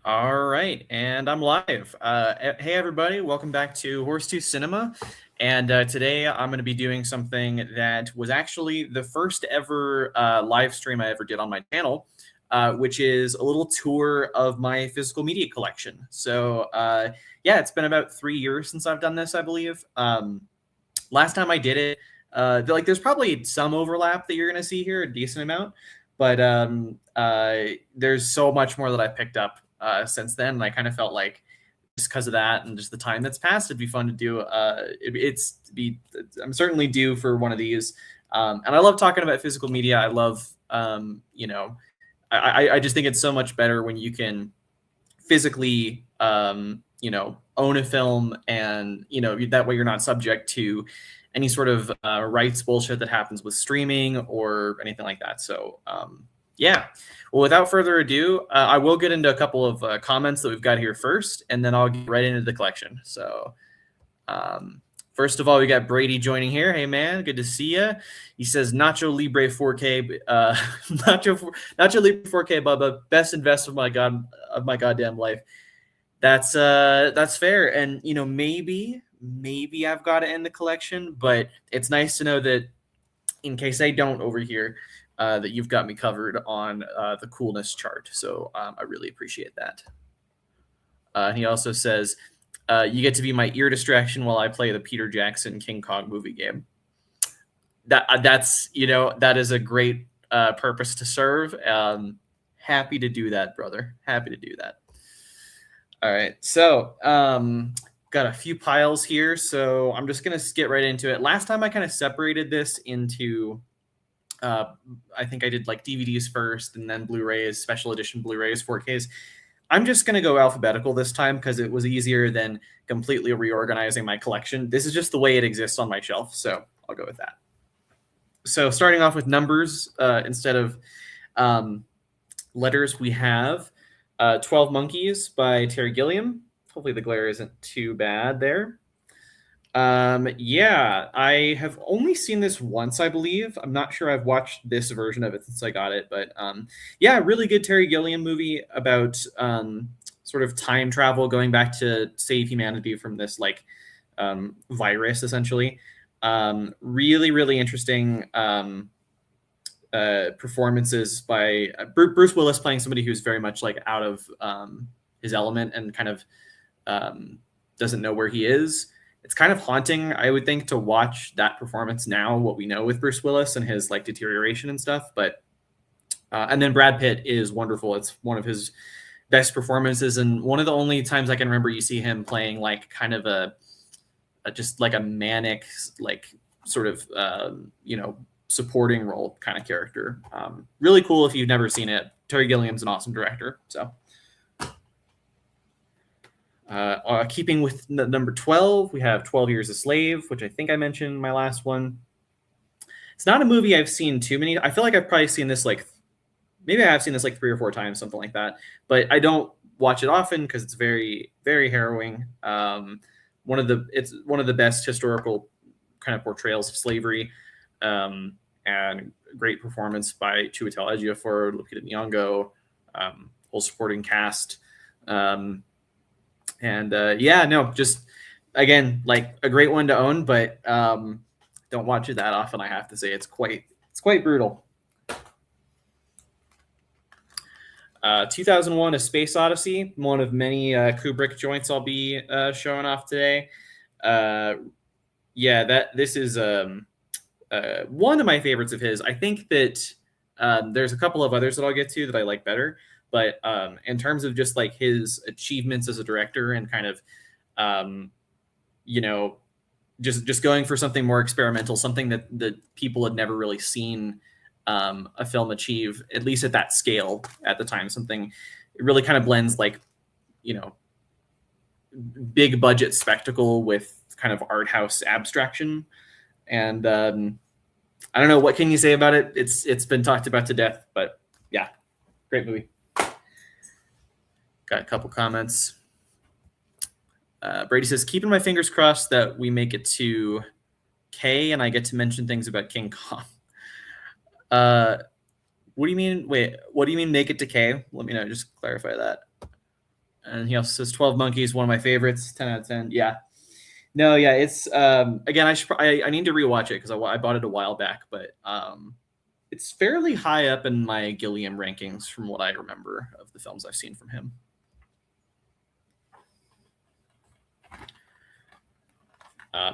All right, and I'm live. Hey, everybody, welcome back to Horsetooth Cinema. And today I'm going to be doing something that was actually the first ever live stream I ever did on my channel, which is a little tour of my physical media collection. So, yeah, it's been about 3 years since I've done this, I believe. Last time I did it, there's probably some overlap that you're going to see here, a decent amount, but there's so much more that I picked up since then. And I kind of felt like just because of that and just the time that's passed, it'd be fun to do. I'm certainly due for one of these. And I love talking about physical media. I love, I just think it's so much better when you can physically, own a film, and that way you're not subject to any sort of rights bullshit that happens with streaming or anything like that. So yeah, well, without further ado, I will get into a couple of comments that we've got here first, and then I'll get right into the collection. So first of all, we got Brady joining here. Hey man, good to see you. He says Nacho Libre 4K, Nacho Libre 4K, Bubba, best invest of my goddamn life. That's fair, and maybe I've got it in the collection, but it's nice to know that in case I don't over here, that you've got me covered on the coolness chart. So I really appreciate that. He also says, you get to be my ear distraction while I play the Peter Jackson King Kong movie game. That's that is a great purpose to serve. Happy to do that, brother. Happy to do that. All right, so got a few piles here, so I'm just gonna get right into it. Last time I kind of separated this into I think I did like DVDs first and then Blu-rays, special edition Blu-rays, 4Ks. I'm just going to go alphabetical this time because it was easier than completely reorganizing my collection. This is just the way it exists on my shelf, so I'll go with that. So starting off with numbers instead of letters, we have 12 Monkeys by Terry Gilliam. Hopefully the glare isn't too bad there. Yeah, I have only seen this once, I believe. I'm not sure I've watched this version of it since I got it, but yeah, really good Terry Gilliam movie about sort of time travel, going back to save humanity from this virus, essentially. Really, really interesting performances by Bruce Willis playing somebody who's very much like out of his element and kind of doesn't know where he is. It's kind of haunting, I would think, to watch that performance now, what we know with Bruce Willis and his like deterioration and stuff. But and then Brad Pitt is wonderful. It's one of his best performances, and one of the only times I can remember you see him playing like kind of a just like a manic, like sort of supporting role kind of character. Really cool if you've never seen it. Terry Gilliam's an awesome director. So keeping with number 12, we have 12 Years a Slave, which I think I mentioned in my last one. It's not a movie I've seen too many. I feel like I've probably seen this maybe I have seen this like 3 or 4 times, something like that. But I don't watch it often because it's very, very harrowing. It's one of the best historical kind of portrayals of slavery, and great performance by Chiwetel Ejiofor, Lupita Nyong'o, whole supporting cast. And yeah, no, just again, like a great one to own, but don't watch it that often. I have to say, it's quite brutal. 2001: A Space Odyssey, one of many Kubrick joints I'll be showing off today. Yeah, this is one of my favorites of his. I think that there's a couple of others that I'll get to that I like better. But in terms of just like his achievements as a director and kind of, just going for something more experimental, something that people had never really seen a film achieve, at least at that scale at the time, something it really kind of blends like, big budget spectacle with kind of art house abstraction. And I don't know, what can you say about it? It's been talked about to death, but yeah, great movie. Got a couple comments. Brady says, keeping my fingers crossed that we make it to K and I get to mention things about King Kong. What do you mean? Wait, what do you mean make it to K? Let me know. Just clarify that. And he also says 12 Monkeys, one of my favorites, 10 out of 10. Yeah. No, yeah, it's again, I need to rewatch it because I bought it a while back, but it's fairly high up in my Gilliam rankings from what I remember of the films I've seen from him.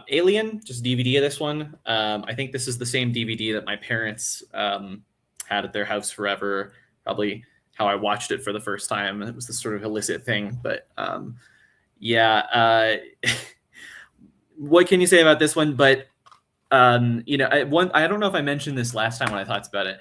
Alien, just DVD of this one. I think this is the same DVD that my parents had at their house forever. Probably how I watched it for the first time. It was this sort of illicit thing, but yeah. What can you say about this one? But you know, I don't know if I mentioned this last time when I talked about it.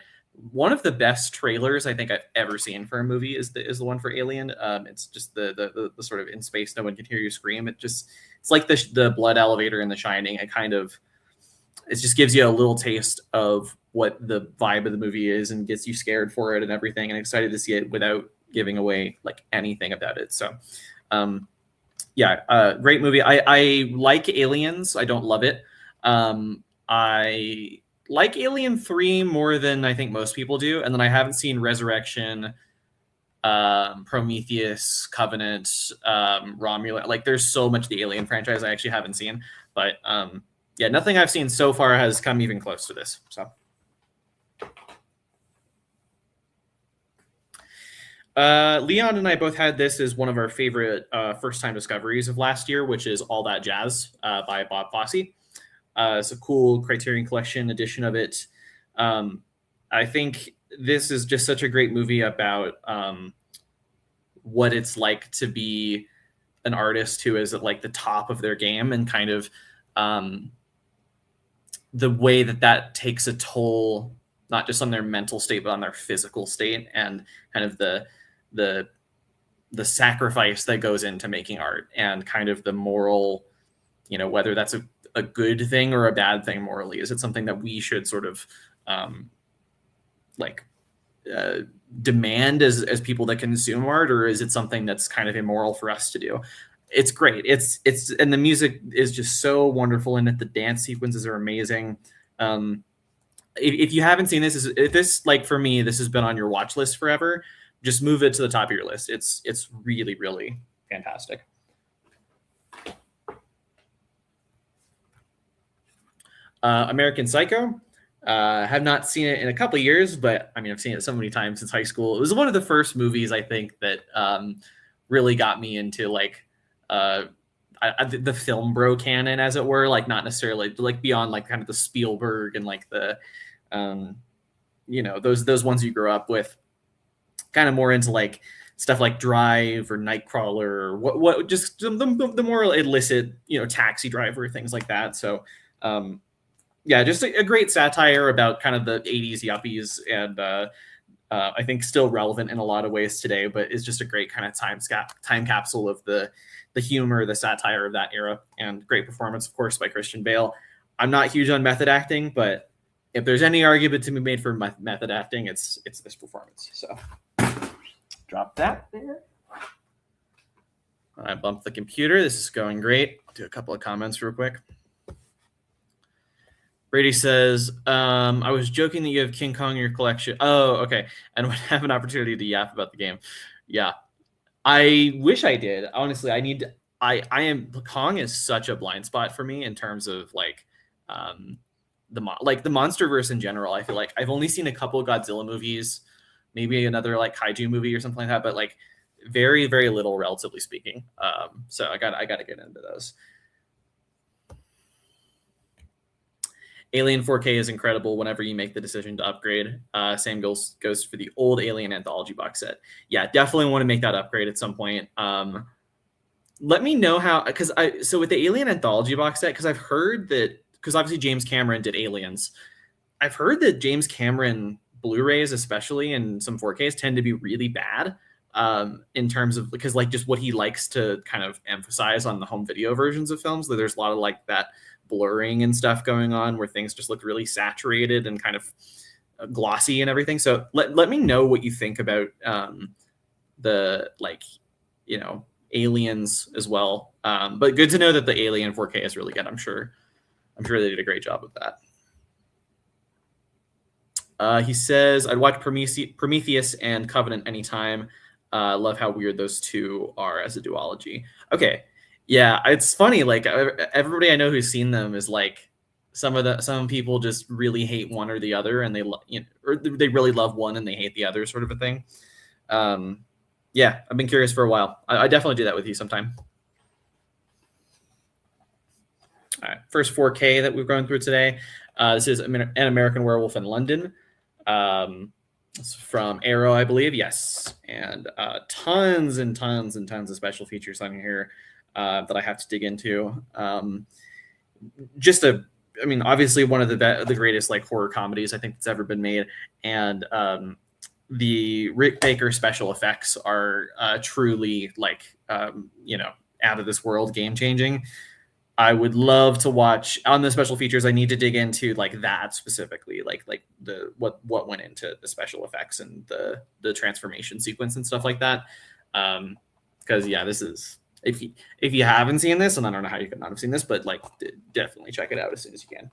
One of the best trailers I think I've ever seen for a movie is the one for Alien. It's just the sort of in space, no one can hear you scream. It's like the blood elevator in The Shining. It just gives you a little taste of what the vibe of the movie is and gets you scared for it and everything, and excited to see it without giving away like anything about it. So, yeah, great movie. I like Aliens. I don't love it. I like Alien 3 more than I think most people do. And then I haven't seen Resurrection, Prometheus, Covenant, Romulan. Like there's so much of the Alien franchise I actually haven't seen. But yeah, nothing I've seen so far has come even close to this. So Leon and I both had this as one of our favorite first-time discoveries of last year, which is All That Jazz by Bob Fosse. It's a cool Criterion Collection edition of it. I think this is just such a great movie about what it's like to be an artist who is at like the top of their game, and kind of the way that takes a toll, not just on their mental state, but on their physical state, and kind of the sacrifice that goes into making art, and kind of the moral, you know, whether that's a good thing or a bad thing morally. Is it something that we should sort of demand as people that consume art, or is it something that's kind of immoral for us to do? It's great. It's and the music is just so wonderful in it. The dance sequences are amazing. If you haven't seen this, if this, like for me, this has been on your watch list forever, just move it to the top of your list. It's really, really fantastic. American Psycho. Have not seen it in a couple of years, but I mean, I've seen it so many times since high school. It was one of the first movies I think that really got me into like the film bro canon, as it were, like not necessarily like beyond like kind of the Spielberg and like the you know, those ones you grew up with, kind of more into like stuff like Drive or Nightcrawler or what just the more illicit, you know, Taxi Driver, things like that. So yeah, just a great satire about kind of the 80s yuppies, and I think still relevant in a lot of ways today, but is just a great kind of time capsule of the humor, the satire of that era, and great performance, of course, by Christian Bale. I'm not huge on method acting, but if there's any argument to be made for method acting, it's this performance. So drop that there. I bumped the computer. This is going great. I'll do a couple of comments real quick. Brady says, I was joking that you have King Kong in your collection. Oh, okay. And would have an opportunity to yap about the game. Yeah. I wish I did. Honestly, Kong is such a blind spot for me in terms of like the Monsterverse in general. I feel like I've only seen a couple of Godzilla movies, maybe another like kaiju movie or something like that, but like very, very little, relatively speaking. So I got to get into those. Alien 4K is incredible whenever you make the decision to upgrade. Same goes for the old Alien Anthology box set. Yeah, definitely want to make that upgrade at some point. Let me know how, so with the Alien Anthology box set, because I've heard that, because obviously James Cameron did Aliens. I've heard that James Cameron Blu-rays, especially, and some 4Ks, tend to be really bad in terms of, because like just what he likes to kind of emphasize on the home video versions of films, that there's a lot of like that blurring and stuff going on where things just look really saturated and kind of glossy and everything. So let me know what you think about the, like, you know, Aliens as well. But good to know that the Alien 4K is really good. I'm sure they did a great job with that. He says, I'd watch Prometheus and Covenant anytime. Love how weird those two are as a duology. Okay, yeah, it's funny. Like everybody I know who's seen them is like some people just really hate one or the other, and or they really love one and they hate the other, sort of a thing. Yeah, I've been curious for a while. I definitely do that with you sometime. All right, first 4K that we've gone through today. This is An American Werewolf in London. It's from Arrow, I believe. Yes, and tons and tons and tons of special features on here that I have to dig into. I mean, obviously one of the greatest like horror comedies I think that's ever been made, and the Rick Baker special effects are truly like out of this world, game changing. I would love to watch on the special features. I need to dig into like that specifically, like the what went into the special effects and the transformation sequence and stuff like that. Because yeah, this is if you haven't seen this, and I don't know how you could not have seen this, but like definitely check it out as soon as you can.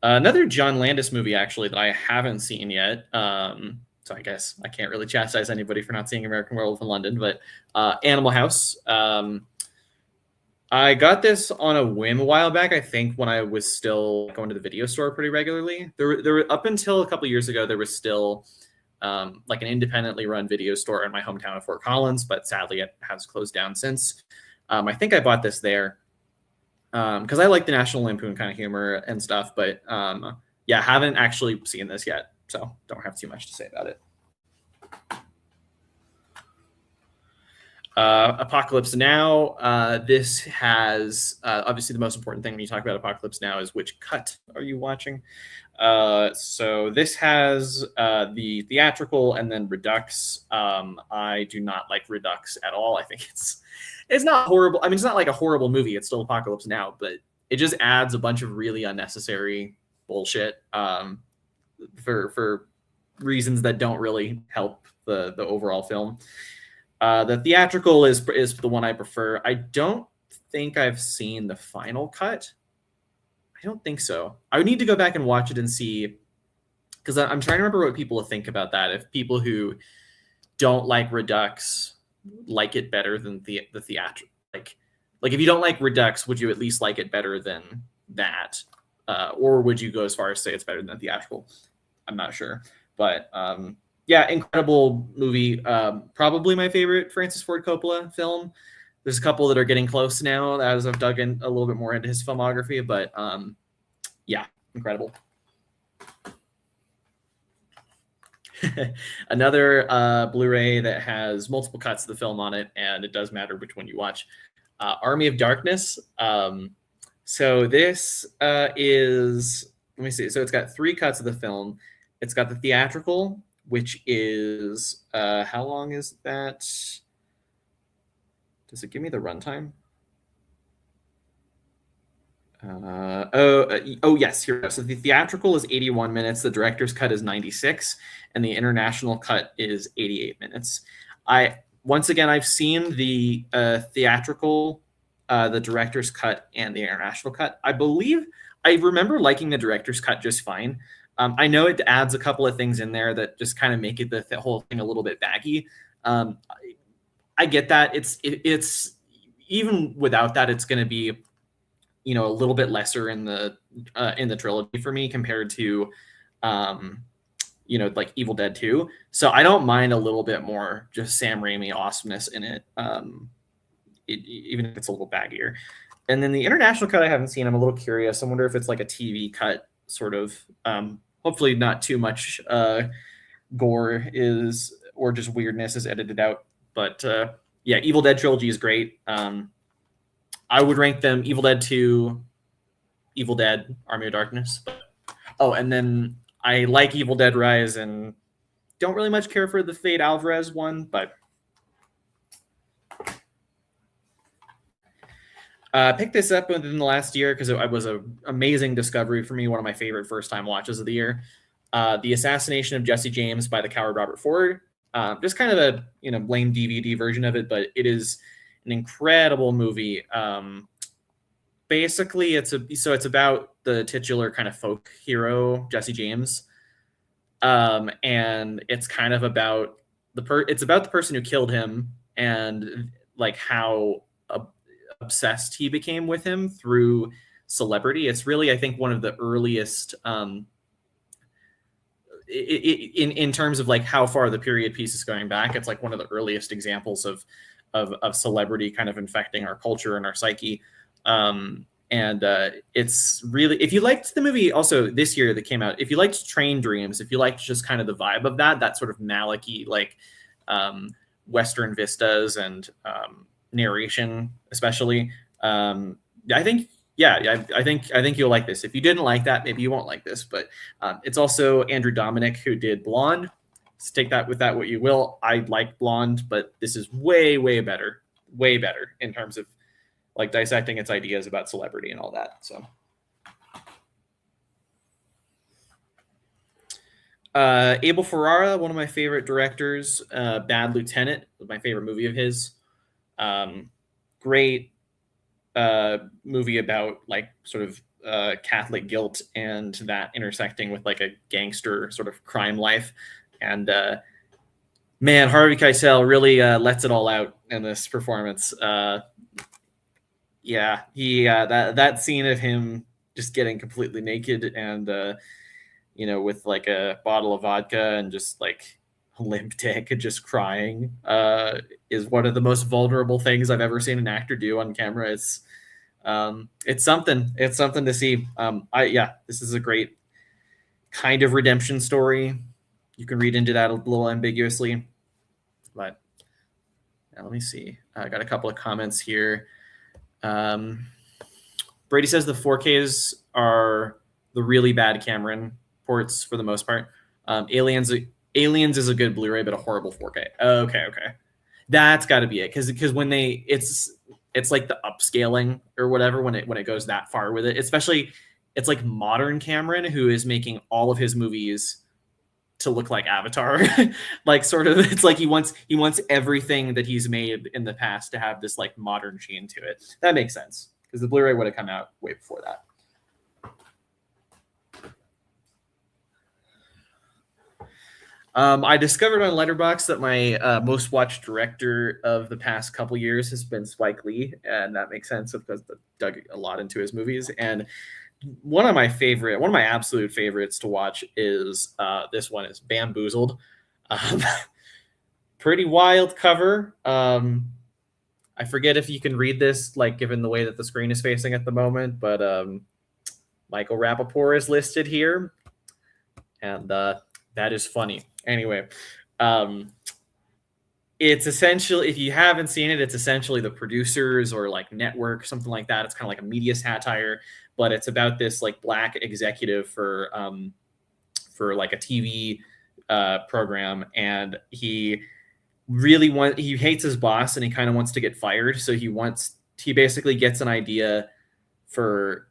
Another John Landis movie actually that I haven't seen yet. So I guess I can't really chastise anybody for not seeing American Werewolf in London, but Animal House. I got this on a whim a while back, I think, when I was still going to the video store pretty regularly. There were up until a couple of years ago, there was still like an independently run video store in my hometown of Fort Collins, but sadly it has closed down since. I think I bought this there because I like the National Lampoon kind of humor and stuff, but yeah, haven't actually seen this yet, so don't have too much to say about it. Apocalypse Now. This has obviously the most important thing when you talk about Apocalypse Now is which cut are you watching. So this has the theatrical and then Redux. I do not like Redux at all. I think it's not horrible. I mean, it's not like a horrible movie. It's still Apocalypse Now, but it just adds a bunch of really unnecessary bullshit for reasons that don't really help the overall film. The theatrical is the one I prefer. I don't think I've seen the final cut. I don't think so. I would need to go back and watch it and see, because I'm trying to remember what people think about that. If people who don't like Redux like it better than the theatrical, like if you don't like Redux, would you at least like it better than that, or would you go as far as say it's better than the theatrical? I'm not sure, but yeah, incredible movie. Probably my favorite Francis Ford Coppola film. There's a couple that are getting close now as I've dug in a little bit more into his filmography, but yeah, incredible. Another Blu-ray that has multiple cuts of the film on it, and it does matter which one you watch. Army of Darkness. So this is, let me see. So it's got 3 cuts of the film. It's got the theatrical, which is, how long is that? Does it give me the runtime? Oh yes, here we go. So the theatrical is 81 minutes, the director's cut is 96, and the international cut is 88 minutes. Once again, I've seen the theatrical, the director's cut, and the international cut. I remember liking the director's cut just fine. I know it adds a couple of things in there that just kind of make it the whole thing a little bit baggy. I get that. It's even without that, it's going to be, a little bit lesser in the trilogy for me compared to, like Evil Dead 2. So I don't mind a little bit more just Sam Raimi awesomeness in it, even if it's a little baggier. And then the international cut I haven't seen. I'm a little curious. I wonder if it's like a TV cut, sort of. Hopefully not too much gore or just weirdness is edited out. But yeah, Evil Dead trilogy is great. I would rank them Evil Dead 2, Evil Dead, Army of Darkness. Oh, and then I like Evil Dead Rise and don't really much care for the Fade Alvarez one, but picked this up within the last year because it was an amazing discovery for me, one of my favorite first-time watches of the year. The Assassination of Jesse James by the Coward Robert Ford. Just kind of a lame DVD version of it, but it is an incredible movie. Basically, it's about the titular kind of folk hero Jesse James, And it's kind of about it's about the person who killed him and like how obsessed he became with him through celebrity. It's really, I think, one of the earliest in terms of like how far the period piece is going back. It's like one of the earliest examples of celebrity kind of infecting our culture and our psyche. And it's really, if you liked the movie also this year that came out, if you liked Train Dreams, if you liked just kind of the vibe of that sort of Malicky, like Western vistas and narration, especially, I think, yeah, I think you'll like this. If you didn't like that, maybe you won't like this. But it's also Andrew Dominic who did Blonde. So take that with that what you will. I like Blonde, but this is way better in terms of like dissecting its ideas about celebrity and all that. So, Abel Ferrara, one of my favorite directors. Bad Lieutenant was my favorite movie of his. Great movie about like sort of Catholic guilt and that intersecting with like a gangster sort of crime life. And man, Harvey Keitel really lets it all out in this performance. Yeah, he that scene of him just getting completely naked and with like a bottle of vodka and just like limp dick and just crying is one of the most vulnerable things I've ever seen an actor do on camera. It's something to see. This is a great kind of redemption story. You can read into that a little ambiguously, but let me see. I got a couple of comments here. Brady says the 4Ks are the really bad Cameron ports for the most part. Aliens is a good Blu-ray, but a horrible 4K. Okay. That's got to be it, because when it's like the upscaling or whatever when it goes that far with it. Especially, it's like modern Cameron who is making all of his movies to look like Avatar. Like sort of, it's like he wants everything that he's made in the past to have this like modern sheen to it. That makes sense, because the Blu-ray would have come out way before that. I discovered on Letterboxd that my most watched director of the past couple years has been Spike Lee, and that makes sense because I dug a lot into his movies. And one of my absolute favorites to watch is this one is Bamboozled. Pretty wild cover. I forget if you can read this, like given the way that the screen is facing at the moment, but Michael Rappaport is listed here, and that is funny. Anyway, it's essentially, if you haven't seen it, it's essentially The Producers or like Network, something like that. It's kind of like a media satire, but it's about this like black executive for like a TV program, and he hates his boss and he kind of wants to get fired. So he basically gets an idea for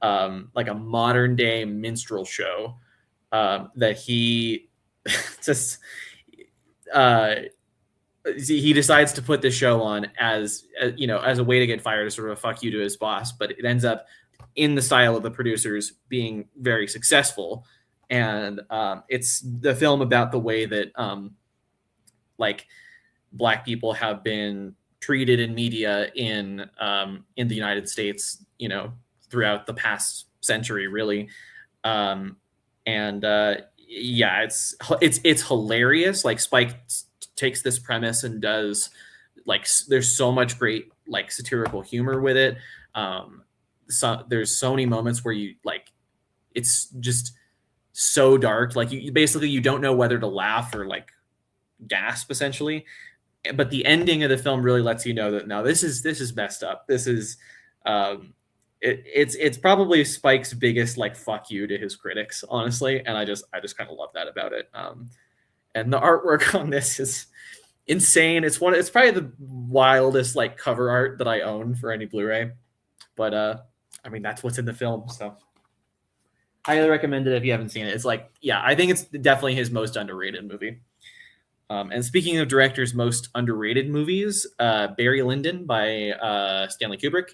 like a modern day minstrel show that he just he decides to put this show on as a way to get fired, as sort of a fuck you to his boss. But it ends up, in the style of The Producers, being very successful. And it's the film about the way that like black people have been treated in media in the United States, throughout the past century, really. Yeah, it's hilarious. Like Spike takes this premise and does like, there's so much great like satirical humor with it. So there's so many moments where you like, it's just so dark. Like you basically, you don't know whether to laugh or like gasp, essentially. But the ending of the film really lets you know that, no, this is messed up. This is it's probably Spike's biggest like fuck you to his critics, honestly, and I just kind of love that about it. And the artwork on this is insane. It's probably the wildest like cover art that I own for any Blu-ray, but I mean, that's what's in the film, so highly recommend it if you haven't seen it. It's like, yeah, I think it's definitely his most underrated movie. And speaking of directors' most underrated movies, Barry Lyndon by Stanley Kubrick.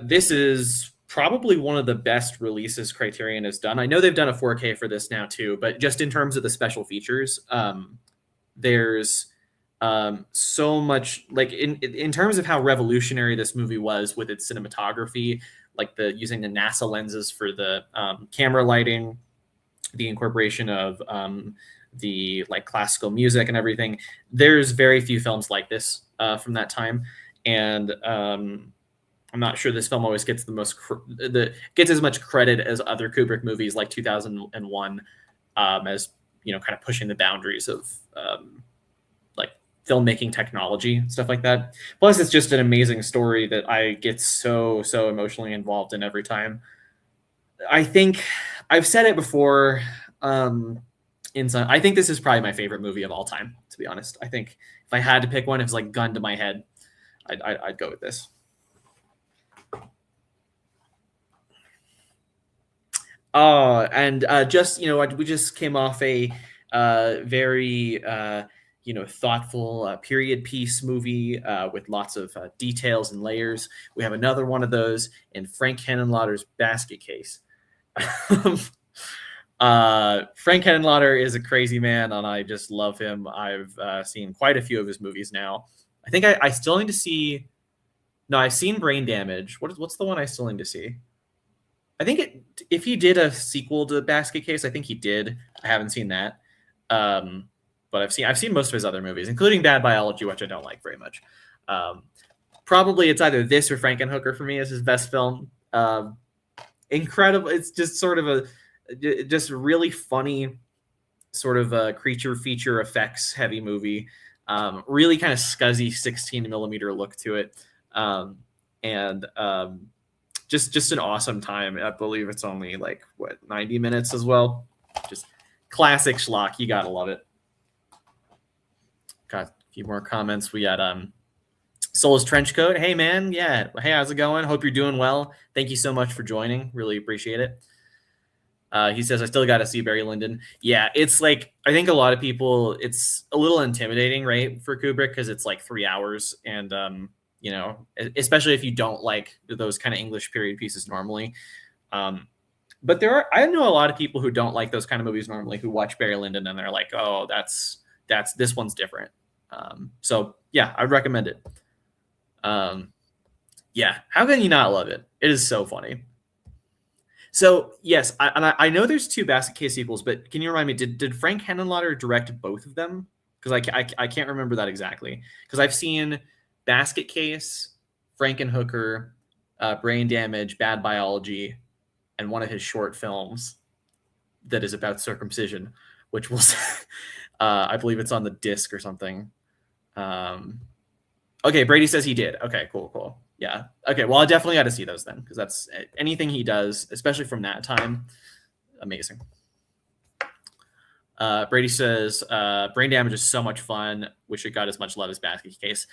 This is probably one of the best releases Criterion has done. I know they've done a 4K for this now too, but just in terms of the special features, there's so much, like in terms of how revolutionary this movie was with its cinematography, like the using the NASA lenses for the camera lighting, the incorporation of the like classical music and everything. There's very few films like this from that time, and I'm not sure this film always gets gets as much credit as other Kubrick movies like 2001, as kind of pushing the boundaries of like filmmaking technology, stuff like that. Plus, it's just an amazing story that I get so emotionally involved in every time. I think I've said it before. I think this is probably my favorite movie of all time, to be honest. I think if I had to pick one, if it was like gun to my head, I'd go with this. And just we just came off a very thoughtful period piece movie with lots of details and layers. We have another one of those in Frank Henenlotter's Basket Case. Frank Henenlotter is a crazy man, and I just love him. I've seen quite a few of his movies now. I think I still need to see. No, I've seen Brain Damage. What's the one I still need to see? I think if he did a sequel to Basket Case, I think he did. I haven't seen that, but I've seen most of his other movies, including Bad Biology, which I don't like very much. Probably it's either this or Frankenhooker for me as his best film. Incredible! It's just sort of just really funny, sort of a creature feature effects heavy movie. Really kind of scuzzy 16mm look to it, and just an awesome time. I believe it's only 90 minutes as well. Just classic schlock. You gotta love it. Got a few more comments. We got Soulless Trenchcoat. Hey man, yeah. Hey, how's it going? Hope you're doing well. Thank you so much for joining. Really appreciate it. He says, I still got to see Barry Lyndon. Yeah, it's I think a lot of people, it's a little intimidating, right, for Kubrick, because it's 3 hours, and especially if you don't like those kind of English period pieces normally. But I know a lot of people who don't like those kind of movies normally, who watch Barry Lyndon and they're like, oh, that's this one's different. So yeah, I'd recommend it. Yeah, how can you not love it? It is so funny. So yes, I know there's 2 Basket Case sequels, but can you remind me, did Frank Henenlotter direct both of them? Because I can't remember that exactly. Because I've seen Basket Case, Frankenhooker, Brain Damage, Bad Biology, and one of his short films that is about circumcision, which was, I believe it's on the disc or something. Okay, Brady says he did. Okay, cool. Yeah. Okay, well, I definitely got to see those then, because that's anything he does, especially from that time, amazing. Brady says, Brain Damage is so much fun. Wish it got as much love as Basket Case.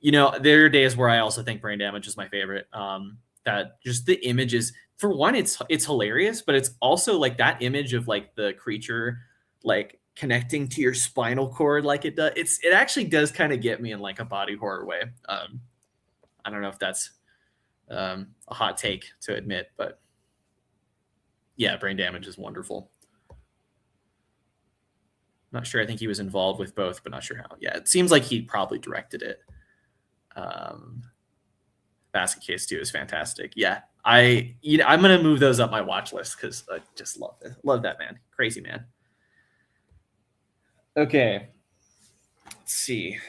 There are days where I also think Brain Damage is my favorite. That just the images, for one, it's hilarious, but it's also that image of the creature connecting to your spinal cord like it does. It actually does kind of get me in a body horror way. I don't know if that's a hot take to admit, but yeah, Brain Damage is wonderful. Not sure. I think he was involved with both, but not sure how. Yeah, it seems like he probably directed it. Basket Case 2 is fantastic. Yeah, I'm gonna move those up my watch list because I just love that man. Crazy man. Okay, let's see.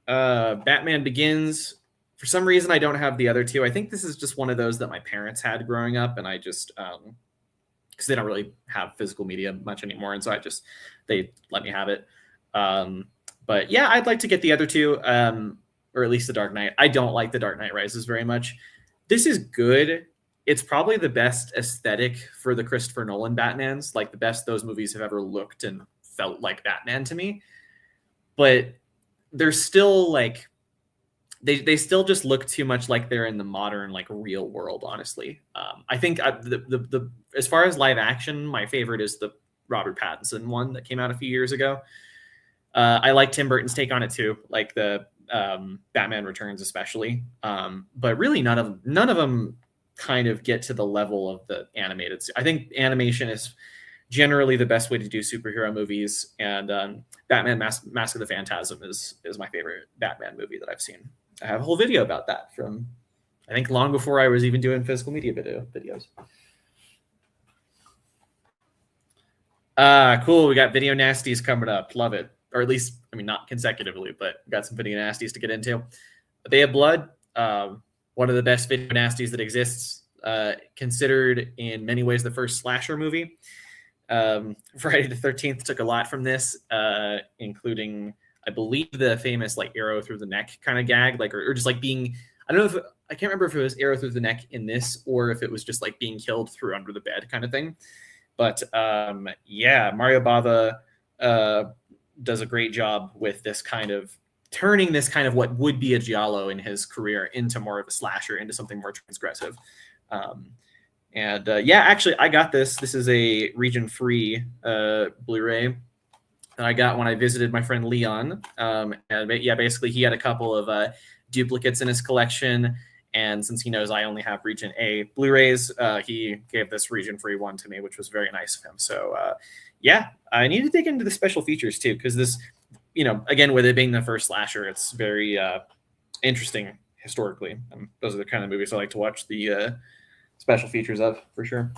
Batman Begins. For some reason, I don't have the other 2. I think this is just one of those that my parents had growing up, and I just because they don't really have physical media much anymore, and so they let me have it. But yeah, I'd like to get the other 2, or at least The Dark Knight. I don't like The Dark Knight Rises very much. This is good. It's probably the best aesthetic for the Christopher Nolan Batmans, the best those movies have ever looked and felt like Batman to me. But they're still they still just look too much like they're in the modern real world, honestly. I think the as far as live action, my favorite is the Robert Pattinson one that came out a few years ago. I like Tim Burton's take on it too, the Batman Returns especially. But really none of them kind of get to the level of the animated. I think animation is generally the best way to do superhero movies, and Batman Mask of the Phantasm is my favorite Batman movie that I've seen. I have a whole video about that from, I think, long before I was even doing physical media videos. Cool. We got video nasties coming up. Love it. Or at least, I mean, not consecutively, but we got some video nasties to get into. Bay of Blood, one of the best video nasties that exists, considered in many ways the first slasher movie. Friday the 13th took a lot from this, including, I believe, the famous like arrow through the neck kind of gag, like, or just like being, I don't know if, I can't remember if it was arrow through the neck in this or if it was just like being killed through under the bed kind of thing. But yeah, Mario Bava does a great job with this kind of turning this kind of what would be a giallo in his career into more of a slasher, into something more transgressive. Yeah, actually, I got this. This is a region-free Blu-ray that I got when I visited my friend Leon. And yeah, basically, he had a couple of duplicates in his collection. And since he knows I only have Region A Blu-rays, he gave this region-free one to me, which was very nice of him. So yeah, I need to dig into the special features too, because this, you know, again, with it being the first slasher, it's very interesting historically. Those are the kind of movies I like to watch the special features of, for sure.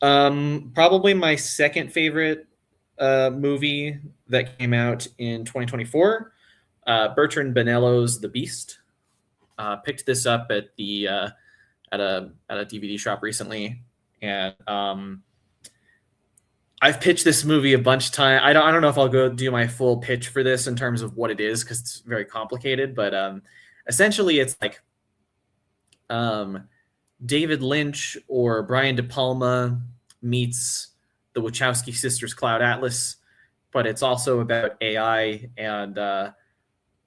Probably my second favorite movie that came out in 2024. Bertrand Bonello's The Beast. Picked this up at the at a DVD shop recently, and I've pitched this movie a bunch of times. I don't know if I'll go do my full pitch for this in terms of what it is, because it's very complicated. But essentially, it's like David Lynch or Brian De Palma meets the Wachowski sisters' Cloud Atlas, but it's also about AI and the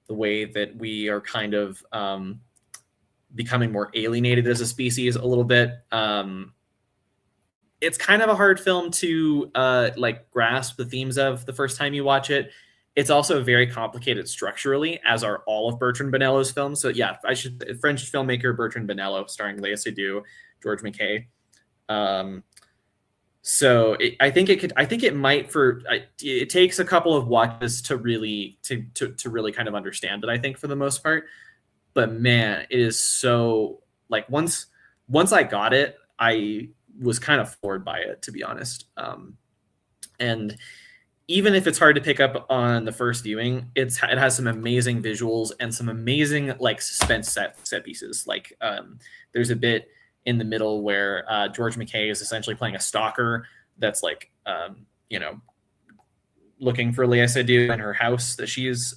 way that we are kind of becoming more alienated as a species a little bit. It's kind of a hard film to like grasp the themes of the first time you watch it. It's also very complicated structurally, as are all of Bertrand Bonello's films. So yeah, French filmmaker Bertrand Bonello, starring Léa Seydoux, George McKay. So I think it might it takes a couple of watches to really really kind of understand it, I think, for the most part. But man, it is so, like, once I got it, I was kind of floored by it, to be honest. And even if it's hard to pick up on the first viewing, it has some amazing visuals and some amazing like suspense set pieces. Like there's a bit in the middle where George McKay is essentially playing a stalker that's like, you know, looking for Léa Seydoux in her house that she's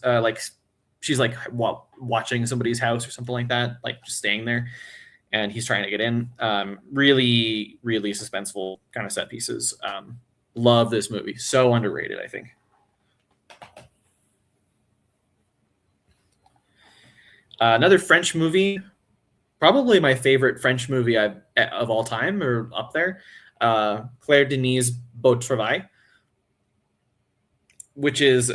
watching somebody's house or something like that, like just staying there, and he's trying to get in. Really, really suspenseful kind of set pieces. Love this movie. So underrated, I think. Another French movie, probably my favorite French movie of all time, or up there, Claire Denis' Beau Travail, which is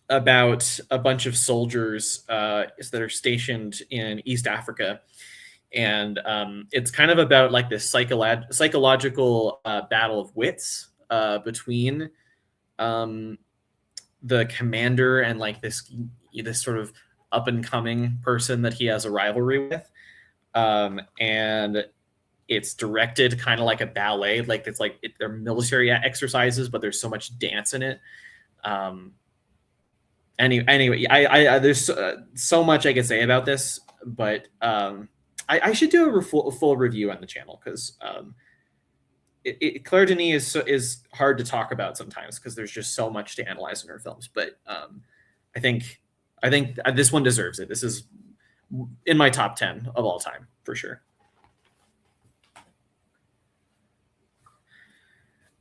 about a bunch of soldiers that are stationed in East Africa. And it's kind of about like this psychological battle of wits between the commander and like this sort of up and coming person that he has a rivalry with. And it's directed kind of like a ballet, like it's like they're military exercises, but there's so much dance in it. Anyway, I there's so much I could say about this, but I should do a full review on the channel, because Claire Denis is hard to talk about sometimes because there's just so much to analyze in her films. But I think this one deserves it. This is in my top 10 of all time for sure.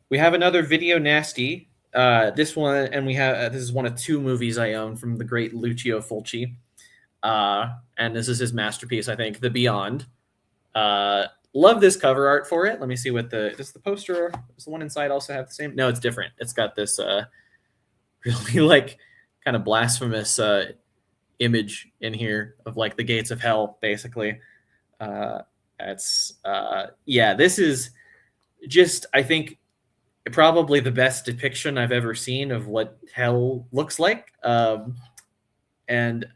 We have another video nasty. This one, and we have this is one of two movies I own from the great Lucio Fulci. And this is his masterpiece, I think, The Beyond. Love this cover art for it. Let me see what does the poster, does the one inside also have the same? No, it's different. It's got this really like kind of blasphemous image in here of like the gates of hell, basically. This is just, I think, probably the best depiction I've ever seen of what hell looks like. And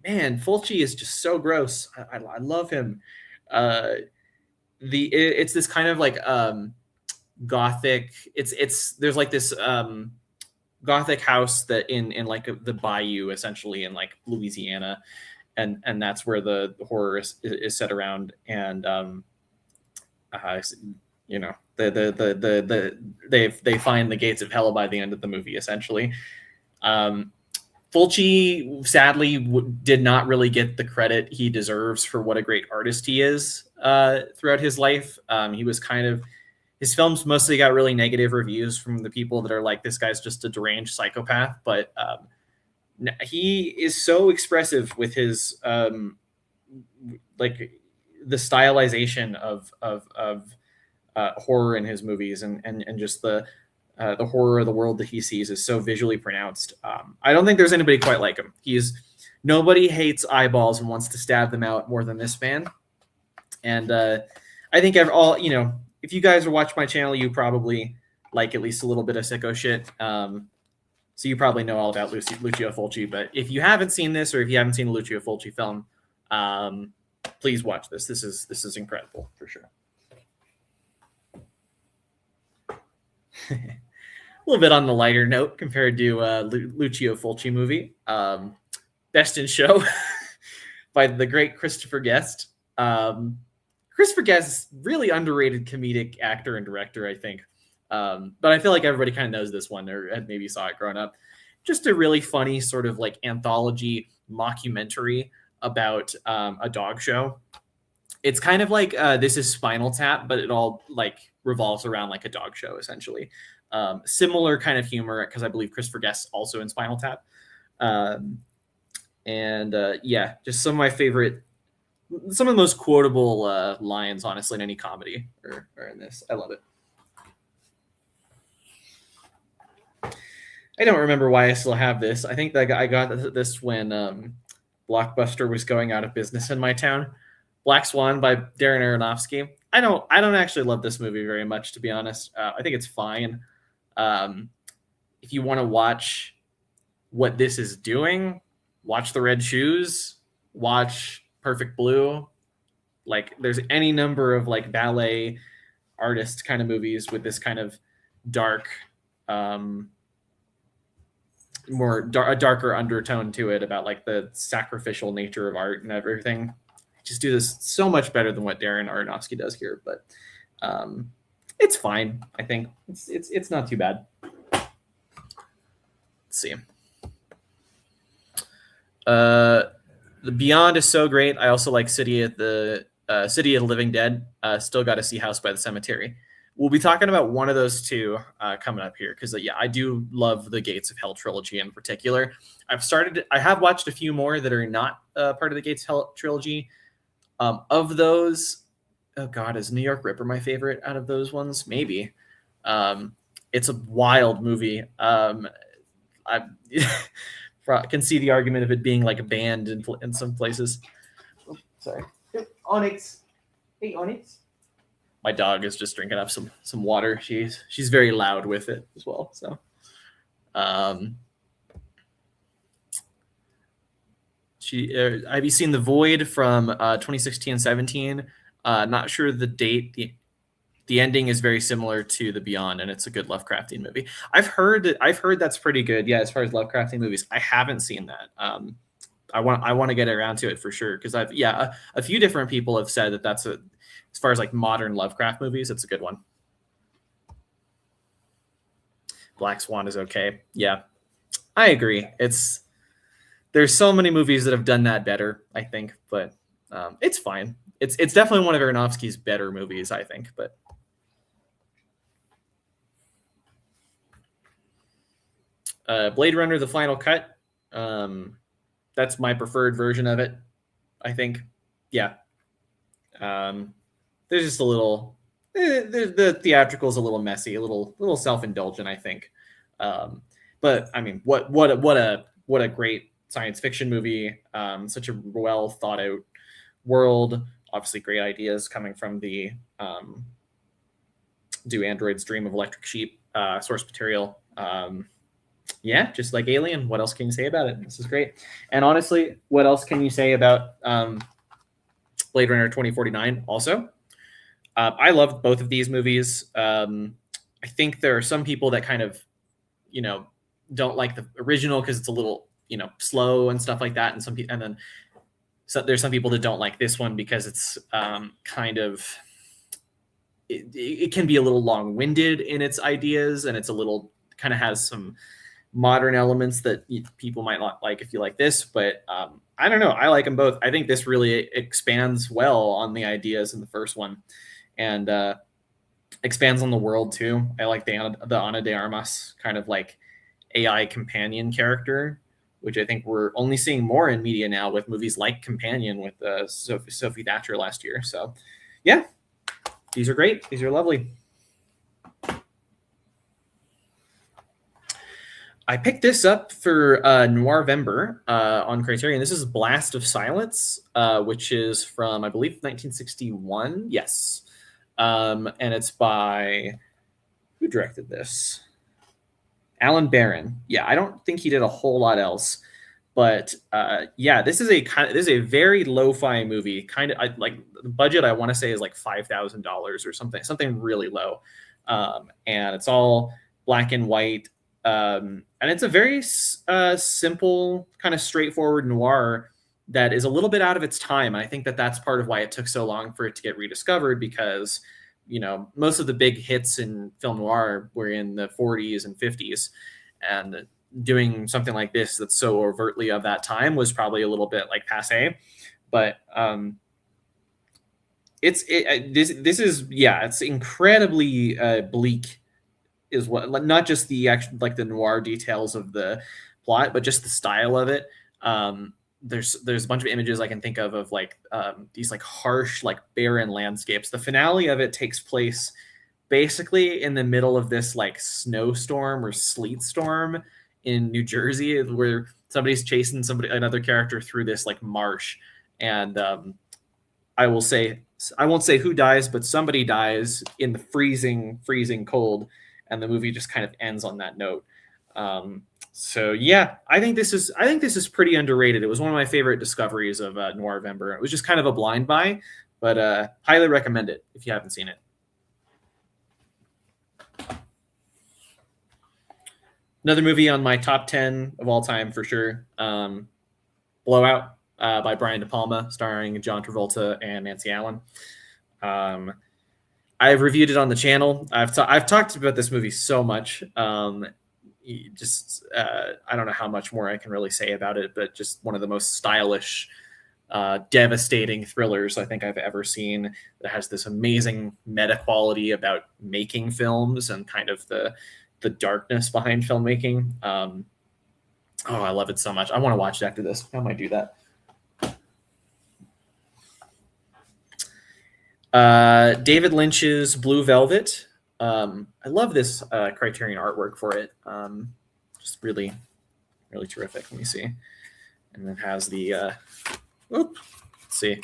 man, Fulci is just so gross. I love him. It's this kind of like gothic. There's like this gothic house that in like the bayou, essentially, in like Louisiana, and that's where the horror is set around. And you know, they find the gates of hell by the end of the movie, essentially. Fulci sadly did not really get the credit he deserves for what a great artist he is throughout his life. He was kind of, his films mostly got really negative reviews from the people that are like, this guy's just a deranged psychopath. But he is so expressive with his like the stylization of horror in his movies, and just the horror of the world that he sees is so visually pronounced. I don't think there's anybody quite like him. Nobody hates eyeballs and wants to stab them out more than this man. And I think if you guys watch my channel, you probably like at least a little bit of sicko shit. So you probably know all about Lucio Fulci. But if you haven't seen this, or if you haven't seen a Lucio Fulci film, please watch this. This is incredible for sure. A little bit on the lighter note compared to Lucio Fulci movie, Best in Show by the great Christopher Guest. Christopher Guest, really underrated comedic actor and director, I think. But I feel like everybody kind of knows this one, or maybe saw it growing up. Just a really funny sort of like anthology mockumentary about a dog show. It's kind of like This Is Spinal Tap, but it all like revolves around like a dog show, essentially. Similar kind of humor, because I believe Christopher Guest also in Spinal Tap. Just some of my favorite, some of the most quotable lines, honestly, in any comedy are in this. I love it. I don't remember why I still have this. I think that I got this when Blockbuster was going out of business in my town. Black Swan by Darren Aronofsky. I don't actually love this movie very much, to be honest. I think it's fine. If you want to watch what this is doing, watch The Red Shoes, watch Perfect Blue. Like, there's any number of like ballet artist kind of movies with this kind of dark, a darker undertone to it, about like the sacrificial nature of art and everything. Just do this so much better than what Darren Aronofsky does here, but it's fine. I think it's not too bad. Let's see. The Beyond is so great. I also like City of the Living Dead. Still got to see House by the Cemetery. We'll be talking about one of those two coming up here, because I do love the Gates of Hell trilogy in particular. I have watched a few more that are not part of the Gates of Hell trilogy. Of those, oh God, is New York Ripper my favorite out of those ones? Maybe. It's a wild movie. I can see the argument of it being like banned in some places. Oh, sorry. Onyx. Hey, Onyx. My dog is just drinking up some water. She's very loud with it as well. So, have you seen The Void from 2016-17? Not sure the date. The ending is very similar to The Beyond, and it's a good Lovecraftian movie. I've heard that's pretty good. Yeah, as far as Lovecraftian movies, I haven't seen that. I want to get around to it for sure, because a few different people have said that that's as far as like modern Lovecraft movies, it's a good one. Black Swan is okay. Yeah, I agree. There's so many movies that have done that better, I think, but it's fine. It's definitely one of Aronofsky's better movies, I think. But Blade Runner: The Final Cut, that's my preferred version of it, I think. Yeah. There's just a little, the theatrical is a little messy, a little self-indulgent, I think. But I mean, what a great science fiction movie, such a well thought out world. Obviously, great ideas coming from the Do Androids Dream of Electric Sheep source material. Yeah, just like Alien. What else can you say about it? This is great. And honestly, what else can you say about Blade Runner 2049 also? I loved both of these movies. I think there are some people that kind of, don't like the original because it's a little, slow and stuff like that. And then there's some people that don't like this one because it's kind of, it can be a little long-winded in its ideas, and it's a little kind of has some modern elements that people might not like if you like this, but I don't know. I like them both. I think this really expands well on the ideas in the first one, and expands on the world too. I like the Ana de Armas kind of like AI companion character, which I think we're only seeing more in media now with movies like Companion with Sophie Thatcher last year. So yeah, these are great. These are lovely. I picked this up for Noirvember on Criterion. This is Blast of Silence, which is from, I believe, 1961. Yes. And it's by, who directed this? Alan Barron. Yeah, I don't think he did a whole lot else. But yeah, this is a very lo-fi movie. Kind of like the budget, I want to say, is like $5,000 or something really low. And it's all black and white. And it's a very simple, kind of straightforward noir that is a little bit out of its time. And I think that that's part of why it took so long for it to get rediscovered, because, most of the big hits in film noir were in the 40s and 50s. And doing something like this that's so overtly of that time was probably a little bit like passe. But this is, yeah, it's incredibly bleak. Is what, not just the actual, like the noir details of the plot, but just the style of it. There's a bunch of images I can think of like these like harsh, like barren landscapes. The finale of it takes place basically in the middle of this like snowstorm or sleet storm in New Jersey, where somebody's chasing another character through this like marsh. And I won't say who dies, but somebody dies in the freezing cold. And the movie just kind of ends on that note. So yeah, I think this is pretty underrated. It was one of my favorite discoveries of Noirvember. It was just kind of a blind buy, but highly recommend it if you haven't seen it. Another movie on my top 10 of all time for sure. Blowout by Brian De Palma, starring John Travolta and Nancy Allen. I've reviewed it on the channel. I've talked about this movie so much. I don't know how much more I can really say about it, but just one of the most stylish, devastating thrillers I think I've ever seen, that has this amazing meta quality about making films and kind of the darkness behind filmmaking. I love it so much. I want to watch it after this. I might do that. David Lynch's Blue Velvet. I love this Criterion artwork for it. Just really, really terrific. Let me see. And it has the, let's see,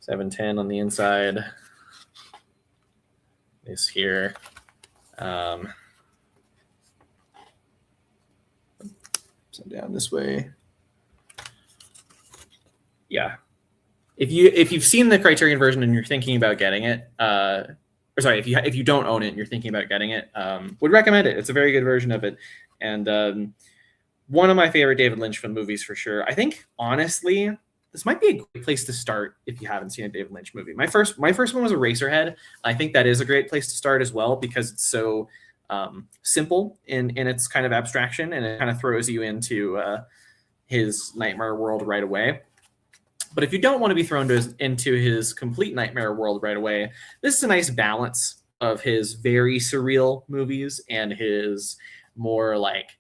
710 on the inside. This here. So down this way. Yeah. If you've seen the Criterion version and you're thinking about getting it, if you don't own it and you're thinking about getting it, would recommend it. It's a very good version of it, and one of my favorite David Lynch film movies for sure. I think honestly, this might be a great place to start if you haven't seen a David Lynch movie. My first one was Eraserhead. I think that is a great place to start as well, because it's so simple in its kind of abstraction, and it kind of throws you into his nightmare world right away. But if you don't want to be thrown into his complete nightmare world right away, this is a nice balance of his very surreal movies and his more like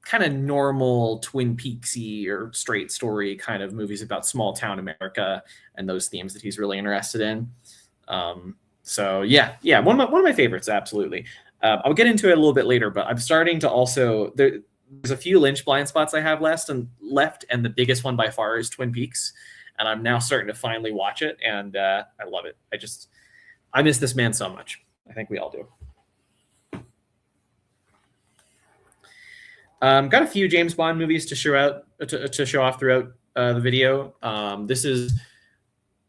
kind of normal Twin Peaksy or straight story kind of movies about small town America and those themes that he's really interested in. So one of my favorites, absolutely. I'll get into it a little bit later, but I'm starting to also there's a few Lynch blind spots I have left, and the biggest one by far is Twin Peaks, and I'm now starting to finally watch it, and I love it. I miss this man so much. I think we all do. Got a few James Bond movies to show off throughout the video. This is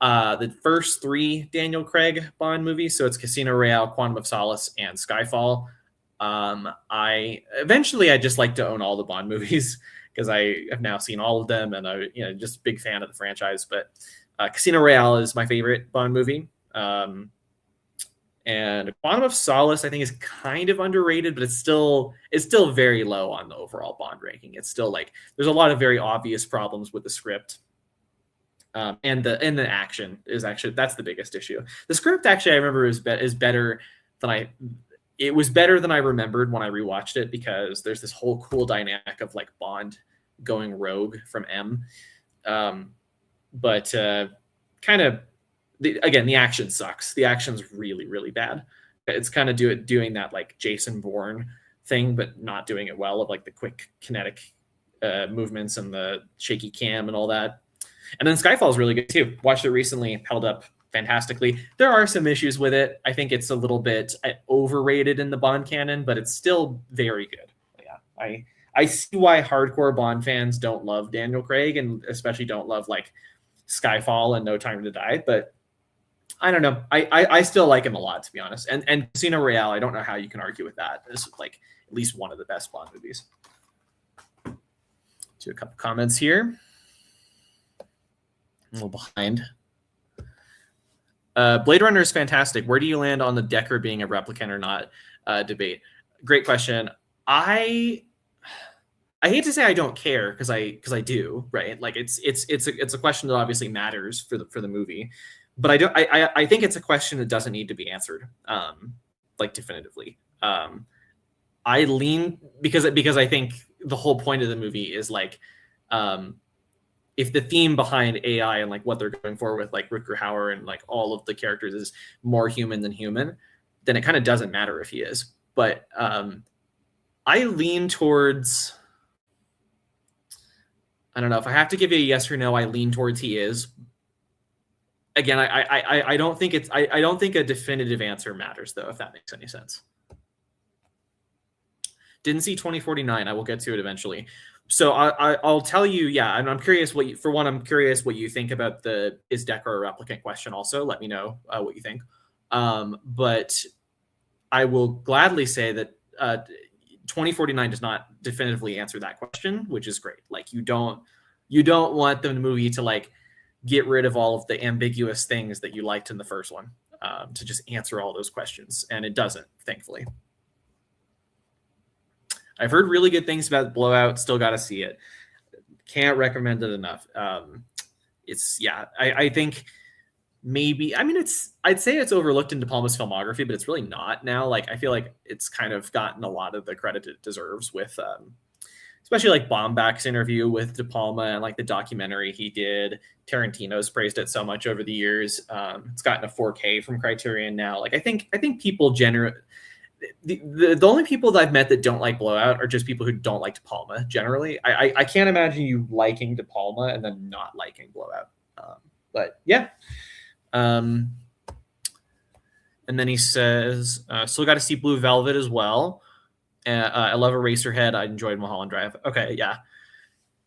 the first 3 Daniel Craig Bond movies. So it's Casino Royale, Quantum of Solace, and Skyfall. I'd just like to own all the Bond movies because I have now seen all of them, and I just a big fan of the franchise. But Casino Royale is my favorite Bond movie. And Quantum of Solace, I think, is kind of underrated, but it's still very low on the overall Bond ranking. It's still like there's a lot of very obvious problems with the script, and the action is actually that's the biggest issue. The script actually I remember is better than it was better than I remembered when I rewatched it, because there's this whole cool dynamic of like Bond going rogue from M, but kind of. Again, the action sucks. The action's really, really bad. It's kind of doing that like Jason Bourne thing, but not doing it well, of like the quick kinetic movements and the shaky cam and all that. And then Skyfall is really good too. Watched it recently, held up fantastically. There are some issues with it. I think it's a little bit overrated in the Bond canon, but it's still very good. Yeah, I see why hardcore Bond fans don't love Daniel Craig, and especially don't love like Skyfall and No Time to Die, but I don't know. I still like him a lot, to be honest. And Casino Royale, I don't know how you can argue with that. It's like at least one of the best Bond movies. Do a couple comments here. A little behind. Blade Runner is fantastic. Where do you land on the Decker being a replicant or not debate? Great question. I hate to say I don't care, because I do, right? Like it's a question that obviously matters for the movie. But I think it's a question that doesn't need to be answered, like definitively. I lean because I think the whole point of the movie is like, if the theme behind AI and like what they're going for with like Rutger Hauer and like all of the characters is more human than human, then it kind of doesn't matter if he is. But I lean towards, I don't know, if I have to give you a yes or no, I lean towards he is. Again, I don't think I don't think a definitive answer matters, though, if that makes any sense. Didn't see 2049. I will get to it eventually. So I'll tell you, yeah, and I'm curious I'm curious what you think about the is Decker a replicant question also. Let me know what you think. But I will gladly say that 2049 does not definitively answer that question, which is great. Like you don't want the movie to like get rid of all of the ambiguous things that you liked in the first one, to just answer all those questions. And it doesn't, thankfully. I've heard really good things about Blowout. Still got to see it. Can't recommend it enough. I think maybe, I'd say it's overlooked in De Palma's filmography, but it's really not now. Like, I feel like it's kind of gotten a lot of the credit it deserves with, especially like Baumbach's interview with De Palma and like the documentary he did. Tarantino's praised it so much over the years. It's gotten a 4K from Criterion now. Like I think people generally, the only people that I've met that don't like Blowout are just people who don't like De Palma generally. I can't imagine you liking De Palma and then not liking Blowout. But yeah. And then he says, still got to see Blue Velvet as well. I love Eraserhead. I enjoyed Mulholland Drive. Okay, yeah.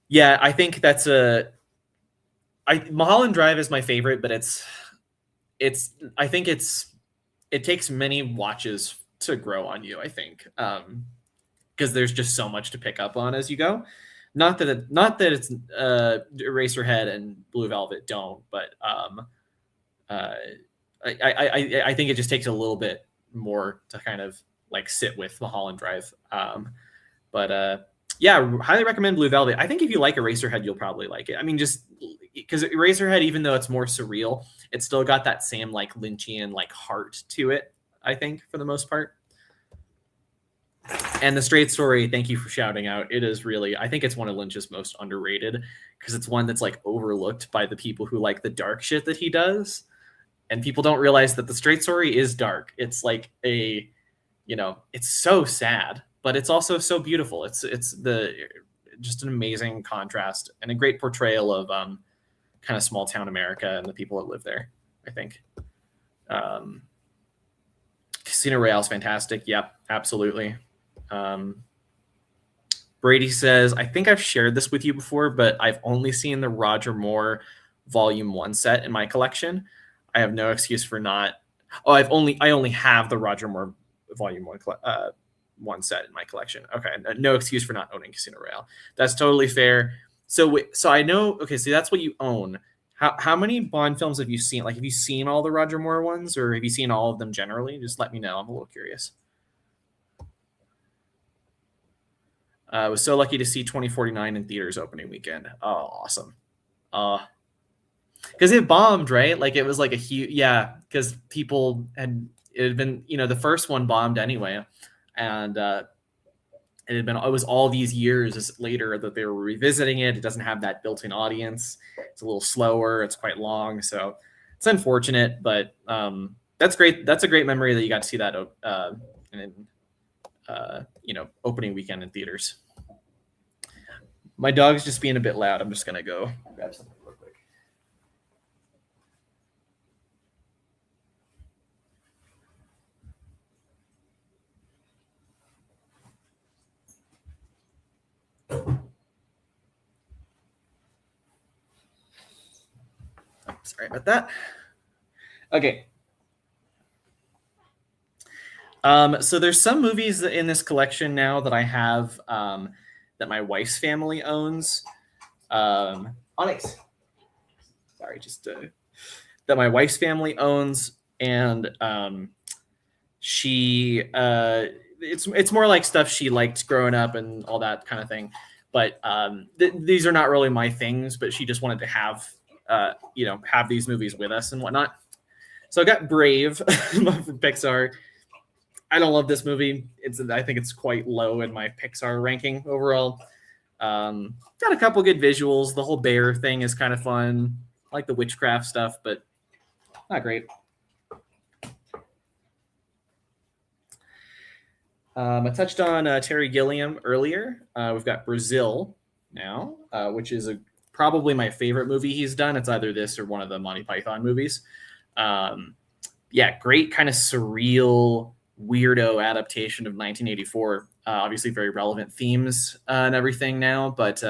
Yeah, I think that's Mulholland Drive is my favorite, but I think it takes many watches to grow on you, I think. Because there's just so much to pick up on as you go. Not that it's Eraserhead and Blue Velvet don't, but I think it just takes a little bit more to kind of like sit with Mulholland Drive. Yeah, highly recommend Blue Velvet. I think if you like Eraserhead, you'll probably like it. I mean, just because Eraserhead, even though it's more surreal, it's still got that same like Lynchian like heart to it, I think, for the most part. And The Straight Story, thank you for shouting out. It is really, I think it's one of Lynch's most underrated, because it's one that's like overlooked by the people who like the dark shit that he does. And people don't realize that The Straight Story is dark. It's like it's so sad. but it's also so beautiful. It's just an amazing contrast and a great portrayal of kind of small town America and the people that live there, I think. Casino Royale is fantastic. Yep, absolutely. Brady says, I think I've shared this with you before, but I've only seen the Roger Moore Volume 1 set in my collection. I have no excuse for not. Oh, I only have the Roger Moore Volume 1 set in my collection. Okay, no excuse for not owning Casino Royale. That's totally fair. So I know. Okay, so that's what you own. How many Bond films have you seen? Like, have you seen all the Roger Moore ones, or have you seen all of them generally? Just let me know. I'm a little curious. I was so lucky to see 2049 in theaters opening weekend. Oh, awesome. Because it bombed, right? Like, it was like a huge, yeah, because it had been, the first one bombed anyway. And it was all these years later that they were revisiting it. It doesn't have that built-in audience. It's a little slower. It's quite long. So it's unfortunate, but that's great. That's a great memory that you got to see that opening weekend in theaters. My dog's just being a bit loud. I'm just going to go grab something real quick. Oh, sorry about that. Okay. So there's some movies in this collection now that I have that my wife's family owns. Onyx. Sorry, that my wife's family owns, and it's more like stuff she liked growing up and all that kind of thing. But these are not really my things, but she just wanted to have these movies with us and whatnot. So I got Brave from Pixar. I don't love this movie. I think it's quite low in my Pixar ranking overall. Got a couple good visuals. The whole bear thing is kind of fun. I like the witchcraft stuff, but not great. I touched on Terry Gilliam earlier. We've got Brazil now, which is probably my favorite movie he's done. It's either this or one of the Monty Python movies. Great kind of surreal, weirdo adaptation of 1984. Obviously very relevant themes and everything now, but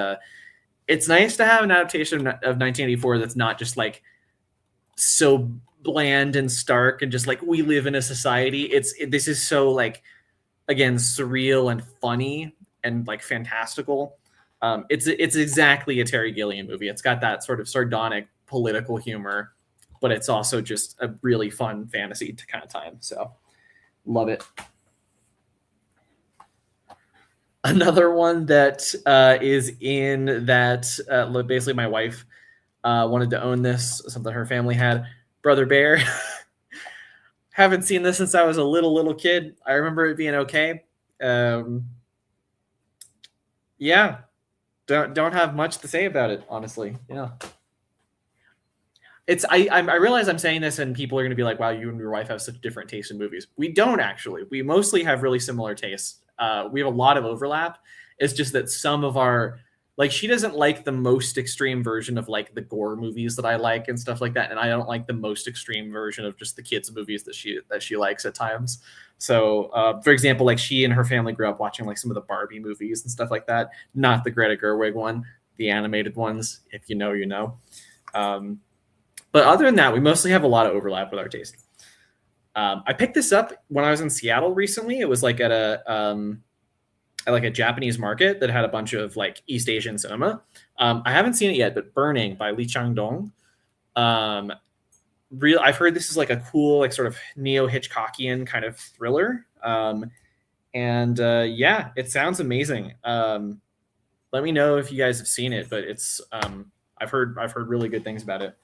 it's nice to have an adaptation of 1984 that's not just like so bland and stark and just like we live in a society. This is so like, again, surreal and funny and like fantastical. It's exactly a Terry Gilliam movie. It's got that sort of sardonic political humor, but it's also just a really fun fantasy kind of time. So love it. Another one that is in that basically my wife wanted to own this, something her family had, Brother Bear. Haven't seen this since I was a little kid. I remember it being okay. Yeah, don't have much to say about it, honestly. Yeah. I realize I'm saying this and people are going to be like, wow, you and your wife have such different tastes in movies. We don't actually. We mostly have really similar tastes. We have a lot of overlap. It's just that some of our, like, she doesn't like the most extreme version of like the gore movies that I like and stuff like that. And I don't like the most extreme version of just the kids movies that she likes at times. So, for example, like she and her family grew up watching like some of the Barbie movies and stuff like that. Not the Greta Gerwig one, the animated ones. If you know, you know. But other than that, we mostly have a lot of overlap with our taste. I picked this up when I was in Seattle recently. It was like at a Japanese market that had a bunch of like East Asian cinema. I haven't seen it yet, but Burning by Lee Chang-dong. I've heard this is like a cool, like sort of neo-Hitchcockian kind of thriller. It sounds amazing. Let me know if you guys have seen it, but it's I've heard really good things about it.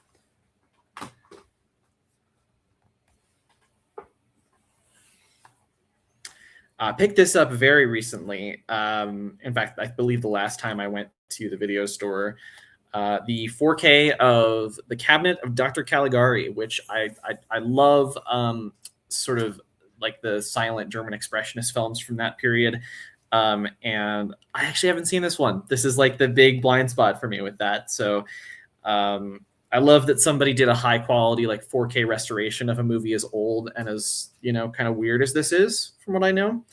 Picked this up very recently. In fact, I believe the last time I went to the video store, the 4K of The Cabinet of Dr. Caligari, which I love, sort of like the silent German expressionist films from that period. And I actually haven't seen this one. This is like the big blind spot for me with that. So I love that somebody did a high quality like 4K restoration of a movie as old and as, kind of weird as this is, from what I know.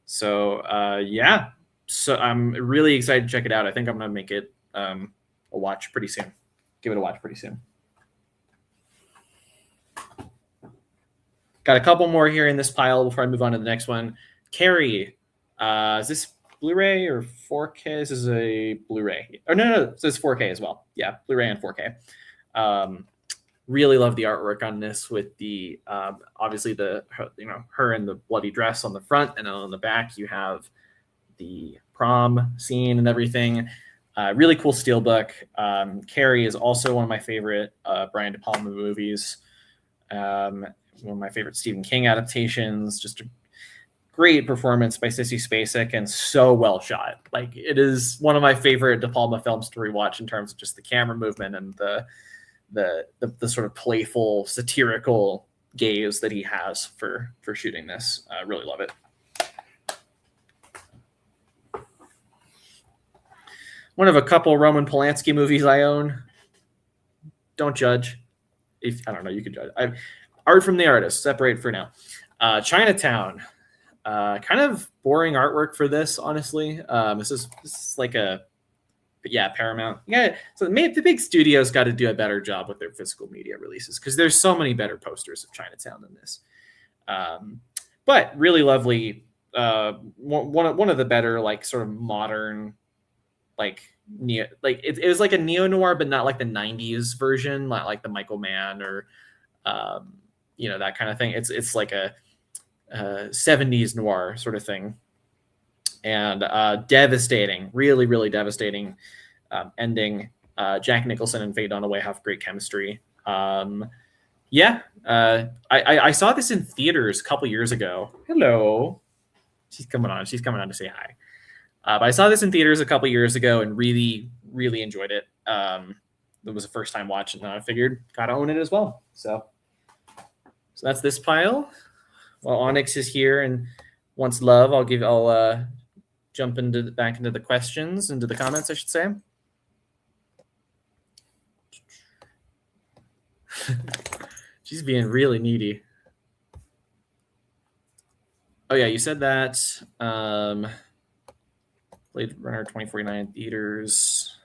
So yeah, so I'm really excited to check it out. I think I'm gonna make it a watch pretty soon. Give it a watch pretty soon. Got a couple more here in this pile before I move on to the next one. Carrie, is this Blu-ray or 4K? This is a Blu-ray. Or no, this is 4K as well. Yeah, Blu-ray and 4K. Really love the artwork on this with the obviously her in the bloody dress on the front, and on the back you have the prom scene and everything. Really cool steelbook. Carrie is also one of my favorite Brian De Palma movies. One of my favorite Stephen King adaptations. Just a great performance by Sissy Spacek, and so well shot. Like, it is one of my favorite De Palma films to rewatch in terms of just the camera movement and the sort of playful, satirical gaze that he has for shooting this. I really love it. One of a couple Roman Polanski movies I own. Don't judge. If I don't know, you can judge. Art from the artist. Separate for now. Chinatown. Kind of boring artwork for this, honestly. This is like Paramount. Yeah, so the big studios got to do a better job with their physical media releases, because there's so many better posters of Chinatown than this. But really lovely. One of the better, like, sort of modern, like it was like a neo noir, but not like the '90s version, not like the Michael Mann or that kind of thing. It's like a 70s noir sort of thing, and devastating, really, really devastating ending. Jack Nicholson and Faye Dunaway have great chemistry. I saw this in theaters a couple years ago. Hello. She's coming on to say hi. But I saw this in theaters a couple years ago and really, really enjoyed it. It was a first time watch, and I figured gotta own it as well. So that's this pile. While Onyx is here and wants love, I'll jump back into the questions, into the comments, I should say. She's being really needy. Oh yeah, you said that. Blade Runner 2049 theaters.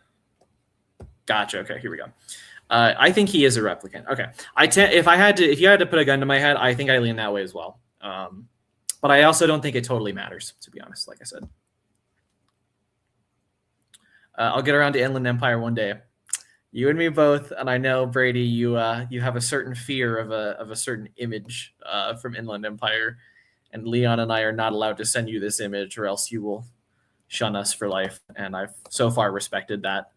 Gotcha. Okay, here we go. I think he is a replicant. Okay, if you had to put a gun to my head, I think I lean that way as well. But I also don't think it totally matters, to be honest. Like I said, I'll get around to Inland Empire one day. You and me both. And I know, Brady, you have a certain fear of a certain image from Inland Empire, and Leon and I are not allowed to send you this image, or else you will shun us for life. And I've so far respected that.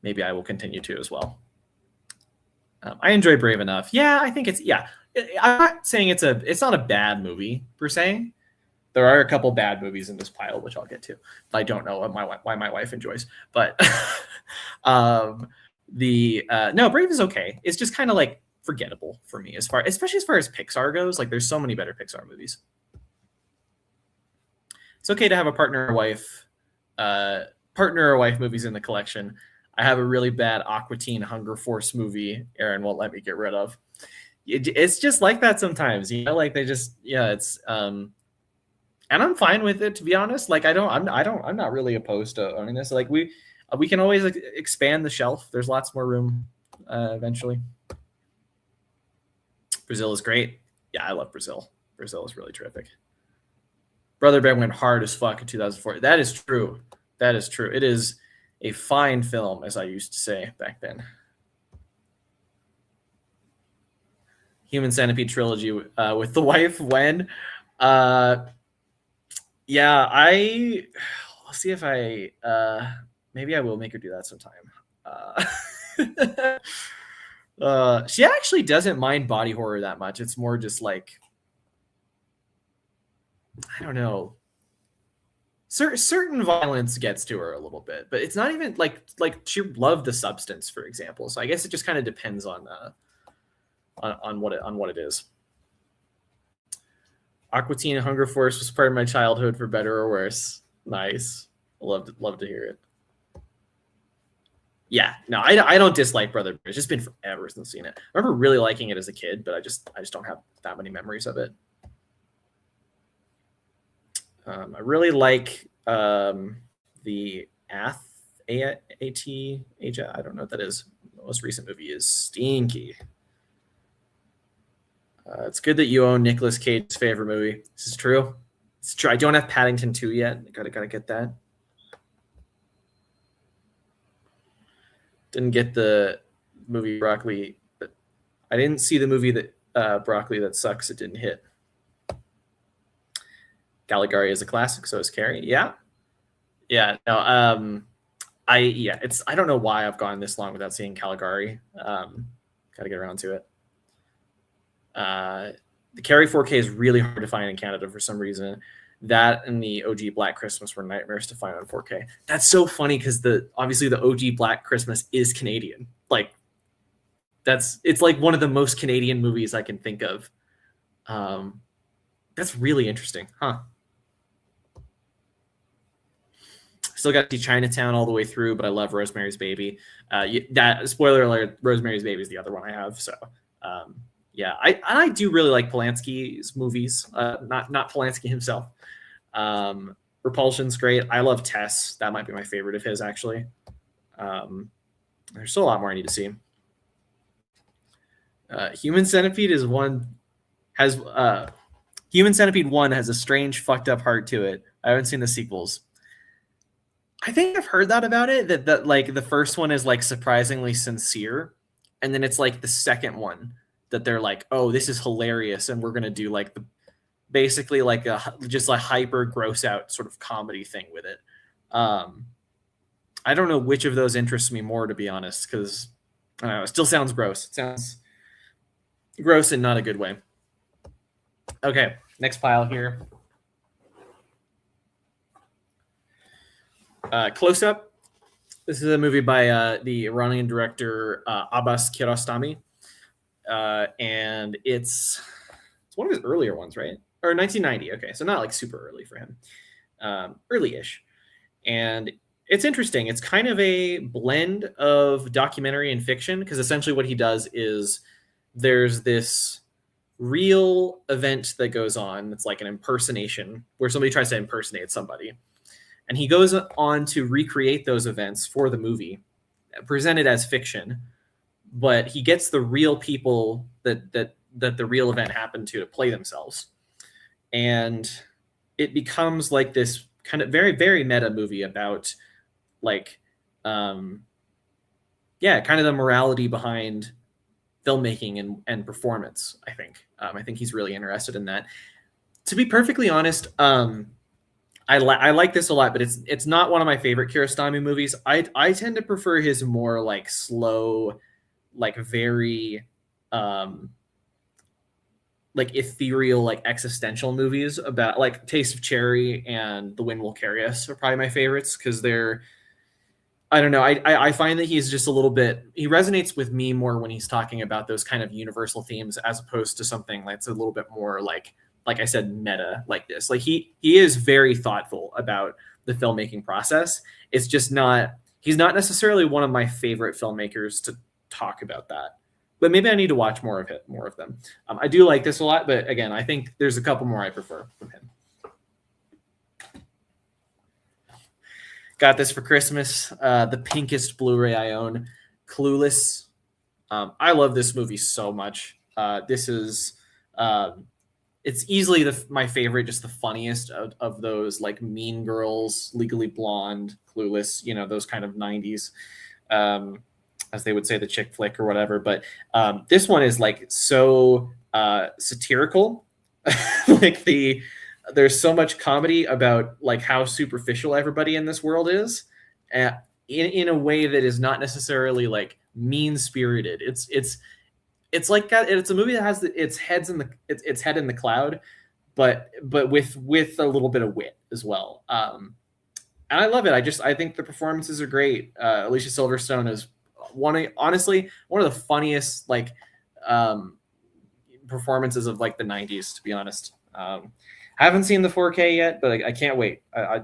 Maybe I will continue to as well. I enjoy Brave Enough. Yeah, I think I'm not saying it's not a bad movie per se. There are a couple bad movies in this pile, which I'll get to. I don't know why my wife enjoys, but no, Brave is okay. It's just kind of like forgettable for me, especially as far as Pixar goes. Like, there's so many better Pixar movies. It's okay to have a partner or wife movies in the collection. I have a really bad Aqua Teen Hunger Force movie Aaron won't let me get rid of. It's just like that sometimes, like they just, it's and I'm fine with it, to be honest. Like, I'm not really opposed to owning this. Like, we can always expand the shelf. There's lots more room eventually. Brazil is great. Yeah, I love Brazil. Brazil is really terrific. Brother Ben went hard as fuck in 2004. That is true. That is true. It is a fine film, as I used to say back then. Human Centipede trilogy with the wife when? I'll see if maybe I will make her do that sometime. She actually doesn't mind body horror that much. It's more just like, I don't know. Certain violence gets to her a little bit, but it's not even like she loved The Substance, for example. So I guess it just kind of depends on what it is. Aqua Teen Hunger Force was part of my childhood for better or worse. Nice. Love to hear it. Yeah, no, I don't dislike Brother Bear. It's just been forever since I've seen it. I remember really liking it as a kid, but I just don't have that many memories of it. I really like the AT, I don't know what that is. The most recent movie is Stinky. It's good that you own Nicolas Cage's favorite movie. This is true. It's true. I don't have Paddington 2 yet. Gotta get that. Didn't get the movie Broccoli. But I didn't see the movie that Broccoli That Sucks. It didn't hit. Caligari is a classic. So is Carrie. Yeah. Yeah. No. I don't know why I've gone this long without seeing Caligari. Got to get around to it. The Carrie 4K is really hard to find in Canada for some reason. That and the OG Black Christmas were nightmares to find on 4K. That's so funny because obviously the OG Black Christmas is Canadian. Like it's like one of the most Canadian movies I can think of. That's really interesting, huh? Still got to see Chinatown all the way through, but I love Rosemary's Baby. That spoiler alert, Rosemary's Baby is the other one I have. So yeah, I do really like Polanski's movies. Not Polanski himself. Repulsion's great. I love Tess. That might be my favorite of his, actually. There's still a lot more I need to see. Human Centipede Human Centipede 1 has a strange, fucked up heart to it. I haven't seen the sequels. I think I've heard that about it, that like the first one is like surprisingly sincere, and then it's like the second one that they're like, oh, this is hilarious, and we're gonna do like basically like just a hyper gross out sort of comedy thing with it. I don't know which of those interests me more, to be honest, because I don't know, it still sounds gross. It sounds gross in not a good way. Okay, next pile here. Close Up. This is a movie by the Iranian director Abbas Kiarostami. And it's one of his earlier ones, right? Or 1990. Okay, so not like super early for him. Early-ish. And it's interesting. It's kind of a blend of documentary and fiction, because essentially what he does is there's this real event that goes on. It's like an impersonation where somebody tries to impersonate somebody. And he goes on to recreate those events for the movie, presented as fiction, but he gets the real people that the real event happened to play themselves. And it becomes like this kind of very, very meta movie about like, kind of the morality behind filmmaking and performance, I think. I think he's really interested in that. To be perfectly honest, I like this a lot, but it's not one of my favorite Kiarostami movies. I tend to prefer his more like slow, like very like ethereal, like existential movies about like Taste of Cherry and The Wind Will Carry Us are probably my favorites, because they're, I don't know, I find that he's just a little bit, he resonates with me more when he's talking about those kind of universal themes as opposed to something that's a little bit more like I said, meta like this. Like he is very thoughtful about the filmmaking process. It's just he's not necessarily one of my favorite filmmakers to talk about that. But maybe I need to watch more of them. I do like this a lot, but again, I think there's a couple more I prefer from him. Got this for Christmas. The pinkest Blu-ray I own, Clueless. I love this movie so much. This is it's easily my favorite, just the funniest of those, like Mean Girls, Legally Blonde, Clueless, those kind of 90s, as they would say, the chick flick or whatever. But this one is like so satirical. Like there's so much comedy about like how superficial everybody in this world is, in a way that is not necessarily like mean-spirited. It's like it's a movie that has its head in the cloud, but with a little bit of wit as well. And I love it. I think the performances are great. Alicia Silverstone is honestly one of the funniest like performances of like the 90s, to be honest. Haven't seen the 4K yet, but I can't wait. I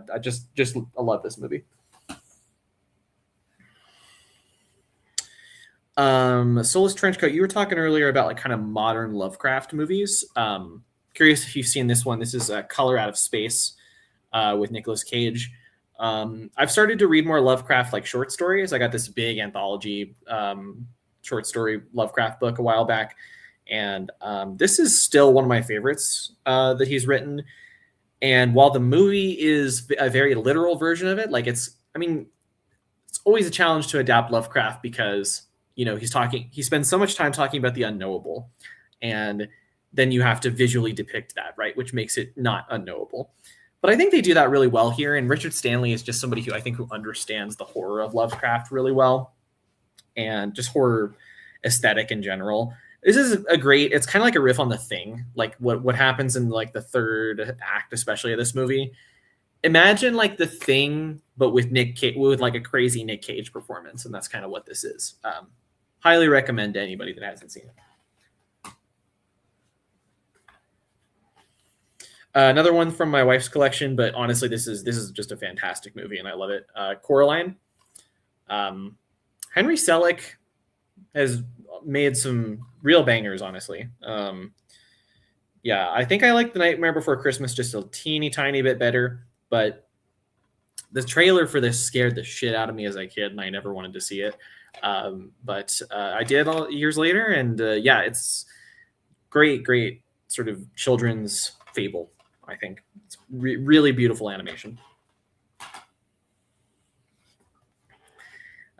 love this movie. Soulless Trenchcoat, you were talking earlier about like kind of modern Lovecraft movies. Curious if you've seen this one. This is Color Out of Space with Nicolas Cage. I've started to read more Lovecraft like short stories. I got this big anthology short story Lovecraft book a while back, and this is still one of my favorites that he's written. And while the movie is a very literal version of it, like it's always a challenge to adapt Lovecraft because he spends so much time talking about the unknowable, and then you have to visually depict that, right, which makes it not unknowable. But I think they do that really well here, and Richard Stanley is just somebody who understands the horror of Lovecraft really well, and just horror aesthetic in general. This is it's kind of like a riff on The Thing, like what happens in like the third act, especially of this movie. Imagine like The Thing, but with Nick Cage, with like a crazy Nick Cage performance, and that's kind of what this is. Highly recommend to anybody that hasn't seen it. Another one from my wife's collection, but honestly, this is just a fantastic movie, and I love it. Coraline. Henry Selick has made some real bangers, honestly. I think I like The Nightmare Before Christmas just a teeny tiny bit better, but the trailer for this scared the shit out of me as a kid, and I never wanted to see it. But I did all years later, and it's great sort of children's fable. I think it's really beautiful animation.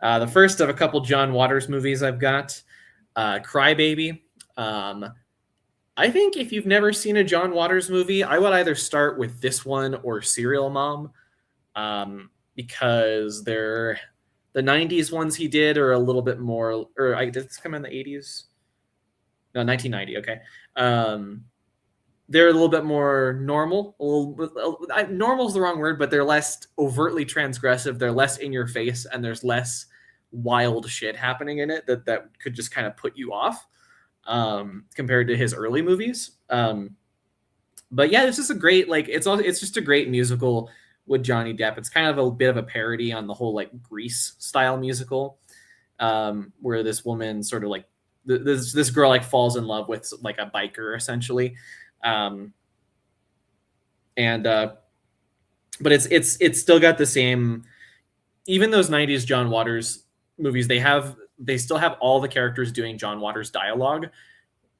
The first of a couple John Waters movies I've got, Crybaby. I think if you've never seen a John Waters movie, I would either start with this one or Serial Mom, because they're the 90s ones he did are a little bit more, did this come in the 80s? No, 1990. Okay. They're a little bit more normal. Normal is the wrong word, but they're less overtly transgressive. They're less in your face, and there's less wild shit happening in it that could just kind of put you off compared to his early movies. But yeah, this is a great, like, it's just a great musical with Johnny Depp. It's kind of a bit of a parody on the whole like Grease style musical, where this woman sort of like this girl like falls in love with like a biker essentially. But it's still got the same, even those 90s John Waters movies, they still have all the characters doing John Waters dialogue,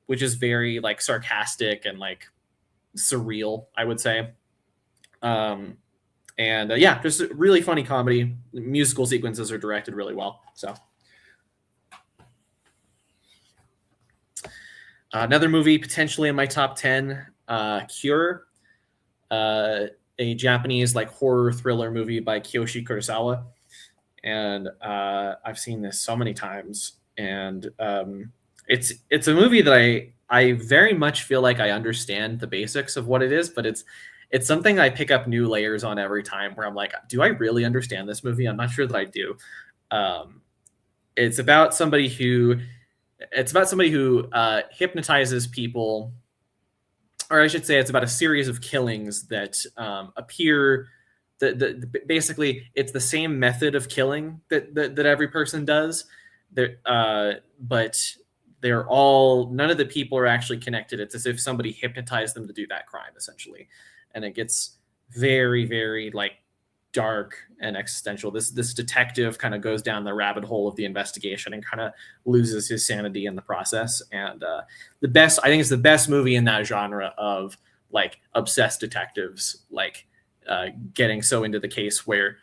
which is very like sarcastic and like surreal, I would say. Just a really funny comedy. Musical sequences are directed really well. So another movie potentially in my top 10, Cure, a Japanese like horror thriller movie by Kiyoshi Kurosawa. And I've seen this so many times, and it's a movie that I very much feel like I understand the basics of what it is, but it's something I pick up new layers on every time, where I'm like, do I really understand this movie? I'm not sure that I do. It's about somebody who hypnotizes people, or I should say it's about a series of killings that appear. Basically, it's the same method of killing that every person does. But they're all, none of the people are actually connected. It's as if somebody hypnotized them to do that crime, essentially. And it gets very, very like dark and existential. This detective kind of goes down the rabbit hole of the investigation and kind of loses his sanity in the process. And I think it's the best movie in that genre of like obsessed detectives, like getting so into the case where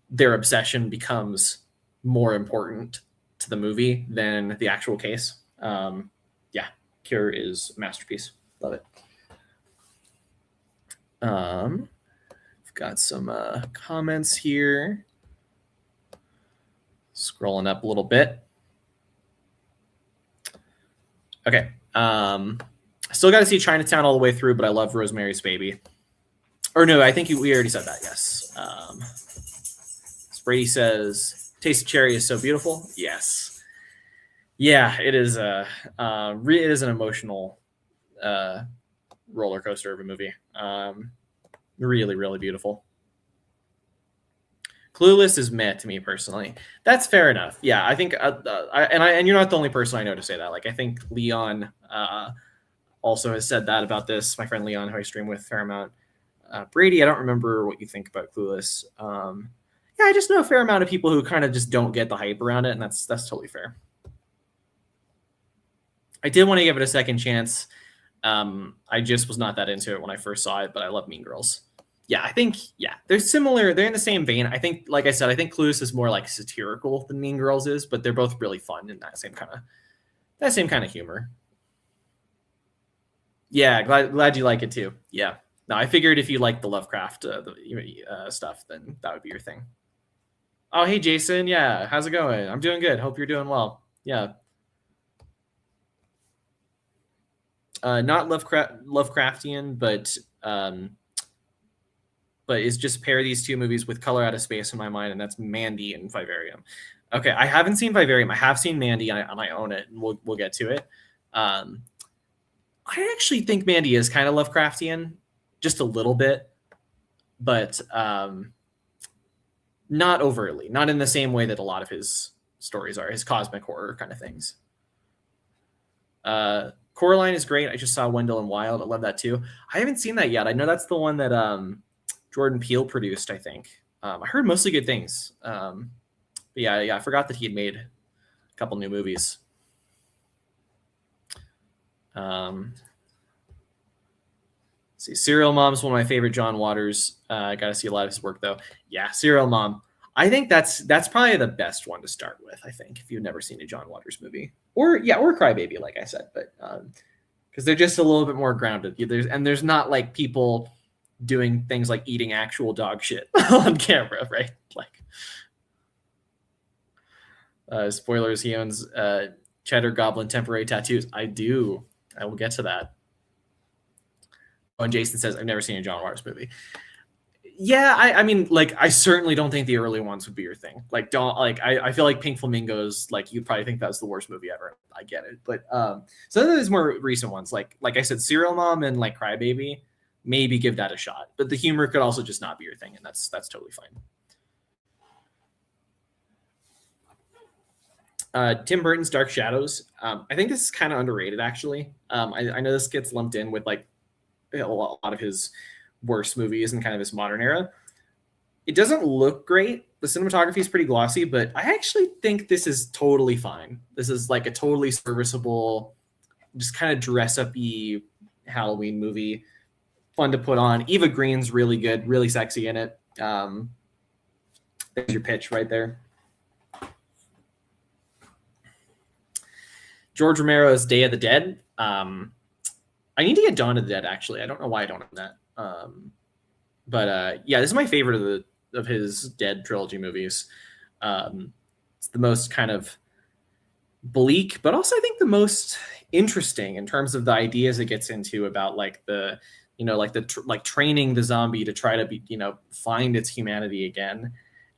their obsession becomes more important to the movie than the actual case. Cure is a masterpiece. Love it. I've got some comments here. Scrolling up a little bit. Okay. I still got to see Chinatown all the way through, but I love Rosemary's Baby. Or no, I think we already said that. Yes. Brady says, "Taste of Cherry is so beautiful." Yes. Yeah, it is. It is an emotional roller coaster of a movie. Really, really beautiful. Clueless is meh to me personally. That's fair enough. Yeah, I think, and you're not the only person I know to say that. Like, I think Leon also has said that about this. My friend Leon, who I stream with a fair amount. Brady, I don't remember what you think about Clueless. Yeah, I just know a fair amount of people who kind of just don't get the hype around it, and that's totally fair. I did want to give it a second chance. I just was not that into it when I first saw it, but I love Mean Girls. Yeah, I think, yeah, they're similar. They're in the same vein. I think, like I said, I think Clueless is more like satirical than Mean Girls is, but they're both really fun in that same kind of humor. Yeah, glad you like it too. Yeah. No, I figured if you like the Lovecraft stuff, then that would be your thing. Oh, hey, Jason. Yeah, how's it going? I'm doing good. Hope you're doing well. Yeah. Not Lovecraftian, but is just pair these two movies with Color Out of Space in my mind, and that's Mandy and Vivarium. Okay, I haven't seen Vivarium. I have seen Mandy, and I own it, and we'll get to it. I actually think Mandy is kind of Lovecraftian, just a little bit, but not overtly, not in the same way that a lot of his stories are, his cosmic horror kind of things. Coraline is great. I just saw Wendell and Wild. I love that too. I haven't seen that yet. I know that's the one that Jordan Peele produced, I think. I heard mostly good things. But yeah, I forgot that he had made a couple new movies. See, Serial Mom is one of my favorite John Waters. I got to see a lot of his work though. Yeah, Serial Mom. I think that's probably the best one to start with. I think if you've never seen a John Waters movie, or Crybaby, like I said, but because they're just a little bit more grounded. There's not like people doing things like eating actual dog shit on camera, right? Like, spoilers, he owns Cheddar Goblin temporary tattoos. I do. I will get to that. Oh, and Jason says, I've never seen a John Waters movie. Yeah, I mean, like, I certainly don't think the early ones would be your thing. Like, I feel like Pink Flamingos, like, you'd probably think that's the worst movie ever. I get it. But some of those more recent ones, like I said, Serial Mom and like Crybaby, maybe give that a shot. But the humor could also just not be your thing, and that's totally fine. Tim Burton's Dark Shadows. I think this is kind of underrated, actually. I know this gets lumped in with like a lot of his worst movies in kind of this modern era. It doesn't look great. The cinematography is pretty glossy, but I actually think this is totally fine. This is like a totally serviceable, just kind of dress-up-y Halloween movie. Fun to put on. Eva Green's really good, really sexy in it. There's your pitch right there. George Romero's Day of the Dead. I need to get Dawn of the Dead, actually. I don't know why I don't have that. But yeah, this is my favorite of his Dead trilogy movies. It's the most kind of bleak, but also I think the most interesting in terms of the ideas it gets into about like the, training the zombie to try to find its humanity again.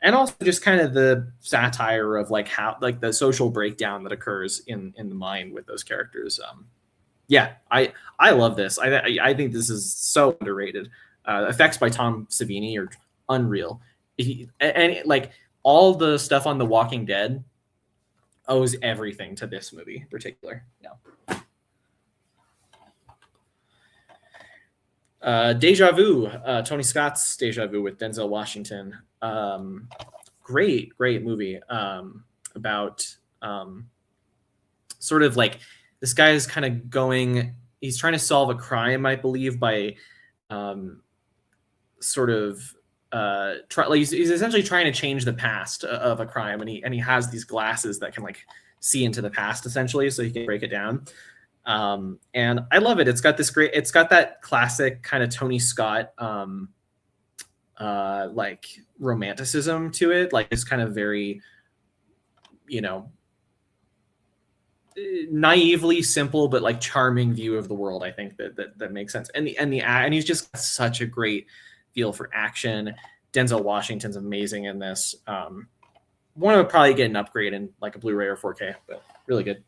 And also just kind of the satire of like how, like the social breakdown that occurs in the mind with those characters. Yeah, I love this. I think this is so underrated. Effects by Tom Savini are unreal. And like all the stuff on The Walking Dead owes everything to this movie in particular. Yeah. Deja Vu, Tony Scott's Deja Vu with Denzel Washington. Great movie about sort of like this guy is kind of going, he's trying to solve a crime, I believe, by he's essentially trying to change the past of a crime, and he has these glasses that can like see into the past essentially, so he can break it down. And I love it. It's got that classic kind of Tony Scott like romanticism to it, like it's kind of very naively simple but like charming view of the world. I think that makes sense. And he's just got such a great feel for action. Denzel Washington's amazing in this. Want to probably get an upgrade in like a Blu-ray or 4K, but really good.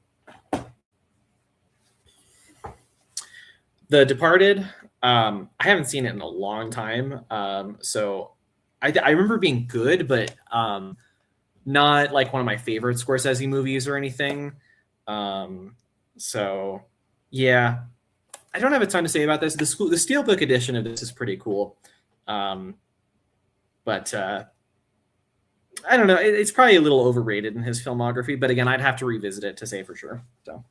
The Departed, I haven't seen it in a long time, so I remember being good, but not like one of my favorite Scorsese movies or anything. So yeah, I don't have a ton to say about this. The Steelbook edition of this is pretty cool, but I don't know. It's probably a little overrated in his filmography, but again, I'd have to revisit it to say for sure. So.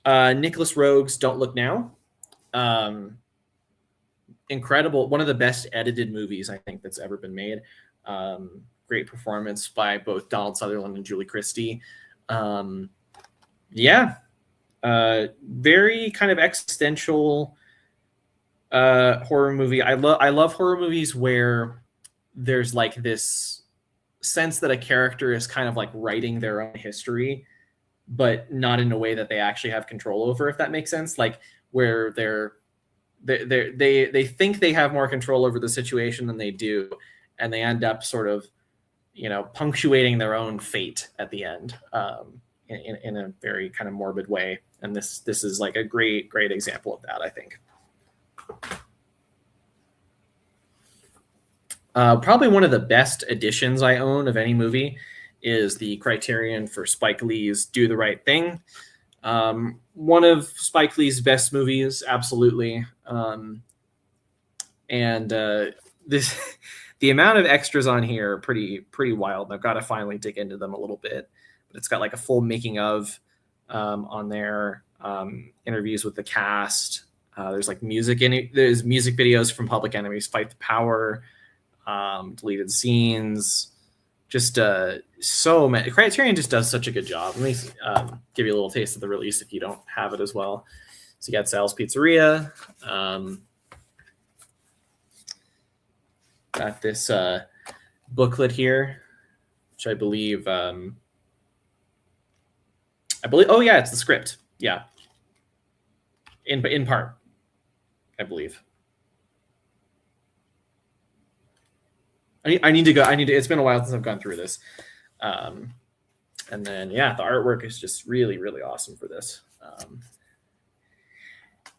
Nicholas Roeg's Don't Look Now. Incredible. One of the best edited movies I think that's ever been made. Great performance by both Donald Sutherland and Julie Christie. Yeah. Very kind of existential horror movie. I love horror movies where there's like this sense that a character is kind of like writing their own history, but not in a way that they actually have control over, if that makes sense. Like where they think they have more control over the situation than they do, and they end up sort of, punctuating their own fate at the end, in a very kind of morbid way. And this is like a great example of that, I think. Probably one of the best editions I own of any movie is the Criterion for Spike Lee's Do the Right Thing. One of Spike Lee's best movies, absolutely. The amount of extras on here are pretty wild. I've got to finally dig into them a little bit, but it's got like a full making of on there, interviews with the cast. There's like music in it. There's music videos from Public Enemy's Fight the Power, deleted scenes. Just so many. Criterion just does such a good job. Let me give you a little taste of the release if you don't have it as well. So you got Sal's Pizzeria. Got this booklet here, which I believe. Oh yeah, it's the script. Yeah, in part, I believe. I need to go. It's been a while since I've gone through this. And then, yeah, the artwork is just really, really awesome for this.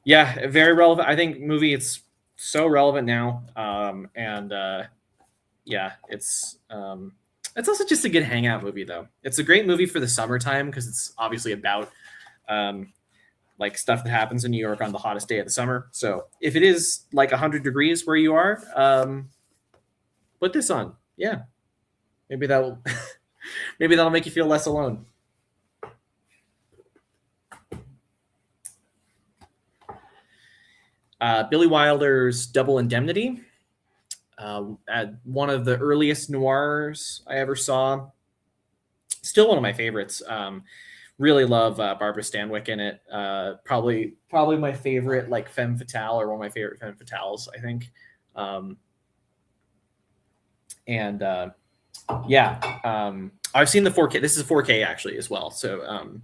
Yeah, very relevant. I think movie, it's so relevant now. Yeah, it's also just a good hangout movie, though. It's a great movie for the summertime because it's obviously about like stuff that happens in New York on the hottest day of the summer. So if it is like 100 degrees where you are, put this on. Yeah. Maybe that'll make you feel less alone. Billy Wilder's Double Indemnity. One of the earliest noirs I ever saw. Still one of my favorites. Really love Barbara Stanwyck in it. Probably my favorite like femme fatale, or one of my favorite femme fatales, I think. I've seen the 4K. This is 4K actually as well. So,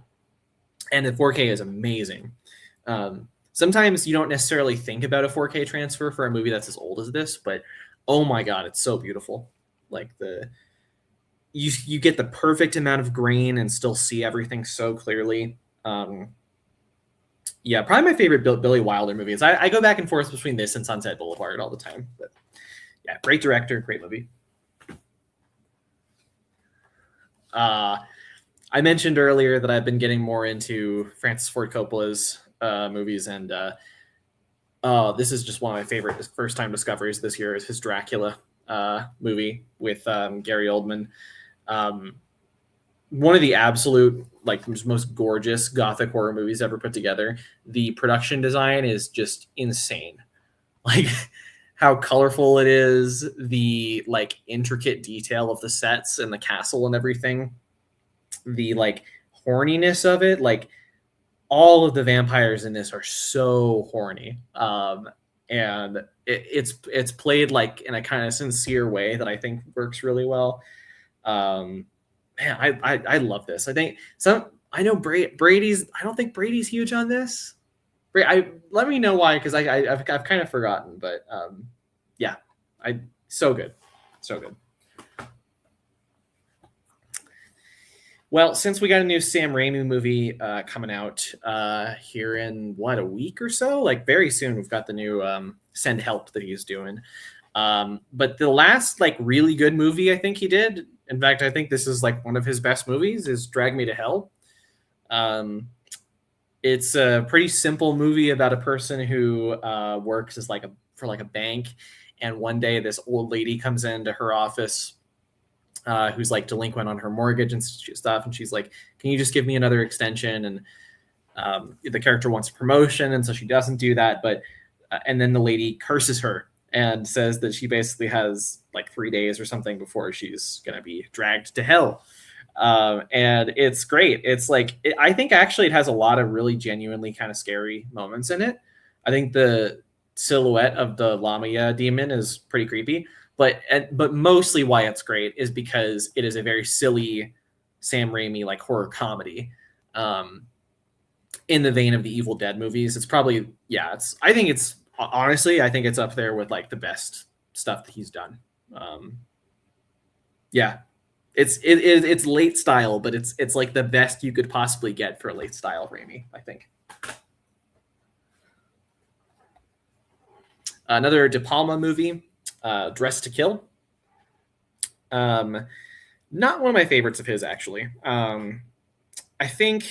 and the 4K is amazing. Sometimes you don't necessarily think about a 4K transfer for a movie that's as old as this, but oh my God, it's so beautiful. Like you get the perfect amount of grain and still see everything so clearly. Yeah, probably my favorite Billy Wilder movies. I go back and forth between this and Sunset Boulevard all the time, but yeah, great director, great movie. I mentioned earlier that I've been getting more into Francis Ford Coppola's movies, and this is just one of my favorite first-time discoveries this year is his Dracula movie with Gary Oldman. One of the absolute like most gorgeous gothic horror movies ever put together. The production design is just insane. Like how colorful it is, the like intricate detail of the sets and the castle and everything, the like horniness of it. Like all of the vampires in this are so horny. And it's played like in a kind of sincere way that I think works really well. Man, I love this. I think I know Brady's. I don't think Brady's huge on this. Let me know why, because I've kind of forgotten, but yeah, so good. Well, since we got a new Sam Raimi movie coming out here in a week or so, like very soon, we've got the new Send Help that he's doing. But the last like really good movie I think he did, in fact, I think this is like one of his best movies, is Drag Me to Hell. It's a pretty simple movie about a person who works as like for a bank, and one day this old lady comes into her office who's like delinquent on her mortgage and stuff, and she's like, "Can you just give me another extension?" And the character wants a promotion, and so she doesn't do that. But and then the lady curses her and says that she basically has like 3 days or something before she's gonna be dragged to hell. And it's great. It's like I think actually it has a lot of really genuinely kind of scary moments in it. I think the silhouette of the Lamia demon is pretty creepy, but mostly why it's great is because it is a very silly Sam Raimi like horror comedy, in the vein of the Evil Dead movies. It's probably I think it's honestly I think it's up there with like the best stuff that he's done. Yeah, it's late style, but it's like the best you could possibly get for a late style Raimi, I think. Another De Palma movie, Dress to Kill. Not one of my favorites of his, actually. I think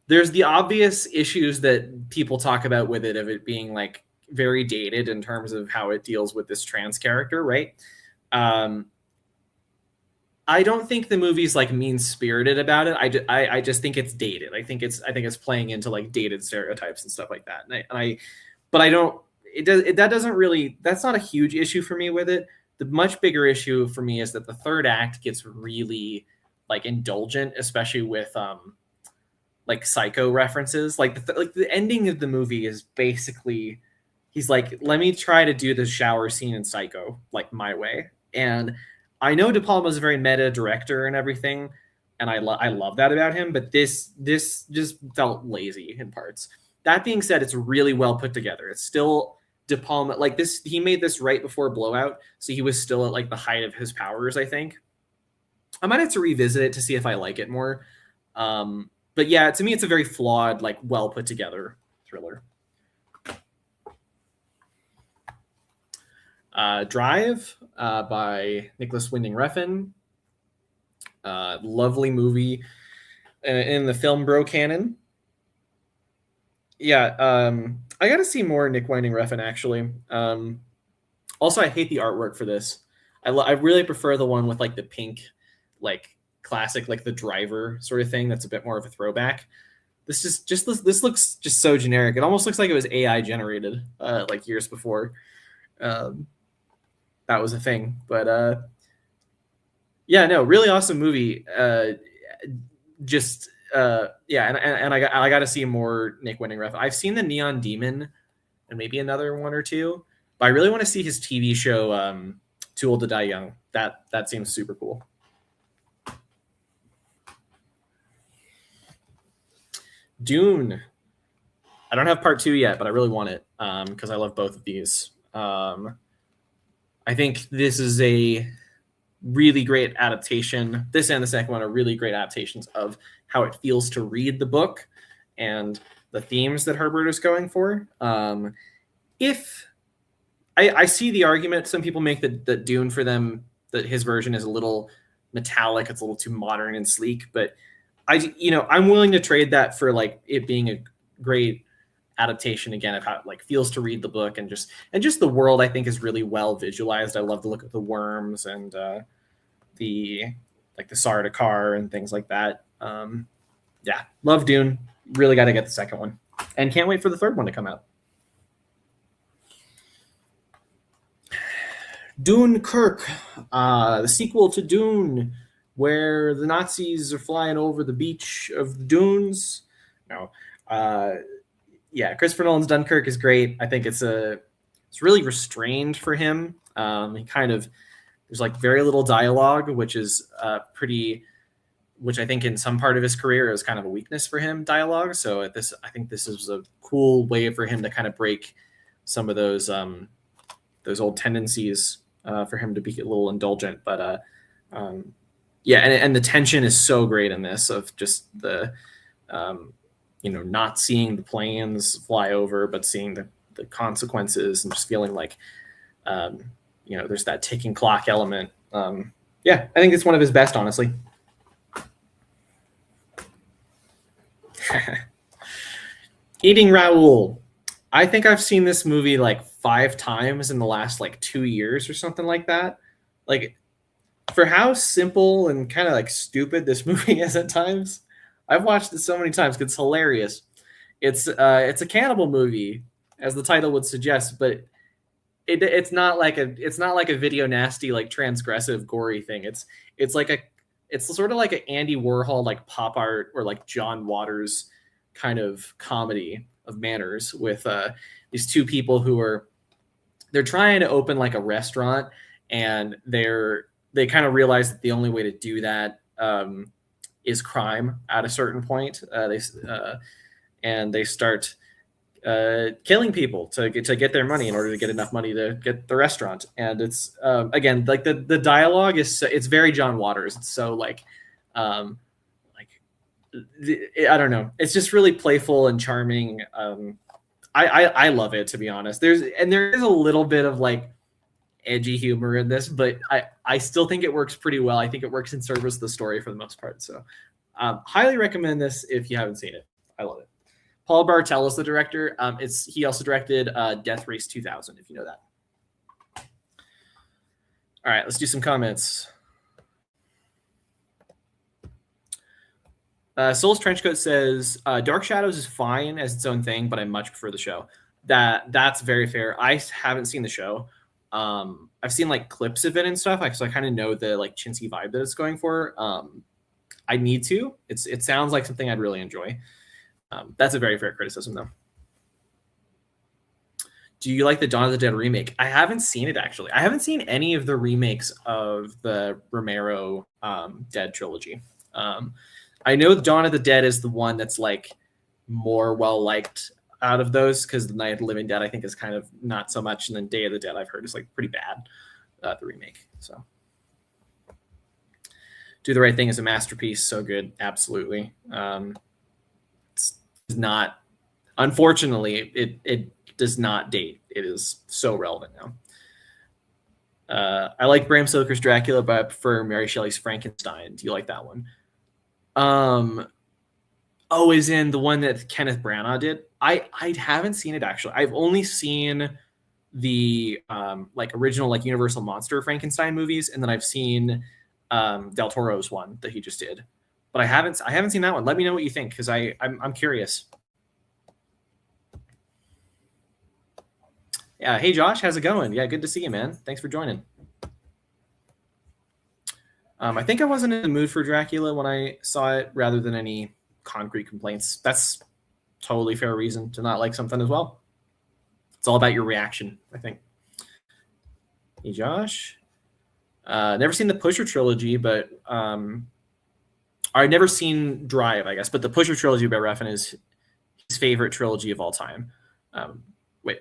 there's the obvious issues that people talk about with it, of it being like very dated in terms of how it deals with this trans character, right? I don't think the movie's like mean spirited about it. I just think it's dated. I think it's playing into like dated stereotypes and stuff like that. But I don't. That doesn't really. That's not a huge issue for me with it. The much bigger issue for me is that the third act gets really like indulgent, especially with like Psycho references. Like the ending of the movie is basically he's like, let me try to do the shower scene in Psycho like my way. And I know De Palma is a very meta director and everything, and I love that about him. But this just felt lazy in parts. That being said, it's really well put together. It's still De Palma, like this. He made this right before Blowout, so he was still at like the height of his powers, I think. I might have to revisit it to see if I like it more. But yeah, to me, it's a very flawed, like well put together thriller. Drive by Nicholas Winding Refn. Lovely movie in the film bro canon. Yeah, I got to see more Nick Winding Refn, actually. Also, I hate the artwork for this. I really prefer the one with like the pink, like classic, like the Driver sort of thing. That's a bit more of a throwback. This looks just so generic. It almost looks like it was AI generated, like years before. That was a thing. But yeah, no, really awesome movie. And I got to see more Nick Winding Refn. I've seen the Neon Demon and maybe another one or two, but I really want to see his TV show, Too Old to Die Young. That seems super cool. Dune. I don't have part 2 yet, but I really want it because I love both of these. I think this is a really great adaptation. This and the second one are really great adaptations of how it feels to read the book and the themes that Herbert is going for. If I see the argument some people make that Dune for them, that his version is a little metallic, it's a little too modern and sleek, but I'm willing to trade that for like it being a great adaptation again of how it like feels to read the book, and just the world I think is really well visualized. I love the look of the worms and the Sardaukar and things like that. Yeah, love Dune. Really got to get the second one, and can't wait for the third one to come out. Dunkirk, the sequel to Dune, where the Nazis are flying over the beach of the dunes. No, yeah, Christopher Nolan's Dunkirk is great. I think it's really restrained for him. There's like very little dialogue, which is which I think in some part of his career is kind of a weakness for him, dialogue. So I think this is a cool way for him to kind of break some of those old tendencies, for him to be a little indulgent. But Yeah, and the tension is so great in this of just the not seeing the planes fly over, but seeing the consequences and just feeling like there's that ticking clock element. Yeah, I think it's one of his best, honestly. Eating Raoul. I think I've seen this movie like 5 times in the last like 2 years or something like that. Like, for how simple and kind of like stupid this movie is at times, I've watched it so many times because it's hilarious. It's a cannibal movie, as the title would suggest, but it's not like a video nasty, like transgressive, gory thing. It's sort of like an Andy Warhol like pop art or like John Waters kind of comedy of manners with these two people they're trying to open like a restaurant, and they kind of realize that the only way to do that is crime at a certain point. They start killing people to get their money in order to get enough money to get the restaurant. And it's again, like the dialogue it's very John Waters. It's so I don't know. It's just really playful and charming. I love it, to be honest. There is a little bit of like edgy humor in this, but I still think it works pretty well. I think it works in service of the story for the most part. So highly recommend this if you haven't seen it. I love it. Paul Bartel is the director. He also directed Death Race 2000, if you know that. All right, let's do some comments. Souls Trenchcoat says, Dark Shadows is fine as its own thing, but I much prefer the show. That's very fair. I haven't seen the show. I've seen like clips of it and stuff, so I kind of know the like chintzy vibe that it's going for. I need to. It sounds like something I'd really enjoy. That's a very fair criticism, though. Do you like the Dawn of the Dead remake? I haven't seen it, actually. I haven't seen any of the remakes of the Romero Dead trilogy. I know Dawn of the Dead is the one that's like more well-liked out of those, because the Night of the Living Dead I think is kind of not so much, and then Day of the Dead I've heard is like pretty bad, the remake. So Do the Right Thing is a masterpiece, so good, absolutely. It's not, unfortunately, it does not date. It is so relevant now. I like Bram Stoker's Dracula, but I prefer Mary Shelley's Frankenstein. Do you like that one? Is in the one that Kenneth Branagh did. I haven't seen it, actually. I've only seen the like original like Universal Monster Frankenstein movies, and then I've seen Del Toro's one that he just did, but I haven't seen that one. Let me know what you think, because I'm curious. Yeah, hey Josh, how's it going? Yeah, good to see you, man. Thanks for joining. I think I wasn't in the mood for Dracula when I saw it, rather than any concrete complaints. That's totally fair reason to not like something as well. It's all about your reaction, I think. Hey Josh. Never seen the Pusher trilogy, but I've never seen Drive, I guess. But the Pusher trilogy by Refn is his favorite trilogy of all time. Wait,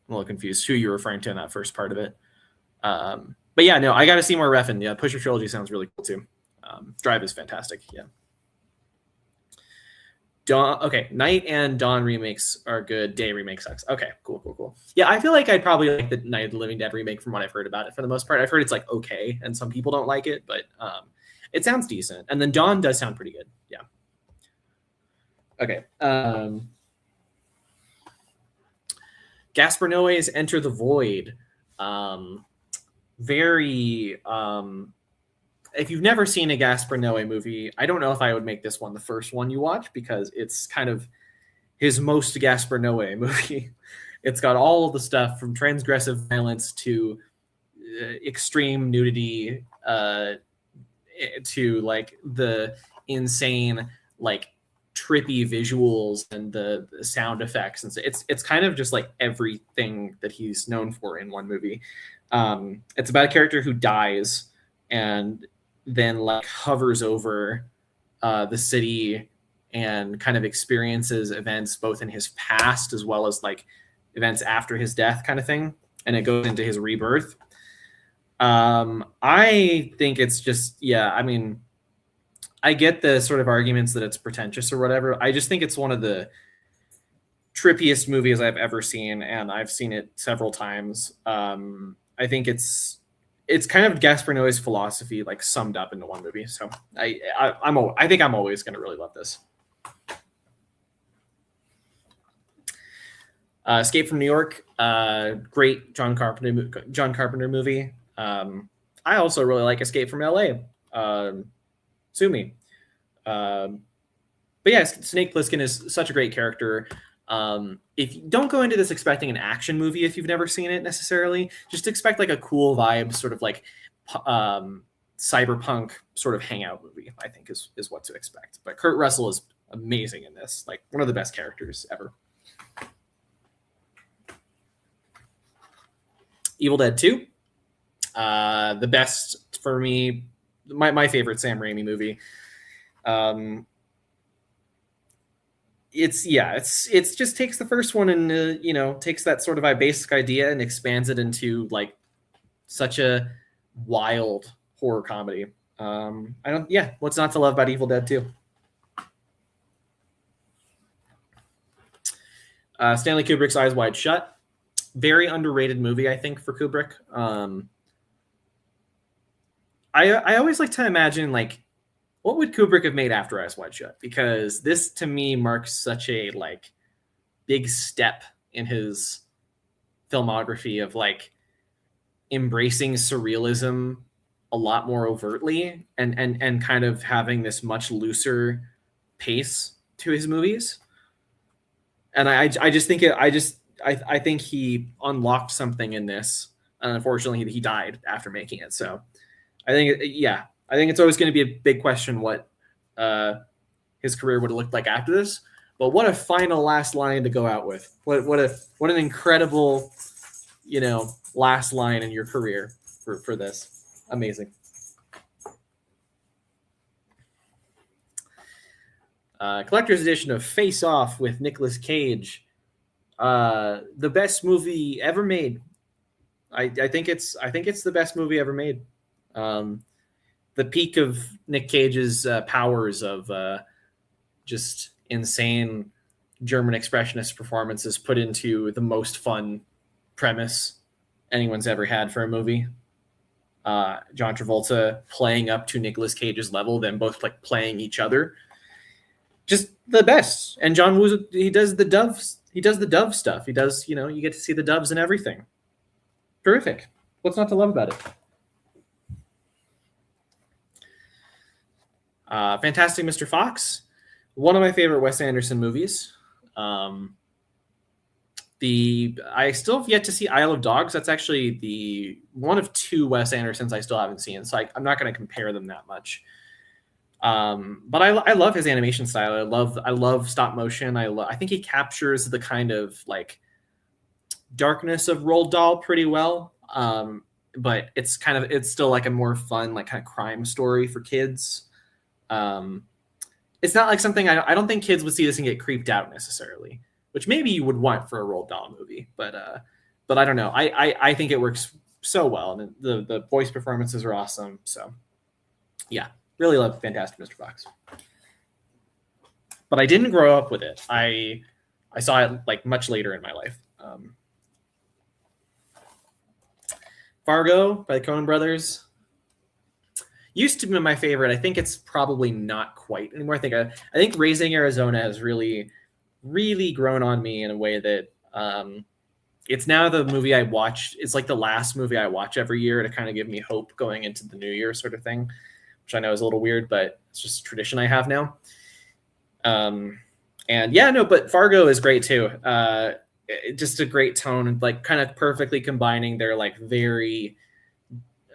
I'm a little confused who you're referring to in that first part of it. But yeah, no, I got to see more Refn. Yeah, Pusher trilogy sounds really cool too. Drive is fantastic. Yeah. Night and Dawn remakes are good. Day remake sucks. Okay, cool. Yeah, I feel like I'd probably like the Night of the Living Dead remake from what I've heard about it for the most part. I've heard it's like okay, and some people don't like it, but it sounds decent. And then Dawn does sound pretty good. Yeah. Okay. Gaspar Noé's Enter the Void. If you've never seen a Gaspar Noé movie, I don't know if I would make this one the first one you watch, because it's kind of his most Gaspar Noé movie. It's got all of the stuff from transgressive violence to extreme nudity to like the insane like trippy visuals and the sound effects, and so it's kind of just like everything that he's known for in one movie. It's about a character who dies and then like hovers over the city and kind of experiences events both in his past as well as like events after his death, kind of thing, and it goes into his rebirth. I think it's just, yeah, I mean, I get the sort of arguments that it's pretentious or whatever. I just think it's one of the trippiest movies I've ever seen, and I've seen it several times. I think it's kind of Gaspar Noé's philosophy like summed up into one movie. So I think I'm always going to really love this. Escape from New York, great John Carpenter movie. I also really like Escape from LA. Sue me. But yeah, Snake Plissken is such a great character. If you don't go into this expecting an action movie, if you've never seen it necessarily, just expect like a cool vibe, sort of like cyberpunk sort of hangout movie, I think is what to expect. But Kurt Russell is amazing in this, like one of the best characters ever. Evil Dead 2, the best for me, my favorite Sam Raimi movie. It's just takes the first one and takes that sort of a basic idea and expands it into like such a wild horror comedy. What's not to love about Evil Dead 2? Stanley Kubrick's Eyes Wide Shut, very underrated movie, I think, for Kubrick. I always like to imagine like, what would Kubrick have made after Eyes Wide Shut? Because this, to me, marks such a like big step in his filmography of like embracing surrealism a lot more overtly and kind of having this much looser pace to his movies. And I think he unlocked something in this, and unfortunately he died after making it. So I think it's always going to be a big question what his career would have looked like after this. But what a final last line to go out with! What an incredible, last line in your career for this. Amazing. Collector's edition of Face Off with Nicolas Cage. The best movie ever made. I think it's the best movie ever made. The peak of Nick Cage's powers of just insane German expressionist performances put into the most fun premise anyone's ever had for a movie. John Travolta playing up to Nicolas Cage's level, then both like playing each other. Just the best. And John Woo, he does the dove stuff. He does, you get to see the doves and everything. Terrific. What's not to love about it? Fantastic Mr. Fox, one of my favorite Wes Anderson movies. I still have yet to see Isle of Dogs. That's actually the one of two Wes Andersons I still haven't seen, so I'm not going to compare them that much. But I love his animation style. I love stop motion. I think he captures the kind of like darkness of Roald Dahl pretty well. But it's still like a more fun, like kind of crime story for kids. It's not like something I don't think kids would see this and get creeped out necessarily, which maybe you would want for a Roald Dahl movie. But I don't know. I think it works so well, and the voice performances are awesome. So yeah. Really love Fantastic Mr. Fox. But I didn't grow up with it. I saw it like much later in my life. Fargo by the Coen brothers. Used to be my favorite. I think it's probably not quite anymore. I think Raising Arizona has really, really grown on me in a way that it's now the movie I watch. It's like the last movie I watch every year to kind of give me hope going into the new year sort of thing. Which I know is a little weird, but it's just a tradition I have now. But Fargo is great too. Just a great tone, like kind of perfectly combining their like very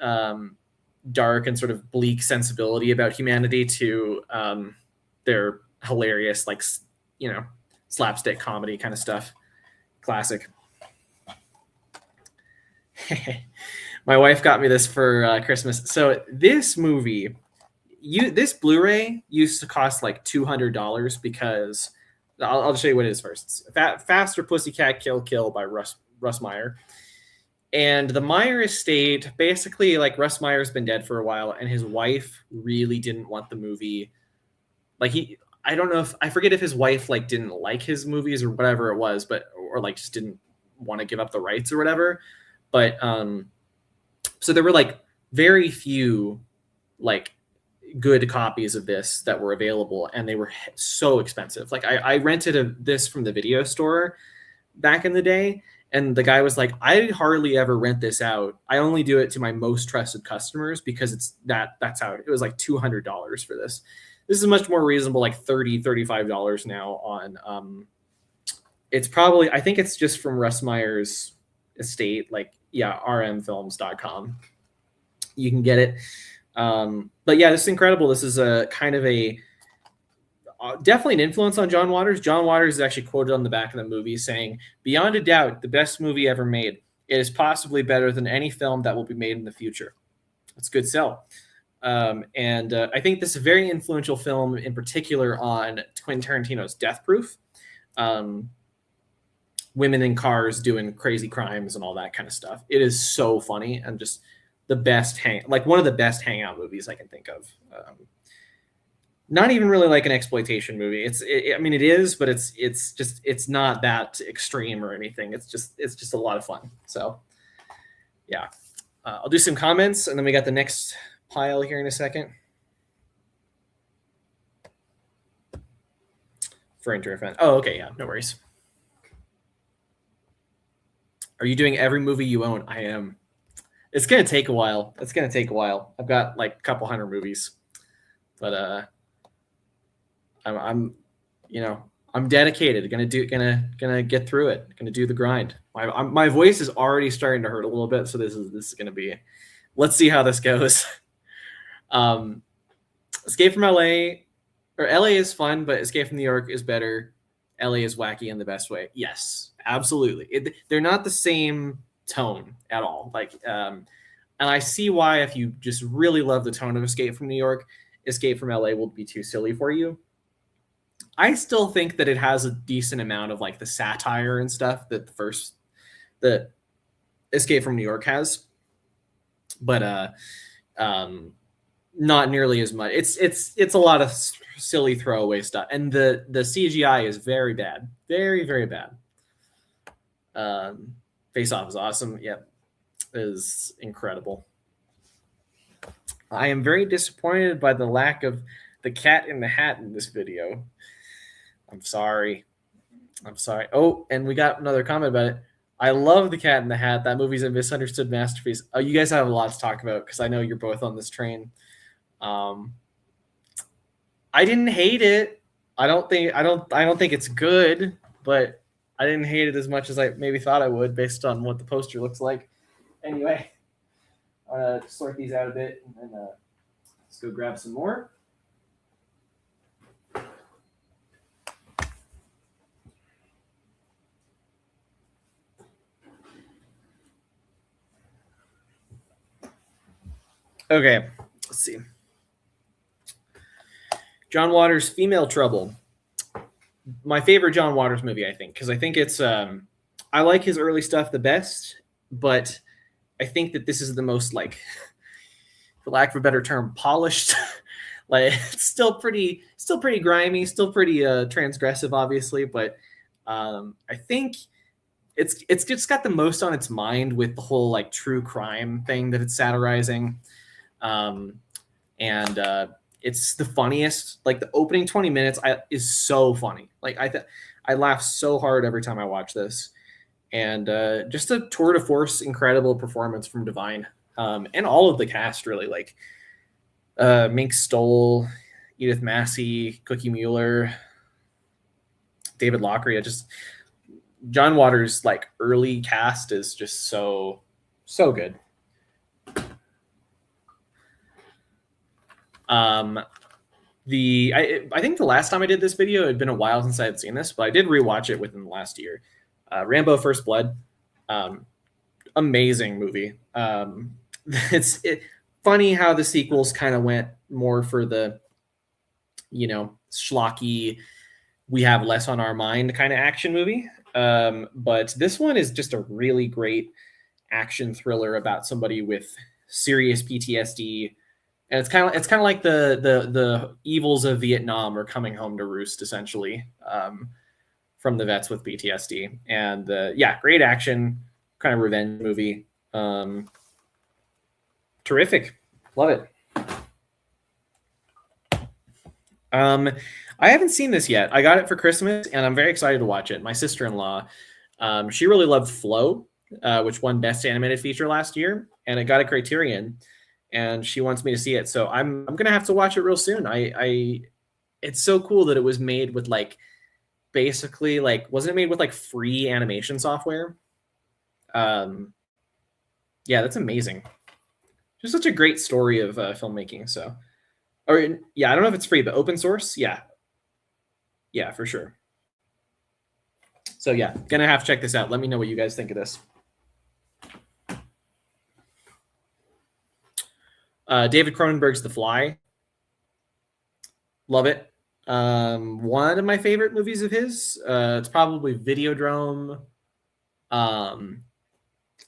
dark and sort of bleak sensibility about humanity to their hilarious, like, slapstick comedy kind of stuff. Classic. My wife got me this for Christmas. So this movie, this Blu-ray used to cost like $200 because I'll show you what it is first. It's Faster Pussycat Kill Kill by Russ Meyer. And the Meyer estate, basically, like, Russ Meyer's been dead for a while, and his wife really didn't want the movie. Like, I don't know if, I forget if his wife, like, didn't like his movies or whatever it was, but, or like just didn't want to give up the rights or whatever. But so there were like very few like good copies of this that were available, and they were so expensive. Like, I rented this from the video store back in the day, and the guy was like, I hardly ever rent this out. I only do it to my most trusted customers because that's how it was, like $200 for this. This is much more reasonable, like $35 now on it's probably, I think it's just from Russ Meyer's estate, like, yeah, rmfilms.com. You can get it. But yeah, this is incredible. This is a kind of a definitely an influence on John Waters. John Waters is actually quoted on the back of the movie saying, "Beyond a doubt, the best movie ever made. It is possibly better than any film that will be made in the future." That's a good sell. And I think this is a very influential film, in particular on Quentin Tarantino's Death Proof. Women in cars doing crazy crimes and all that kind of stuff. It is so funny and just the best one of the best hangout movies I can think of. Not even really like an exploitation movie. I mean, it is, but it's not that extreme or anything. It's just a lot of fun. So yeah, I'll do some comments, and then we got the next pile here in a second. For Interfan. Oh, okay, yeah, no worries. Are you doing every movie you own? I am. It's gonna take a while. I've got like a couple hundred movies, but I'm dedicated. Gonna get through it. Gonna do the grind. My voice is already starting to hurt a little bit, so this is gonna be. Let's see how this goes. Escape from LA, or LA is fun, but Escape from New York is better. LA is wacky in the best way. Yes, absolutely. They're not the same tone at all. Like, and I see why, if you just really love the tone of Escape from New York, Escape from LA will be too silly for you. I still think that it has a decent amount of like the satire and stuff that the Escape from New York has, but not nearly as much. It's a lot of silly throwaway stuff, and the CGI is very bad, very, very bad. Face Off is awesome. Yep, is incredible. I am very disappointed by the lack of the cat in the hat in this video. I'm sorry. Oh, and we got another comment about it. I love the Cat in the Hat. That movie's a misunderstood masterpiece. Oh, you guys have a lot to talk about because I know you're both on this train. I didn't hate it. I don't think it's good, but I didn't hate it as much as I maybe thought I would based on what the poster looks like. Anyway, sort these out a bit, and then let's go grab some more. Okay, let's see. John Waters' Female Trouble. My favorite John Waters movie, I think, because I think it's I like his early stuff the best, but I think that this is the most, like, for lack of a better term, polished. Like, it's still pretty grimy, still pretty transgressive, obviously, but I think it's just got the most on its mind with the whole like true crime thing that it's satirizing. And it's the funniest. Like, the opening 20 minutes is so funny. Like, I laugh so hard every time I watch this. And just a tour de force, incredible performance from Divine, and all of the cast, really. Like Mink Stoll, Edith Massey, Cookie Mueller, David Lochria. Just John Waters' like early cast is just so good. I think the last time I did this video, it had been a while since I had seen this, but I did rewatch it within the last year. Rambo: First Blood, amazing movie. It's funny how the sequels kind of went more for the, schlocky, we have less on our mind kind of action movie. But this one is just a really great action thriller about somebody with serious PTSD, and it's kind of like the evils of Vietnam are coming home to roost, essentially, from the vets with PTSD. And yeah, great action, kind of revenge movie. Terrific, love it. I haven't seen this yet. I got it for Christmas, and I'm very excited to watch it. My sister-in-law, she really loved Flow, which won Best Animated Feature last year, and it got a Criterion, and she wants me to see it. So I'm gonna have to watch it real soon. It's so cool that it was made with like basically like wasn't it made with like free animation software? Yeah, that's amazing. Just such a great story of filmmaking. So, or yeah, I don't know if it's free, but open source, yeah, for sure. So yeah, gonna have to check this out. Let me know what you guys think of this. David Cronenberg's The Fly. Love it. One of my favorite movies of his. It's probably Videodrome,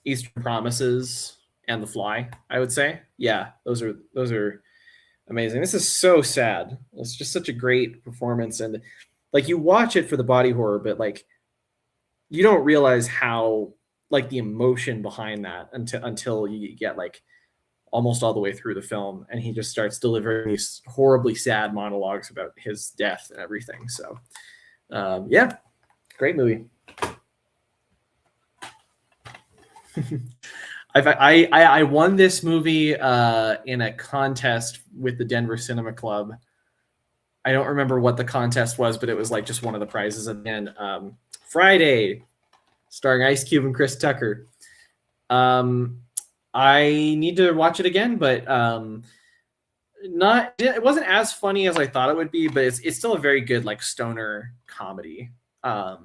Eastern Promises, and The Fly, I would say. Yeah, those are amazing. This is so sad. It's just such a great performance, and like you watch it for the body horror, but like you don't realize how like the emotion behind that until you get like almost all the way through the film, and he just starts delivering these horribly sad monologues about his death and everything. So yeah, great movie. I won this movie in a contest with the Denver Cinema Club. I don't remember what the contest was, but it was like just one of the prizes at the end. Friday, starring Ice Cube and Chris Tucker. I need to watch it again, but it wasn't as funny as I thought it would be, but it's still a very good like stoner comedy. There's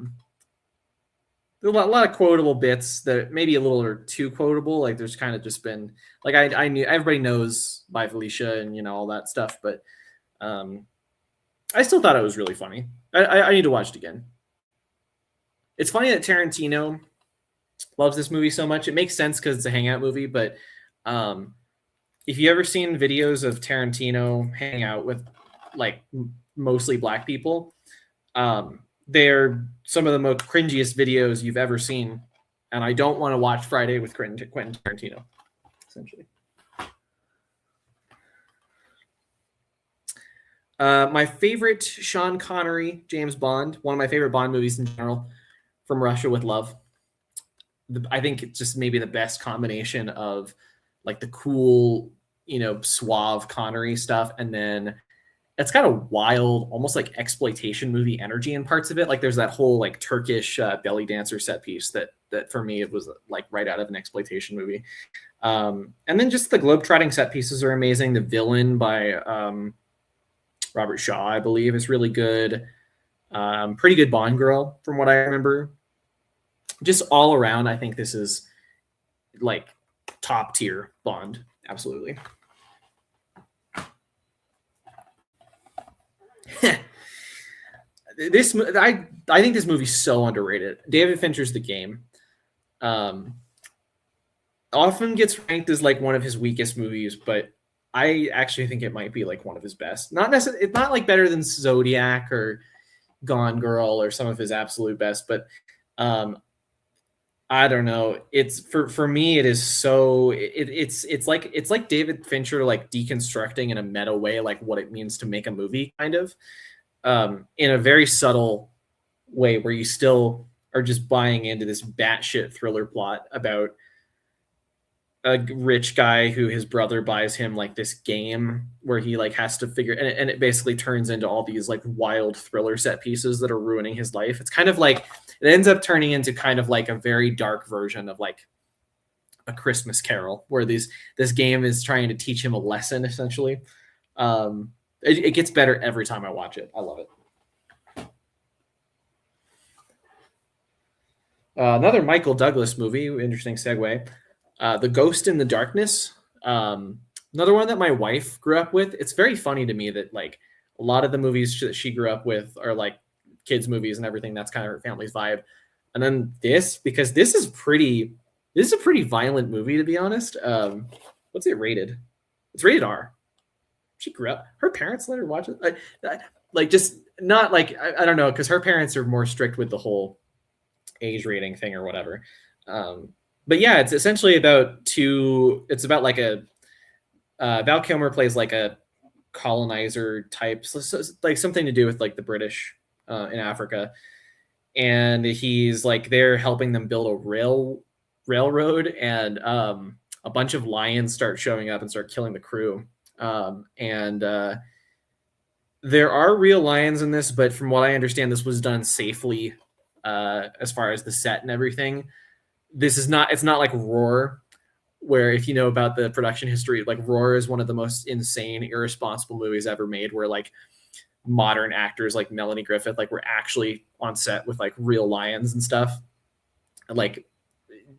a lot of quotable bits that maybe a little or too quotable. Like there's kind of just been like I knew everybody knows Bye Felicia and you know all that stuff, but I still thought it was really funny. I need to watch it again. It's funny that Tarantino loves this movie so much. It makes sense because it's a hangout movie, but if you ever seen videos of Tarantino hanging out with like mostly black people, they're some of the most cringiest videos you've ever seen, and I don't want to watch Friday with Quentin Tarantino, essentially. My favorite Sean Connery, James Bond, one of my favorite Bond movies in general, From Russia with Love. I think it's just maybe the best combination of like the cool, you know, suave Connery stuff, and then it's got a wild, almost like exploitation movie energy in parts of it. Like there's that whole like Turkish belly dancer set piece that for me it was like right out of an exploitation movie. And then just the globetrotting set pieces are amazing. The Villain by Robert Shaw, I believe, is really good. Pretty good Bond girl from what I remember. Just all around, I think this is like top tier Bond. Absolutely. I think this movie's so underrated. David Fincher's The Game. Often gets ranked as like one of his weakest movies, but I actually think it might be like one of his best. Not necessarily, it's not like better than Zodiac or Gone Girl or some of his absolute best, but I don't know. It's for me, it is so it's like David Fincher like deconstructing in a meta way like what it means to make a movie, kind of, in a very subtle way where you still are just buying into this batshit thriller plot about a rich guy who his brother buys him like this game where he like has to figure, and it basically turns into all these like wild thriller set pieces that are ruining his life. It's kind of like it ends up turning into kind of like a very dark version of like A Christmas Carol, where this game is trying to teach him a lesson essentially. It gets better every time I watch it. I love it. Another Michael Douglas movie, interesting segue. The Ghost in the Darkness. Another one that my wife grew up with. It's very funny to me that like a lot of the movies that she grew up with are like kids movies and everything. That's kind of her family's vibe. And then this, because this is pretty This is a pretty violent movie, to be honest. What's it rated? It's rated R. She grew up. Her parents let her watch it. Like just not like I don't know, because her parents are more strict with the whole age rating thing or whatever. But yeah, it's essentially about two. It's about like a Val Kilmer plays like a colonizer type, so like something to do with like the British in Africa, and he's like there helping them build a railroad, and a bunch of lions start showing up and start killing the crew. And there are real lions in this, but from what I understand, this was done safely as far as the set and everything. This is not. It's not like Roar, where if you know about the production history, like Roar is one of the most insane, irresponsible movies ever made, where like modern actors like Melanie Griffith like were actually on set with like real lions and stuff. Like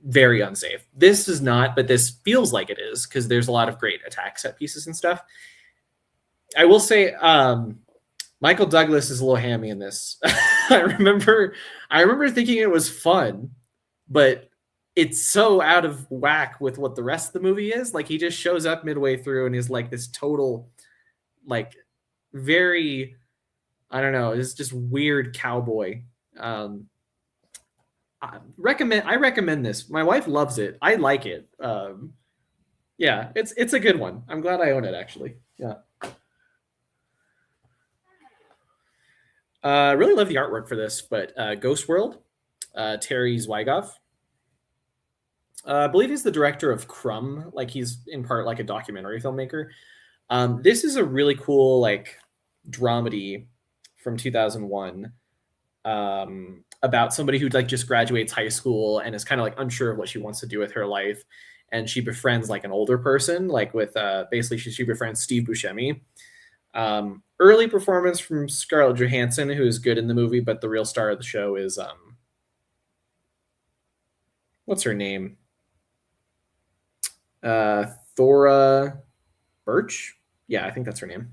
very unsafe. This is not, but this feels like it is because there's a lot of great attack set pieces and stuff. I will say Michael Douglas is a little hammy in this. I remember thinking it was fun, but it's so out of whack with what the rest of the movie is. Like he just shows up midway through and is like this total, like very, I don't know, it's just weird cowboy. I recommend this. My wife loves it. I like it. Yeah, it's a good one. I'm glad I own it actually. Yeah. Really love the artwork for this, but Ghost World, Terry Zwigoff. I believe he's the director of Crumb. Like he's in part like a documentary filmmaker. This is a really cool like dramedy from 2001 about somebody who like just graduates high school and is kind of like unsure of what she wants to do with her life, and she befriends like an older person, like with basically she befriends Steve Buscemi. Early performance from Scarlett Johansson, who is good in the movie, but the real star of the show is what's her name? Thora Birch. Yeah, I think that's her name.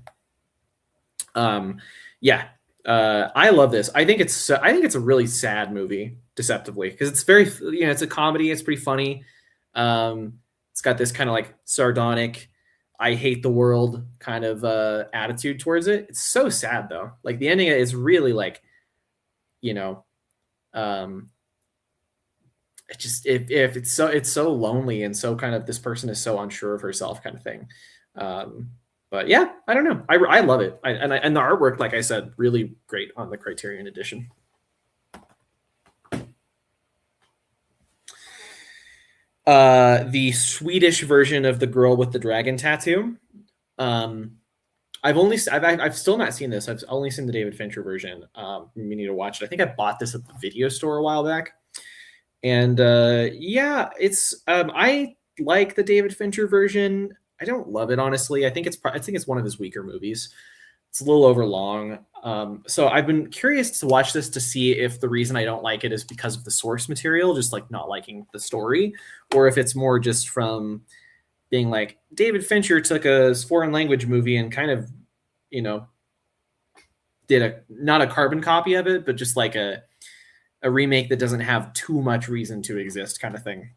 Yeah, I love this. I think it's a really sad movie, deceptively, because it's very it's a comedy. It's pretty funny. It's got this kind of like sardonic, I hate the world kind of attitude towards it. It's so sad though. Like the ending is really like, it just if it's so lonely and so kind of this person is so unsure of herself kind of thing. But yeah, I don't know. I love it. And the artwork, like I said, really great on the Criterion edition. The Swedish version of The Girl with the Dragon Tattoo. I've still not seen this. I've only seen the David Fincher version. We need to watch it. I think I bought this at the video store a while back. And yeah, it's I like the David Fincher version. I don't love it, honestly. I think it's one of his weaker movies. It's a little overlong. So I've been curious to watch this to see if the reason I don't like it is because of the source material, just like not liking the story, or if it's more just from being like David Fincher took a foreign language movie and kind of, did not a carbon copy of it, but just like a remake that doesn't have too much reason to exist kind of thing.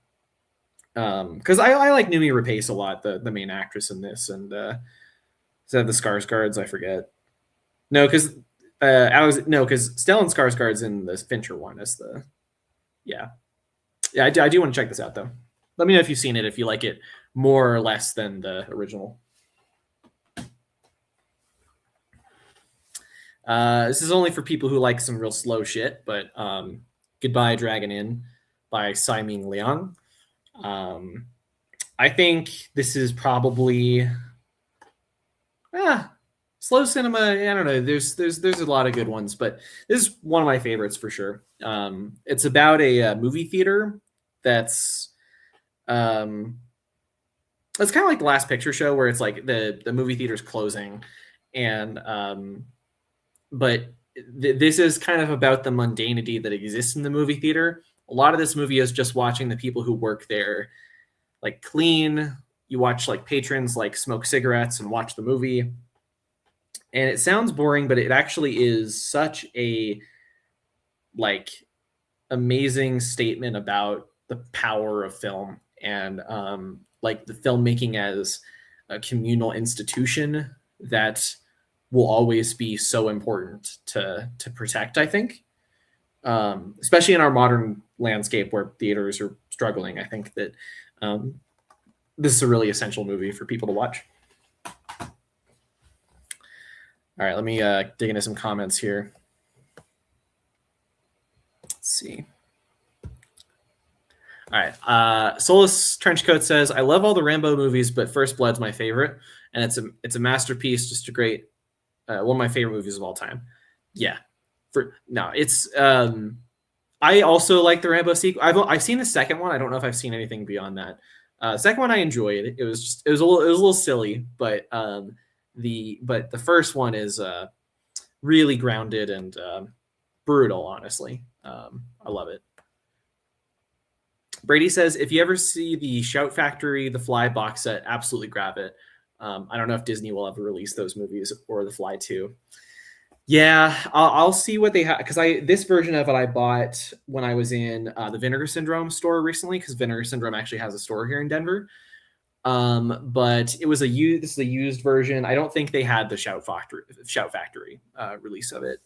Because I like Noomi Rapace a lot, the main actress in this, and is that the Skarsgårds? I forget. No, because Stellan Skarsgård's in the Fincher one as the I do want to check this out though. Let me know if you've seen it, if you like it more or less than the original. This is only for people who like some real slow shit, but Goodbye Dragon Inn by Tsai Ming Liang. I think this is probably slow cinema. I don't know. There's a lot of good ones, but this is one of my favorites for sure. It's about a movie theater that's it's kind of like the Last Picture Show, where it's like the movie theater's closing, and but this is kind of about the mundanity that exists in the movie theater. A lot of this movie is just watching the people who work there like clean. You watch like patrons like smoke cigarettes and watch the movie. And it sounds boring, but it actually is such a like amazing statement about the power of film and like the filmmaking as a communal institution that will always be so important to protect, I think. Especially in our modern landscape where theaters are struggling, I think that this is a really essential movie for people to watch. All right, let me dig into some comments here. Let's see. All right, Solus Trenchcoat says, "I love all the Rambo movies, but First Blood's my favorite, and it's a masterpiece, just a great one of my favorite movies of all time." Yeah, it's. I also like the Rambo sequel. I've seen the second one. I don't know if I've seen anything beyond that. Second one I enjoyed. It was a little silly, but the first one is really grounded and brutal. Honestly, I love it. Brady says, if you ever see the Shout Factory, The Fly box set, absolutely grab it. I don't know if Disney will ever release those movies or The Fly 2. Yeah, I'll see what they have, because this version of it I bought when I was in the Vinegar Syndrome store recently, because Vinegar Syndrome actually has a store here in Denver. But it was this is a used version. I don't think they had the Shout Factory release of it.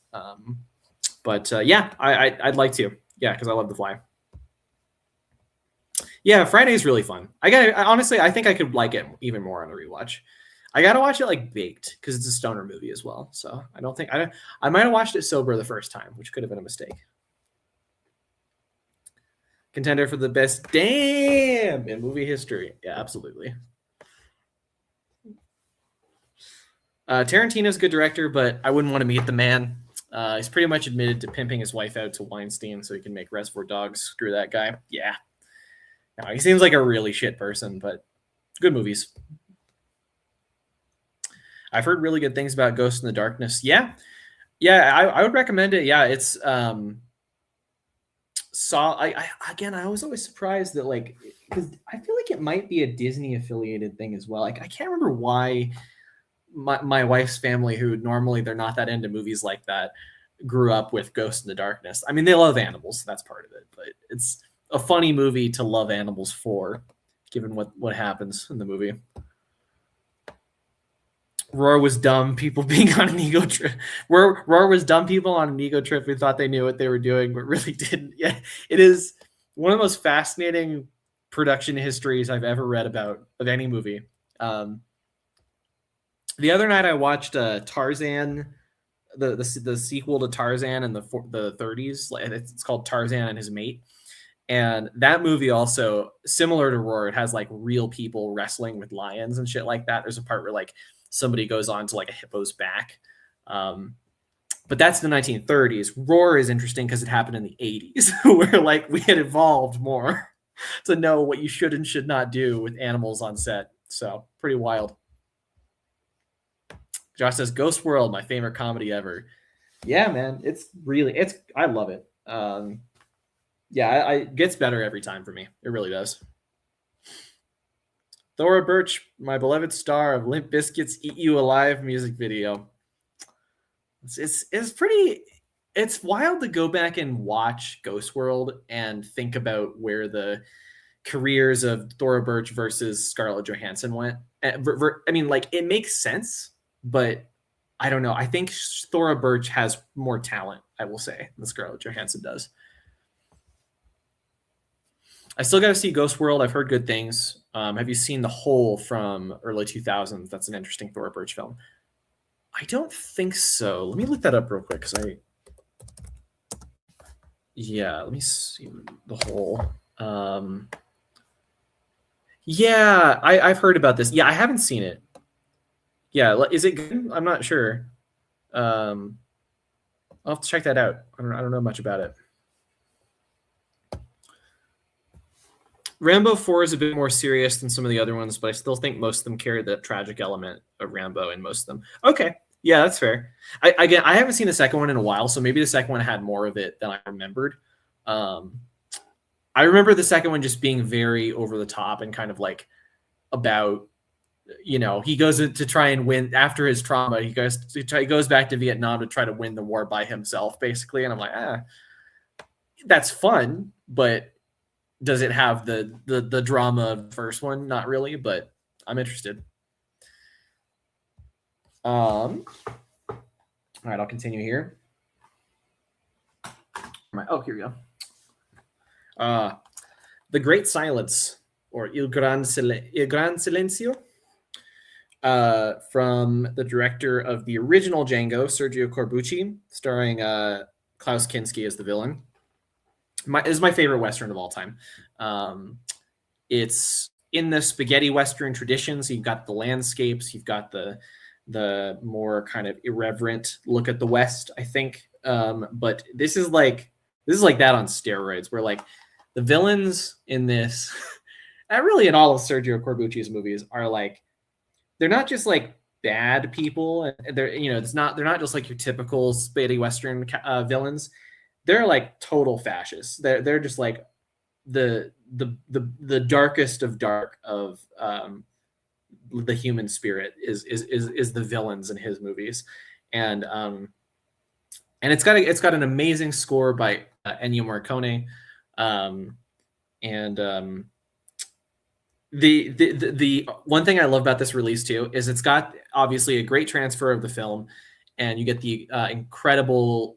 But yeah, I'd like to. Yeah, because I love The Fly. Yeah, Friday's really fun. Honestly, I think I could like it even more on the rewatch. I gotta watch it like baked because it's a stoner movie as well. So I might have watched it sober the first time, which could have been a mistake. Contender for the best damn in movie history. Yeah, absolutely. Tarantino's a good director, but I wouldn't want to meet the man. He's pretty much admitted to pimping his wife out to Weinstein so he can make Reservoir Dogs. Screw that guy. Yeah. No, he seems like a really shit person, but good movies. I've heard really good things about Ghost in the Darkness. Yeah, I would recommend it. Yeah, it's I was always surprised that, like, because I feel like it might be a Disney affiliated thing as well. Like, I can't remember why my wife's family, who normally they're not that into movies like that, grew up with Ghost in the Darkness. I mean, they love animals, so that's part of it, but it's a funny movie to love animals for, given what happens in the movie. Roar was dumb people being on an ego trip. Roar was dumb people on an ego trip who thought they knew what they were doing, but really didn't. Yeah, it is one of the most fascinating production histories I've ever read about of any movie. The other night I watched Tarzan, the sequel to Tarzan in the 30s. It's called Tarzan and His Mate. And that movie also, similar to Roar, it has like real people wrestling with lions and shit like that. There's a part where like somebody goes on to like a hippo's back. But that's the 1930s. Roar is interesting because it happened in the 80s, where like we had evolved more to know what you should and should not do with animals on set. So pretty wild. Josh says, Ghost World, my favorite comedy ever. Yeah, man. I love it. Yeah, it gets better every time for me. It really does. Thora Birch, my beloved star of Limp Bizkit's Eat You Alive music video. It's wild to go back and watch Ghost World and think about where the careers of Thora Birch versus Scarlett Johansson went. I mean, like, it makes sense, but I don't know. I think Thora Birch has more talent, I will say, than Scarlett Johansson does. I still got to see Ghost World. I've heard good things. Have you seen The Hole from early 2000s? That's an interesting Thora Birch film. I don't think so. Let me look that up real quick. Let me see The Hole. Yeah, I've heard about this. Yeah, I haven't seen it. Yeah, is it good? I'm not sure. I'll have to check that out. I don't know much about it. Rambo 4 is a bit more serious than some of the other ones, but I still think most of them carry the tragic element of Rambo in most of them. Okay. Yeah, that's fair. I haven't seen the second one in a while, so maybe the second one had more of it than I remembered. I remember the second one just being very over the top and kind of like about, he goes to try and win after his trauma. He goes back to Vietnam to try to win the war by himself, basically. And I'm like, that's fun, but does it have the drama of the first one? Not really, but I'm interested. All right, I'll continue here. Oh, here we go. The Great Silence, or Il Gran Silencio, from the director of the original Django, Sergio Corbucci, starring Klaus Kinski as the villain. Is my favorite Western of all time. It's in the spaghetti Western tradition, so you've got the landscapes, you've got the more kind of irreverent look at the West, I think. But this is like that on steroids, where like the villains in this, and really in all of Sergio Corbucci's movies, are like, they're not just like bad people. They're they're not just like your typical spaghetti Western villains. They're like total fascists. They're just like the darkest of dark of the human spirit is the villains in his movies, and it's got an amazing score by Ennio Morricone, and the one thing I love about this release too is it's got obviously a great transfer of the film, and you get the incredible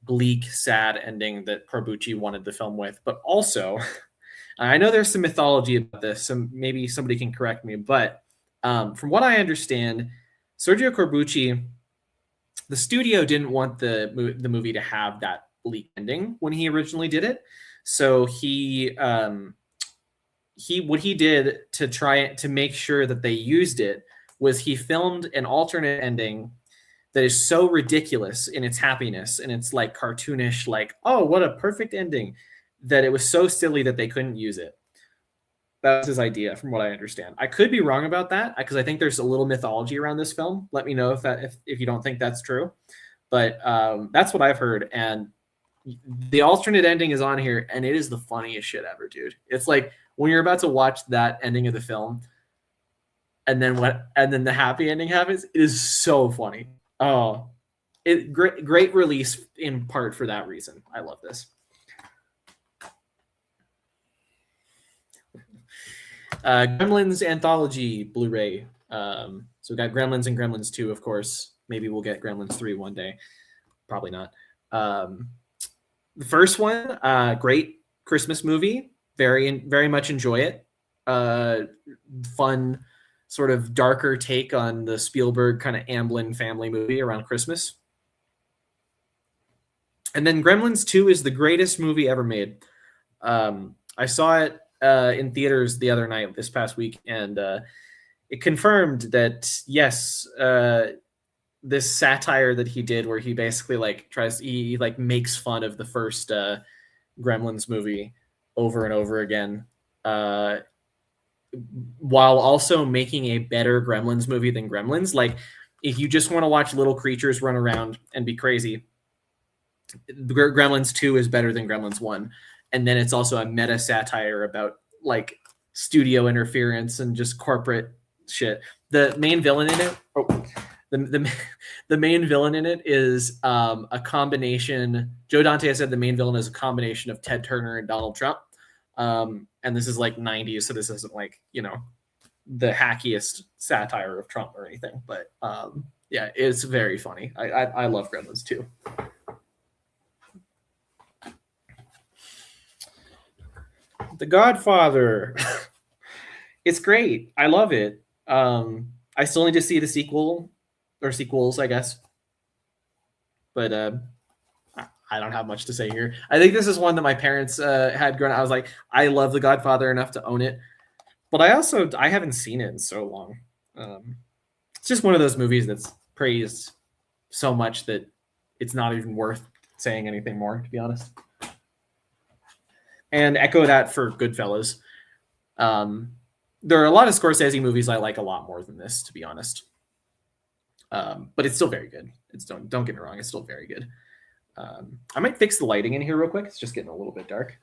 bleak, sad ending that Corbucci wanted the film with, but also I know there's some mythology about this, so maybe somebody can correct me, but from what I understand, Sergio Corbucci, the studio didn't want the movie to have that bleak ending when he originally did it, so what he did to try to make sure that they used it was he filmed an alternate ending that is so ridiculous in its happiness and it's like cartoonish, like, oh, what a perfect ending, that it was so silly that they couldn't use it. That was his idea, from what I understand. I could be wrong about that because I think there's a little mythology around this film. Let me know if you don't think that's true, but that's what I've heard. And the alternate ending is on here, and it is the funniest shit ever, dude. It's like when you're about to watch that ending of the film, and then the happy ending happens. It is so funny. Oh, great release in part for that reason. I love this. Gremlins Anthology Blu-ray. So we got Gremlins and Gremlins 2, of course. Maybe we'll get Gremlins 3 one day. Probably not. The first one, great Christmas movie. Very much enjoy it. Fun, sort of darker take on the Spielberg kind of Amblin family movie around Christmas. And then Gremlins 2 is the greatest movie ever made. I saw it in theaters the other night, this past week, and it confirmed that, yes, this satire that he did, where he basically like he makes fun of the first Gremlins movie over and over again, while also making a better Gremlins movie than Gremlins. Like, if you just want to watch little creatures run around and be crazy, Gremlins 2 is better than Gremlins 1. And then it's also a meta satire about like studio interference and just corporate shit. The main villain in it, the main villain in it is a combination. Joe Dante has said the main villain is a combination of Ted Turner and Donald Trump. And this is like 90s, so this isn't like, the hackiest satire of Trump or anything. But yeah, it's very funny. I love Gremlins too. The Godfather. It's great. I love it. I still need to see the sequel or sequels, I guess. But I don't have much to say here. I think this is one that my parents had grown up. I was like, I love The Godfather enough to own it. But I haven't seen it in so long. It's just one of those movies that's praised so much that it's not even worth saying anything more, to be honest. And echo that for Goodfellas. There are a lot of Scorsese movies I like a lot more than this, to be honest. But it's still very good. Don't get me wrong, it's still very good. I might fix the lighting in here real quick. It's just getting a little bit dark.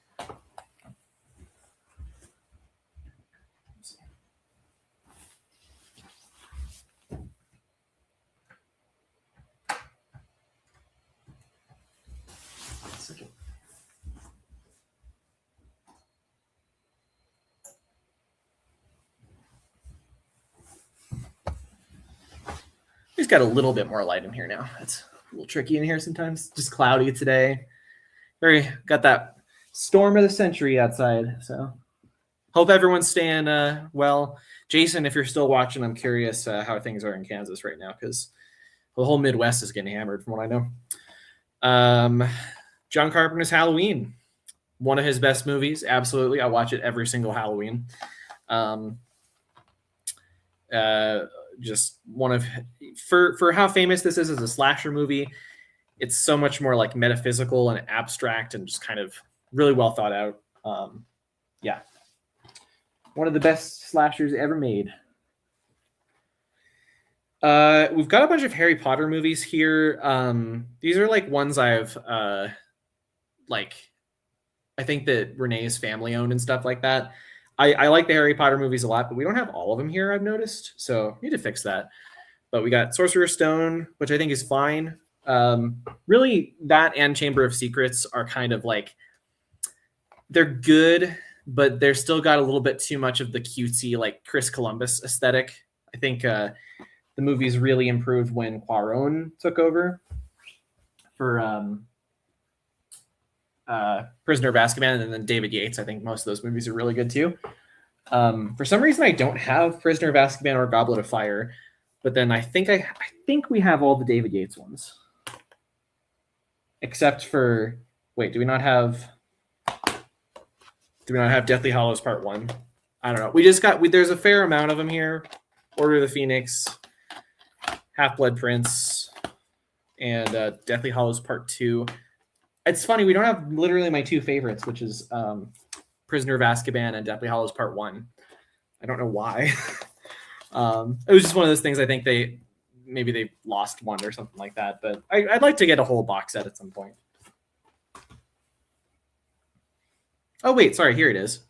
just got a little bit more light in here now. It's a little tricky in here sometimes. Just cloudy today. Got that storm of the century outside. So hope everyone's staying well. Jason, if you're still watching, I'm curious how things are in Kansas right now, because the whole Midwest is getting hammered from what I know. John Carpenter's Halloween, one of his best movies. Absolutely. I watch it every single Halloween. Just one of, for how famous this is as a slasher movie, it's so much more like metaphysical and abstract and just kind of really well thought out. Yeah. One of the best slashers ever made. We've got a bunch of Harry Potter movies here. These are like ones I've like, I think that Renee's family owned and stuff like that. I like the Harry Potter movies a lot, but we don't have all of them here, I've noticed. So need to fix that. But we got Sorcerer's Stone, which I think is fine. Really, that and Chamber of Secrets are kind of like, they're good, but they're still got a little bit too much of the cutesy, like Chris Columbus aesthetic. I think the movies really improved when Cuarón took over for Prisoner of Azkaban, and then David Yates. I think most of those movies are really good too. For some reason, I don't have Prisoner of Azkaban or Goblet of Fire, but then I think we have all the David Yates ones, except for do we not have Deathly Hallows Part 1? I don't know. There's a fair amount of them here. Order of the Phoenix, Half-Blood Prince, and Deathly Hallows Part 2. It's funny, we don't have literally my two favorites, which is Prisoner of Azkaban and Deathly Hallows Part 1. I don't know why. It was just one of those things. I think they lost one or something like that. But I'd like to get a whole box set at some point. Oh, wait, sorry, here it is.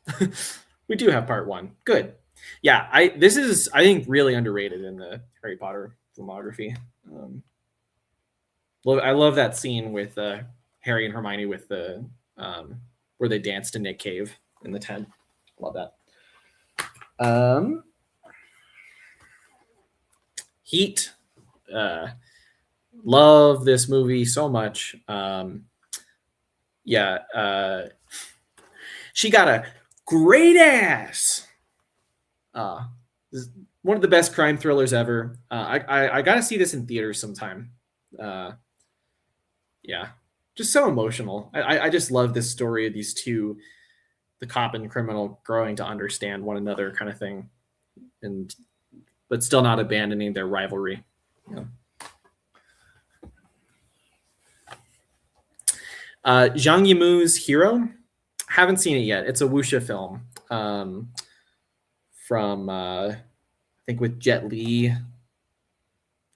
We do have Part 1. Good. Yeah, this is, I think, really underrated in the Harry Potter filmography. I love that scene with Harry and Hermione with the where they danced in Nick Cave in the tent. Love that. Heat. Love this movie so much. She got a great ass. This is one of the best crime thrillers ever. I got to see this in theaters sometime. Yeah, just so emotional. I just love this story of these two, the cop and criminal, growing to understand one another, kind of thing, but still not abandoning their rivalry. Yeah. Zhang Yimou's Hero. Haven't seen it yet. It's a wuxia film from I think with Jet Li.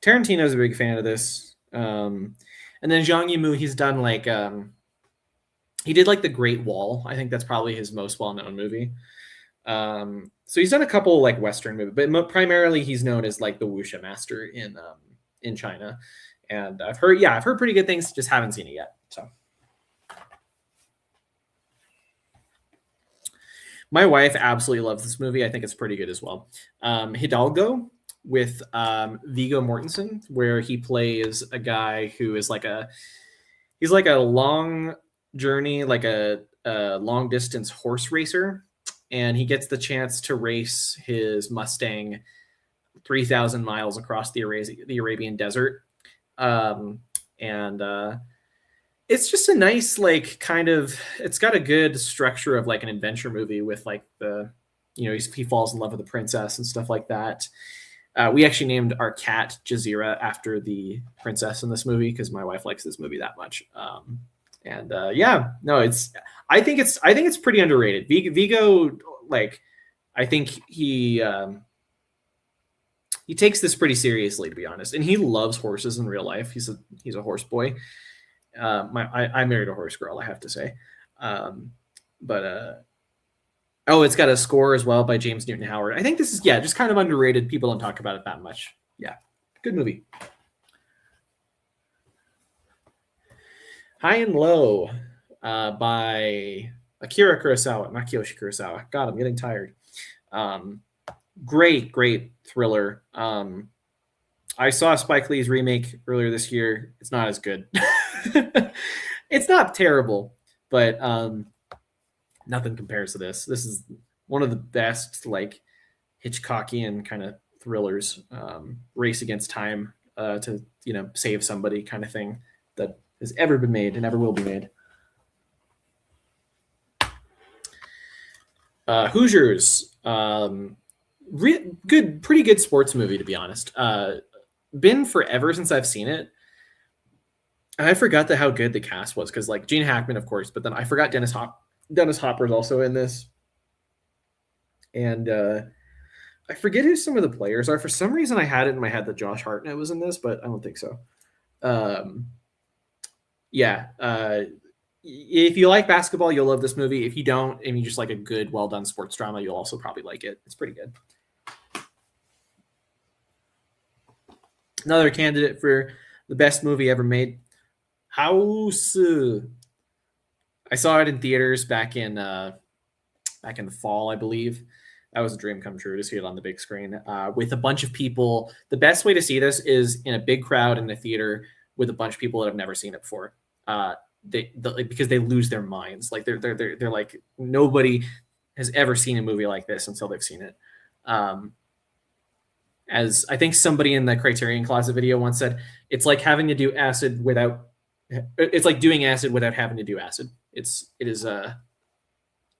Tarantino's a big fan of this. And then Zhang Yimou, he's done like he did like The Great Wall. I think that's probably his most well-known movie. So he's done a couple like Western movies, but primarily he's known as like the wuxia master in China. And I've heard pretty good things, just haven't seen it yet. So my wife absolutely loves this movie. I think it's pretty good as well. Hidalgo with Viggo Mortensen, where he plays a guy who is he's like a long journey, like a long distance horse racer. And he gets the chance to race his Mustang 3,000 miles across the Arabian desert. It's just a nice, like, kind of, it's got a good structure of like an adventure movie with like he falls in love with the princess and stuff like that. We actually named our cat Jazeera after the princess in this movie because my wife likes this movie that much. I think it's pretty underrated. Viggo, like, I think he takes this pretty seriously, to be honest, and he loves horses in real life. He's a horse boy. I married a horse girl, I have to say. It's got a score as well by James Newton Howard. I think this is just kind of underrated. People don't talk about it that much. Yeah, good movie. High and Low by Akira Kurosawa, not Kiyoshi Kurosawa. God, I'm getting tired. Great thriller. I saw Spike Lee's remake earlier this year. It's not as good. It's not terrible, but nothing compares to this. This is one of the best, like, Hitchcockian kind of thrillers, race against time to save somebody kind of thing that has ever been made and ever will be made. Hoosiers, pretty good sports movie, to be honest. Been forever since I've seen it. And I forgot how good the cast was, because like Gene Hackman, of course, but then I forgot Dennis Hopper's also in this, and I forget who some of the players are. For some reason, I had it in my head that Josh Hartnett was in this, but I don't think so. Yeah. If you like basketball, you'll love this movie. If you don't, and you just like a good, well-done sports drama, you'll also probably like it. It's pretty good. Another candidate for the best movie ever made, House. I saw it in theaters back in the fall, I believe. That was a dream come true to see it on the big screen with a bunch of people. The best way to see this is in a big crowd in a theater with a bunch of people that have never seen it before. Because they lose their minds. Like they're like, nobody has ever seen a movie like this until they've seen it. As I think somebody in the Criterion Closet video once said, it's like having to do acid without. It's like doing acid without having to do acid. It is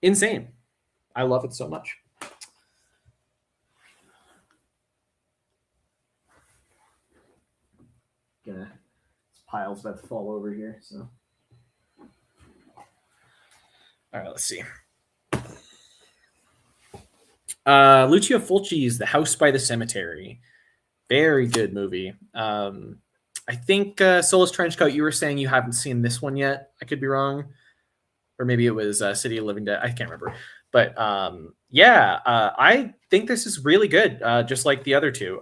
insane. I love it so much. This pile's about to fall over here, so. All right, let's see. Lucio Fulci's The House by the Cemetery. Very good movie. I think Soulless Trenchcoat, you were saying you haven't seen this one yet. I could be wrong. Or maybe it was City of Living Dead. I can't remember. But I think this is really good, just like the other two.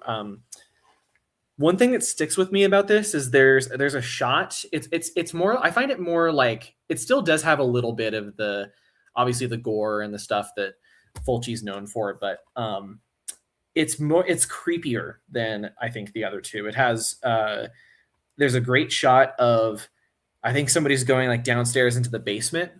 One thing that sticks with me about this is there's a shot. It's more. I find it more like it still does have a little bit of the obviously the gore and the stuff that Fulci's known for, but it's creepier than I think the other two. It has there's a great shot of I think somebody's going like downstairs into the basement,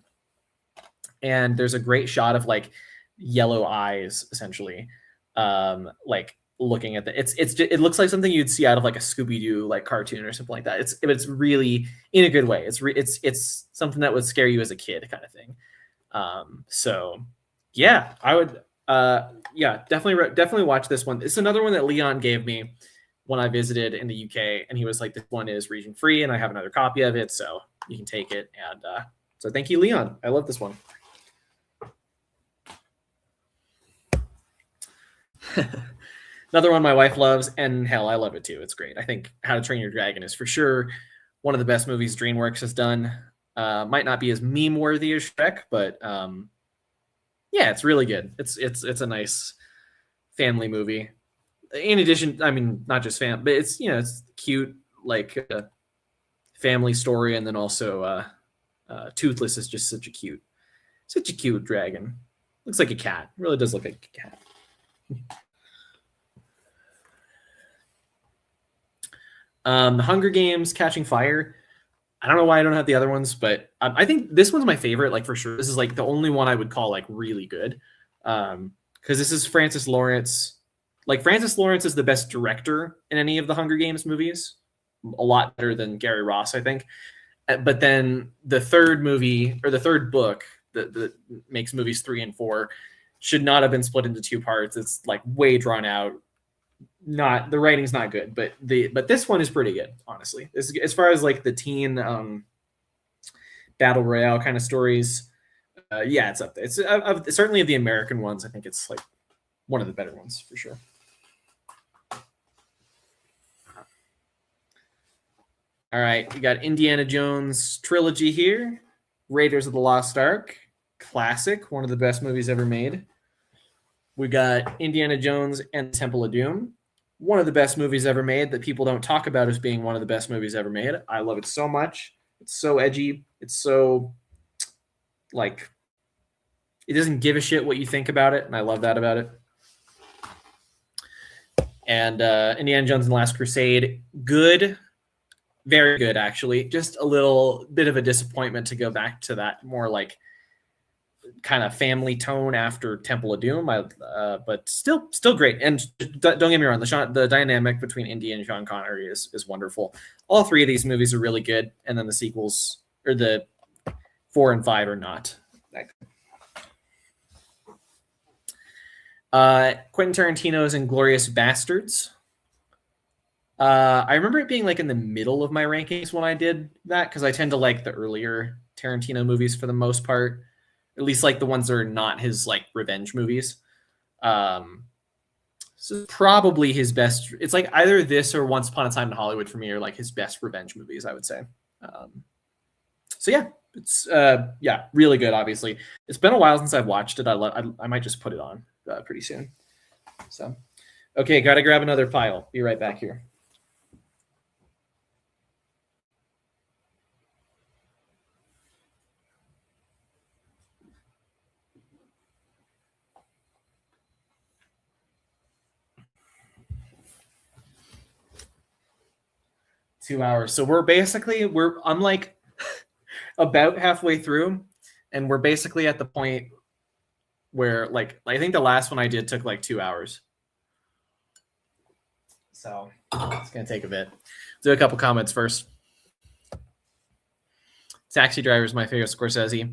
and there's a great shot of like yellow eyes essentially, like looking at it looks like something you'd see out of like a Scooby-Doo like cartoon or something like that. It's really in a good way. It's something that would scare you as a kid kind of thing. So yeah, I would definitely watch this one. It's another one that Leon gave me when I visited in the UK, and he was like, this one is region free and I have another copy of it, so you can take it. And so thank you, Leon. I love this one. Another one my wife loves, and hell, I love it too. It's great. I think How to Train Your Dragon is for sure one of the best movies DreamWorks has done. Might not be as meme-worthy as Shrek, but yeah, it's really good. It's a nice family movie. In addition, I mean, not just but it's it's cute, like a family story, and then also Toothless is just such a cute dragon. Looks like a cat. It really does look like a cat. The Hunger Games, Catching Fire. I don't know why I don't have the other ones, but I think this one's my favorite, like for sure. This is like the only one I would call like really good, because this is Francis Lawrence. Like Francis Lawrence is the best director in any of the Hunger Games movies, a lot better than Gary Ross, I think. But then the third movie or the third book that makes movies 3 and 4 should not have been split into 2 parts. It's like way drawn out. Not the writing's not good, but this one is pretty good, honestly. As far as like the teen battle royale kind of stories, yeah, it's up there. It's certainly of the American ones. I think it's like one of the better ones for sure. All right, we got Indiana Jones trilogy here, Raiders of the Lost Ark, classic, one of the best movies ever made. We got Indiana Jones and Temple of Doom, one of the best movies ever made that people don't talk about as being one of the best movies ever made. I love it so much. It's so edgy. It's so, like, it doesn't give a shit what you think about it, and I love that about it. And Indiana Jones and the Last Crusade, good, very good actually. Just a little bit of a disappointment to go back to that more like kind of family tone after Temple of Doom, but still great. And don't get me wrong, the dynamic between Indy and Sean Connery is wonderful. All three of these movies are really good, and then the sequels, or the 4 and 5, are not. Quentin Tarantino's Inglourious Bastards. I remember it being like in the middle of my rankings when I did that, because I tend to like the earlier Tarantino movies for the most part, at least like the ones that are not his like revenge movies. So probably his best. It's like either this or Once Upon a Time in Hollywood for me are like his best revenge movies, I would say. So yeah, it's really good. Obviously, it's been a while since I've watched it. I might just put it on pretty soon. So, okay, got to grab another pile. Be right back here. Two hours. So I'm like about halfway through, and we're basically at the point where like I think the last one I did took like 2 hours. So it's gonna take a bit. Do a couple comments first. Taxi Driver is my favorite Scorsese.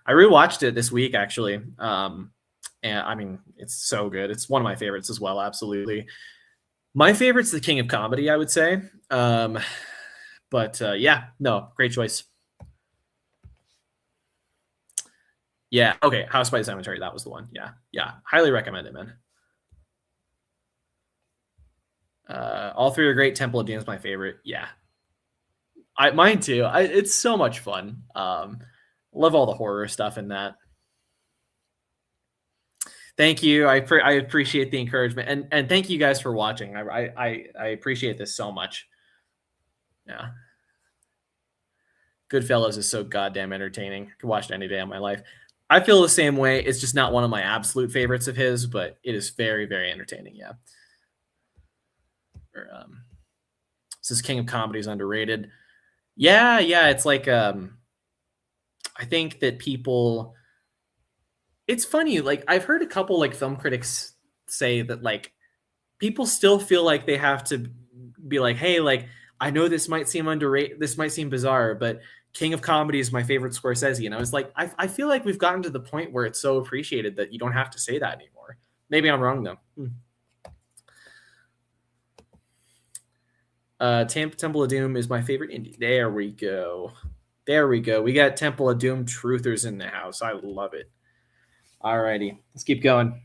I rewatched it this week actually. And I mean, it's so good. It's one of my favorites as well. Absolutely. My favorite's The King of Comedy, I would say. But yeah, no, great choice. Yeah, okay, House by the Cemetery, that was the one. Yeah, highly recommend it, man. All three are great. Temple of Doom is my favorite. Yeah, mine too. It's so much fun. Love all the horror stuff in that. Thank you. I appreciate the encouragement, and thank you guys for watching. I appreciate this so much. Yeah. Goodfellas is so goddamn entertaining. I could watch it any day of my life. I feel the same way. It's just not one of my absolute favorites of his, but it is very, very entertaining. Yeah. This King of Comedy is underrated. Yeah. It's like I think that people. It's funny. Like I've heard a couple like film critics say that like people still feel like they have to be like, hey, like I know this might seem underrated, this might seem bizarre, but King of Comedy is my favorite Scorsese. And I was like, I feel like we've gotten to the point where it's so appreciated that you don't have to say that anymore. Maybe I'm wrong though. Temple of Doom is my favorite indie. There we go. We got Temple of Doom truthers in the house. I love it. Alrighty, let's keep going.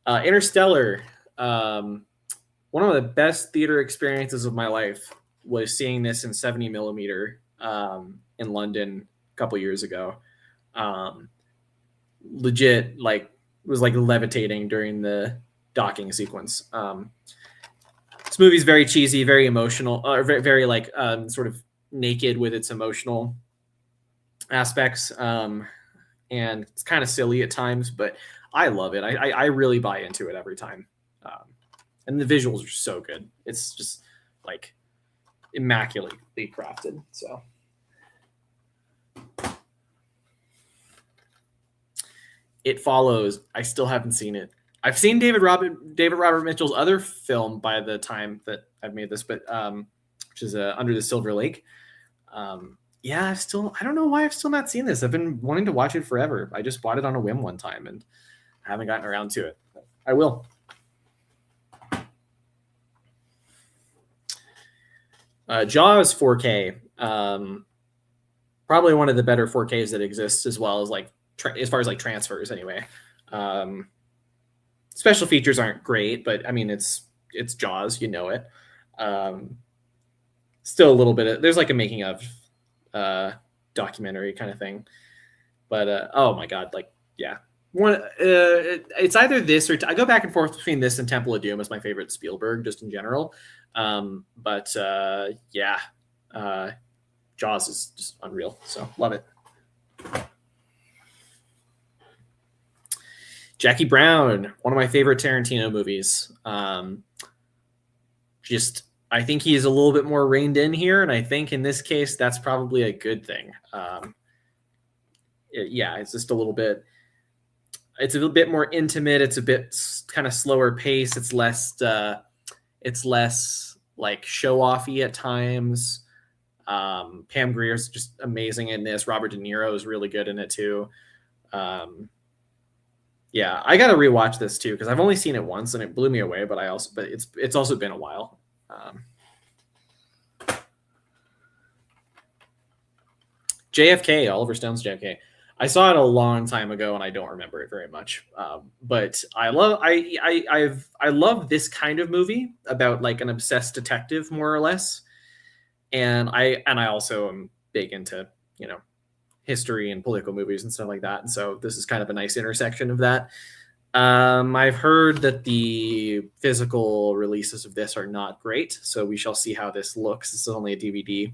Interstellar. One of the best theater experiences of my life was seeing this in 70 millimeter in London a couple years ago. Legit, like, was like levitating during the docking sequence. This movie's very cheesy, very emotional, very, very like sort of naked with its emotional aspects. And it's kind of silly at times, but I love it. I really buy into it every time. And the visuals are so good. It's just like immaculately crafted. So It Follows. I still haven't seen it. I've seen David Robert Mitchell's other film by the time that I've made this, but which is Under the Silver Lake. Yeah, I don't know why I've still not seen this. I've been wanting to watch it forever. I just bought it on a whim one time and haven't gotten around to it. I will. Jaws 4K. Probably one of the better 4Ks that exists, as well as like as far as like transfers anyway. Special features aren't great, but I mean it's Jaws, you know it. Still a little bit there's like a making of documentary kind of thing, but oh my god, like yeah, it's either this or I go back and forth between this and Temple of Doom as my favorite Spielberg just in general. But yeah, Jaws is just unreal, so love it. Jackie Brown, one of my favorite Tarantino movies. I think he's a little bit more reined in here, and I think in this case that's probably a good thing. It's just a little bit. It's a little bit more intimate. It's a bit kind of slower pace. It's less. It's less like show offy at times. Pam Grier's just amazing in this. Robert De Niro is really good in it too. I got to rewatch this too because I've only seen it once and it blew me away. But it's also been a while. JFK, Oliver Stone's JFK. I saw it a long time ago and I don't remember it very much. But I love this kind of movie about like an obsessed detective, more or less. And I also am big into, history and political movies and stuff like that. And so this is kind of a nice intersection of that. I've heard that the physical releases of this are not great, so we shall see how this looks. This is only a DVD.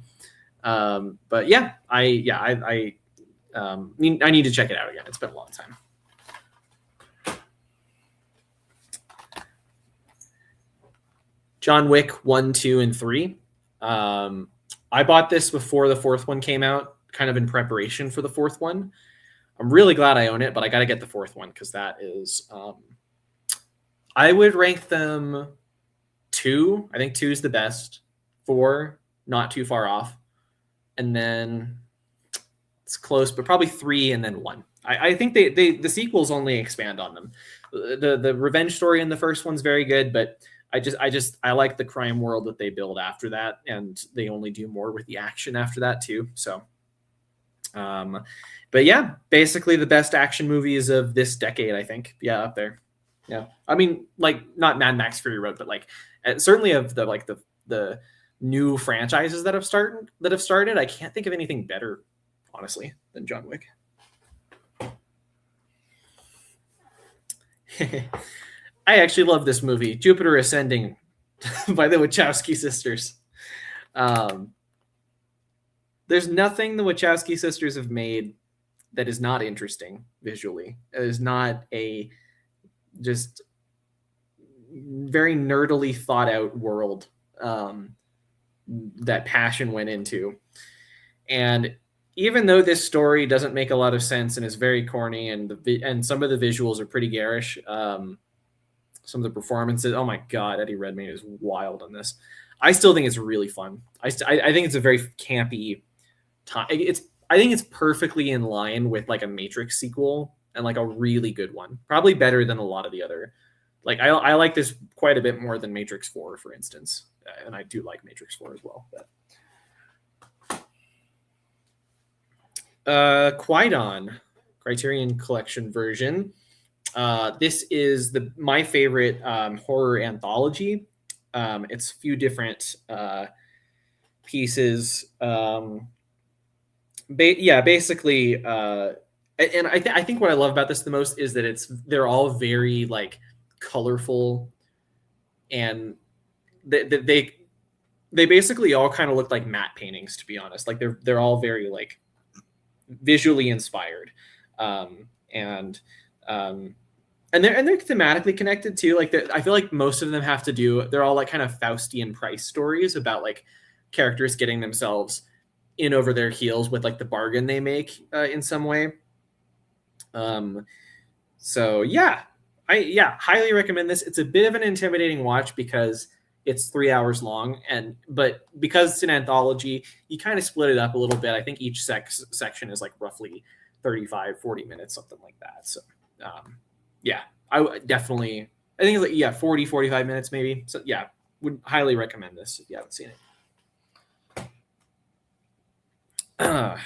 But yeah, I need to check it out again. It's been a long time. John Wick 1, 2, and 3. I bought this before the fourth one came out, kind of in preparation for the fourth one. I'm really glad I own it, but I got to get the fourth one because that is, I would rank them 2. I think 2 is the best. 4, not too far off. And then it's close, but probably 3 and then 1. I think the sequels only expand on them. The revenge story in the first one's very good, but I like the crime world that they build after that, and they only do more with the action after that too. So, but yeah, basically the best action movies of this decade, I think. Yeah, up there. Yeah, I mean, like not Mad Max Fury Road, but like certainly of the new franchises that have started. I can't think of anything better, honestly, than John Wick. I actually love this movie, Jupiter Ascending, by the Wachowski sisters. There's nothing the Wachowski sisters have made that is not interesting visually. It is not a just very nerdily thought out world that passion went into. And even though this story doesn't make a lot of sense and is very corny, and some of the visuals are pretty garish, some of the performances, oh my god, Eddie Redmayne is wild on this. I still think it's really fun. I think it's a very campy time. I think it's perfectly in line with like a Matrix sequel, and like a really good one, probably better than a lot of the other. Like I like this quite a bit more than Matrix 4, for instance, and I do like Matrix 4 as well. But Qui-Gon, Criterion Collection version. This is my favorite horror anthology. It's a few different pieces. Basically, and I think what I love about this the most is that they're all very like colorful, and they basically all kind of look like matte paintings, to be honest. Like they're all very like visually inspired, and they're thematically connected too. Like I feel like most of them have to do. They're all like kind of Faustian Price stories about like characters getting themselves in over their heels with like the bargain they make in some way. So yeah, I highly recommend this. It's a bit of an intimidating watch because it's 3 hours long, but because it's an anthology, you kind of split it up a little bit. I think each section is like roughly 35-40 minutes, something like that. So yeah, I would definitely, I think it's like 40-45 minutes maybe. So yeah, would highly recommend this if you haven't seen it. I'm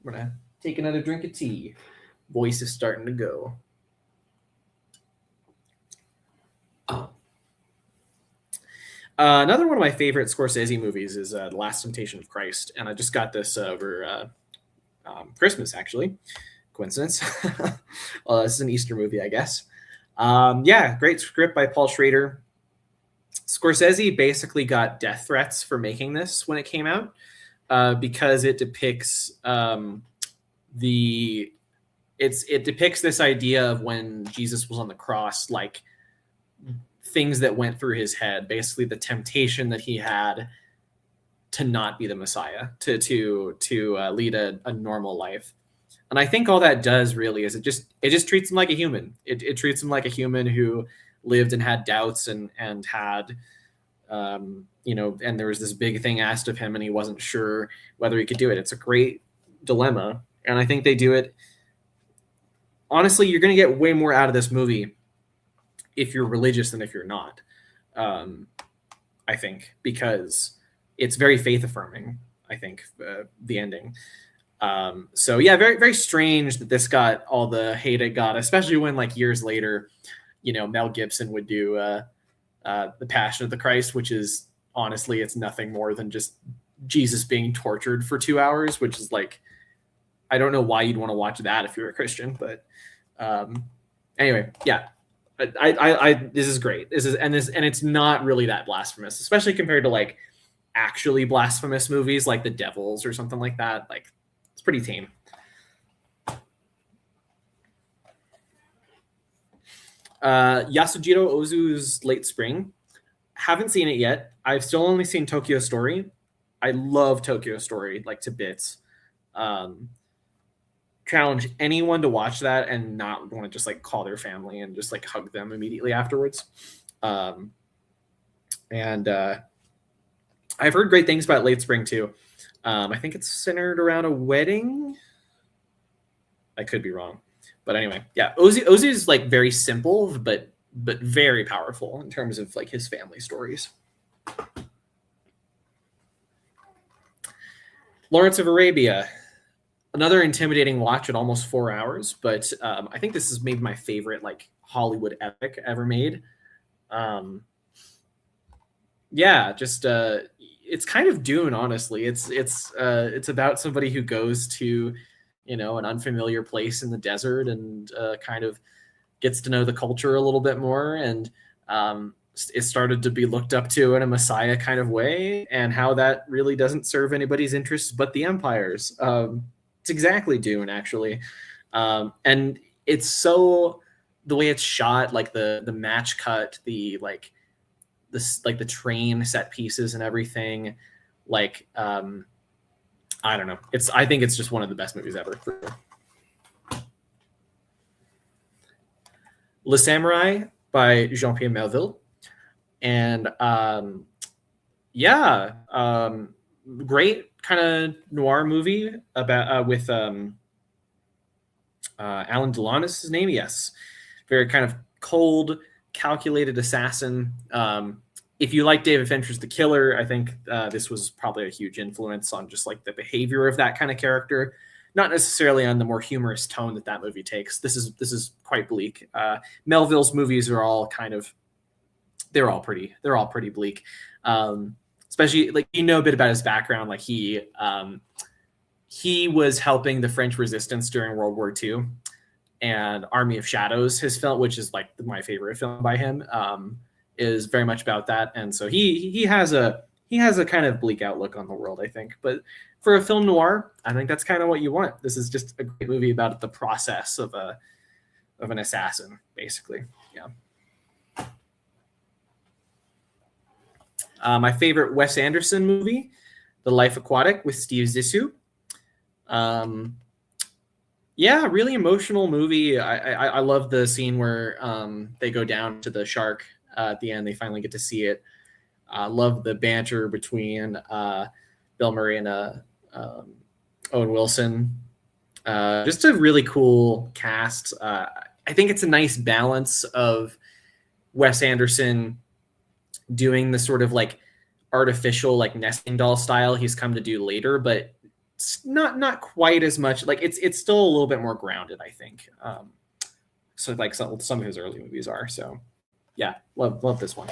gonna take another drink of tea. Voice is starting to go. Another one of my favorite Scorsese movies is The Last Temptation of Christ, and I just got this over Christmas, actually. Coincidence. Well, this is an Easter movie, I guess. Great script by Paul Schrader. Scorsese basically got death threats for making this when it came out because it depicts the it depicts this idea of when Jesus was on the cross, like things that went through his head, basically the temptation that he had to not be the Messiah, to lead a normal life. And I think all that does really is it just treats him like a human. It treats him like a human who lived and had doubts and had you know, and there was this big thing asked of him and he wasn't sure whether he could do it. It's a great dilemma, and I think they do it. Honestly, you're going to get way more out of this movie if you're religious than if you're not. I think, because it's very faith affirming. I think the ending. So yeah, very, very strange that this got all the hate it got, especially when like years later, you know, Mel Gibson would do The Passion of the Christ, which is honestly, it's nothing more than just Jesus being tortured for 2 hours, which is like, I don't know why you'd want to watch that if you're a Christian, but anyway, yeah, this is great. And it's not really that blasphemous, especially compared to like actually blasphemous movies like The Devils or something like that. Like, it's pretty tame. Yasujiro Ozu's Late Spring. Haven't seen it yet. I've still only seen Tokyo Story. I love Tokyo Story, like, to bits. Challenge anyone to watch that and not want to just like call their family and just like hug them immediately afterwards. And I've heard great things about Late Spring too. I think it's centered around a wedding. I could be wrong, but anyway, yeah, Ozu is like very simple, but very powerful in terms of like his family stories. Lawrence of Arabia, another intimidating watch at almost 4 hours, but I think this is maybe my favorite like Hollywood epic ever made. Yeah, just it's kind of Dune, honestly. It's about somebody who goes to, you know, an unfamiliar place in the desert and kind of gets to know the culture a little bit more, and it started to be looked up to in a Messiah kind of way, and how that really doesn't serve anybody's interests but the Empire's. It's exactly Dune, actually. And it's so, the way it's shot, like the match cut, the like the train set pieces and everything, like I don't know. I think it's just one of the best movies ever. Le Samurai by Jean-Pierre Melville. And yeah, great kind of noir movie about with Alan Delon is his name. Yes, very kind of cold, calculated assassin. If you like David Fincher's The Killer, I think this was probably a huge influence on just like the behavior of that kind of character. Not necessarily on the more humorous tone that movie takes. This is quite bleak. Melville's movies are all kind of, they're all pretty bleak. Especially, like, you know a bit about his background. Like he was helping the French resistance during World War II, and Army of Shadows, his film, which is like my favorite film by him, is very much about that. And so he has a kind of bleak outlook on the world, I think. But for a film noir, I think that's kind of what you want. This is just a great movie about the process of an assassin, basically. Yeah. My favorite Wes Anderson movie, The Life Aquatic with Steve Zissou. Yeah, really emotional movie. I love the scene where they go down to the shark at the end. They finally get to see it. I love the banter between Bill Murray and Owen Wilson. Just a really cool cast. I think it's a nice balance of Wes Anderson doing the sort of like artificial, like nesting doll style he's come to do later, but it's not quite as much. Like it's still a little bit more grounded, I think. So like some of his early movies are. So yeah, love this one.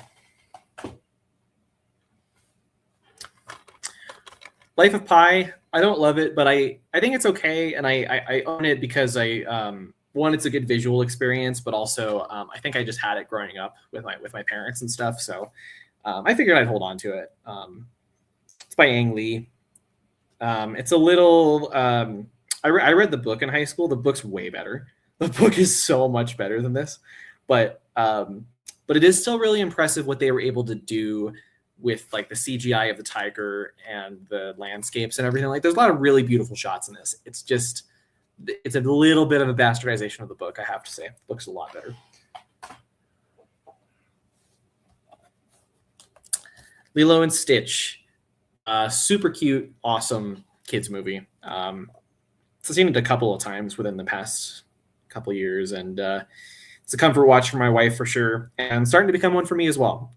Life of Pi, I don't love it, but I think it's okay, and I own it because one, it's a good visual experience, but also I think I just had it growing up with my parents and stuff, so I figured I'd hold on to it. It's by Ang Lee. It's a little I read the book in high school. The book's way better. The book is so much better than this, but it is still really impressive what they were able to do with like the CGI of the tiger and the landscapes and everything. Like, there's a lot of really beautiful shots in this. It's just, it's a little bit of a bastardization of the book, I have to say. It looks a lot better. Lilo and Stitch, super cute, awesome kids movie. I've seen it a couple of times within the past couple of years, and it's a comfort watch for my wife for sure, and starting to become one for me as well.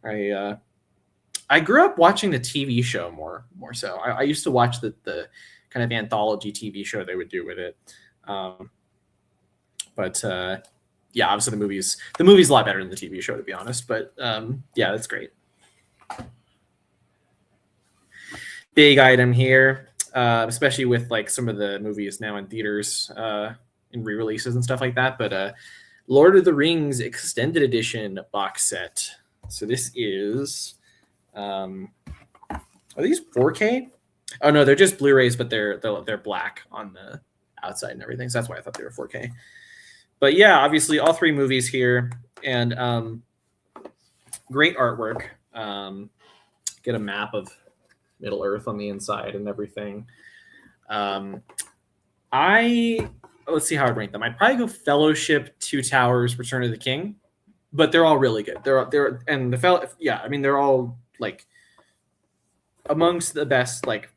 I grew up watching the TV show more so. I used to watch the kind of anthology TV show they would do with it, but yeah, obviously the movie's a lot better than the TV show, to be honest. But yeah, that's great. Big item here, especially with like some of the movies now in theaters, in re-releases and stuff like that. But Lord of the Rings Extended Edition box set. So this is, are these 4K? Oh no, they're just Blu-rays, but they're black on the outside and everything. So that's why I thought they were 4K. But yeah, obviously all 3 movies here, and great artwork. Get a map of Middle Earth on the inside and everything. Let's see how I'd rank them. I'd probably go Fellowship, Two Towers, Return of the King, but they're all really good. They're and yeah, I mean, they're all like amongst the best like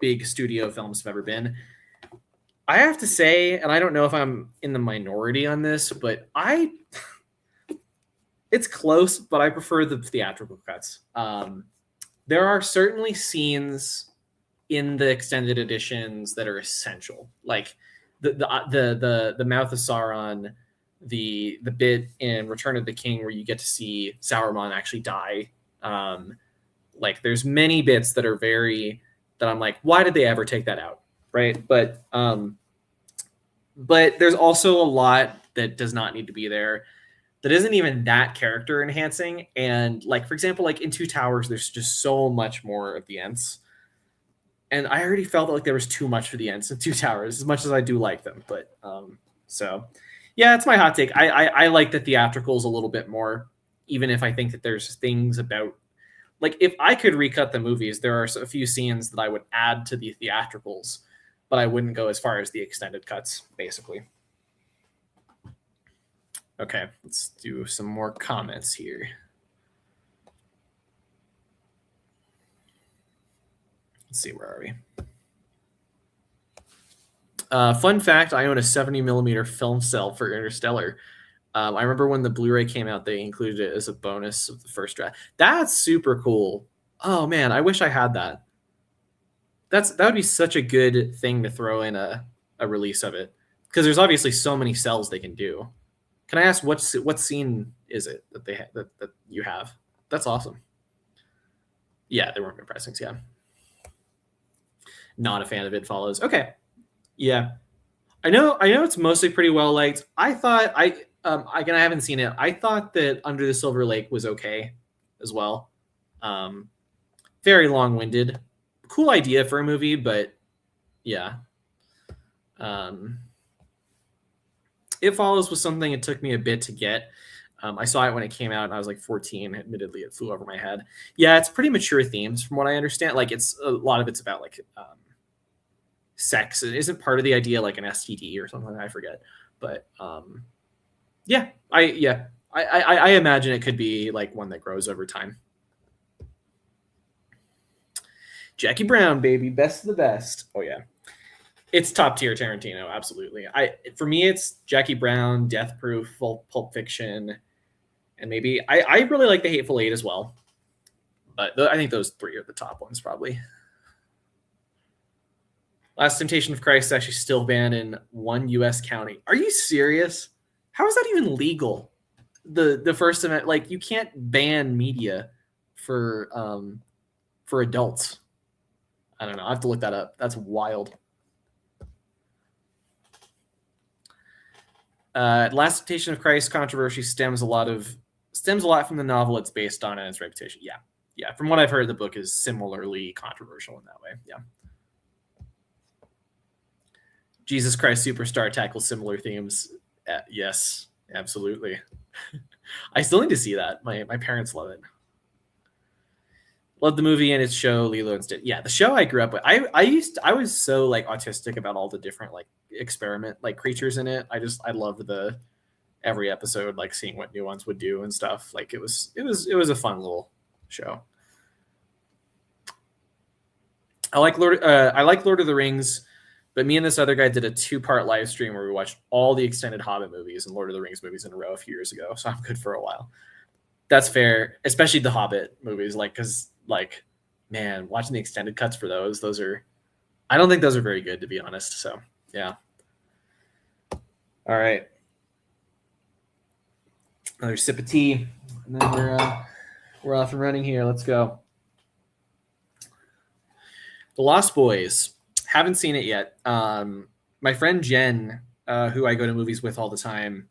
big studio films have ever been. I have to say, and I don't know if I'm in the minority on this, but it's close, but I prefer the theatrical cuts. There are certainly scenes in the extended editions that are essential, like the Mouth of Sauron, the bit in Return of the King where you get to see Sauron actually die. Like, there's many bits that are that I'm like, why did they ever take that out, right? But there's also a lot that does not need to be there, that isn't even that character enhancing. And like, for example, like in Two Towers, there's just so much more of the Ents. And I already felt like there was too much for the Ents in Two Towers, as much as I do like them. But so yeah, it's my hot take. I like the theatricals a little bit more, even if I think that there's things about, like, if I could recut the movies, there are a few scenes that I would add to the theatricals, but I wouldn't go as far as the extended cuts, basically. Okay, let's do some more comments here. Let's see, where are we? Fun fact, I own a 70mm film cell for Interstellar. I remember when the Blu-ray came out, they included it as a bonus of the first draft. That's super cool. Oh man, I wish I had that. That would be such a good thing to throw in a release of it, because there's obviously so many cells they can do. Can I ask what scene is it that they that you have? That's awesome. Yeah, they weren't pressings. Yeah, not a fan of It Follows. Okay, yeah, I know it's mostly pretty well liked. I thought I haven't seen it. I thought that Under the Silver Lake was okay as well. Very long-winded. Cool idea for a movie, but yeah. It Follows was something it took me a bit to get. I saw it when it came out, and I was like 14. Admittedly, it flew over my head. Yeah, it's pretty mature themes from what I understand. Like, it's a lot of it's about like sex. It isn't part of the idea like an STD or something. I forget, but yeah, I imagine it could be like one that grows over time. Jackie Brown, baby, best of the best. Oh yeah. It's top tier Tarantino, absolutely. For me, it's Jackie Brown, Death Proof, Pulp Fiction, and maybe I really like The Hateful Eight as well. But I think those 3 are the top ones, probably. Last Temptation of Christ is actually still banned in 1 U.S. county. Are you serious? How is that even legal? The First Amendment, like, you can't ban media for adults. I don't know. I have to look that up. That's wild. Last Temptation of Christ controversy stems a lot from the novel it's based on and its reputation. Yeah. From what I've heard, the book is similarly controversial in that way. Yeah. Jesus Christ Superstar tackles similar themes. Yes, absolutely. I still need to see that. My parents love it. Love the movie and its show Lilo and Stitch. Yeah, the show I grew up with. I was so like autistic about all the different like experiment like creatures in it. I loved the every episode, like seeing what new ones would do and stuff. Like it was a fun little show. I like Lord of the Rings, but me and this other guy did a 2-part live stream where we watched all the extended Hobbit movies and Lord of the Rings movies in a row a few years ago. So I'm good for a while. That's fair, especially the Hobbit movies, like because like man, watching the extended cuts for those are I don't think those are very good to be honest. So yeah. All right. Another sip of tea, and then we're off and running here. Let's go. The Lost Boys. Haven't seen it yet. My friend Jen, who I go to movies with all the time,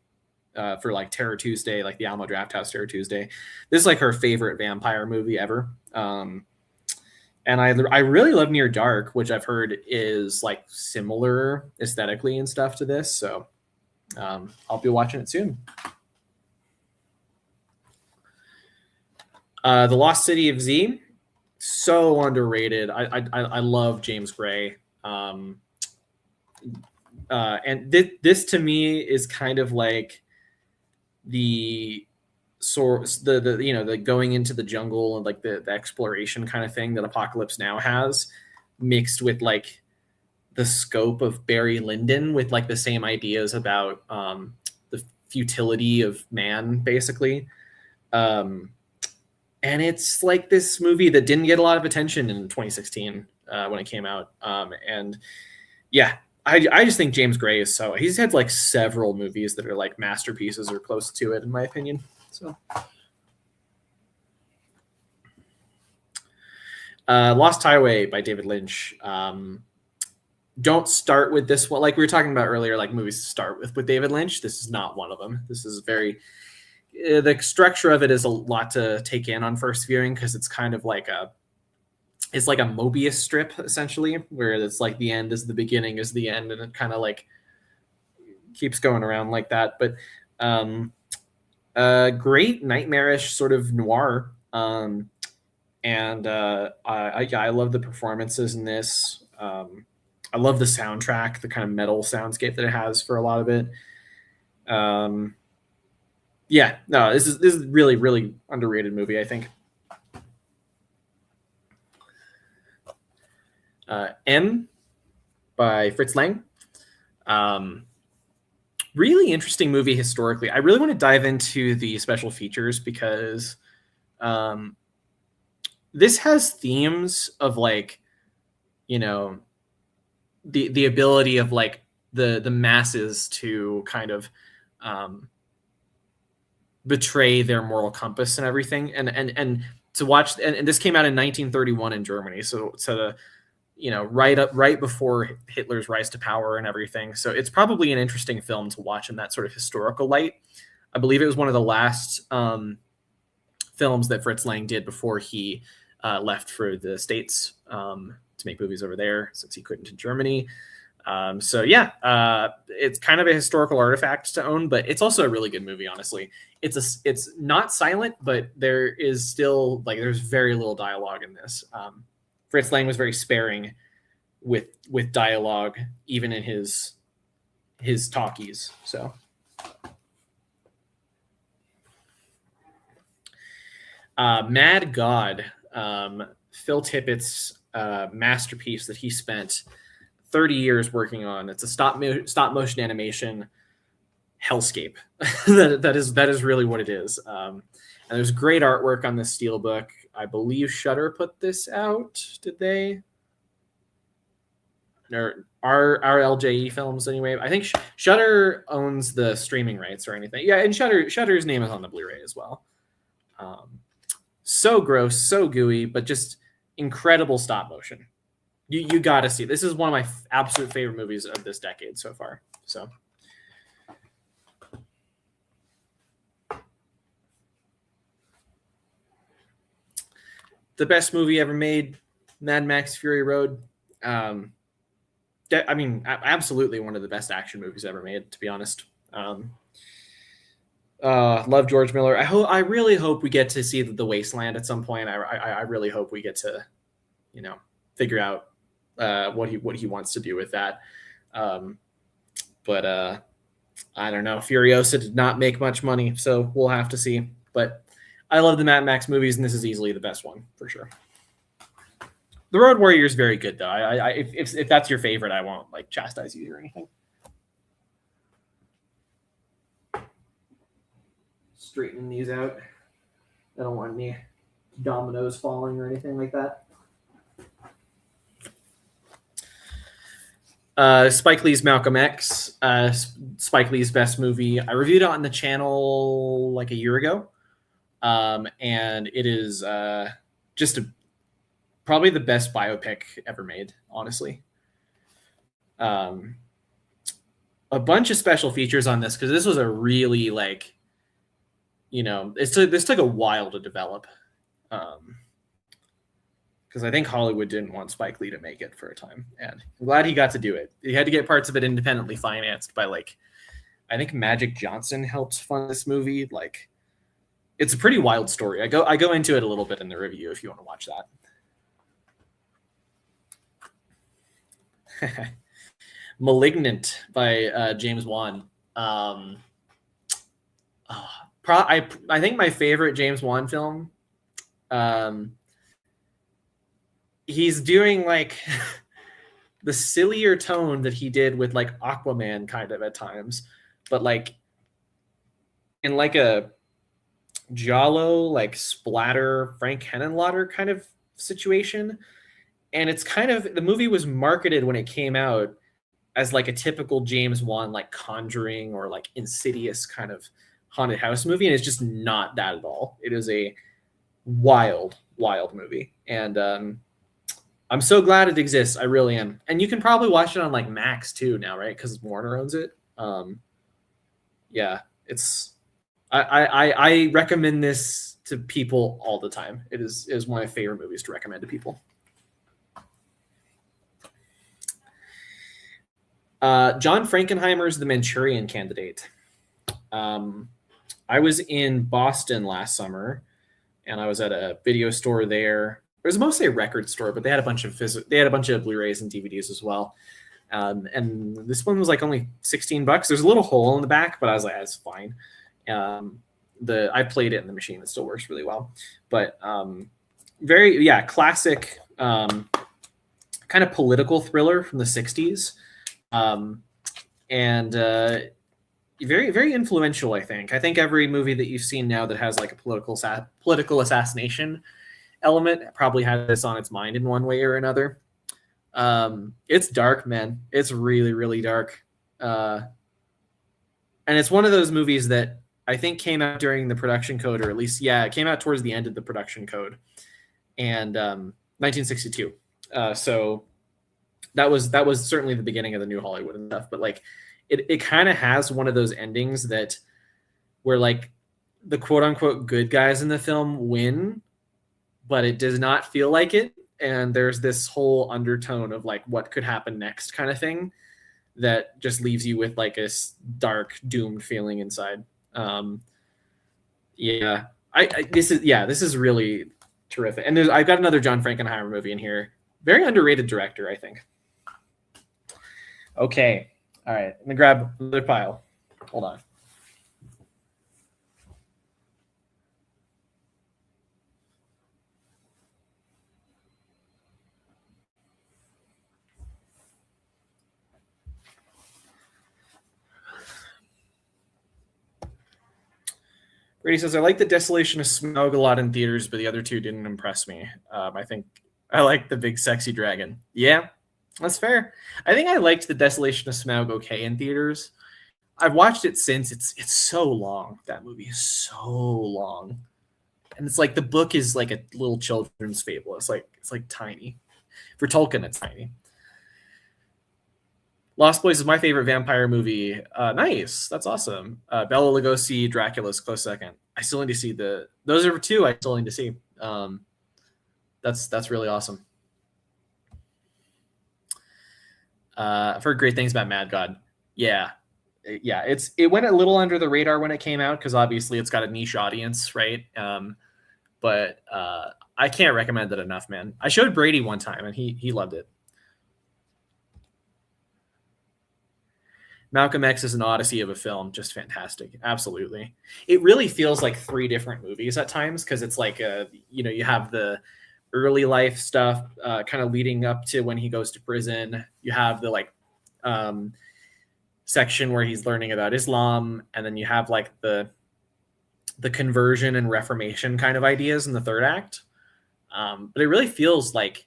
for like Terror Tuesday, like the Alamo Drafthouse Terror Tuesday. This is like her favorite vampire movie ever. And I really love Near Dark, which I've heard is like similar aesthetically and stuff to this. So I'll be watching it soon. The Lost City of Z, so underrated. I love James Gray. And this to me is kind of like the source, the going into the jungle and like the exploration kind of thing that Apocalypse Now has, mixed with like the scope of Barry Lyndon with like the same ideas about the futility of man, basically. And it's like this movie that didn't get a lot of attention in 2016 when it came out. And yeah, I just think James Gray is he's had like several movies that are like masterpieces or close to it, in my opinion. So Lost Highway by David Lynch. Don't start with this one. Like we were talking about earlier, like movies to start with David Lynch. This is not one of them. This is the structure of it is a lot to take in on first viewing because it's kind of like it's like a Mobius strip essentially, where it's like the end is the beginning is the end, and it kind of like keeps going around like that. But great nightmarish sort of noir, and I love the performances in this. I love the soundtrack, the kind of metal soundscape that it has for a lot of it. Yeah, no, this is really, really underrated movie, I think. M by Fritz Lang. Really interesting movie historically. I really want to dive into the special features because this has themes of like, the ability of like the masses to kind of betray their moral compass and everything, and to watch, and this came out in 1931 in Germany, so right before Hitler's rise to power and everything. So it's probably an interesting film to watch in that sort of historical light. I believe it was one of the last films that Fritz Lang did before he left for the States to make movies over there, since he couldn't in Germany. So yeah, it's kind of a historical artifact to own, but it's also a really good movie. Honestly, it's not silent, but there is still like there's very little dialogue in this. Fritz Lang was very sparing with dialogue, even in his talkies. So Mad God, Phil Tippett's masterpiece that he spent 30 years working on. It's a stop motion animation hellscape. that is really what it is. And there's great artwork on this steelbook. I believe Shudder put this out. Did they? Or RLJE Films anyway. I think Shudder owns the streaming rights or anything. Yeah, and Shudder's name is on the Blu-ray as well. So gross, so gooey, but just incredible stop motion. You got to see. This is one of my absolute favorite movies of this decade so far. So the best movie ever made, Mad Max Fury Road. Don't I mean, absolutely one of the best action movies ever made, to be honest. Love George Miller. I really hope we get to see the Wasteland at some point. I really hope we get to, figure out what he wants to do with that. But I don't know. Furiosa did not make much money, so we'll have to see. But I love the Mad Max movies, and this is easily the best one for sure. The Road Warrior is very good, though. If that's your favorite, I won't like chastise you or anything. Straighten these out. I don't want any dominoes falling or anything like that. Spike Lee's Malcolm X, Spike Lee's best movie. I reviewed it on the channel like a year ago, and it is just probably the best biopic ever made, honestly. A bunch of special features on this because this was a really like, this took a while to develop, because I think Hollywood didn't want Spike Lee to make it for a time, and I'm glad he got to do it. He had to get parts of it independently financed by I think Magic Johnson helped fund this movie. Like, it's a pretty wild story. I go into it a little bit in the review if you want to watch that. Malignant by James Wan. I think my favorite James Wan film. He's doing like the sillier tone that he did with like Aquaman kind of at times, but like in like a giallo, like splatter Frank Henenlotter kind of situation. And it's kind of, the movie was marketed when it came out as like a typical James Wan, like Conjuring or like Insidious kind of haunted house movie. And it's just not that at all. It is a wild, wild movie. And I'm so glad it exists. I really am. And you can probably watch it on like Max too now, right? Because Warner owns it. Yeah, it's, I recommend this to people all the time. It is one of my favorite movies to recommend to people. John Frankenheimer's The Manchurian Candidate. I was in Boston last summer, and I was at a video store there. It was mostly a record store, but they had a bunch of Blu-rays and DVDs as well. And this one was like only $16. There's a little hole in the back, but I was like, that's fine. I played it in the machine. It still works really well. But classic kind of political thriller from the 60s. And very, very influential, I think. I think every movie that you've seen now that has like a political assassination element probably has this on its mind in one way or another. It's dark, man. It's really, really dark. And it's one of those movies that I think came out during the production code, or at least, it came out towards the end of the production code, and 1962. So that was certainly the beginning of the new Hollywood and stuff. But like, it kind of has one of those endings that where like the quote unquote good guys in the film win, but it does not feel like it. And there's this whole undertone of like what could happen next kind of thing that just leaves you with like a dark, doomed feeling inside. This is really terrific. And I've got another John Frankenheimer movie in here. Very underrated director, I think. Okay. All right. I'm going to grab another pile. Hold on. Brady says, I like The Desolation of Smaug a lot in theaters, but the other two didn't impress me. I think I like The Big Sexy Dragon. Yeah, that's fair. I think I liked The Desolation of Smaug okay in theaters. I've watched it since. It's so long. That movie is so long. And it's like the book is like a little children's fable. It's like tiny. For Tolkien, it's tiny. Lost Boys is my favorite vampire movie. Nice. That's awesome. Bela Lugosi, Dracula's close second. I still need to see those are two I still need to see. That's really awesome. I've heard great things about Mad God. Yeah, it went a little under the radar when it came out because obviously it's got a niche audience, right? But I can't recommend it enough, man. I showed Brady one time and he loved it. Malcolm X is an odyssey of a film, just fantastic. Absolutely. It really feels like three different movies at times because it's like you have the early life stuff kind of leading up to when he goes to prison. You have the section where he's learning about Islam, and then you have like the conversion and reformation kind of ideas in the third act. But it really feels like,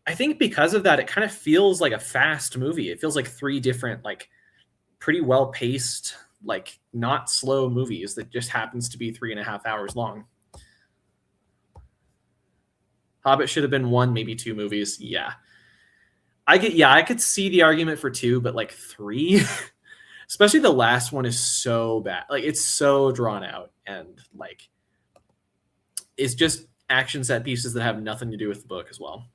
I think because of that, it kind of feels like a fast movie. It feels like three different, like pretty well paced, like not slow movies that just happens to be 3.5 hours long. Hobbit should have been one, maybe two movies. Yeah. I could see the argument for two, but like three, especially the last one is so bad. Like it's so drawn out and like it's just action set pieces that have nothing to do with the book as well.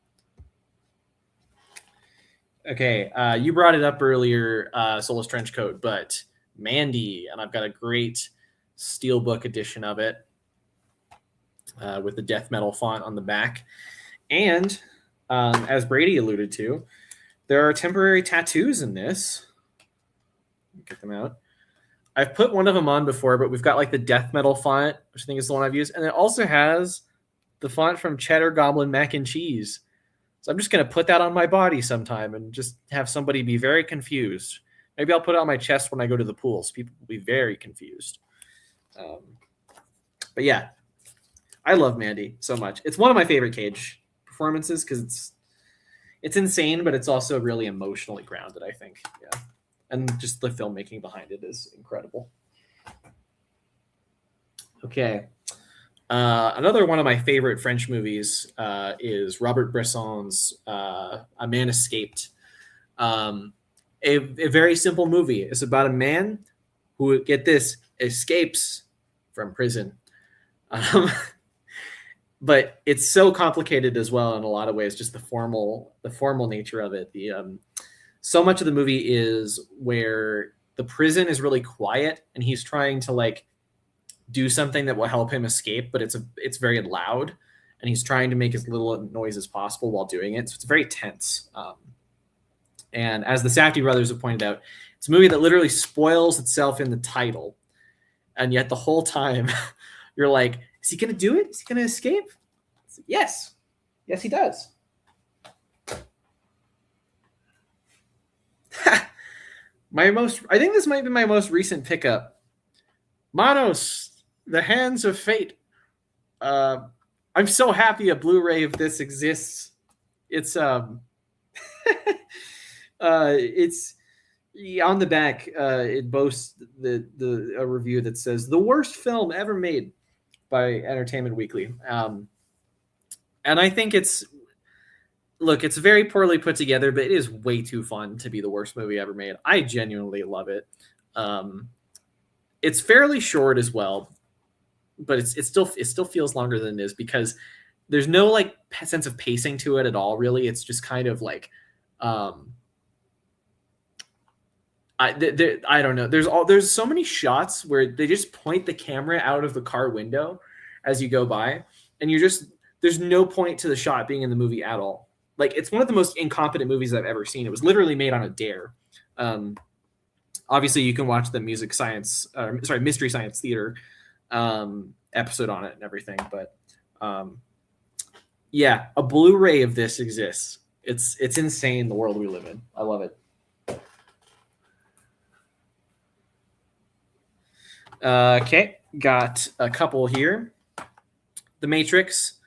Okay, you brought it up earlier, Soulless Trenchcoat, but Mandy, and I've got a great steelbook edition of it with the death metal font on the back. And as Brady alluded to, there are temporary tattoos in this. Get them out. I've put one of them on before, but we've got like the death metal font, which I think is the one I've used, and it also has the font from Cheddar Goblin Mac and Cheese. So I'm just going to put that on my body sometime and just have somebody be very confused. Maybe I'll put it on my chest when I go to the pool so people will be very confused. But yeah, I love Mandy so much. It's one of my favorite Cage performances because it's insane, but it's also really emotionally grounded, I think. Yeah. And just the filmmaking behind it is incredible. Okay. Another one of my favorite French movies is Robert Bresson's A Man Escaped. A very simple movie. It's about a man who, get this, escapes from prison. But it's so complicated as well in a lot of ways, just the formal nature of it. So much of the movie is where the prison is really quiet and he's trying to like do something that will help him escape, but it's very loud and he's trying to make as little noise as possible while doing it. So it's very tense. And as the Safdie brothers have pointed out, it's a movie that literally spoils itself in the title. And yet the whole time you're like, is he going to do it? Is he going to escape? Yes. Yes, he does. I think this might be my most recent pickup. Manos, The Hands of Fate. I'm so happy a Blu-ray of this exists. It's it's on the back. It boasts a review that says the worst film ever made by Entertainment Weekly. And I think it's very poorly put together, but it is way too fun to be the worst movie ever made. I genuinely love it. It's fairly short as well, but it still feels longer than it is because there's no like sense of pacing to it at all. Really, it's just kind of like I don't know. There's so many shots where they just point the camera out of the car window as you go by, and there's no point to the shot being in the movie at all. Like it's one of the most incompetent movies I've ever seen. It was literally made on a dare. Obviously, you can watch the Mystery Science Theater episode on it and everything. But yeah, a Blu-ray of this exists. It's insane the world we live in. I love it. Okay, got a couple here. The Matrix,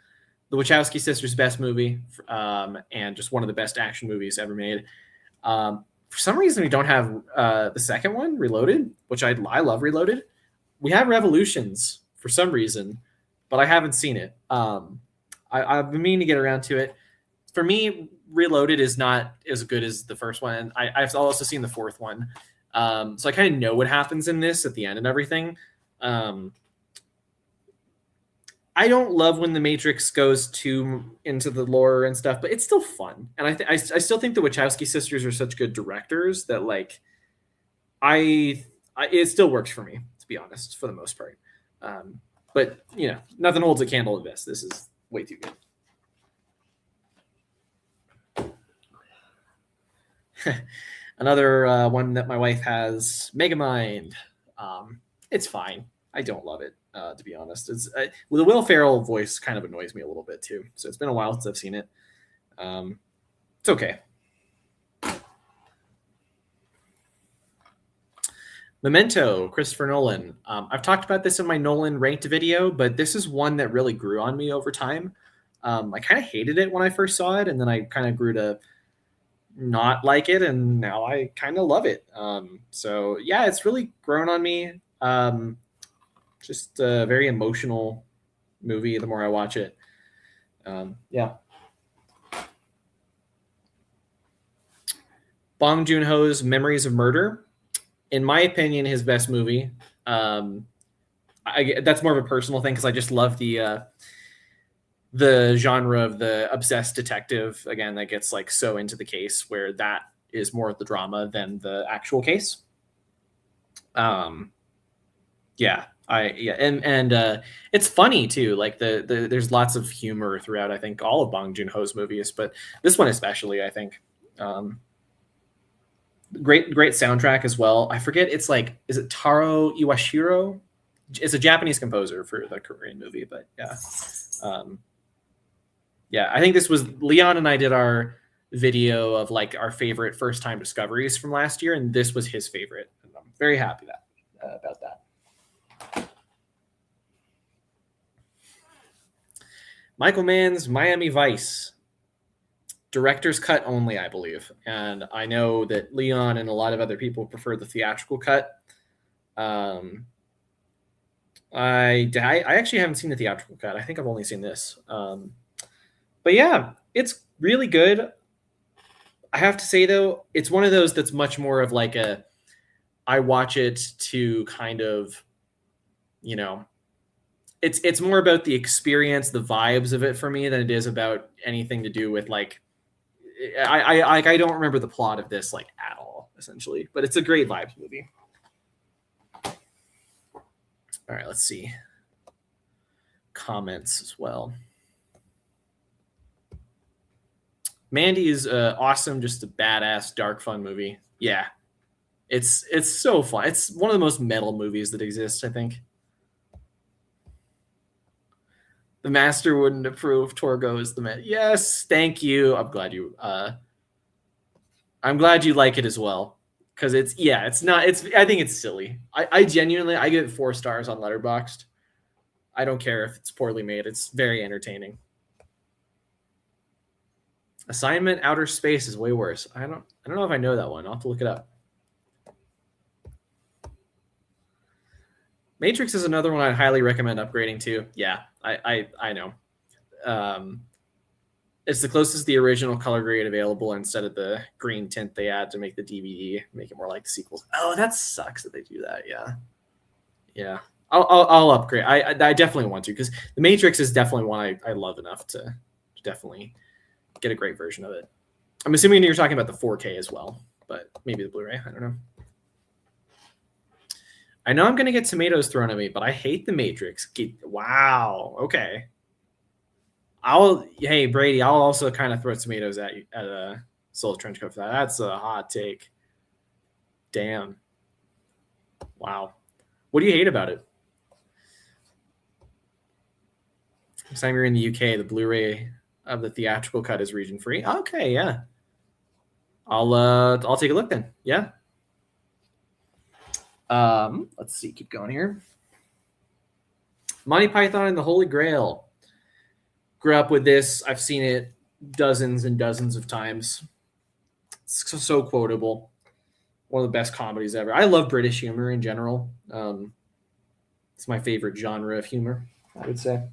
the Wachowski sisters' best movie, and just one of the best action movies ever made. For some reason, we don't have the second one, Reloaded, which I love Reloaded. We have Revolutions for some reason, but I haven't seen it. I've been meaning to get around to it. For me, Reloaded is not as good as the first one. I've also seen the fourth one. So I kind of know what happens in this at the end and everything. I don't love when the Matrix goes too into the lore and stuff, but it's still fun. And I still think the Wachowski sisters are such good directors that like it still works for me, to be honest, for the most part. But you know, nothing holds a candle to this. This is way too good. Another one that my wife has, Megamind. It's fine. I don't love it, to be honest. It's well, the Will Ferrell voice kind of annoys me a little bit too. So it's been a while since I've seen it. It's okay. Memento, Christopher Nolan. I've talked about this in my Nolan ranked video, but this is one that really grew on me over time. I kind of hated it when I first saw it, and then I kind of grew to not like it, and now I kind of love it. So yeah, it's really grown on me. Just a very emotional movie the more I watch it. Yeah. Bong Joon-ho's Memories of Murder. In my opinion, his best movie. That's more of a personal thing because I just love the genre of the obsessed detective, again, that gets like so into the case, where that is more of the drama than the actual case. Yeah, and it's funny too. Like there's lots of humor throughout, I think, all of Bong Joon-ho's movies, but this one especially, I think. Great soundtrack as well. I forget, it's like, is it Taro Iwashiro? It's a Japanese composer for the Korean movie, but yeah. Yeah, I think this was Leon and I did our video of like our favorite first time discoveries from last year, and this was his favorite. And I'm very happy about that. Michael Mann's Miami Vice. Director's cut only, I believe. And I know that Leon and a lot of other people prefer the theatrical cut. I actually haven't seen the theatrical cut. I think I've only seen this. But yeah, it's really good. I have to say though, it's one of those that's much more of like I watch it to kind of, you know, it's more about the experience, the vibes of it for me than it is about anything to do with like, I don't remember the plot of this like at all, essentially, but it's a great vibes movie. All right, let's see. Comments as well. Mandy is awesome, just a badass, dark, fun movie. Yeah, it's so fun. It's one of the most metal movies that exists, I think. The master wouldn't approve. Torgo is the man. Yes, thank you. I'm glad you like it as well, because it's not. I think it's silly. I genuinely give it 4 stars on Letterboxd. I don't care if it's poorly made. It's very entertaining. Assignment Outer Space is way worse. I don't know if I know that one. I'll have to look it up. Matrix is another one I'd highly recommend upgrading to. Yeah, I know. It's the closest to the original color grade available instead of the green tint they add to make the DVD, make it more like the sequels. Oh, that sucks that they do that. Yeah. I'll upgrade. I definitely want to, because the Matrix is definitely one I love enough to definitely get a great version of it. I'm assuming you're talking about the 4K as well, but maybe the Blu-ray. I don't know. I know I'm going to get tomatoes thrown at me, but I hate the Matrix. Wow. Okay. Hey, Brady, I'll also kind of throw tomatoes at you at Soul Trenchcoat for that. That's a hot take. Damn. Wow. What do you hate about it? Next time you're in the UK, the Blu-ray of the theatrical cut is region free. Okay, yeah. I'll take a look then. Yeah. Let's see. Keep going here. Monty Python and the Holy Grail. Grew up with this. I've seen it dozens and dozens of times. It's so quotable. One of the best comedies ever. I love British humor in general. It's my favorite genre of humor, I would say.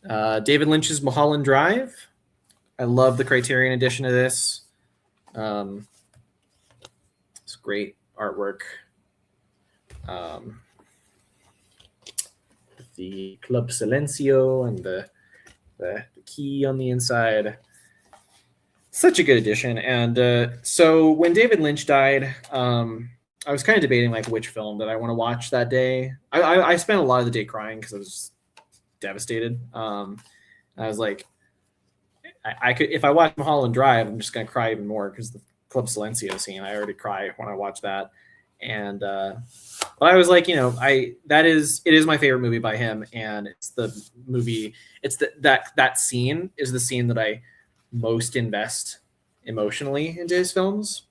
David Lynch's Mulholland Drive. I love the Criterion edition of this. It's great artwork. The Club Silencio and the key on the inside. Such a good addition. And so when David Lynch died, I was kind of debating like which film that I want to watch that day. I spent a lot of the day crying because I was devastated. I was like, I could, if I watch Mulholland Drive, I'm just gonna cry even more because the Club Silencio scene. I already cry when I watch that, and but I was like, it is my favorite movie by him, and it's the movie. It's that scene is the scene that I most invest emotionally into his films,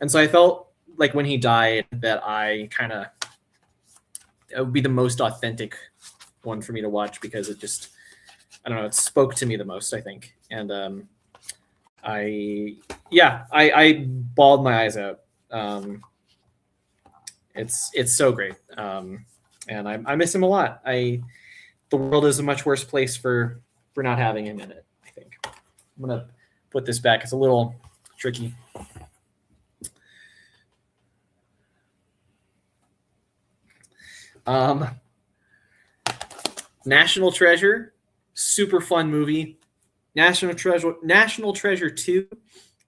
and so I felt like when he died that it would be the most authentic one for me to watch because it just, I don't know, it spoke to me the most, I think. And I bawled my eyes out. It's so great. And I miss him a lot. The world is a much worse place for not having him in it, I think. I'm gonna put this back. It's a little tricky. National Treasure, super fun movie. National Treasure 2,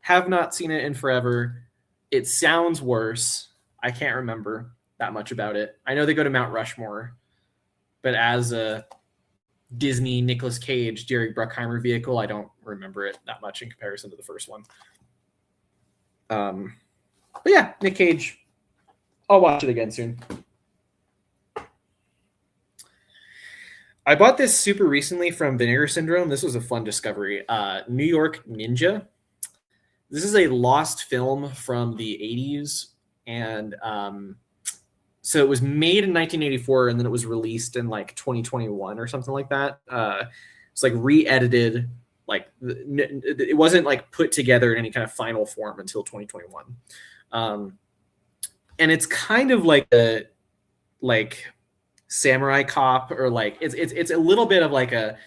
have not seen it in forever. It sounds worse. I can't remember that much about it. I know they go to Mount Rushmore, but as a Disney Nicolas Cage, Jerry Bruckheimer vehicle, I don't remember it that much in comparison to the first one. But yeah, Nick Cage. I'll watch it again soon. I bought this super recently from Vinegar Syndrome. This was a fun discovery. New York Ninja. This is a lost film from the 80s. And so it was made in 1984, and then it was released in like 2021 or something like that. It's like re-edited. Like it wasn't like put together in any kind of final form until 2021. And it's kind of like a Samurai Cop, or like it's a little bit of like a,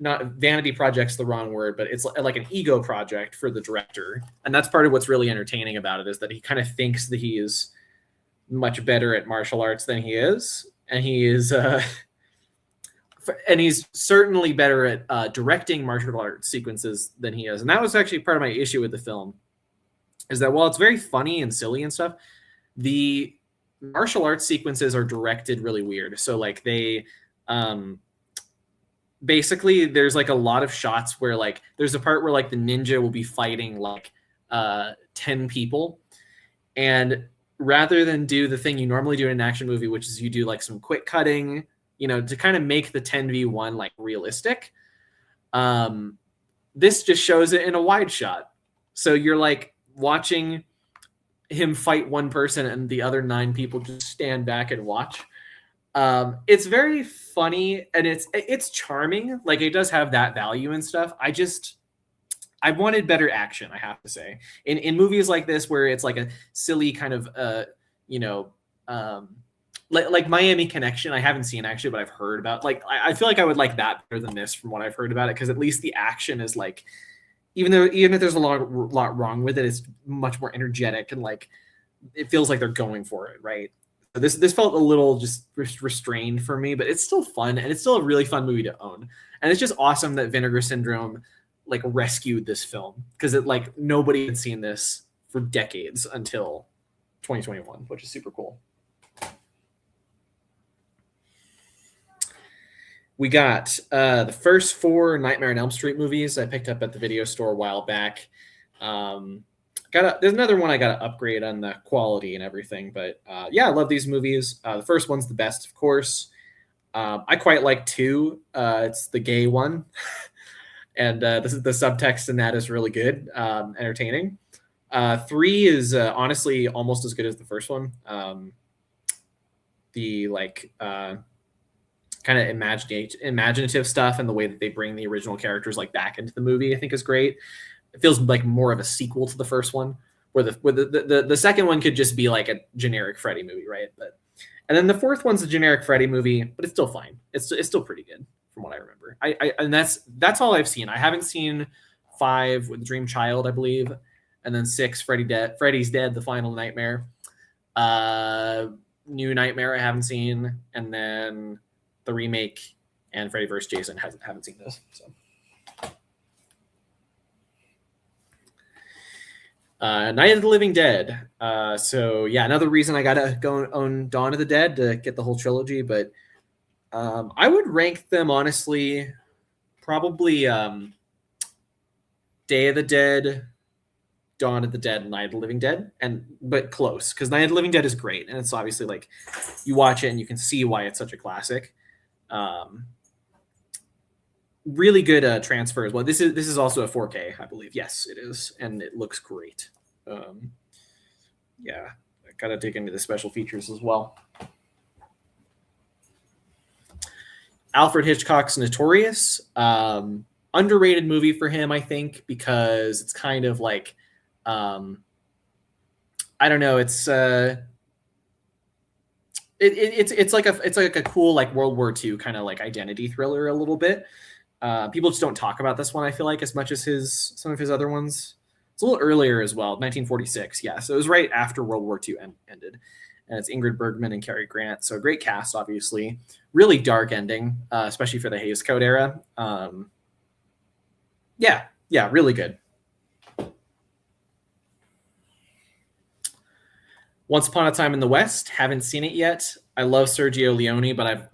not vanity project's the wrong word, but it's like an ego project for the director. And that's part of what's really entertaining about it, is that he kind of thinks that he is much better at martial arts than he is. And he is, and he's certainly better at directing martial arts sequences than he is. And that was actually part of my issue with the film, is that while it's very funny and silly and stuff, the martial arts sequences are directed really weird. So like they, basically there's like a lot of shots where like there's a part where like the ninja will be fighting like 10 people, and rather than do the thing you normally do in an action movie, which is you do like some quick cutting, to kind of make the 10v1 like realistic, this just shows it in a wide shot. So you're like watching him fight one person and the other 9 people just stand back and watch. It's very funny, and it's charming. Like it does have that value and stuff. I wanted better action, I have to say, in movies like this, where it's like a silly kind of like Miami Connection. I haven't seen actually, but I've heard about. Like I feel like I would like that better than this from what I've heard about it, because at least the action is like, even if there's a lot wrong with it, it's much more energetic, and like it feels like they're going for it, right? So this felt a little just restrained for me, but it's still fun, and it's still a really fun movie to own. And it's just awesome that Vinegar Syndrome like rescued this film, because it like nobody had seen this for decades until 2021, which is super cool. We got the first 4 Nightmare on Elm Street movies I picked up at the video store a while back. There's another one I got to upgrade on the quality and everything, but yeah, I love these movies. The first one's the best, of course. I quite like 2. It's the gay one, and this is the subtext in that is really good, entertaining. 3 is honestly almost as good as the first one. The like kind of imaginative stuff, and the way that they bring the original characters like back into the movie, I think is great. It feels like more of a sequel to the first one, where the second one could just be like a generic Freddy movie, right? And then the fourth one's a generic Freddy movie, but it's still fine. It's still pretty good from what I remember. And that's all I've seen. I haven't seen 5 with Dream Child, I believe, and then 6 Freddy's Dead, The Final Nightmare. New Nightmare I haven't seen, and then the remake and Freddy vs. Jason haven't seen those. So. Night of the Living Dead. So yeah, another reason I gotta go own Dawn of the Dead to get the whole trilogy. But I would rank them honestly, probably Day of the Dead, Dawn of the Dead, and Night of the Living Dead, but close, because Night of the Living Dead is great, and it's obviously like you watch it and you can see why it's such a classic. Really good transfer as well. This is also a 4K, I believe. Yes, it is, and it looks great. Yeah, I gotta dig into the special features as well. Alfred Hitchcock's Notorious, underrated movie for him, I think, because it's kind of like, I don't know, it's like a cool like World War II kind of like identity thriller a little bit. People just don't talk about this one, I feel like, as much as some of his other ones. It's a little earlier as well, 1946. Yeah, so it was right after World War II ended. And it's Ingrid Bergman and Cary Grant. So great cast, obviously. Really dark ending, especially for the Hays Code era. Yeah, really good. Once Upon a Time in the West. Haven't seen it yet. I love Sergio Leone, but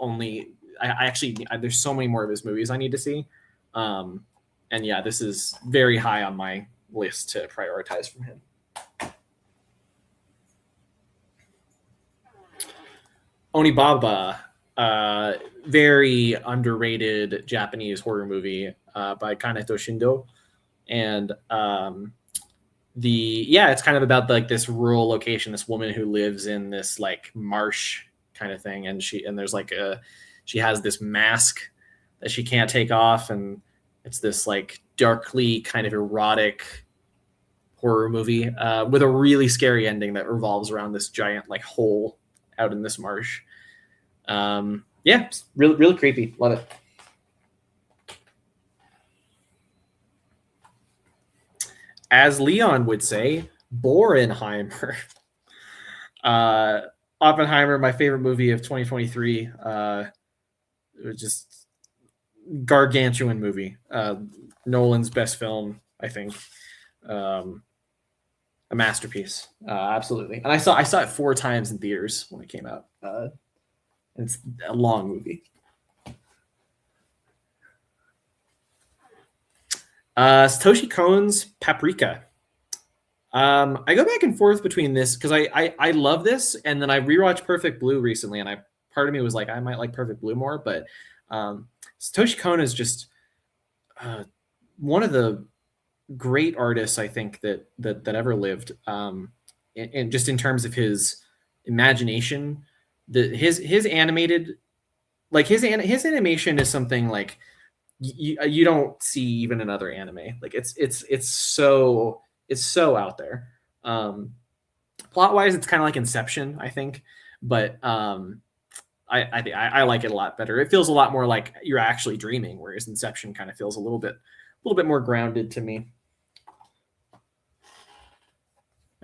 there's so many more of his movies I need to see. And yeah, this is very high on my list to prioritize from him. Onibaba, very underrated Japanese horror movie by Kaneto Shindo. And it's kind of about like this rural location, this woman who lives in this like marsh kind of thing, and she has this mask that she can't take off, and it's this like darkly kind of erotic horror movie with a really scary ending that revolves around this giant like hole out in this marsh. It's really creepy. Love it. As Leon would say, Borenheimer. Oppenheimer, my favorite movie of 2023. It was just gargantuan movie. Nolan's best film, I think. A masterpiece, absolutely. And I saw it 4 times in theaters when it came out. It's a long movie. Satoshi Kon's Paprika. I go back and forth between this because I love this, and then I rewatched Perfect Blue recently, and part of me was like I might like Perfect Blue more, but Satoshi Kon is just one of the great artists I think that ever lived, and just in terms of his imagination, his animated, like his animation is something like you don't see even in other anime. Like it's so out there. Plot wise, it's kind of like Inception, I think, but I like it a lot better. It feels a lot more like you're actually dreaming, whereas Inception kind of feels a little bit more grounded to me.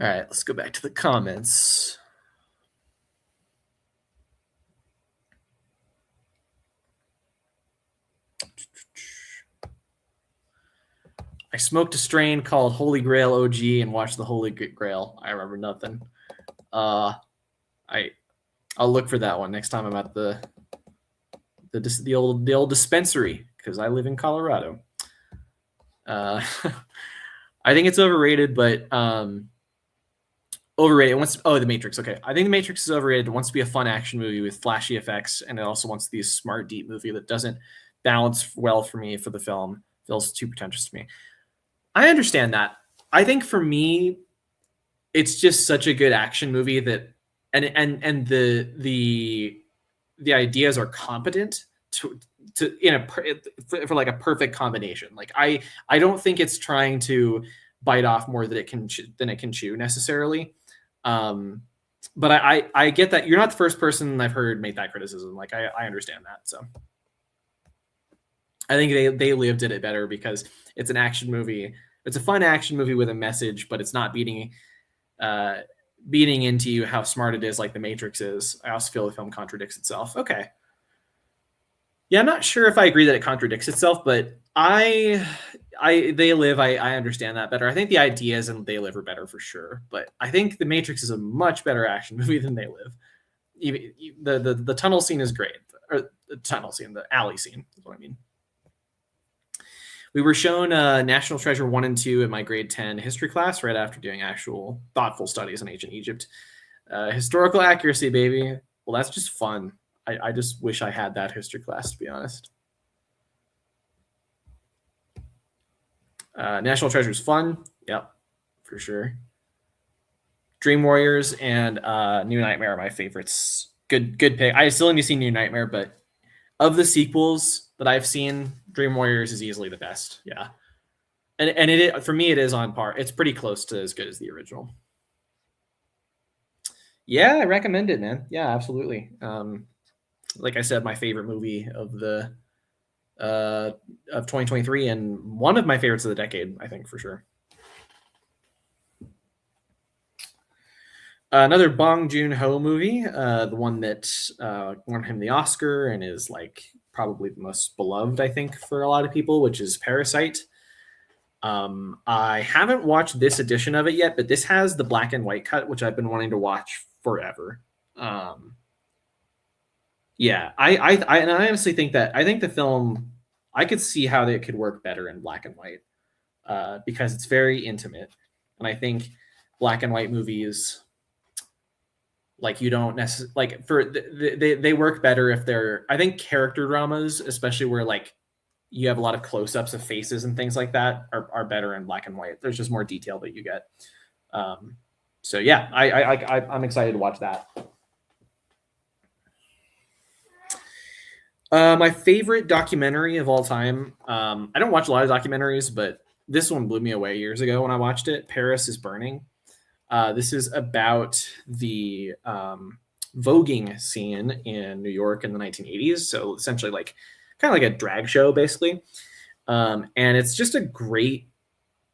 All right, let's go back to the comments. I smoked a strain called Holy Grail OG and watched the Holy Grail. I remember nothing. I'll look for that one next time I'm at the old dispensary, because I live in Colorado. I think it's overrated, but overrated. The Matrix. Okay, I think The Matrix is overrated. It wants to be a fun action movie with flashy effects, and it also wants to be a smart, deep movie that doesn't balance well for me for the film. Feels too pretentious to me. I understand that. I think for me, it's just such a good action movie that, and the ideas are competent for like a perfect combination. Like I don't think it's trying to bite off more than it can chew necessarily. But I get that you're not the first person I've heard make that criticism. Like I understand that. So I think they lived it better because it's an action movie. It's a fun action movie with a message, but it's not beating beating into you how smart it is, like The Matrix is. I also feel the film contradicts itself. Okay. Yeah, I'm not sure if I agree that it contradicts itself, but They Live, I understand that better. I think the ideas in They Live are better for sure, but I think The Matrix is a much better action movie than They Live. Even the tunnel scene is great, or the tunnel scene, the alley scene is what I mean. We were shown National Treasure 1 and 2 in my grade 10 history class right after doing actual thoughtful studies in ancient Egypt. Historical accuracy, baby. Well, that's just fun. I just wish I had that history class, to be honest. National Treasure is fun. Yep, for sure. Dream Warriors and New Nightmare are my favorites. Good pick. I still need to see New Nightmare, but of the sequels that I've seen, Dream Warriors is easily the best. Yeah, and it for me it is on par. It's pretty close to as good as the original. Yeah, I recommend it, man. Yeah, absolutely. Like I said, my favorite movie of 2023 and one of my favorites of the decade, I think, for sure. Another Bong Joon-ho movie, the one that won him the Oscar and is like probably the most beloved, I think, for a lot of people, which is Parasite. I haven't watched this edition of it yet, but this has the black and white cut, which I've been wanting to watch forever. Yeah, I honestly think that I think the film, I could see how it could work better in black and white because it's very intimate, and I think black and white movies, like, you don't necessarily like for they work better if they're, I think character dramas, especially where like you have a lot of close-ups of faces and things like that, are better in black and white. There's just more detail that you get. So yeah, I'm excited to watch that. My favorite documentary of all time. I don't watch a lot of documentaries, but this one blew me away years ago when I watched it. Paris is Burning. This is about the voguing scene in New York in the 1980s. So essentially, like kind of like a drag show, basically. And it's just a great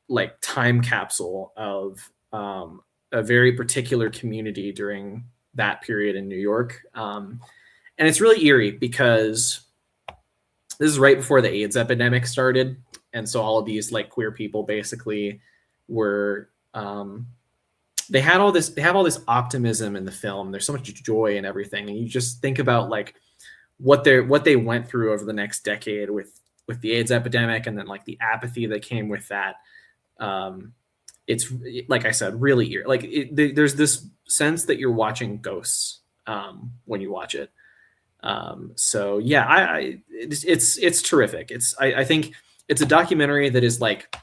like time capsule of a very particular community during that period in New York. And it's really eerie because this is right before the AIDS epidemic started. And so all of these like queer people basically were, they have all this optimism in the film. There's so much joy and everything. And you just think about like what they went through over the next decade with the AIDS epidemic, and then like the apathy that came with that. It's, like I said, really eerie. Like there's this sense that you're watching ghosts when you watch it. So yeah, it's terrific. I think it's a documentary that is like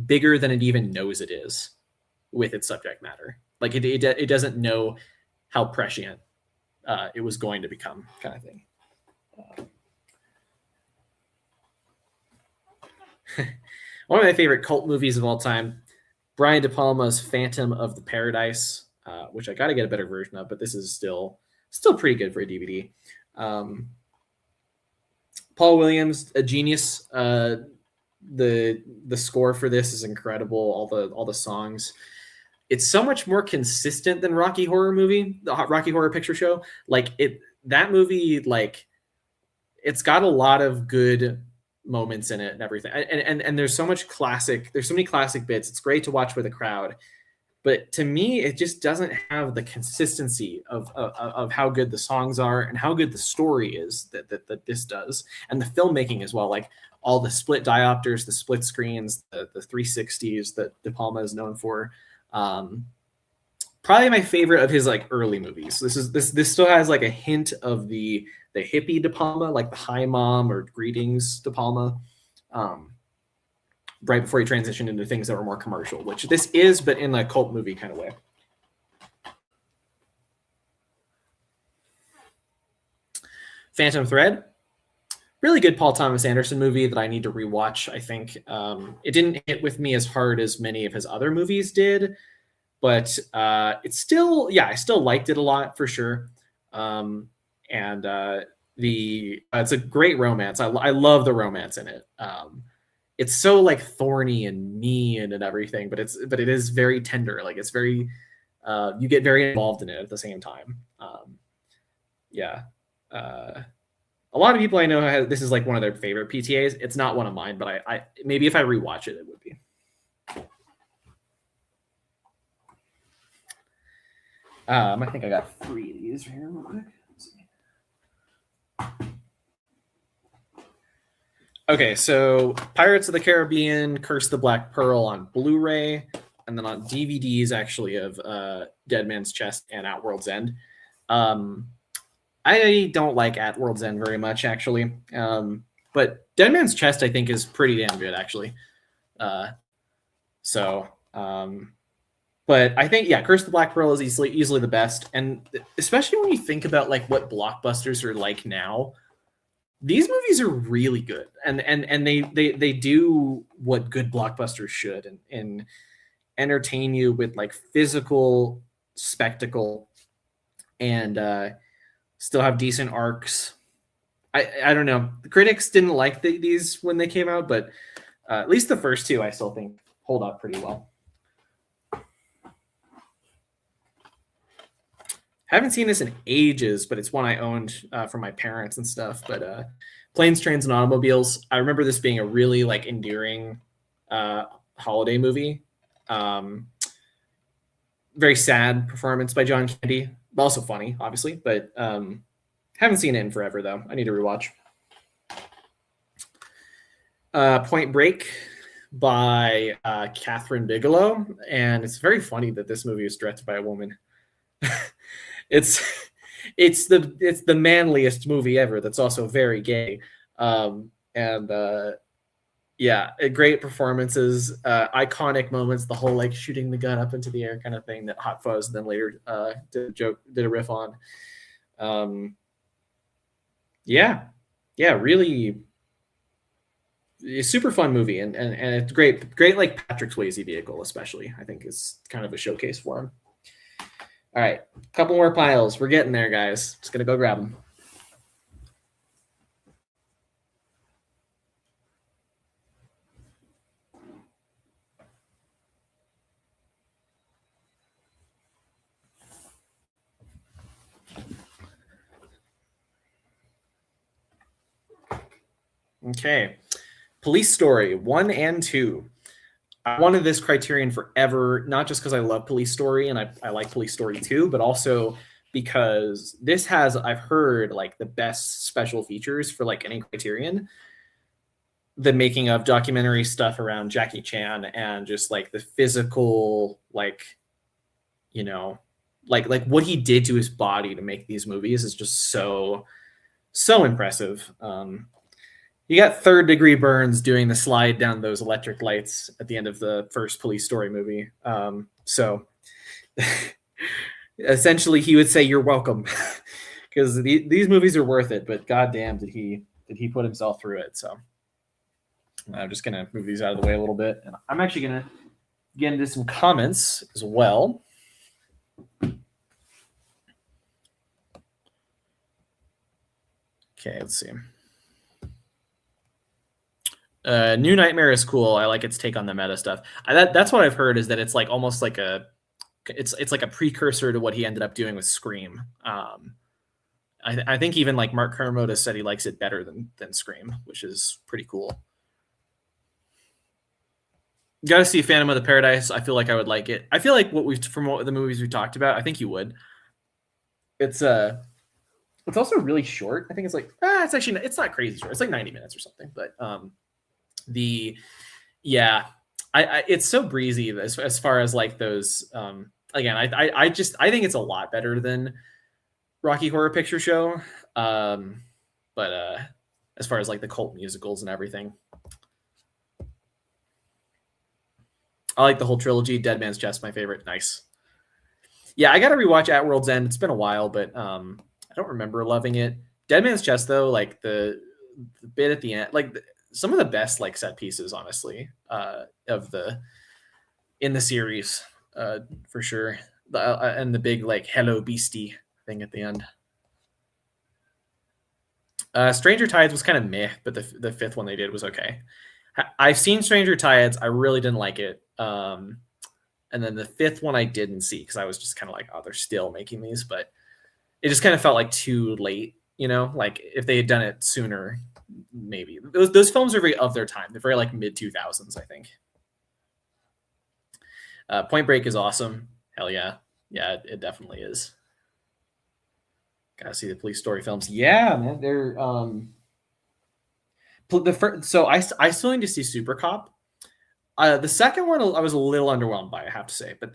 bigger than it even knows it is with its subject matter. Like it doesn't know how prescient it was going to become, kind of thing. One of my favorite cult movies of all time, Brian De Palma's Phantom of the Paradise, which I got to get a better version of, but this is still pretty good for a DVD. Paul Williams, a genius. The score for this is incredible. All the songs. It's so much more consistent than Rocky Horror Picture Show. Like that movie, like it's got a lot of good moments in it and everything. And there's so many classic bits. It's great to watch with a crowd. But to me, it just doesn't have the consistency of how good the songs are and how good the story is that this does. And the filmmaking as well, like all the split diopters, the split screens, the 360s that De Palma is known for. Probably my favorite of his like early movies. This still has like a hint of the hippie De Palma, like the Hi Mom or Greetings De Palma. Right before he transitioned into things that were more commercial, which this is, but in a cult movie kind of way. Phantom Thread, really good Paul Thomas Anderson movie that I need to rewatch. I think it didn't hit with me as hard as many of his other movies did, but it's still, yeah, I still liked it a lot for sure. It's a great romance. I love the romance in it. It's so like thorny and mean and everything, but it is very tender. Like it's very you get very involved in it at the same time. Yeah. A lot of people I know have, this is like one of their favorite PTAs. It's not one of mine, but I maybe if I rewatch it, it would be. I think I got 3 of these here real quick. Let's see. Okay, so Pirates of the Caribbean, Curse of the Black Pearl on Blu-ray, and then on DVDs actually of Dead Man's Chest and At World's End. I don't like At World's End very much, actually. But Dead Man's Chest, I think, is pretty damn good, actually. But I think, yeah, Curse of the Black Pearl is easily the best. And especially when you think about like what blockbusters are like now, these movies are really good. And they do what good blockbusters should and entertain you with like physical spectacle and still have decent arcs. I don't know. The critics didn't like these when they came out, but at least the first 2 I still think hold up pretty well. Haven't seen this in ages, but it's one I owned from my parents and stuff. But Planes, Trains, and Automobiles. I remember this being a really like endearing holiday movie. Very sad performance by John Candy, but also funny, obviously. But haven't seen it in forever though. I need to rewatch. Point Break by Catherine Bigelow, and it's very funny that this movie is directed by a woman. It's the manliest movie ever. That's also very gay, yeah, great performances, iconic moments. The whole like shooting the gun up into the air kind of thing that Hot Fuzz then later did a riff on. Yeah, really, a super fun movie, and it's great like Patrick Swayze vehicle especially. I think is kind of a showcase for him. All right, a couple more piles. We're getting there, guys. Just gonna go grab them. Okay, Police Story 1 and 2. I wanted this criterion forever, not just because I love Police Story and I like Police Story 2, but also because this has, I've heard, like the best special features for like any criterion. The making of documentary stuff around Jackie Chan and just like the physical, like, you know, like what he did to his body to make these movies is just so impressive. You got third-degree burns doing the slide down those electric lights at the end of the first Police Story movie. So essentially, he would say, "You're welcome," because these movies are worth it. But goddamn, did he put himself through it? So I'm just gonna move these out of the way a little bit, and I'm actually gonna get into some comments as well. Okay, let's see. New Nightmare is cool. I like its take on the meta stuff. That's what I've heard, is that it's like almost like it's like a precursor to what he ended up doing with Scream. I think even like Mark Kermode said he likes it better than Scream, which is pretty cool. Got to see Phantom of the Paradise. I feel like I would like it. I feel like from the movies we talked about, I think you would. It's also really short. I think it's like it's not crazy short. It's like 90 minutes or something, but it's so breezy as far as like those again, I think it's a lot better than Rocky Horror Picture Show, but as far as like the cult musicals and everything, I like the whole trilogy. Dead Man's Chest, my favorite. Nice. Yeah, I gotta rewatch At World's End. It's been a while, but I don't remember loving it. Dead Man's Chest, though, like the bit at the end, like some of the best like set pieces, honestly, in the series, for sure. And the big like "Hello Beastie" thing at the end. Stranger Tides was kind of meh, but the fifth one they did was okay. I've seen Stranger Tides. I really didn't like it. And And then the fifth one I didn't see because I was just kind of like, oh, they're still making these, but it just kind of felt like too late, you know, like if they had done it sooner, maybe. Those films are very of their time. They're very like mid 2000s, I think. Point Break is awesome. Hell yeah. Yeah, it definitely is. Gotta see the police story films. Yeah, man. They're so I still need to see Super Cop. The second one I was a little underwhelmed by, I have to say, but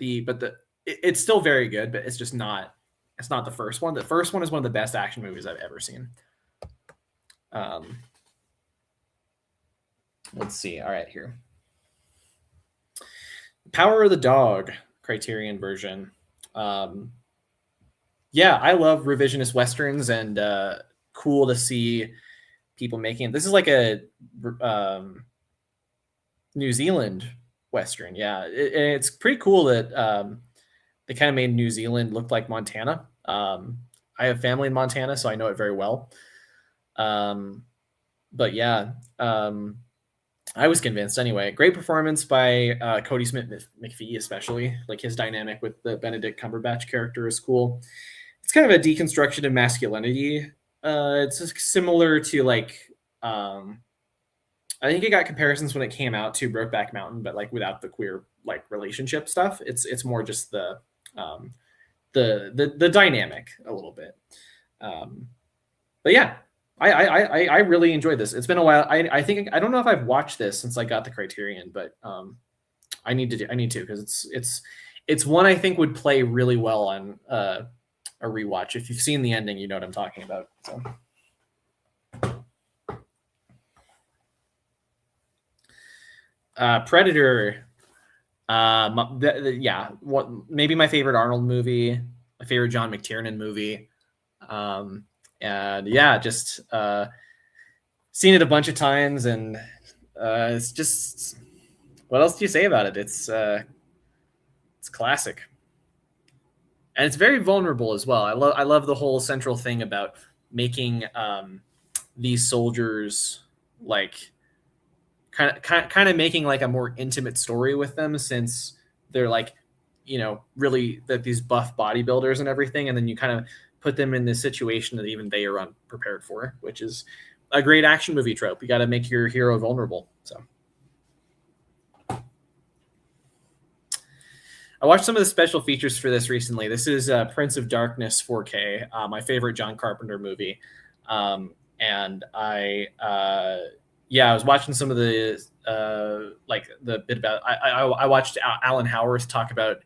it's still very good, but it's just not. It's not the first one. The first one is one of the best action movies I've ever seen. Let's see. All right, here. Power of the Dog, Criterion version. Yeah, I love revisionist westerns, and cool to see people making it. This is like a New Zealand western. Yeah, it's pretty cool that they kind of made New Zealand look like Montana. I have family in Montana, so I know it very well. But yeah, I was convinced anyway. Great performance by Cody Smith-McPhee, especially. Like his dynamic with the Benedict Cumberbatch character is cool. It's kind of a deconstruction of masculinity. It's similar to like, I think it got comparisons when it came out to Brokeback Mountain, but like without the queer like relationship stuff. It's more just the dynamic a little bit. But yeah, I really enjoyed this. It's been a while. I think I don't know if I've watched this since I got the Criterion, but I need to because it's one I think would play really well on a rewatch. If you've seen the ending, you know what I'm talking about. So. Predator. Yeah, maybe my favorite Arnold movie, my favorite John McTiernan movie. And yeah, just seen it a bunch of times, and it's just, what else do you say about it? It's classic, and it's very vulnerable as well. I love the whole central thing about making these soldiers like kind of making like a more intimate story with them, since they're like, you know, really that these buff bodybuilders and everything, and then you kind of put them in this situation that even they are unprepared for, which is a great action movie trope. You got to make your hero vulnerable. So I watched some of the special features for this recently. This is Prince of Darkness 4K, my favorite John Carpenter movie. And I was watching some of the like the bit about, I watched Alan Howarth talk about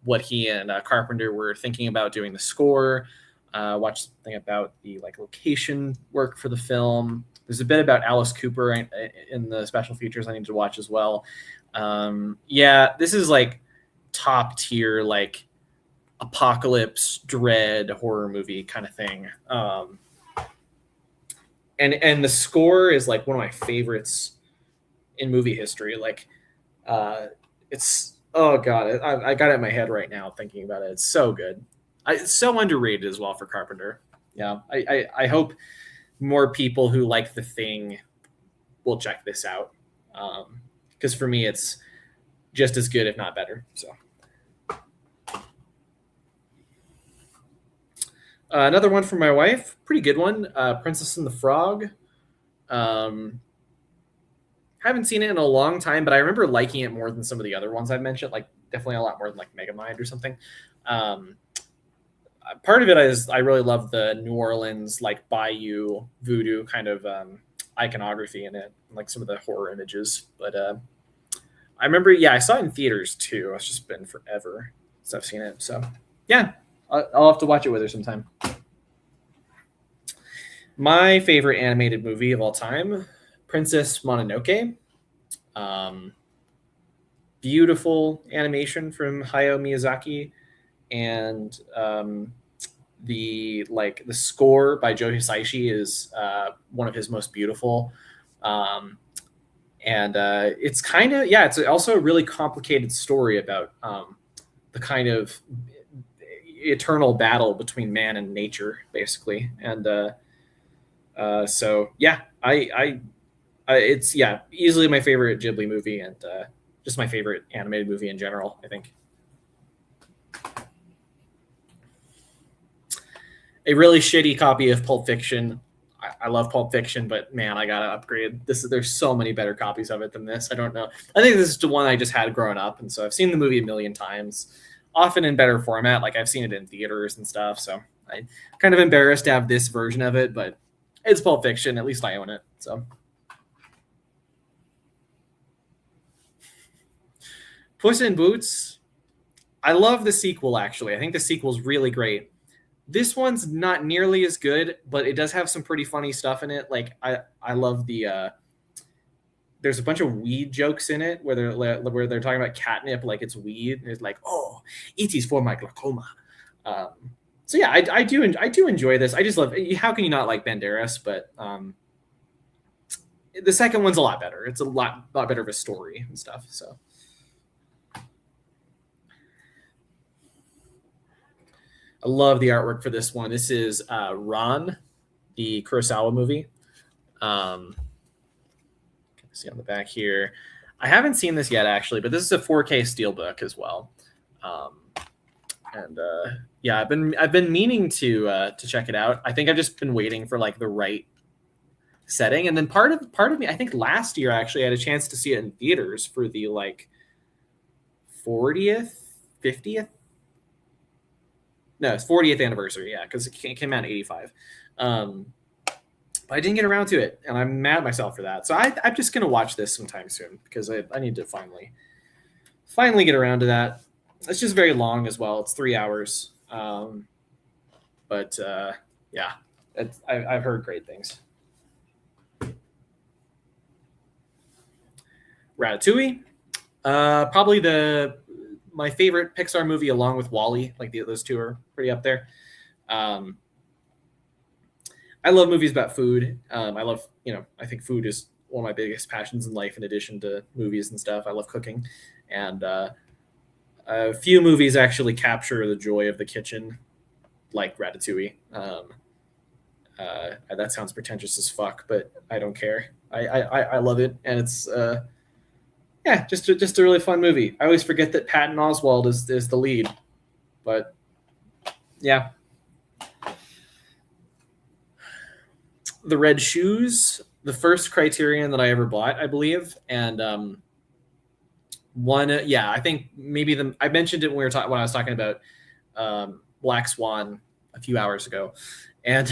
what he and Carpenter were thinking about doing the score. Watched something about the like location work for the film. There's a bit about Alice Cooper in the special features I need to watch as well. Yeah, this is like top tier, like apocalypse dread horror movie kind of thing. And the score is like one of my favorites in movie history. Like, it's, oh god, I got it in my head right now thinking about it. It's so good. It's so underrated as well for Carpenter. Yeah, I hope more people who like The Thing will check this out, because for me it's just as good, if not better. So another one from my wife, pretty good one, Princess and the Frog. Haven't seen it in a long time, but I remember liking it more than some of the other ones I've mentioned, like definitely a lot more than like Megamind or something. Part of it is I really love the New Orleans like bayou voodoo kind of iconography in it, like some of the horror images. But I remember, yeah, I saw it in theaters too. It's just been forever since I've seen it. So yeah, I'll have to watch it with her sometime. My favorite animated movie of all time, Princess Mononoke. Beautiful animation from Hayao Miyazaki, and the score by Joe Hisaishi is one of his most beautiful. And it's kind of, yeah, it's also a really complicated story about the kind of eternal battle between man and nature, basically. And so yeah, it's, yeah, easily my favorite Ghibli movie, and just my favorite animated movie in general, I think. a really shitty copy of Pulp Fiction. I love Pulp Fiction, but man, I gotta upgrade. There's so many better copies of it than this. I don't know. I think this is the one I just had growing up, and so I've seen the movie a million times, often in better format. Like I've seen it in theaters and stuff. So I'm kind of embarrassed to have this version of it, but it's Pulp Fiction. At least I own it. So Puss in Boots. I love the sequel. Actually, I think the sequel's really great. This one's not nearly as good, but it does have some pretty funny stuff in it. Like I love the there's a bunch of weed jokes in it where they're talking about catnip like it's weed, and it's like, oh, it is for my glaucoma. So yeah, I do enjoy this. I just love. How can you not like Banderas? But the second one's a lot better. It's a lot better of a story and stuff. So. I love the artwork for this one. This is Ran, the Kurosawa movie. See on the back here. I haven't seen this yet, actually, but this is a 4K steelbook as well. Yeah, I've been meaning to check it out. I think I've just been waiting for like the right setting, and then part of me, I think last year actually I had a chance to see it in theaters for the like 40th, 50th. No, it's 40th anniversary, yeah, because it came out in 85. But I didn't get around to it, and I'm mad at myself for that. So I'm just going to watch this sometime soon because I need to finally get around to that. It's just very long as well. It's 3 hours. Yeah, I've heard great things. Ratatouille. Probably my favorite Pixar movie along with WALL-E. Like those two are pretty up there. I love movies about food. I think food is one of my biggest passions in life in addition to movies and stuff. I love cooking. And a few movies actually capture the joy of the kitchen, like Ratatouille. That sounds pretentious as fuck, but I don't care. I love it. And it's... yeah, just a really fun movie. I always forget that Patton Oswalt is the lead, but yeah. The Red Shoes, the first Criterion that I ever bought, I believe, and I think maybe I mentioned it when I was talking about Black Swan a few hours ago, and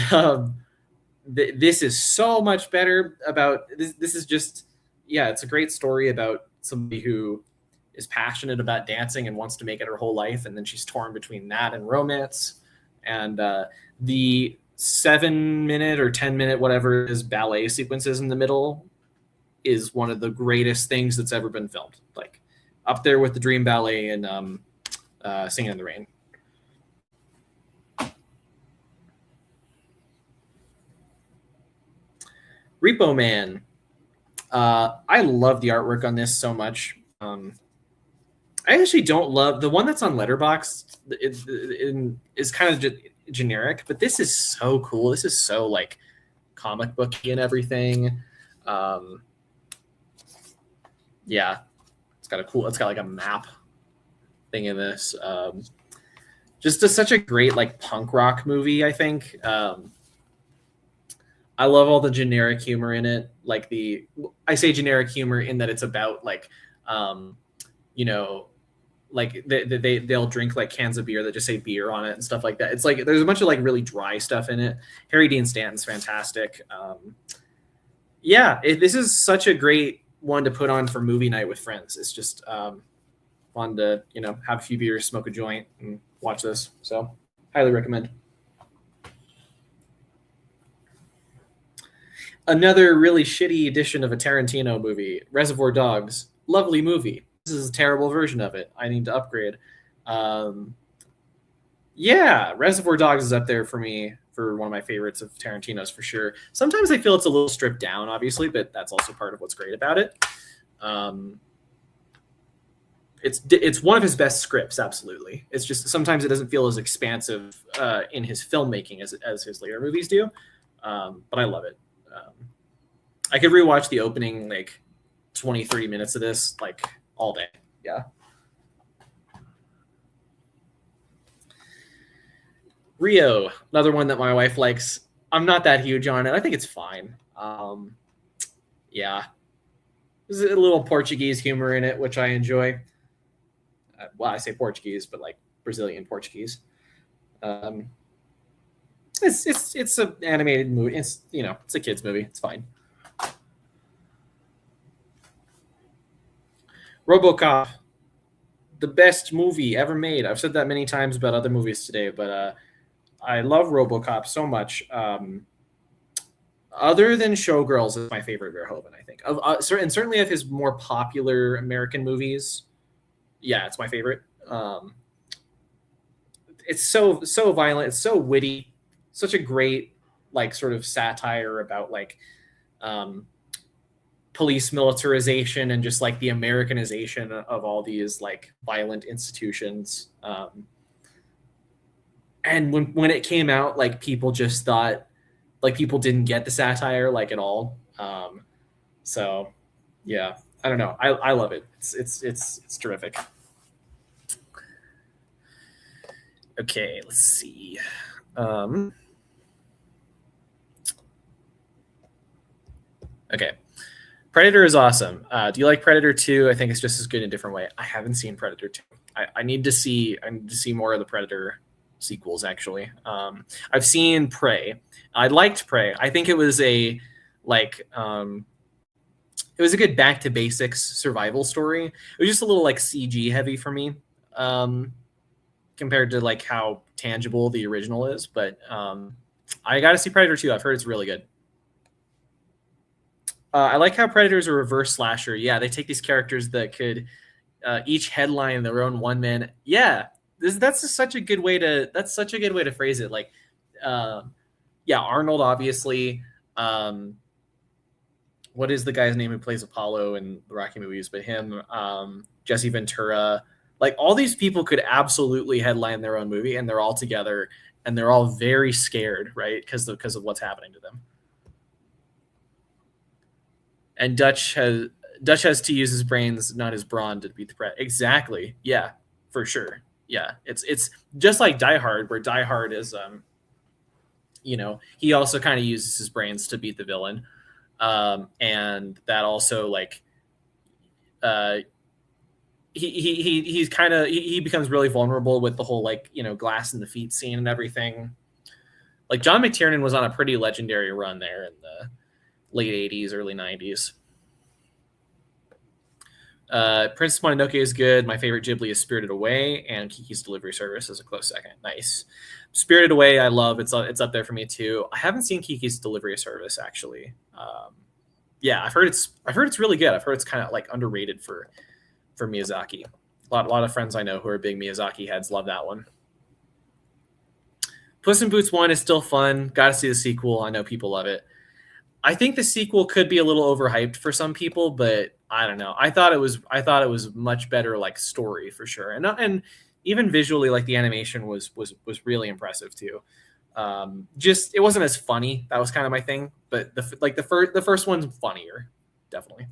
this is so much better about this. This is just it's a great story about somebody who is passionate about dancing and wants to make it her whole life, and then she's torn between that and romance. And the 7-minute or 10-minute whatever is ballet sequences in the middle is one of the greatest things that's ever been filmed, like up there with the Dream Ballet and Singing in the Rain. Repo Man. I love the artwork on this so much. I actually don't love the one that's on Letterboxd. Is kind of generic, but this is so cool. This is so like comic booky and everything. Yeah, it's got like a map thing in this. Just such a great like punk rock movie, I think. I love all the generic humor in it. Like I say generic humor in that it's about like, like they'll drink like cans of beer that just say beer on it and stuff like that. It's like there's a bunch of like really dry stuff in it. Harry Dean Stanton's fantastic. This is such a great one to put on for movie night with friends. It's just fun to have a few beers, smoke a joint, and watch this. So highly recommend. Another really shitty edition of a Tarantino movie, Reservoir Dogs. Lovely movie. This is a terrible version of it. I need to upgrade. Reservoir Dogs is up there for me for one of my favorites of Tarantino's for sure. Sometimes I feel it's a little stripped down, obviously, but that's also part of what's great about it. It's one of his best scripts, absolutely. It's just sometimes it doesn't feel as expansive in his filmmaking as his later movies do, but I love it. I could rewatch the opening like 20-30 minutes of this like all day. Yeah. Rio, another one that my wife likes. I'm not that huge on it. I think it's fine. Yeah, there's a little Portuguese humor in it, which I enjoy. Well, I say Portuguese, but like Brazilian Portuguese. Um, it's an animated movie. It's it's a kids movie. It's fine. RoboCop, the best movie ever made. I've said that many times about other movies today, but I love RoboCop so much. Other than Showgirls is my favorite Verhoeven, I think. And certainly of his more popular American movies, yeah, it's my favorite. It's so violent. It's so witty. Such a great like sort of satire about like police militarization and just like the Americanization of all these like violent institutions. And when it came out, like people just thought like people didn't get the satire like at all. So yeah, I don't know. I love it. It's terrific. Okay, let's see. Okay. Predator is awesome. Do you like Predator 2? I think it's just as good in a different way. I haven't seen Predator 2. I need to see more of the Predator sequels actually. I've seen Prey. I liked Prey. I think it was a like it was a good back to basics survival story. It was just a little like CG heavy for me. Compared to like how tangible the original is, but I got to see Predator 2. I've heard it's really good. I like how Predator's a reverse slasher. Yeah, they take these characters that could each headline their own one man. Yeah, that's such a good way to phrase it. Like, yeah, Arnold obviously. What is the guy's name who plays Apollo in the Rocky movies? But him, Jesse Ventura. Like all these people could absolutely headline their own movie, and they're all together, and they're all very scared, right? Because of what's happening to them. And Dutch has to use his brains, not his brawn, to beat the threat. Exactly. Yeah, for sure. Yeah, it's just like Die Hard, where Die Hard is, he also kind of uses his brains to beat the villain, and that also like, he's kind of he becomes really vulnerable with the whole like glass in the feet scene and everything. Like John McTiernan was on a pretty legendary run there in the late 80s, early 90s. Princess Mononoke is good. My favorite Ghibli is Spirited Away, and Kiki's Delivery Service is a close second. Nice. Spirited Away, I love. It's up there for me too. I haven't seen Kiki's Delivery Service actually. Yeah, I've heard it's really good. I've heard it's kind of like underrated for Miyazaki. A lot of friends I know who are big Miyazaki heads love that one. Puss in Boots 1 is still fun. Got to see the sequel. I know people love it. I think the sequel could be a little overhyped for some people, but I don't know. I thought it was much better like story for sure, and even visually like the animation was really impressive too. Just it wasn't as funny. That was kind of my thing, but the first one's funnier, definitely.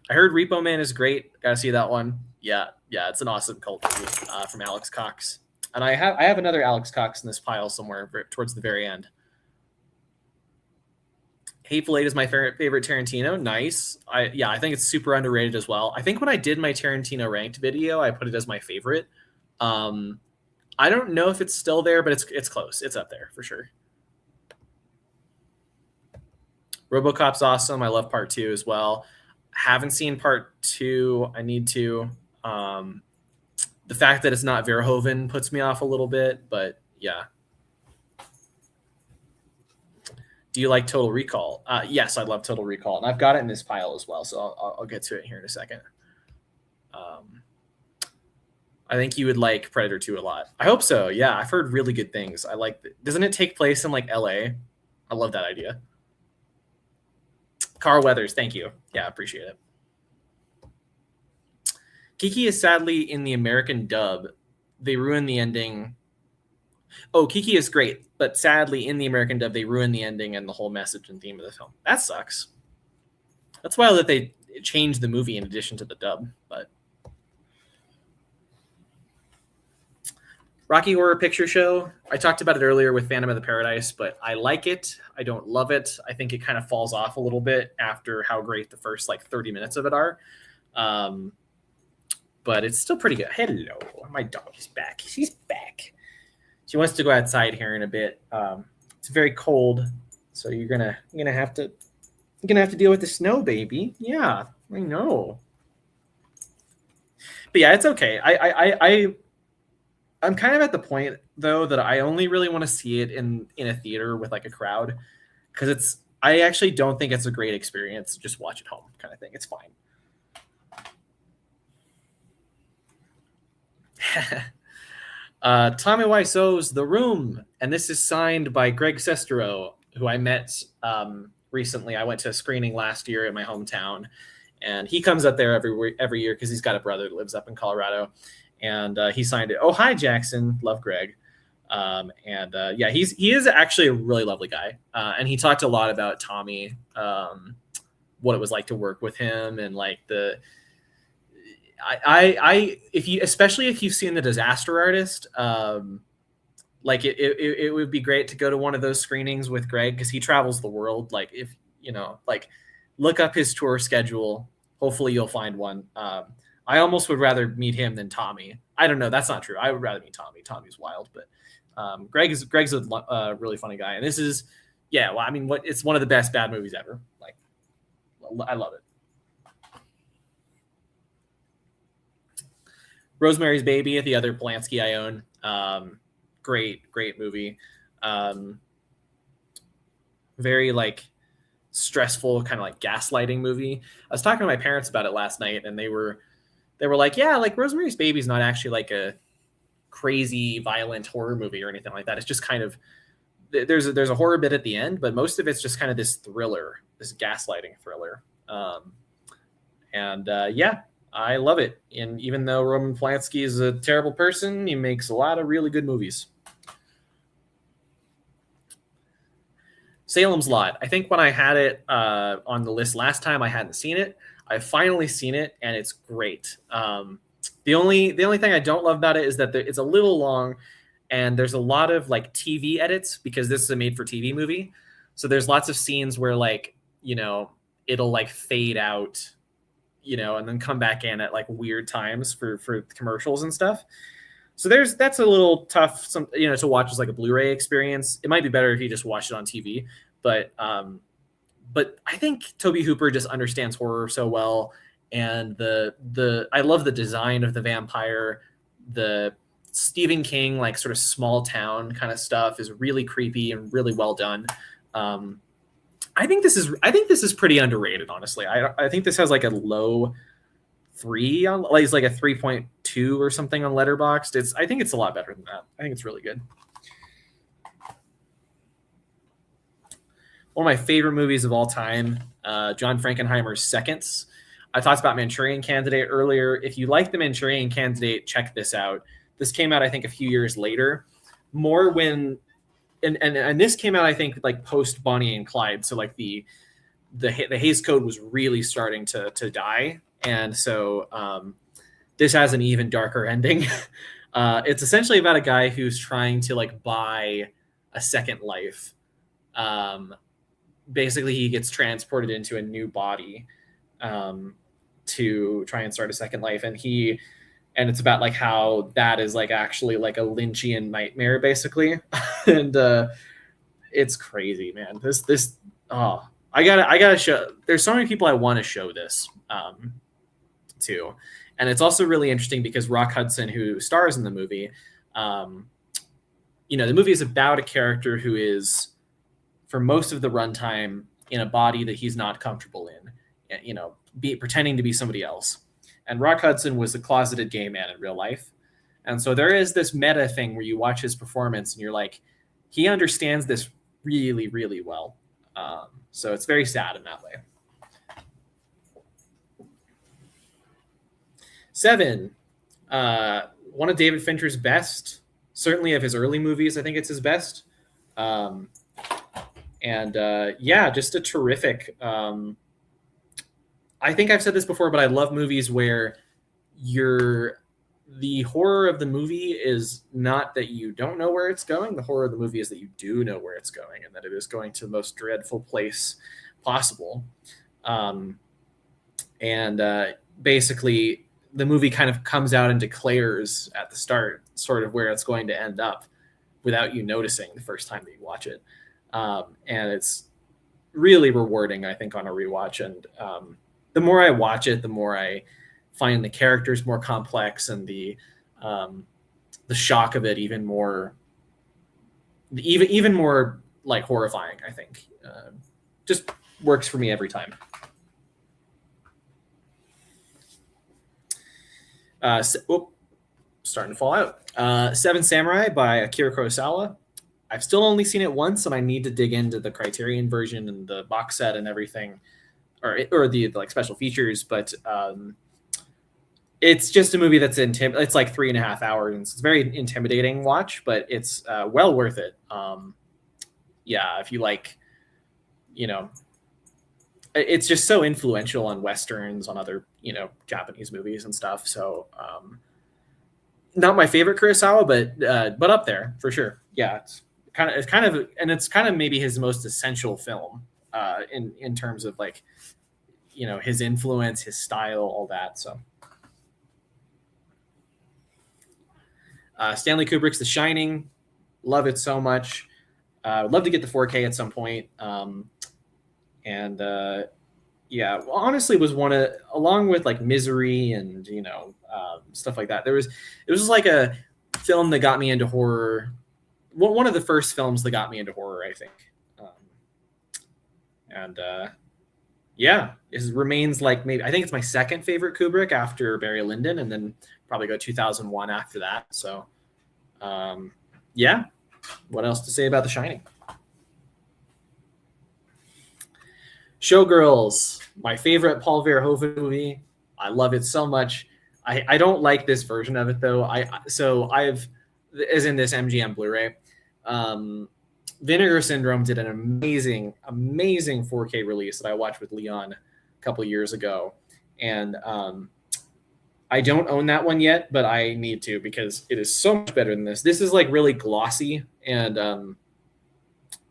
I heard Repo Man is great. Gotta see that one. Yeah, it's an awesome cult movie from Alex Cox. And I have another Alex Cox in this pile somewhere towards the very end. Hateful Eight is my favorite Tarantino. Nice. I think it's super underrated as well. I think when I did my Tarantino ranked video, I put it as my favorite. I don't know if it's still there, but it's close. It's up there for sure. RoboCop's awesome. I love part 2 as well. Haven't seen part 2. I need to. The fact that it's not Verhoeven puts me off a little bit, but yeah. Do you like Total Recall? Yes, I love Total Recall, and I've got it in this pile as well, so I'll get to it here in a second. I think you would like Predator 2 a lot. I hope so. Yeah, I've heard really good things. I like. Doesn't it take place in like LA? I love that idea. Carl Weathers, thank you. Yeah, I appreciate it. Kiki is sadly in the American dub. They ruin the ending. Oh, Kiki is great, but sadly in the American dub, they ruin the ending and the whole message and theme of the film. That sucks. That's why that they changed the movie in addition to the dub. But Rocky Horror Picture Show. I talked about it earlier with Phantom of the Paradise, but I like it. I don't love it. I think it kind of falls off a little bit after how great the first like 30 minutes of it are. But it's still pretty good. Hello, my dog is back. She's back. She wants to go outside here in a bit. It's very cold, so you're gonna have to deal with the snow, baby. Yeah, I know. But yeah, it's okay. I'm kind of at the point though that I only really want to see it in a theater with like a crowd, because I actually don't think it's a great experience. Just watch at home kind of thing. It's fine. Tommy Wiseau's The Room, and this is signed by Greg Sestero, who I met recently. I went to a screening last year in my hometown, and he comes up there every year because he's got a brother that lives up in Colorado. And he signed it. Oh, hi, Jackson. Love Greg. Yeah, he is actually a really lovely guy. And he talked a lot about Tommy, what it was like to work with him, and like especially if you've seen The Disaster Artist, like it would be great to go to one of those screenings with Greg, because he travels the world. Like, if like, look up his tour schedule. Hopefully you'll find one. I almost would rather meet him than Tommy. I don't know. That's not true. I would rather meet Tommy. Tommy's wild, but Greg's a really funny guy. And this is, yeah, well, I mean, it's one of the best bad movies ever. Like, I love it. Rosemary's Baby, the other Polanski I own. Great movie. Very like stressful, kind of like gaslighting movie. I was talking to my parents about it last night, and they were like, yeah, like Rosemary's Baby is not actually like a crazy violent horror movie or anything like that. It's just kind of, there's a horror bit at the end, but most of it's just kind of this thriller, this gaslighting thriller. Yeah, I love it. And even though Roman Polanski is a terrible person, he makes a lot of really good movies. Salem's Lot. I think when I had it on the list last time, I hadn't seen it. I've finally seen it, and it's great. The only thing I don't love about it is that it's a little long, and there's a lot of like TV edits, because this is a made-for-TV movie. So there's lots of scenes where like, it'll like fade out, and then come back in at like weird times for commercials and stuff. So that's a little tough, to watch as like a Blu-ray experience. It might be better if you just watch it on TV, but I think Tobe Hooper just understands horror so well, and I love the design of the vampire. The Stephen King like sort of small town kind of stuff is really creepy and really well done. I think this is pretty underrated, honestly. I think this has like a low 3 on, like, it's like a 3.2 or something on Letterboxd. I think it's a lot better than that. I think it's really good. One of my favorite movies of all time, John Frankenheimer's Seconds. I talked about Manchurian Candidate earlier. If you like the Manchurian Candidate, check this out. This came out, I think, a few years later. More when, and this came out, I think, like post Bonnie and Clyde. So like the Hays Code was really starting to die, and so this has an even darker ending. It's essentially about a guy who's trying to like buy a second life. Basically, he gets transported into a new body to try and start a second life, and it's about like how that is like actually like a Lynchian nightmare, basically. And it's crazy, man. I gotta show. There's so many people I want to show this to, and it's also really interesting because Rock Hudson, who stars in the movie, the movie is about a character who is, for most of the runtime, in a body that he's not comfortable in, pretending to be somebody else. And Rock Hudson was a closeted gay man in real life. And so there is this meta thing where you watch his performance and you're like, he understands this really, really well. So it's very sad in that way. 7, one of David Fincher's best, certainly of his early movies. I think it's his best. Just a terrific. I think I've said this before, but I love movies where the horror of the movie is not that you don't know where it's going. The horror of the movie is that you do know where it's going, and that it is going to the most dreadful place possible. Um, and basically, the movie kind of comes out and declares at the start sort of where it's going to end up without you noticing the first time that you watch it. And it's really rewarding, I think, on a rewatch. And the more I watch it, the more I find the characters more complex, and the shock of it even more like horrifying, I think. Just works for me every time. Starting to fall out. Seven Samurai by Akira Kurosawa. I've still only seen it once, and I need to dig into the Criterion version and the box set and everything, or the like special features. But it's just a movie that's it's like 3.5 hours. It's a very intimidating watch, but it's well worth it. Yeah, if you like, it's just so influential on Westerns, on other, Japanese movies and stuff. So not my favorite Kurosawa, but up there for sure. Yeah, it's kind of maybe his most essential film in terms of like, his influence, his style, all that. So Stanley Kubrick's The Shining, love it so much. Would love to get the 4K at some point. Yeah, well, honestly, was one of, along with like Misery and stuff like that. It was just like a film that got me into horror. One of the first films that got me into horror, I think. Yeah, it remains like, maybe, I think it's my second favorite Kubrick after Barry Lyndon, and then probably go 2001 after that. So, yeah, what else to say about The Shining? Showgirls, my favorite Paul Verhoeven movie. I love it so much. I don't like this version of it though. I've, as in this MGM Blu-ray. Vinegar Syndrome did an amazing 4K release that I watched with Leon a couple years ago, and I don't own that one yet, but I need to, because it is so much better than this. This is like really glossy, and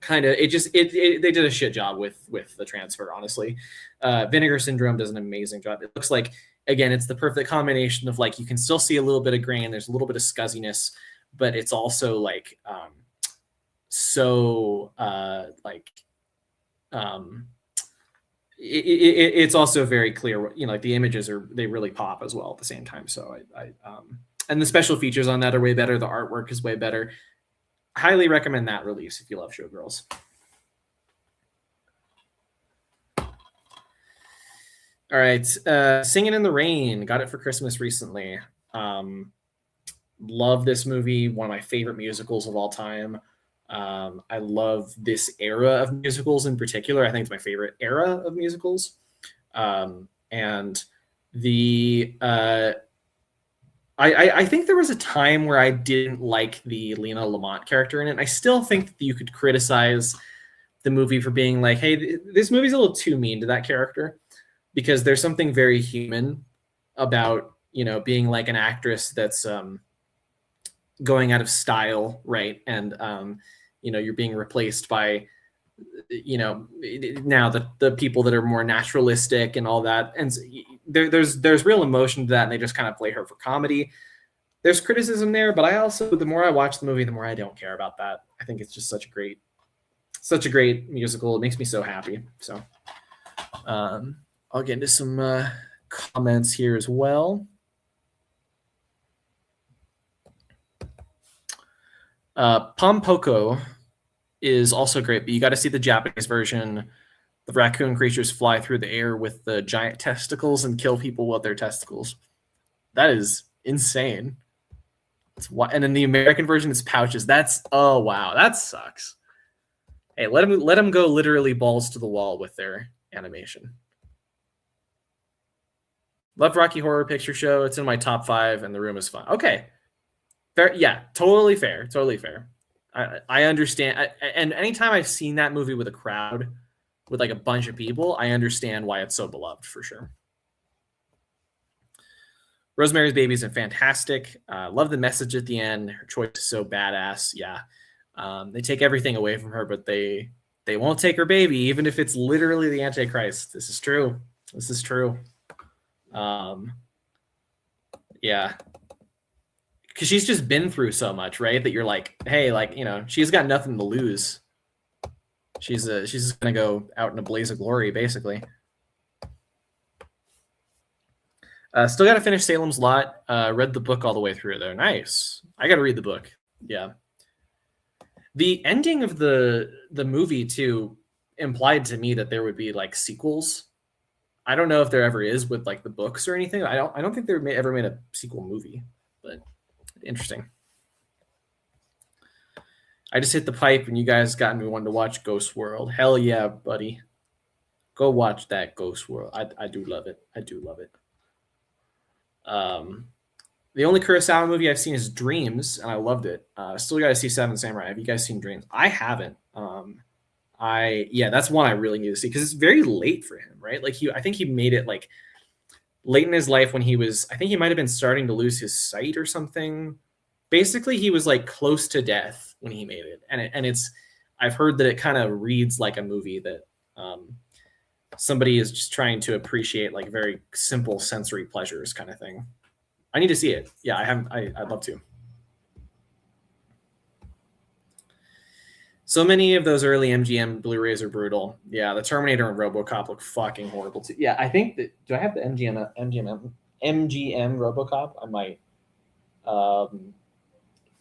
kind of, they did a shit job with the transfer, honestly. Vinegar Syndrome does an amazing job. It looks like, again, it's the perfect combination of like, you can still see a little bit of grain, there's a little bit of scuzziness, but it's also like it's also very clear, like the images they really pop as well at the same time. So and the special features on that are way better, the artwork is way better. Highly recommend that release if you love Showgirls. All right, Singing in the Rain, got it for Christmas recently. Love this movie, one of my favorite musicals of all time. I love this era of musicals in particular. I think it's my favorite era of musicals. And the I think there was a time where I didn't like the Lena Lamont character in it. I still think that you could criticize the movie for being like, hey, this movie's a little too mean to that character, because there's something very human about, being like an actress that's going out of style, right? And you're being replaced by now the people that are more naturalistic and all that, and there's real emotion to that, and they just kind of play her for comedy. There's criticism there, but I also, the more I watch the movie, the more I don't care about that. I think it's just such a great musical. It makes me so happy. So I'll get into some comments here as well. Pompoko is also great, but you got to see the Japanese version. The raccoon creatures fly through the air with the giant testicles and kill people with their testicles. That is insane. And in the American version, it's pouches. Oh wow, that sucks. Hey, let them go literally balls to the wall with their animation. Love Rocky Horror Picture Show. It's in my top 5, and The Room is fun. Okay. Fair, yeah, totally fair. I understand. And anytime I've seen that movie with a crowd, with like a bunch of people, I understand why it's so beloved, for sure. Rosemary's Baby is fantastic. Love the message at the end. Her choice is so badass. Yeah. They take everything away from her, but they won't take her baby, even if it's literally the Antichrist. This is true. This is true. Yeah. Because she's just been through so much, right? That you're like, hey, like, you know, she's got nothing to lose. She's just gonna go out in a blaze of glory, basically. Still got to finish Salem's Lot. Read the book all the way through though. Nice. I got to read the book. Yeah. The ending of the movie too implied to me that there would be like sequels. I don't know if there ever is with like the books or anything. I don't think they ever made a sequel movie, but interesting. I just hit the pipe and you guys got me wanting to watch Ghost World. Hell yeah, buddy. Go watch that Ghost World. I do love it. I do love it. The only Kurosawa movie I've seen is Dreams, and I loved it. Still got to see Seven Samurai. Have you guys seen Dreams? I haven't. That's one I really need to see because it's very late for him, right? Like I think he made it like late in his life when I think he might have been starting to lose his sight or something. Basically, he was like close to death when he made it, and I've heard that it kind of reads like a movie that somebody is just trying to appreciate like very simple sensory pleasures kind of thing. I need to see it. Yeah, I'd love to. So many of those early MGM Blu-rays are brutal. Yeah, the Terminator and RoboCop look fucking horrible too. Yeah, I think that. Do I have the MGM RoboCop? I might.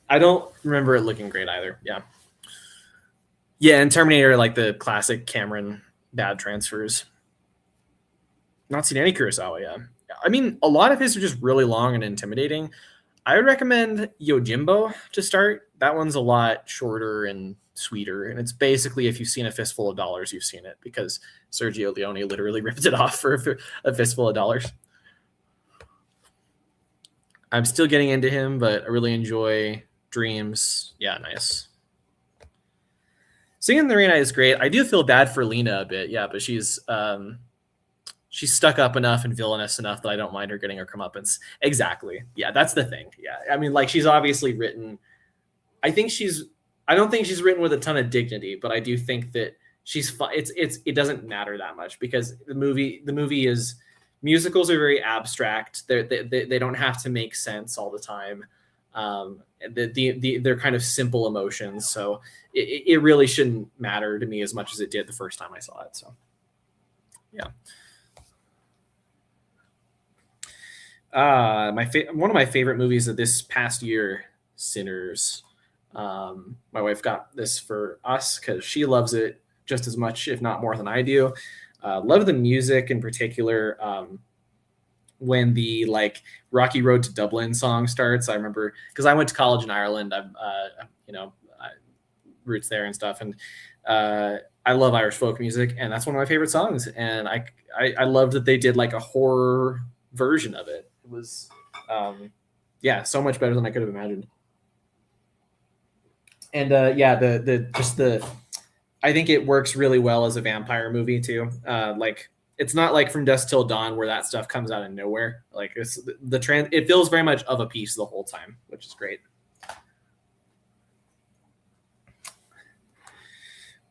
I don't remember it looking great either. Yeah. Yeah, and Terminator, like the classic Cameron bad transfers. Not seen any Kurosawa yet. I mean, a lot of his are just really long and intimidating. I would recommend Yojimbo to start. That one's a lot shorter and sweeter, and it's basically if you've seen A Fistful of Dollars, you've seen it because Sergio Leone literally ripped it off for A Fistful of Dollars. I'm still getting into him, but I really enjoy Dreams. Yeah, nice. Singing in the Rain is great. I do feel bad for Lena a bit, yeah, but she's stuck up enough and villainous enough that I don't mind her getting her comeuppance. Exactly. Yeah, that's the thing. Yeah, I mean, like she's obviously written. I don't think she's written with a ton of dignity, but I do think that she's fun. It doesn't matter that much because the movie is musicals are very abstract. They don't have to make sense all the time. They're kind of simple emotions, so it really shouldn't matter to me as much as it did the first time I saw it. So, yeah. One of my favorite movies of this past year, Sinners. My wife got this for us because she loves it just as much, if not more, than I do. Love the music in particular. When the like Rocky Road to Dublin song starts, I remember because I went to college in Ireland. I'm, roots there and stuff, and I love Irish folk music, and that's one of my favorite songs. And I loved that they did like a horror version of it. It was, so much better than I could have imagined. And I think it works really well as a vampire movie too. Like it's not like From Dusk Till Dawn where that stuff comes out of nowhere. Like it feels very much of a piece the whole time, which is great.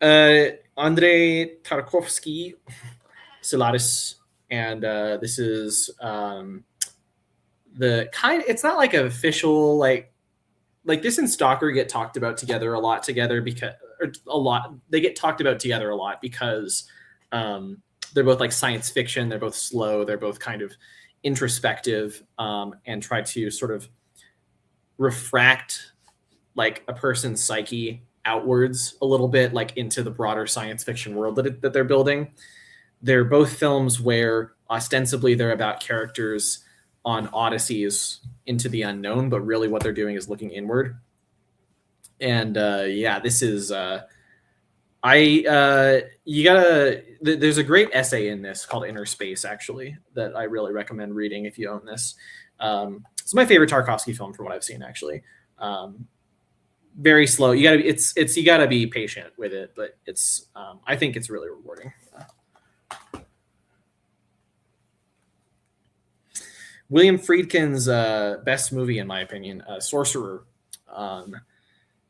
Andrei Tarkovsky, Solaris, and this is it's not like an official like this and Stalker get talked about together a lot because they get talked about together a lot because they're both like science fiction. They're both slow. They're both kind of introspective and try to sort of refract like a person's psyche outwards a little bit, like into the broader science fiction world that they're building. They're both films where ostensibly they're about characters on odysseys into the unknown, but really what they're doing is looking inward. And this is there's a great essay in this called Inner Space, actually, that I really recommend reading if you own this. It's my favorite Tarkovsky film from what I've seen, actually. Very slow. You gotta be patient with it, but it's I think it's really rewarding. William Friedkin's best movie, in my opinion, Sorcerer.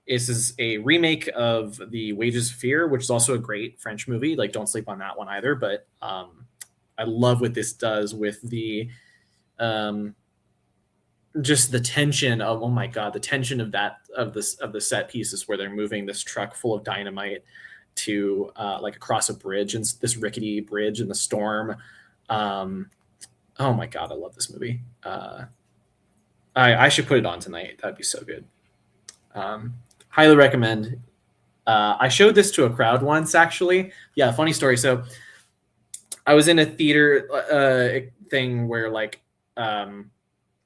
This is a remake of The Wages of Fear, which is also a great French movie. Like, don't sleep on that one either. But I love what this does with the just the tension of, oh my god, the tension of the set pieces where they're moving this truck full of dynamite to like across a bridge, and this rickety bridge in the storm. Oh my god, I love this movie. I should put it on tonight. That'd be so good. Highly recommend. I showed this to a crowd once, actually. Yeah, funny story. So I was in a theater thing where like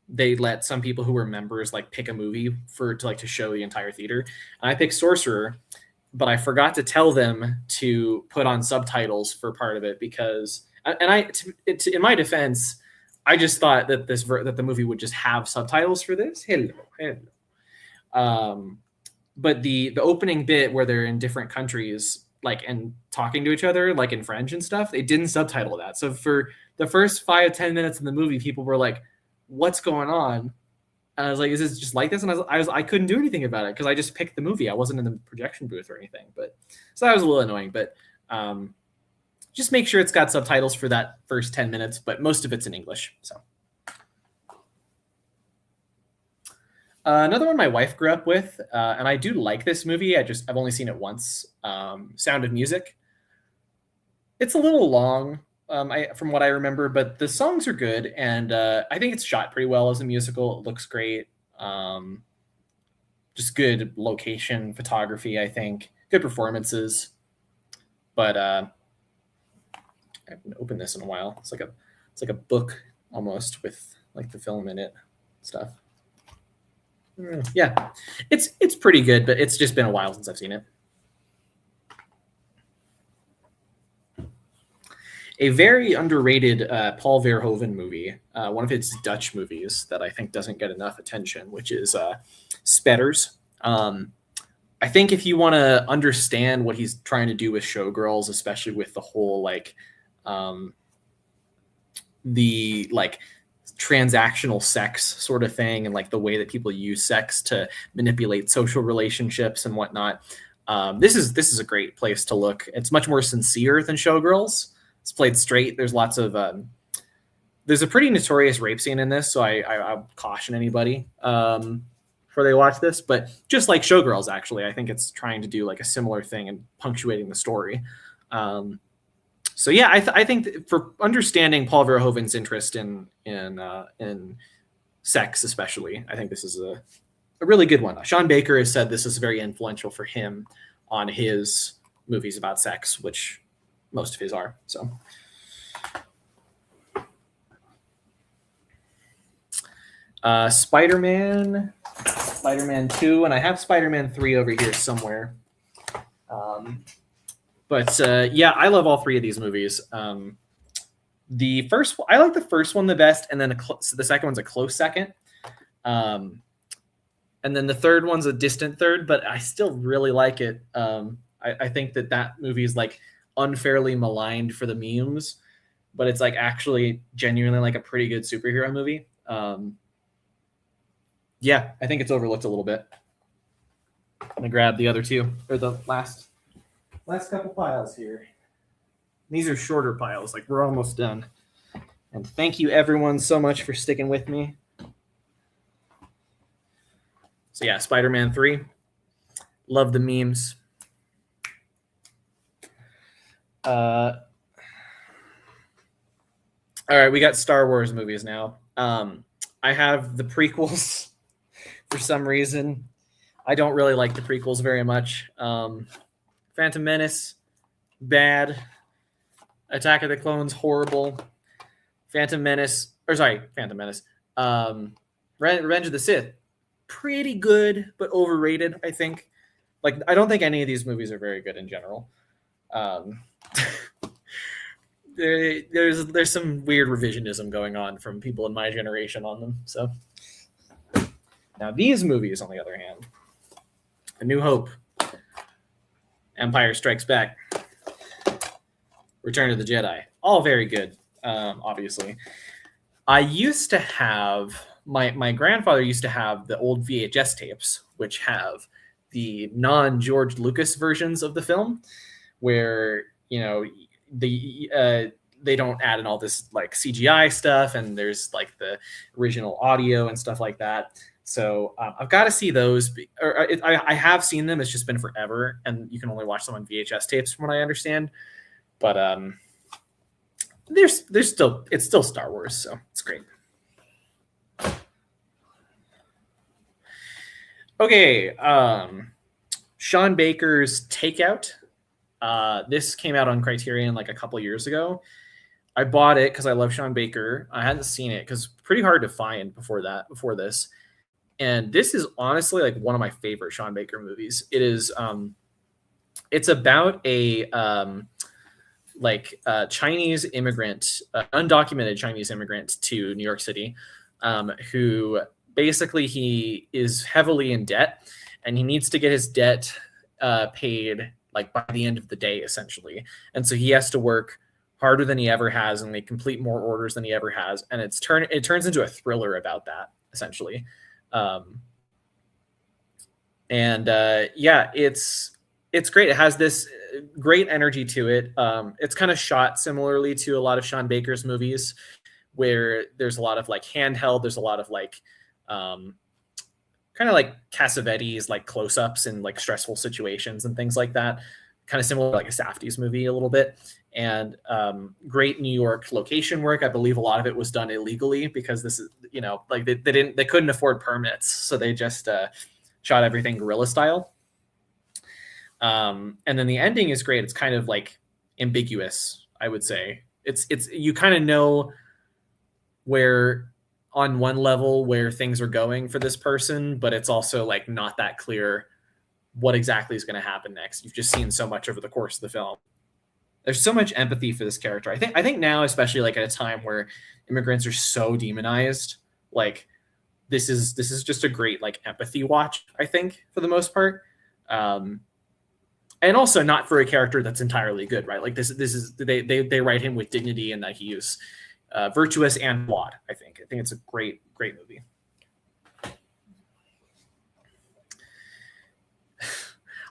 they let some people who were members like pick a movie to show the entire theater. And I picked Sorcerer, but I forgot to tell them to put on subtitles for part of it because, in my defense, I just thought that that the movie would just have subtitles for this. Hello. But the opening bit where they're in different countries, like, and talking to each other, like in French and stuff, they didn't subtitle that. So for the first 5-10 minutes in the movie, people were like, "What's going on?" And I was like, "Is this just like this?" And I couldn't do anything about it because I just picked the movie. I wasn't in the projection booth or anything. But so that was a little annoying. But just make sure it's got subtitles for that first 10 minutes. But most of it's in English. So. Another one my wife grew up with, and I do like this movie. I've only seen it once. Sound of Music. It's a little long, from what I remember, but the songs are good, and I think it's shot pretty well as a musical. It looks great. Just good location photography, I think. Good performances. But I haven't opened this in a while. It's like a book almost with like the film in it, stuff. Yeah, it's pretty good, but it's just been a while since I've seen it. A very underrated Paul Verhoeven movie, one of his Dutch movies that I think doesn't get enough attention, which is Spetters. I think if you want to understand what he's trying to do with Showgirls, especially with the whole the transactional sex sort of thing, and like the way that people use sex to manipulate social relationships and whatnot, this is a great place to look. It's much more sincere than Showgirls. It's played straight. There's lots of there's a pretty notorious rape scene in this, so I caution anybody before they watch this. But just like Showgirls, actually, I think it's trying to do like a similar thing and punctuating the story. So yeah, I think for understanding Paul Verhoeven's interest in sex, especially, I think this is a really good one. Sean Baker has said this is very influential for him on his movies about sex, which most of his are. So, Spider-Man 2, and I have Spider-Man 3 over here somewhere. But yeah, I love all three of these movies. The first, I like the first one the best, and then the second one's a close second. And then the third one's a distant third, but I still really like it. I think that movie is like unfairly maligned for the memes, but it's like actually genuinely like a pretty good superhero movie. Yeah, I think it's overlooked a little bit. I'm gonna grab the other two, or the last couple piles here. These are shorter piles, like we're almost done. And thank you everyone so much for sticking with me. So yeah, Spider-Man 3. Love the memes. All right, we got Star Wars movies now. I have the prequels for some reason. I don't really like the prequels very much. Phantom Menace, bad. Attack of the Clones, horrible. Phantom Menace. Revenge of the Sith, pretty good, but overrated, I think. Like, I don't think any of these movies are very good in general. There's some weird revisionism going on from people in my generation on them. So now these movies, on the other hand, A New Hope, Empire Strikes Back, Return of the Jedi, all very good, obviously. I used to have my grandfather used to have the old VHS tapes, which have the non-George Lucas versions of the film, where they don't add in all this like CGI stuff, and there's like the original audio and stuff like that. So I've got to see those. I have seen them. It's just been forever, and you can only watch them on VHS tapes, from what I understand. But there's still it's still Star Wars, so it's great. Okay, Sean Baker's Takeout. This came out on Criterion like a couple years ago. I bought it because I love Sean Baker. I hadn't seen it because pretty hard to find before this. And this is honestly like one of my favorite Sean Baker movies. It is it's about a Chinese immigrant, undocumented Chinese immigrant to New York City, who basically he is heavily in debt, and he needs to get his debt paid like by the end of the day, essentially. And so he has to work harder than he ever has, and they complete more orders than he ever has. And it turns into a thriller about that, essentially. It's great. It has this great energy to it. It's kind of shot similarly to a lot of Sean Baker's movies, where there's a lot of like handheld, there's a lot of like kind of like Cassavetes, like close-ups in like stressful situations and things like that. Kind of similar to like a Safdie's movie a little bit. And great New York location work. I believe a lot of it was done illegally because this is, like they couldn't afford permits, so they just shot everything guerrilla style. And then the ending is great. It's kind of like ambiguous, I would say. It's you kind of know where on one level where things are going for this person, but it's also like not that clear what exactly is going to happen next. You've just seen so much over the course of the film. There's so much empathy for this character. I think now, especially like at a time where immigrants are so demonized, like this is just a great like empathy watch, I think, for the most part. And also not for a character that's entirely good, right? Like this is they write him with dignity, and that he is virtuous and flawed. I think it's a great movie.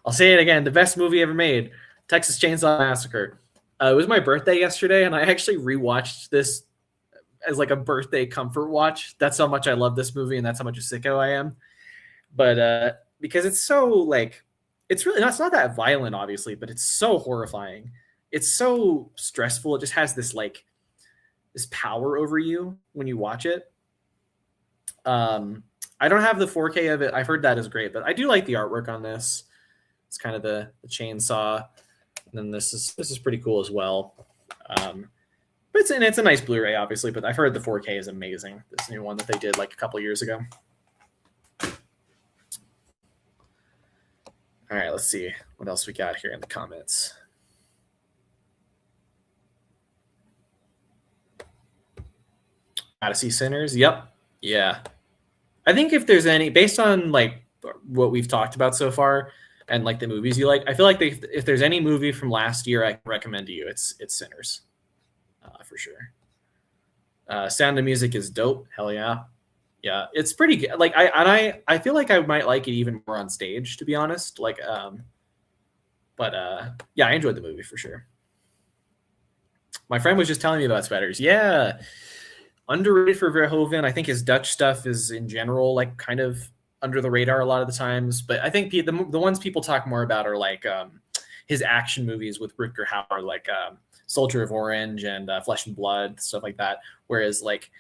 I'll say it again: the best movie ever made, Texas Chainsaw Massacre. It was my birthday yesterday, and I actually rewatched this as like a birthday comfort watch. That's how much I love this movie, and that's how much a sicko I am. But because it's so like, it's not that violent, obviously, but it's so horrifying. It's so stressful. It just has this like this power over you when you watch it. I don't have the 4K of it. I've heard that is great, but I do like the artwork on this. It's kind of the chainsaw. And then this is pretty cool as well. But it's a nice Blu-ray, obviously, but I've heard the 4K is amazing. This new one that they did like a couple years ago. All right, let's see what else we got here in the comments. Odyssey Sinners. Yep. Yeah. I think if there's any, based on like what we've talked about so far and like the movies you like, I feel like if there's any movie from last year I can recommend to you, it's Sinners, for sure. Sound of Music is dope. Hell yeah. Yeah, it's pretty good. Like I feel like I might like it even more on stage, to be honest. Like, yeah, I enjoyed the movie for sure. My friend was just telling me about Spetters. Yeah, underrated for Verhoeven. I think his Dutch stuff is in general like kind of under the radar a lot of the times. But I think the ones people talk more about are like his action movies with Rutger Hauer, like Soldier of Orange and Flesh and Blood, stuff like that. Whereas like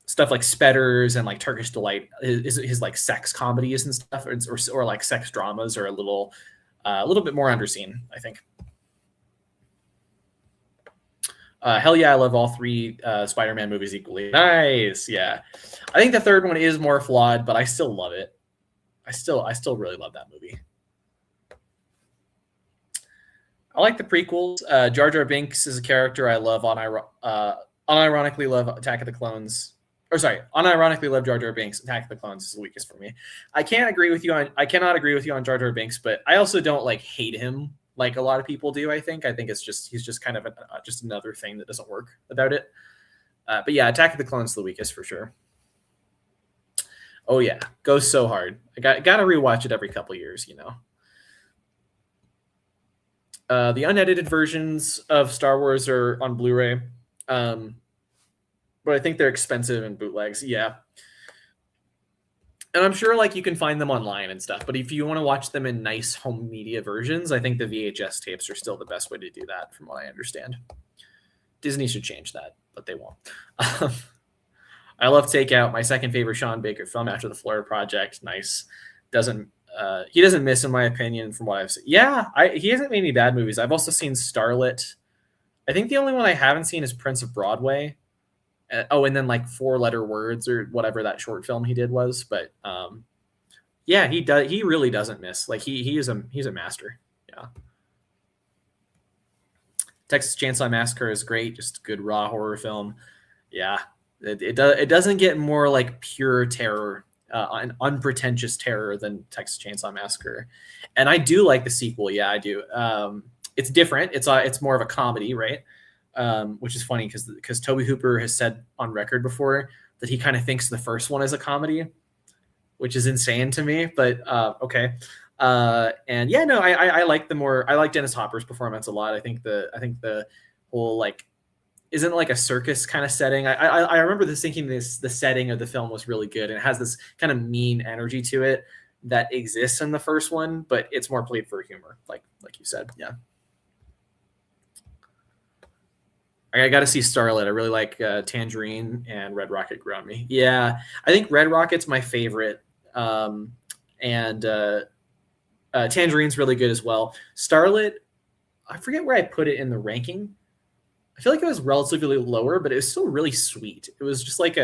stuff like Spetters and like Turkish Delight, his like sex comedies and stuff, or like sex dramas are a little bit more underseen, I think. Hell yeah, I love all three Spider-Man movies equally. Nice, yeah. I think the third one is more flawed, but I still love it. I still really love that movie. I like the prequels. Jar Jar Binks is a character I love. Unironically love Attack of the Clones. Or sorry, unironically love Jar Jar Binks. Attack of the Clones is the weakest for me. I cannot agree with you on Jar Jar Binks, but I also don't like hate him like a lot of people do. I think he's just kind of just another thing that doesn't work about it. But yeah, Attack of the Clones is the weakest for sure. Oh yeah, goes so hard. I got to rewatch it every couple years, you know. The unedited versions of Star Wars are on Blu-ray, but I think they're expensive in bootlegs. Yeah, and I'm sure like you can find them online and stuff. But if you want to watch them in nice home media versions, I think the VHS tapes are still the best way to do that, from what I understand. Disney should change that, but they won't. I love Takeout, my second favorite Sean Baker film after the Florida Project. Nice. He doesn't miss, in my opinion, from what I've seen. Yeah, he hasn't made any bad movies. I've also seen Starlet. I think the only one I haven't seen is Prince of Broadway. And then like 4-letter words or whatever that short film he did was. But yeah, he does. He really doesn't miss. Like he's a master. Yeah. Texas Chainsaw Massacre is great. Just a good raw horror film. Yeah, it doesn't get more like pure terror, an unpretentious terror than Texas Chainsaw Massacre. And I do like the sequel. Yeah, I do. It's different. It's more of a comedy, right? Which is funny because Toby Hooper has said on record before that he kind of thinks the first one is a comedy, which is insane to me. But okay. And yeah, no, I like I like Dennis Hopper's performance a lot. I think the whole like isn't like a circus kind of setting. I remember thinking the setting of the film was really good, and it has this kind of mean energy to it that exists in the first one, but it's more played for humor, like you said. Yeah. I got to see Starlet. I really like Tangerine, and Red Rocket grew on me. Yeah, I think Red Rocket's my favorite, and Tangerine's really good as well. Starlet, I forget where I put it in the ranking. I feel like it was relatively lower, but it was still really sweet. It was just like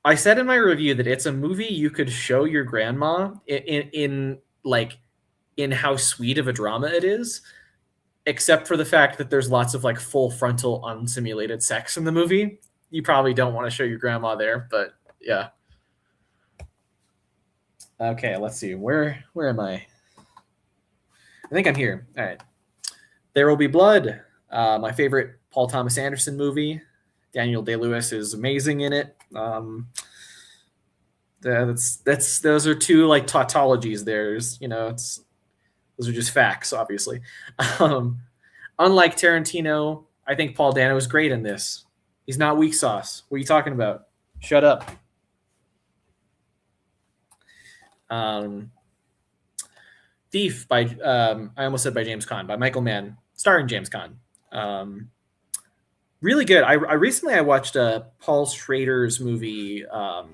I said in my review that it's a movie you could show your grandma in how sweet of a drama it is, except for the fact that there's lots of like full frontal unsimulated sex in the movie. You probably don't want to show your grandma there, but yeah. Okay, let's see. Where am I? I think I'm here. All right. There Will Be Blood, my favorite Paul Thomas Anderson movie. Daniel Day-Lewis is amazing in it. Those are two like tautologies. Those are just facts, obviously. Unlike Tarantino, I think Paul Dano is great in this. He's not weak sauce. What are you talking about? Shut up. Thief by I almost said by James Caan, by Michael Mann, starring James Caan. Really good. I recently watched Paul Schrader's movie. What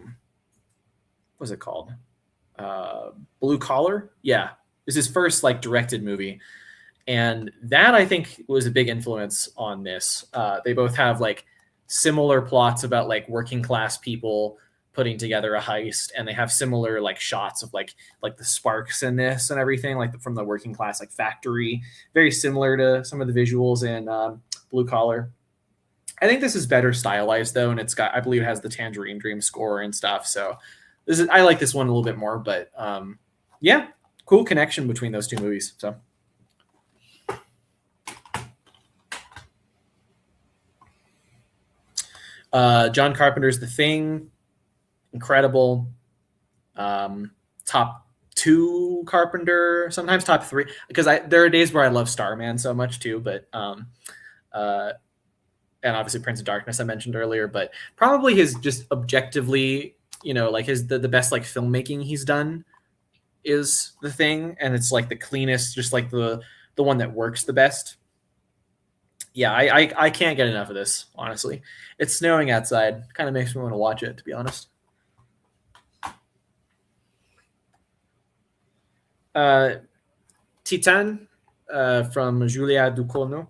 was it called? Blue Collar. Yeah, it's his first like directed movie, and that I think was a big influence on this. They both have like similar plots about like working class people putting together a heist, and they have similar like shots of like the sparks in this and everything, like from the working class like factory, very similar to some of the visuals in Blue Collar. I think this is better stylized though, and I believe it has the Tangerine Dream score and stuff. So I like this one a little bit more, but yeah, cool connection between those two movies. So John Carpenter's The Thing, incredible. Top 2 Carpenter, sometimes top 3, because there are days where I love Starman so much too, but and obviously Prince of Darkness I mentioned earlier, but probably his just objectively, like the best like filmmaking he's done is The Thing, and it's like the cleanest, just like the one that works the best. Yeah, I can't get enough of this, honestly. It's snowing outside. Kind of makes me want to watch it, to be honest. Titan from Julia Ducournau.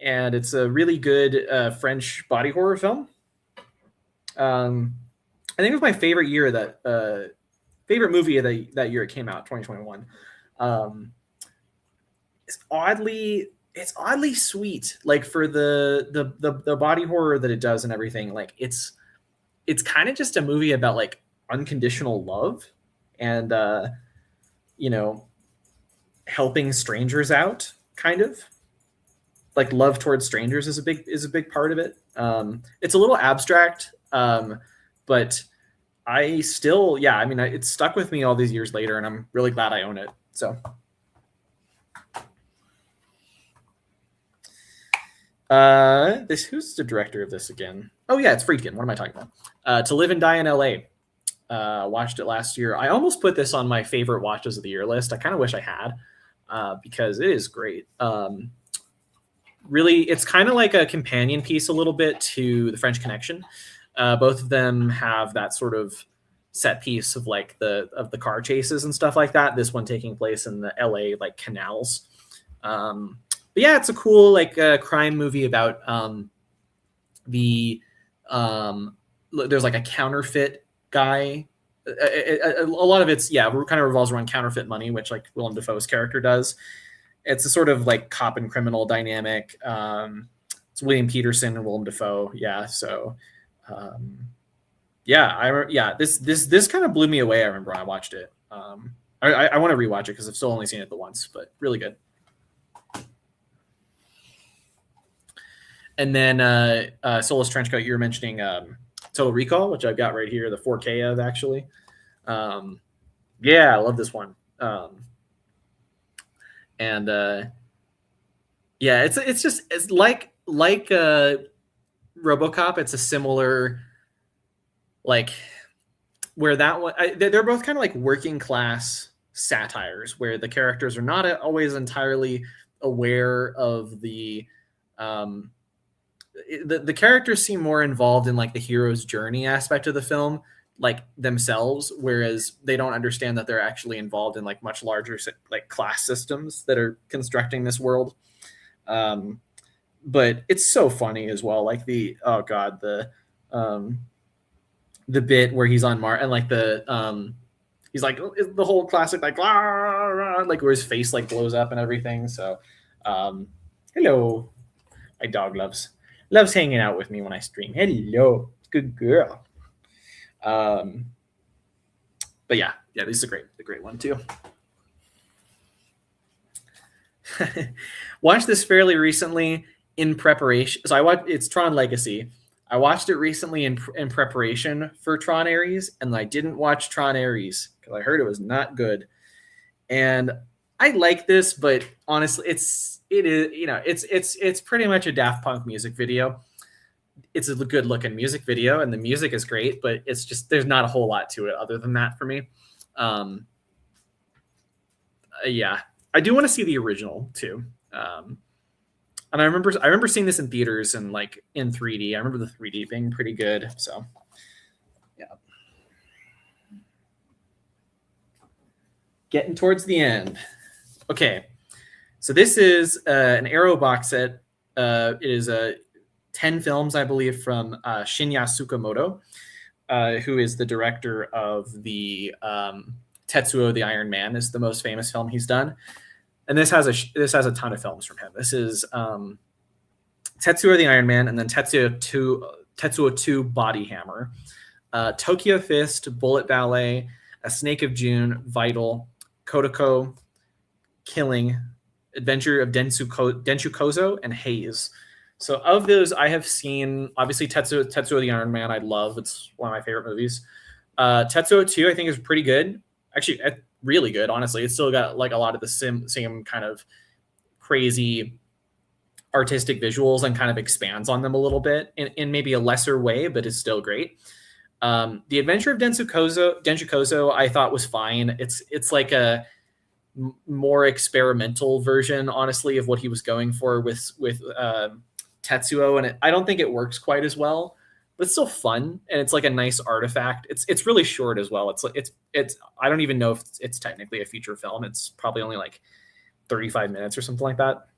And it's a really good French body horror film. I think it was my favorite year favorite movie that year it came out, 2021. It's oddly sweet, like for the body horror that it does and everything. Like it's kind of just a movie about like unconditional love and helping strangers out, kind of. like love towards strangers is a big part of it. It's a little abstract, but I still, yeah, I mean, it's stuck with me all these years later, and I'm really glad I own it. So, who's the director of this again? Oh yeah, it's Friedkin. What am I talking about? To Live and Die in L.A. Watched it last year. I almost put this on my favorite watches of the year list. I kind of wish I had, because it is great. Really, it's kind of like a companion piece a little bit to The French Connection. Both of them have that sort of set piece of like the car chases and stuff like that. This one taking place in the LA like canals. But yeah, it's a cool like crime movie about there's like a counterfeit guy. A lot of it's kind of revolves around counterfeit money, which like Willem Dafoe's character does. It's a sort of like cop and criminal dynamic. It's William Peterson and Willem Dafoe. Yeah, so this kind of blew me away. I remember when I watched it. I want to rewatch it because I've still only seen it the once, but really good. And then Soulless Trenchcoat, you were mentioning Total Recall, which I've got right here, the 4K of actually. I love this one. It's like RoboCop. It's a similar like where that one they're both kind of like working class satires where the characters are not always entirely aware of the characters seem more involved in like the hero's journey aspect of the film like themselves, whereas they don't understand that they're actually involved in like much larger like class systems that are constructing this world. But it's so funny as well, like the bit where he's on Mars and like he's like the whole classic like like where his face like blows up and everything. So hello, my dog loves hanging out with me when I stream. Hello, good girl. But yeah, this is a great one too. Watched this fairly recently in preparation. So it's Tron Legacy. I watched it recently in preparation for Tron Ares, and I didn't watch Tron Ares because I heard it was not good. And I like this, but honestly, it's pretty much a Daft Punk music video. It's a good looking music video, and the music is great, but it's just there's not a whole lot to it other than that for me. I do want to see the original too. And I remember seeing this in theaters and like in 3D. I remember the 3D being pretty good. So yeah. Getting towards the end. Okay. So this is an Arrow box set. It is 10 films, I believe, from Shinya Tsukamoto, who is the director of the Tetsuo the Iron Man is the most famous film he's done. And this has a ton of films from him. This is Tetsuo the Iron Man, and then Tetsuo 2 Body Hammer, Tokyo Fist, Bullet Ballet, A Snake of June, Vital, Kodako, Killing, Adventure of Denshu Kozo, and Haze. So of those, I have seen, obviously, Tetsuo the Iron Man I love. It's one of my favorite movies. Tetsuo 2, I think, is pretty good. Actually, really good, honestly. It's still got like a lot of the same kind of crazy artistic visuals and kind of expands on them a little bit in maybe a lesser way, but it's still great. The Adventure of Denshu Kozo, I thought was fine. It's like a more experimental version, honestly, of what he was going for with Tetsuo, and I don't think it works quite as well, but it's still fun, and it's like a nice artifact. It's really short as well. It's I don't even know if it's technically a feature film. It's probably only like 35 minutes or something like that.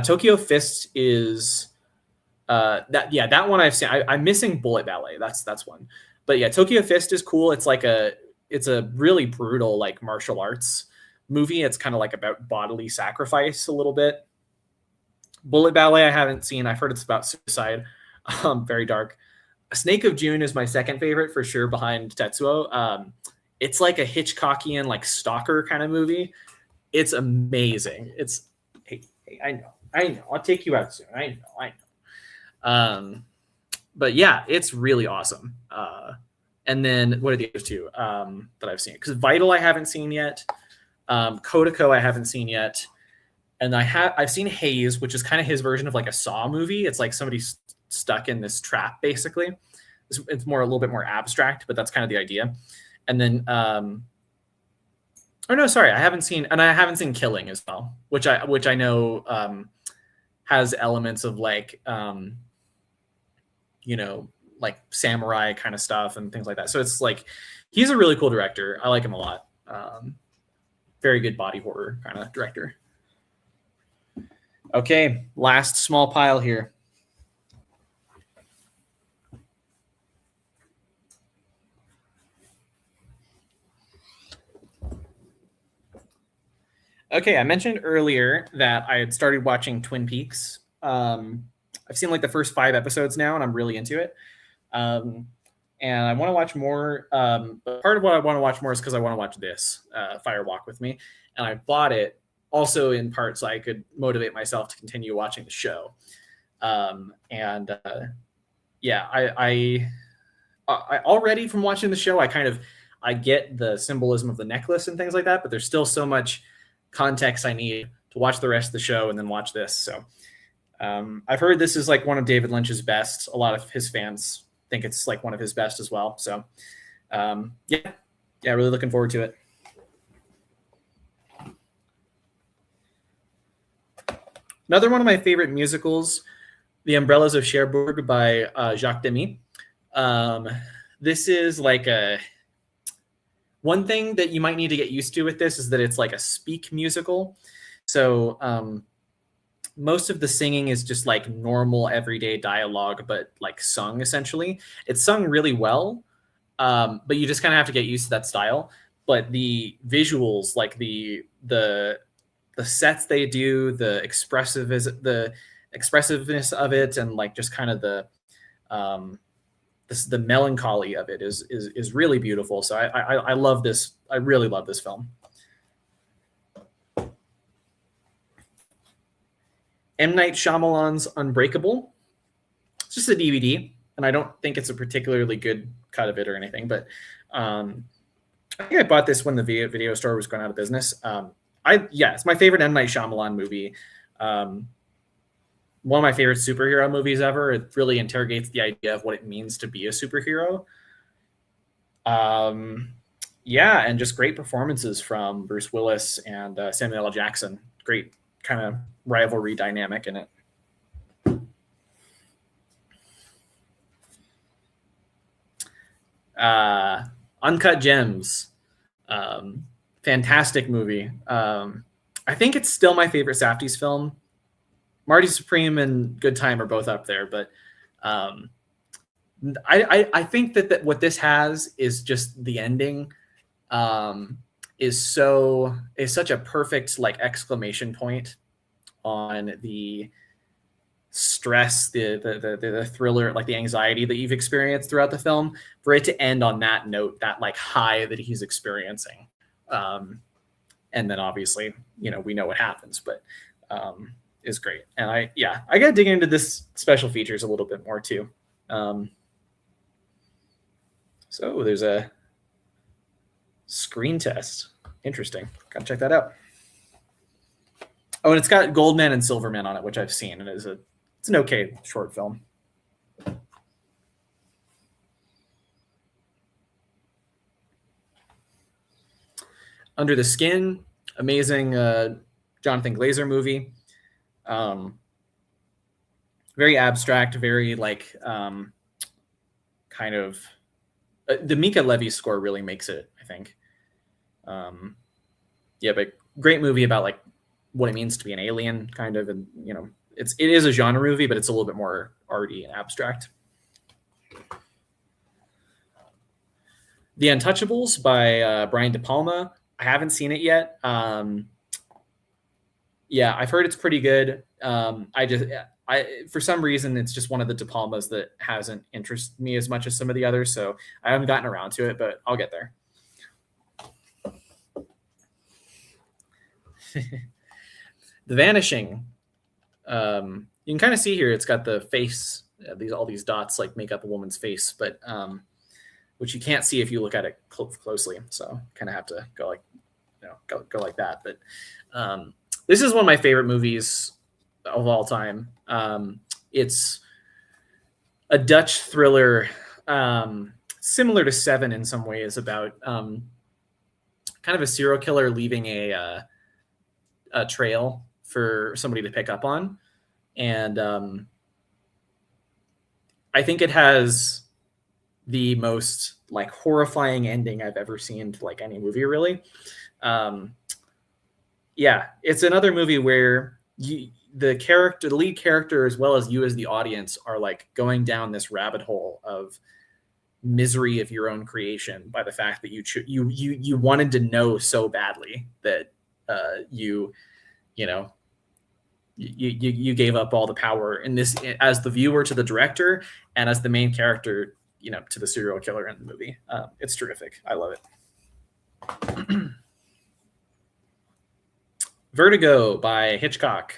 Tokyo Fist is that one I've seen. I'm missing Bullet Ballet. That's one. But yeah, Tokyo Fist is cool. It's a really brutal like martial arts movie. It's kind of like about bodily sacrifice a little bit. Bullet Ballet I haven't seen. I've heard it's about suicide. Very dark. A Snake of June is my second favorite for sure behind Tetsuo. It's like a Hitchcockian like stalker kind of movie. It's amazing. Hey, I know. I know. I'll take you out soon. I know. But yeah, it's really awesome. And then what are the other two that I've seen? Because Vital I haven't seen yet. Kotoko I haven't seen yet. And I've seen Haze, which is kind of his version of like a Saw movie. It's like somebody stuck in this trap, basically. It's more a little bit more abstract, but that's kind of the idea. And then, oh no, sorry, I haven't seen Killing as well, which I know has elements of like like samurai kind of stuff and things like that. So it's like he's a really cool director. I like him a lot. Very good body horror kind of director. Okay, last small pile here. Okay, I mentioned earlier that I had started watching Twin Peaks. I've seen like the first 5 episodes now, and I'm really into it. And I want to watch more. But part of what I want to watch more is because I want to watch this Fire Walk with Me, and I bought it also in part so I could motivate myself to continue watching the show. Yeah, I already from watching the show, I get the symbolism of the necklace and things like that, but there's still so much context I need to watch the rest of the show and then watch this. So I've heard this is like one of David Lynch's best. A lot of his fans think it's like one of his best as well. So yeah, really looking forward to it. Another one of my favorite musicals, The Umbrellas of Cherbourg by Jacques Demy. This is like one thing that you might need to get used to with this is that it's like a speak musical. So most of the singing is just like normal everyday dialogue, but like sung essentially. It's sung really well, but you just kind of have to get used to that style. But the visuals, like the sets they do, the expressiveness of it, and like just kind of the melancholy of it is really beautiful. So I love this. I really love this film. M. Night Shyamalan's Unbreakable. It's just a DVD, and I don't think it's a particularly good cut of it or anything. But I think I bought this when the video store was going out of business. It's my favorite M. Night Shyamalan movie. One of my favorite superhero movies ever. It really interrogates the idea of what it means to be a superhero. And just great performances from Bruce Willis and Samuel L. Jackson. Great kind of rivalry dynamic in it. Uncut Gems. Fantastic movie. I think it's still my favorite Safdie's film. Marty Supreme and Good Time are both up there, but I think that what this has is just the ending is such a perfect like exclamation point on the stress, the thriller, like the anxiety that you've experienced throughout the film, for it to end on that note, that like high that he's experiencing. And then obviously, we know what happens, but is great. And I got to dig into this special features a little bit more too. So there's a screen test. Interesting. Gotta check that out. Oh, and it's got Goldman and Silverman on it, which I've seen, and it's an okay short film. Under the Skin, amazing Jonathan Glazer movie. Very abstract, very like kind of the Mika Levy score really makes it, I think. But great movie about like what it means to be an alien, kind of, and it is a genre movie, but it's a little bit more arty and abstract. The Untouchables by Brian De Palma. I haven't seen it yet. I've heard it's pretty good. For some reason, it's just one of the De Palmas that hasn't interested me as much as some of the others, so I haven't gotten around to it, but I'll get there. The Vanishing, You can kind of see here, it's got the face, all these dots like make up a woman's face, but which you can't see if you look at it closely. So kind of have to go like, go like that. But this is one of my favorite movies of all time. It's a Dutch thriller, similar to Seven in some ways, about kind of a serial killer leaving a trail for somebody to pick up on. And I think it has the most like horrifying ending I've ever seen to like any movie, really. Yeah, it's another movie where the lead character, as well as you as the audience, are like going down this rabbit hole of misery of your own creation by the fact that you wanted to know so badly that you gave up all the power in this, as the viewer to the director, and as the main character, to the serial killer in the movie. It's terrific. I love it. Vertigo by Hitchcock.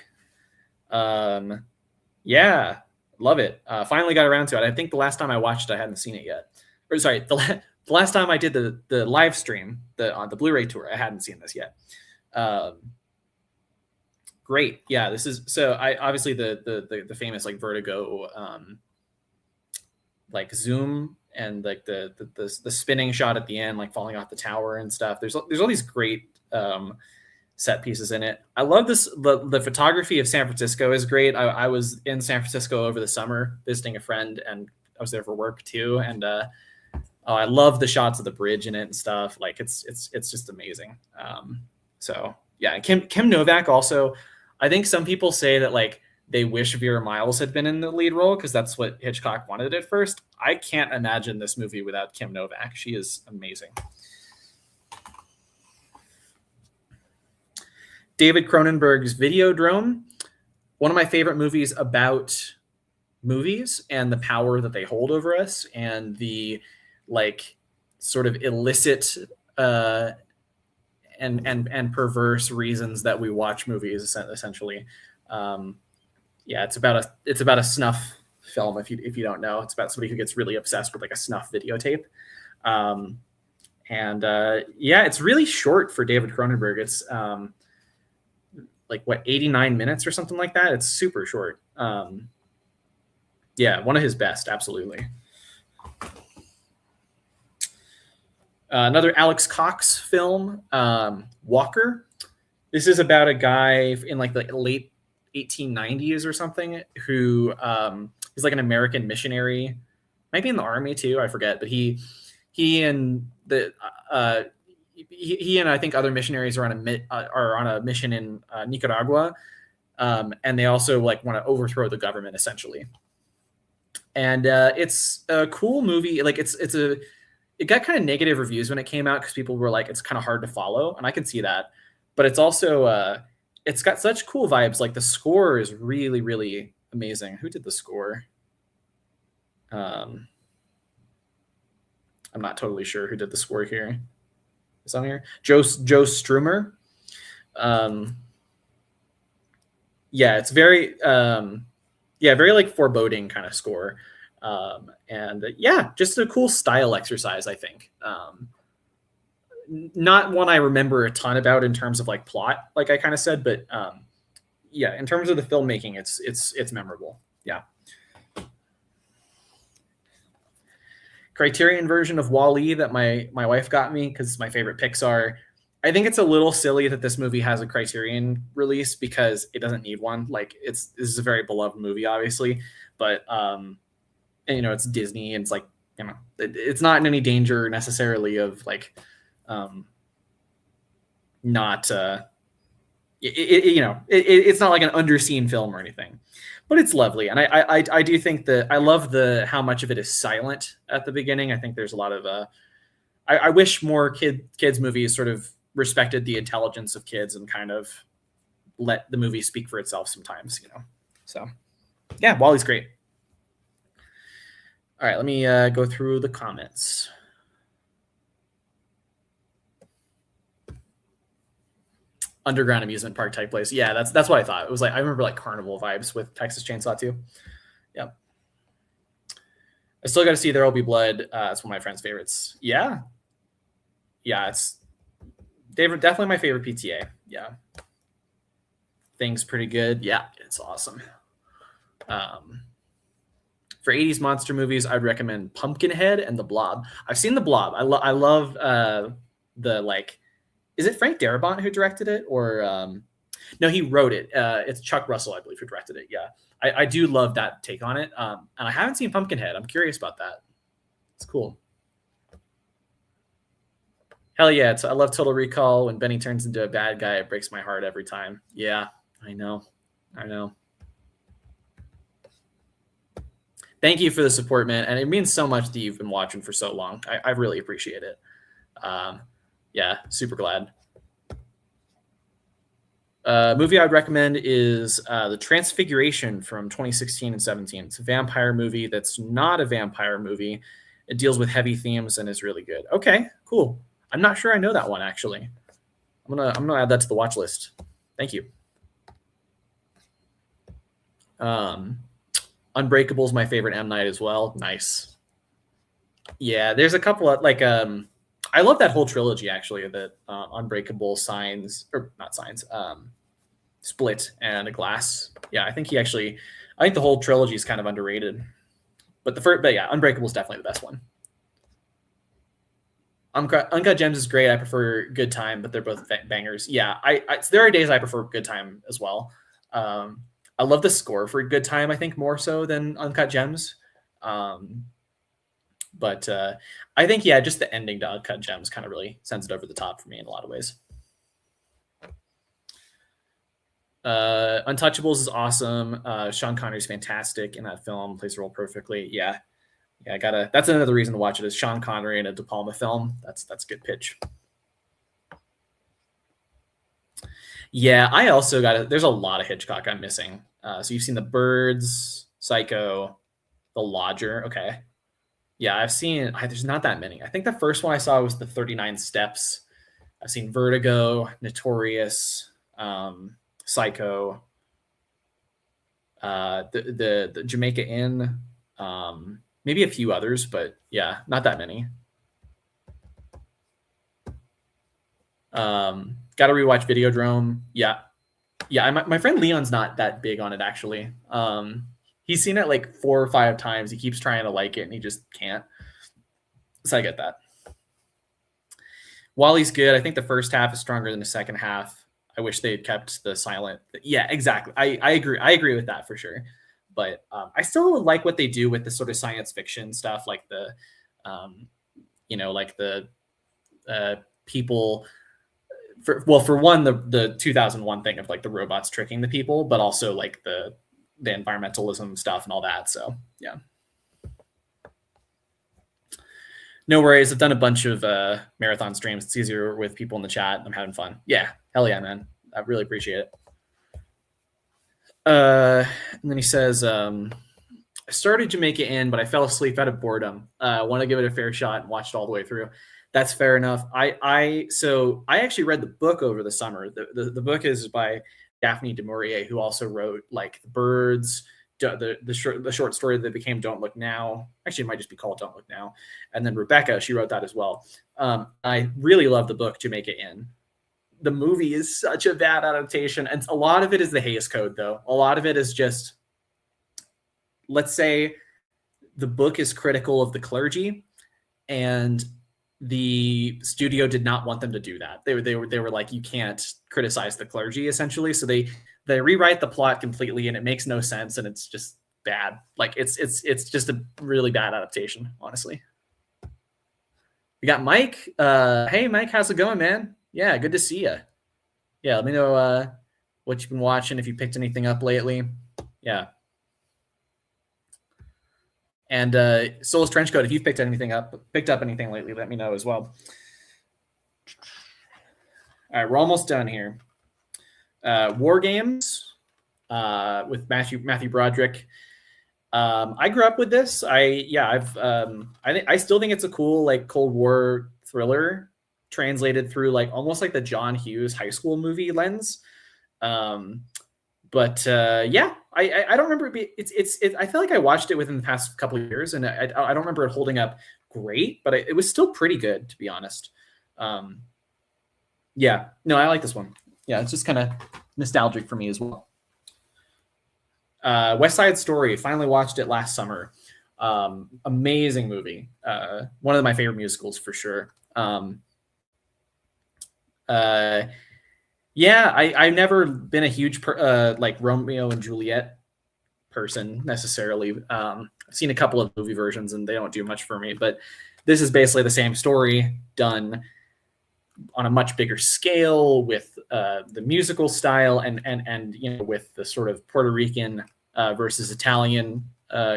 Yeah, love it. Finally got around to it. I think the last time I watched it, I hadn't seen it yet. Or sorry, the last time I did the live stream on the Blu-ray tour, I hadn't seen this yet. Great. Yeah, this is so. I obviously the famous like Vertigo like zoom and like the spinning shot at the end, like falling off the tower and stuff. There's all these great set pieces in it. I love this. The photography of San Francisco is great. I was in San Francisco over the summer visiting a friend, and I was there for work too. And I love the shots of the bridge in it and stuff. Like it's just amazing. So yeah, Kim Novak also. I think some people say that like they wish Vera Miles had been in the lead role because that's what Hitchcock wanted at first. I can't imagine this movie without Kim Novak. She is amazing. David Cronenberg's Videodrome, one of my favorite movies about movies and the power that they hold over us and the like sort of illicit and perverse reasons that we watch movies, essentially. Yeah, it's about a snuff film. If you don't know, it's about somebody who gets really obsessed with like a snuff videotape. Yeah, it's really short for David Cronenberg. It's like 89 minutes or something like that. It's super short. Yeah, one of his best, absolutely. Another Alex Cox film, Walker. This is about a guy in like the late 1890s or something who is like an American missionary, might be in the army too, I forget. But he and I think other missionaries are on a mission in Nicaragua, and they also like want to overthrow the government essentially. And it's a cool movie. Like it got kind of negative reviews when it came out because people were like, it's kind of hard to follow, and I can see that. But it's also it's got such cool vibes. Like the score is really, really amazing. Who did the score? I'm not totally sure who did the score here. Is on here? Joe Strummer. Yeah, it's very very like foreboding kind of score. And yeah, just a cool style exercise, I think. Not one I remember a ton about in terms of like plot, like I kind of said, but yeah, in terms of the filmmaking, it's memorable. Yeah. Criterion version of Wall-E that my wife got me because it's my favorite Pixar. I think it's a little silly that this movie has a Criterion release because it doesn't need one. Like this is a very beloved movie, obviously, but and, it's Disney, and it's like, it's not in any danger necessarily of like not it's not like an underseen film or anything, but it's lovely. And I do think that I love how much of it is silent at the beginning. I think there's a lot of I wish more kids movies sort of respected the intelligence of kids and kind of let the movie speak for itself sometimes, so yeah, Wall-E's great. All right, let me go through the comments. underground amusement park type place. Yeah, that's what I thought. It was like, I remember like carnival vibes with Texas Chainsaw too. Yeah. I still got to see There Will Be Blood. It's one of my friend's favorites. Yeah. Yeah, it's definitely my favorite PTA. Yeah. Thing's pretty good. Yeah, it's awesome. For 80s monster movies, I'd recommend Pumpkinhead and The Blob. I've seen The Blob. I love the, like, is it Frank Darabont who directed it? Or no, he wrote it. It's Chuck Russell, I believe, who directed it. Yeah. I do love that take on it. And I haven't seen Pumpkinhead. I'm curious about that. It's cool. Hell yeah. I love Total Recall. When Benny turns into a bad guy, it breaks my heart every time. Yeah, I know. Thank you for the support, man. And it means so much that you've been watching for so long. I really appreciate it. Yeah, super glad. Movie I would recommend is The Transfiguration from 2016 and 17. It's a vampire movie that's not a vampire movie. It deals with heavy themes and is really good. Okay, cool. I'm not sure I know that one, actually. I'm gonna add that to the watch list. Thank you. Unbreakable is my favorite M. Night as well. Nice. Yeah, there's a couple of, like, I love that whole trilogy, actually, that Unbreakable, Signs, or not Signs, Split, and A Glass. Yeah, I think the whole trilogy is kind of underrated. But yeah, Unbreakable is definitely the best one. Uncut Gems is great. I prefer Good Time, but they're both bangers. Yeah, there are days I prefer Good Time as well. I love the score for Good Time, I think, more so than Uncut Gems. But I think, yeah, just the ending to Uncut Gems kind of really sends it over the top for me in a lot of ways. Untouchables is awesome. Sean Connery's fantastic in that film, plays the role perfectly. Yeah, that's another reason to watch it, is Sean Connery in a De Palma film. That's a good pitch. Yeah, I also there's a lot of Hitchcock I'm missing. So you've seen The Birds, Psycho, The Lodger. Okay. Yeah, I've seen, there's not that many. I think the first one I saw was The 39 Steps. I've seen Vertigo, Notorious, Psycho, the Jamaica Inn, maybe a few others, but yeah, not that many. Got to rewatch Videodrome. Yeah. My friend Leon's not that big on it, actually. He's seen it like 4 or 5 times. He keeps trying to like it, and he just can't. So I get that. Wally's good. I think the first half is stronger than the second half. I wish they had kept the silent. Yeah, exactly. I agree. I agree with that for sure. But I still like what they do with the sort of science fiction stuff, like the, like the people. For one, the 2001 thing of like the robots tricking the people, but also like the environmentalism stuff and all that. So yeah, no worries. I've done a bunch of marathon streams. It's easier with people in the chat. I'm having fun. Yeah, hell yeah, man. I really appreciate it. And then he says, I started Jamaica Inn, but I fell asleep out of boredom. I want to give it a fair shot and watched all the way through. That's fair enough. I actually read the book over the summer. The book is by Daphne du Maurier, who also wrote like The Birds, the short story that became Don't Look Now. Actually, it might just be called Don't Look Now. And then Rebecca, she wrote that as well. I really love the book Jamaica Inn. The movie is such a bad adaptation, and a lot of it is the Hays Code, though. A lot of it is just, let's say, the book is critical of the clergy, and the studio did not want them to do that. They were like, you can't criticize the clergy, essentially. So they rewrite the plot completely, and it makes no sense, and it's just bad. Like it's just a really bad adaptation, honestly. We got Mike. Hey Mike, how's it going, man? Yeah, good to see you. Yeah, let me know what you've been watching, if you picked anything up lately. Yeah. And Soulless Trenchcoat, if you've picked up anything lately, let me know as well. All right, we're almost done here. War Games with Matthew Broderick. I grew up with this. I still think it's a cool like Cold War thriller. translated through like almost like the John Hughes high school movie lens. But yeah, I don't remember it. I feel like I watched it within the past couple of years, and I don't remember it holding up great, but it was still pretty good, to be honest. Yeah, no, I like this one. Yeah, it's just kind of nostalgic for me as well. West Side Story. Finally watched it last summer. Amazing movie. One of my favorite musicals for sure. Yeah, I've never been a huge like Romeo and Juliet person necessarily. I've seen a couple of movie versions and they don't do much for me, but this is basically the same story done on a much bigger scale with the musical style and with the sort of Puerto Rican versus Italian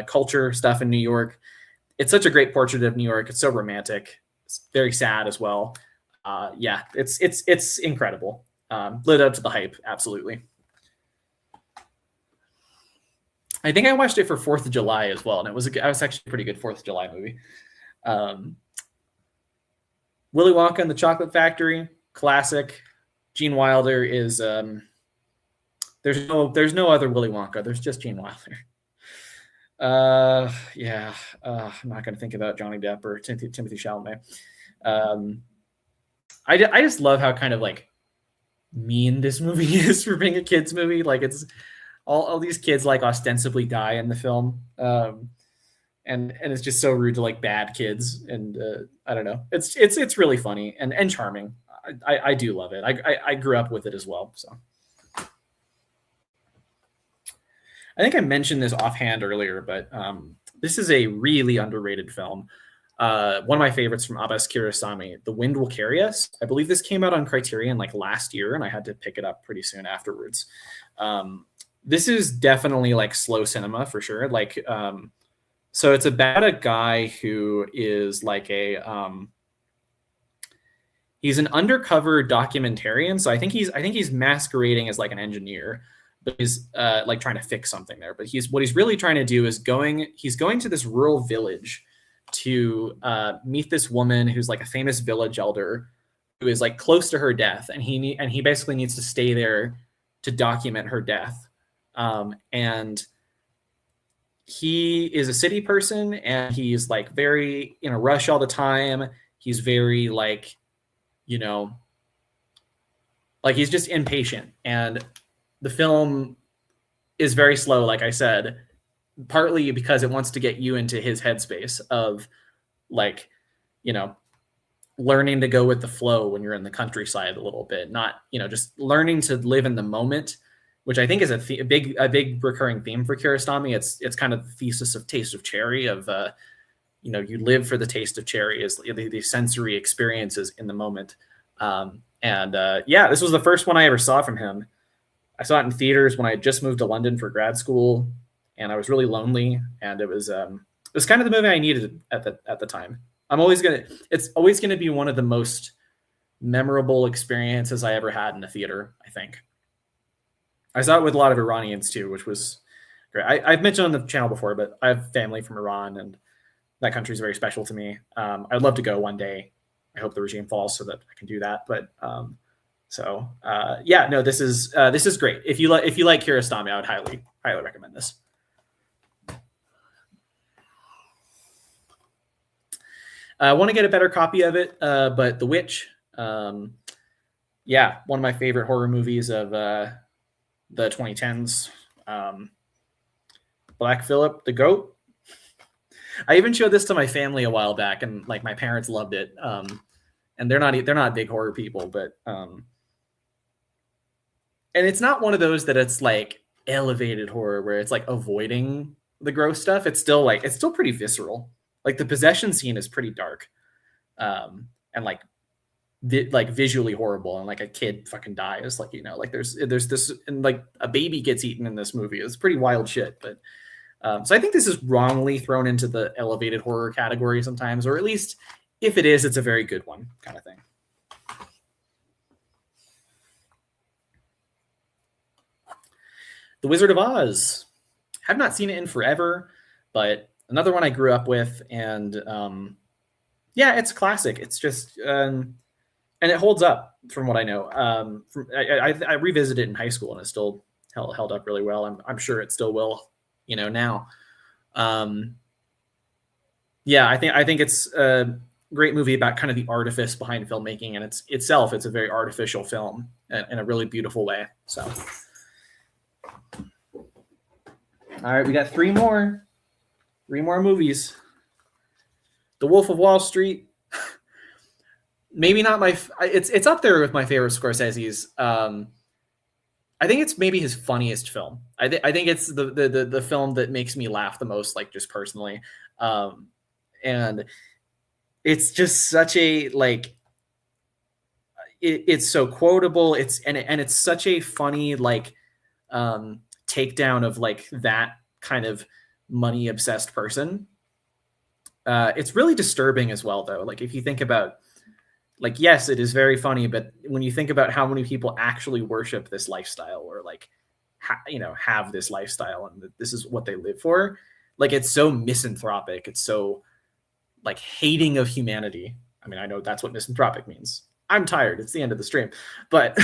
culture stuff in New York. It's such a great portrait of New York. It's so romantic. It's very sad as well. Yeah, it's incredible. Lived up to the hype, absolutely. I think I watched it for 4th of July as well, and I was actually a pretty good 4th of July movie. Willy Wonka and the Chocolate Factory, classic. Gene Wilder is there's no other Willy Wonka. There's just Gene Wilder. Yeah, I'm not going to think about Johnny Depp or Timothy Chalamet. I just love how kind of like mean this movie is for being a kids movie. Like it's all these kids like ostensibly die in the film. And it's just so rude to like bad kids. And I don't know. It's really funny and charming. I do love it. I grew up with it as well. So I think I mentioned this offhand earlier, but this is a really underrated film. One of my favorites from Abbas Kiarostami, The Wind Will Carry Us. I believe this came out on Criterion like last year, and I had to pick it up pretty soon afterwards. This is definitely like slow cinema for sure. Like, so it's about a guy who is like he's an undercover documentarian. So I think he's masquerading as like an engineer, but he's like trying to fix something there. But what he's really trying to do is he's going to this rural village to meet this woman who's like a famous village elder who is like close to her death, and he basically needs to stay there to document her death. And he is a city person, and he's like very in a rush all the time. He's very like, like he's just impatient, and the film is very slow, like I said, partly because it wants to get you into his headspace of like, learning to go with the flow when you're in the countryside a little bit, not, just learning to live in the moment, which I think is a big recurring theme for Kiarostami. It's kind of the thesis of Taste of Cherry of, you live for the taste of cherry, is the sensory experiences in the moment. Yeah, this was the first one I ever saw from him. I saw it in theaters when I had just moved to London for grad school, and I was really lonely, and it was kind of the movie I needed at the time. It's always gonna be one of the most memorable experiences I ever had in a theater, I think. I saw it with a lot of Iranians too, which was great. I've mentioned on the channel before, but I have family from Iran, and that country is very special to me. I'd love to go one day. I hope the regime falls so that I can do that. But yeah, no, this is great. If you like Kiarostami, I would highly recommend this. I want to get a better copy of it, but The Witch, yeah, one of my favorite horror movies of the 2010s. Black Phillip, the Goat. I even showed this to my family a while back, and like my parents loved it. And they're not big horror people, but and it's not one of those that it's like elevated horror where it's like avoiding the gross stuff. It's still pretty visceral. Like the possession scene is pretty dark, and like visually horrible, and like a kid fucking dies. Like like there's this, and like a baby gets eaten in this movie. It's pretty wild shit. But so I think this is wrongly thrown into the elevated horror category sometimes, or at least if it is, it's a very good one, kind of thing. The Wizard of Oz. Have not seen it in forever, but another one I grew up with, and yeah, it's a classic. It's just and it holds up from what I know. I revisited it in high school and it still held up really well. I'm sure it still will, now. Yeah, I think it's a great movie about kind of the artifice behind filmmaking, and it's a very artificial film in a really beautiful way. So, all right, we got three more movies. The Wolf of Wall Street. Maybe not it's up there with my favorite Scorsese's. I think it's maybe his funniest film. I think it's the film that makes me laugh the most, like just personally. And it's just such a it's so quotable. It's such a funny takedown of that kind of money obsessed person. It's really disturbing as well, though. If you think about, yes, it is very funny, but when you think about how many people actually worship this lifestyle, or have this lifestyle, and this is what they live for, it's so misanthropic. It's so hating of humanity. I mean, I know that's what misanthropic means. I'm tired. It's the end of the stream, but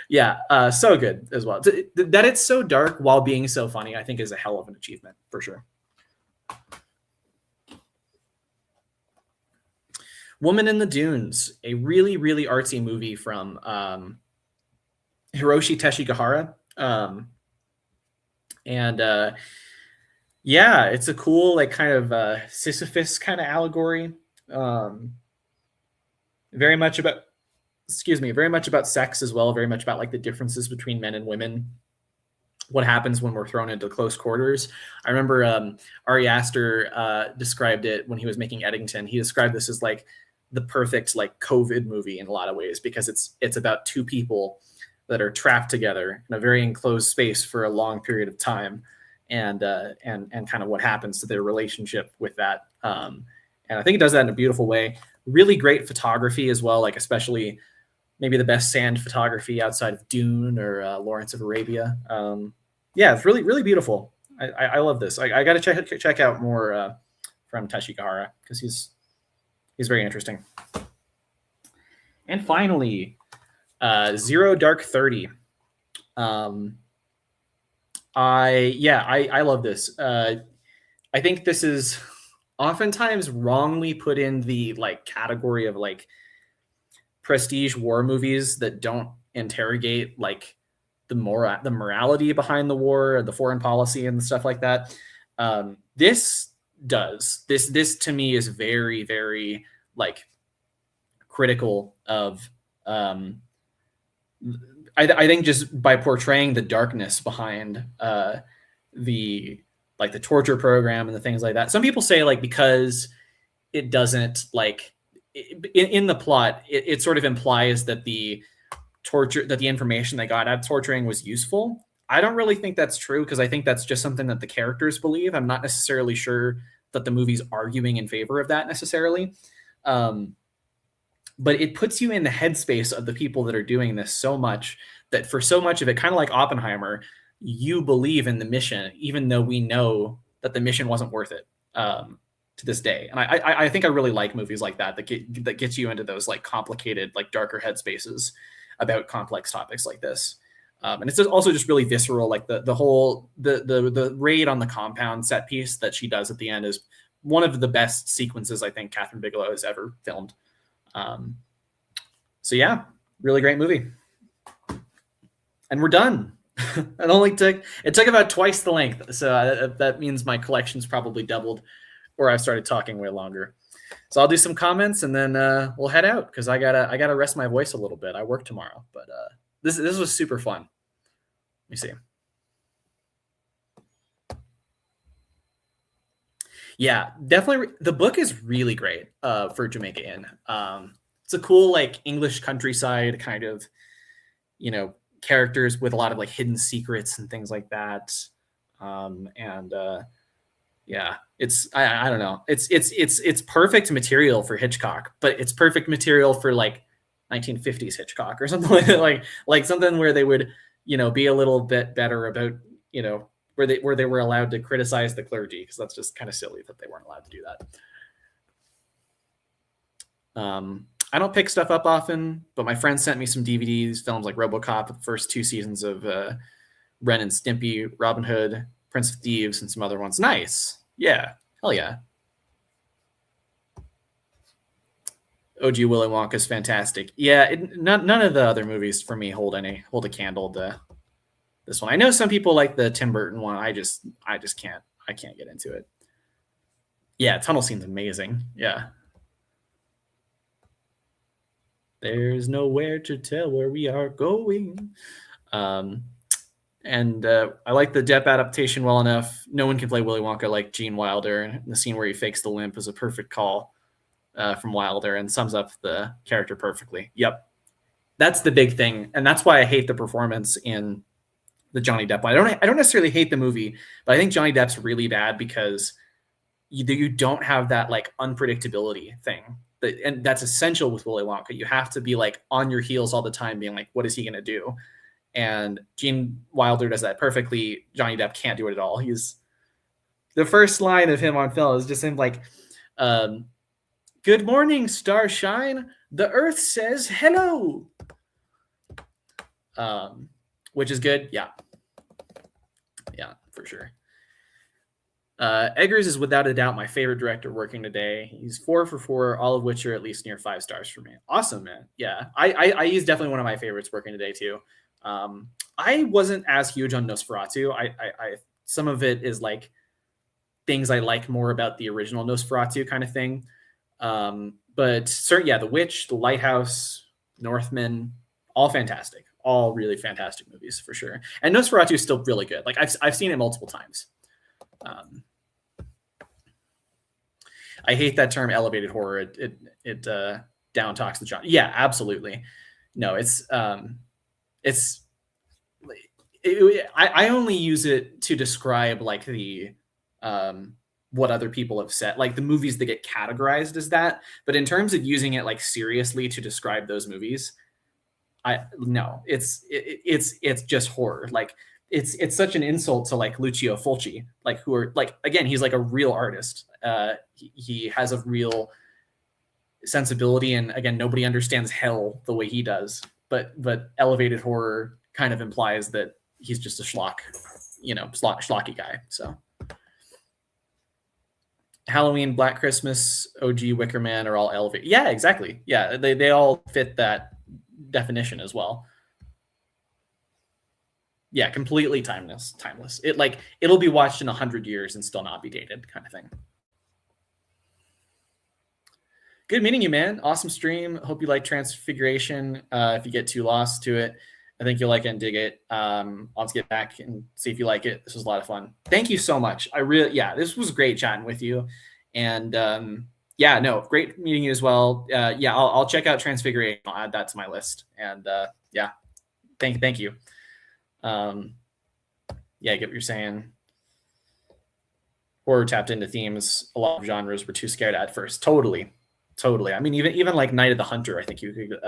yeah, so good as well. That it's so dark while being so funny, I think, is a hell of an achievement for sure. Woman in the Dunes, a really, really artsy movie from Hiroshi Teshigahara. Yeah, it's a cool, kind of Sisyphus kind of allegory. Very much about sex as well. Very much about the differences between men and women. What happens when we're thrown into close quarters. I remember Ari Aster described it when he was making Eddington. He described this as the perfect COVID movie in a lot of ways, because it's about two people that are trapped together in a very enclosed space for a long period of time, and kind of what happens to their relationship with that. And I think it does that in a beautiful way. Really great photography as well, especially maybe the best sand photography outside of Dune or Lawrence of Arabia. Yeah, it's really, really beautiful. I love this. I got to check out more from Teshigahara, because he's very interesting. And finally, Zero Dark 30. I love this. I think this is oftentimes wrongly put in the category of prestige war movies that don't interrogate the morality behind the war, the foreign policy and stuff like that. This does. This to me is very, very critical of I think just by portraying the darkness behind the torture program and the things like that. Some people say because it doesn't in the plot, it sort of implies that the information they got out of torturing was useful. I don't really think that's true, because I think that's just something that the characters believe. I'm not necessarily sure that the movie's arguing in favor of that necessarily. But it puts you in the headspace of the people that are doing this so much that for so much of it, kind of like Oppenheimer, you believe in the mission, even though we know that the mission wasn't worth it to this day. And I think I really like movies like that gets you into those complicated, darker headspaces about complex topics like this. And it's also just really visceral. The raid on the compound set piece that she does at the end is one of the best sequences I think Catherine Bigelow has ever filmed. So yeah, really great movie. And we're done. It took about twice the length. So that means my collection's probably doubled, or I've started talking way longer. So I'll do some comments and then we'll head out, because I gotta rest my voice a little bit. I work tomorrow, but this was super fun. Let me see. Yeah, definitely. The book is really great for Jamaica Inn. It's a cool English countryside kind of, characters with a lot of hidden secrets and things like that. Yeah, it's I don't know. It's perfect material for Hitchcock, but it's perfect material for 1950s Hitchcock or something like something where they would be a little bit better about where they were allowed to criticize the clergy, because that's just kind of silly that they weren't allowed to do that. I don't pick stuff up often, but my friend sent me some DVDs, films like RoboCop, the first 2 seasons of Ren and Stimpy, Robin Hood, Prince of Thieves, and some other ones. Nice. Yeah. Hell yeah. OG Willy Wonka is fantastic. Yeah, none of the other movies for me hold a candle to this one. I know some people like the Tim Burton one. I just can't. I can't get into it. Yeah, tunnel scene's amazing. Yeah. There's nowhere to tell where we are going. And I like the Depp adaptation well enough. No one can play Willy Wonka like Gene Wilder. And the scene where he fakes the limp is a perfect call from Wilder and sums up the character perfectly. Yep. That's the big thing. And that's why I hate the performance in the Johnny Depp one. I don't necessarily hate the movie, but I think Johnny Depp's really bad because you don't have that like unpredictability thing. And that's essential with Willy Wonka. You have to be like on your heels all the time, being like, what is he going to do? And Gene Wilder does that perfectly. Johnny Depp can't do it at all. He's the first line of him on film is just him like, good morning, starshine. The earth says hello. Which is good. Yeah. Yeah, for sure. Eggers is without a doubt my favorite director working today. He's 4 for 4, all of which are at least near 5 stars for me. Awesome, man. Yeah, he's definitely one of my favorites working today too. I wasn't as huge on Nosferatu. I some of it is like things I like more about the original Nosferatu kind of thing. But certainly, yeah, The Witch, The Lighthouse, Northman, all fantastic. All really fantastic movies for sure. And Nosferatu is still really good. Like I've seen it multiple times. I hate that term elevated horror. It down talks the genre. Yeah, absolutely. No, I only use it to describe like the what other people have said, like the movies that get categorized as that. But in terms of using it like seriously to describe those movies, it's just horror. Like it's such an insult to like Lucio Fulci, like who are like, again, he's like a real artist. He has a real sensibility, and again, nobody understands hell the way he does. But elevated horror kind of implies that he's just a schlocky guy. So Halloween, Black Christmas, OG, Wicker Man are all elevated. Yeah, exactly. Yeah, they all fit that definition as well. Yeah, completely timeless. It'll be watched in 100 years and still not be dated, kind of thing. Good meeting you, man. Awesome stream. Hope you like Transfiguration. If you get too lost to it, I think you'll like it and dig it. I'll just get back and see if you like it. This was a lot of fun. Thank you so much. This was great chatting with you. And great meeting you as well. I'll check out Transfiguration. I'll add that to my list. And thank you. I get what you're saying. Horror tapped into themes a lot of genres were too scared at first. Totally. I mean, even like Night of the Hunter, I think you could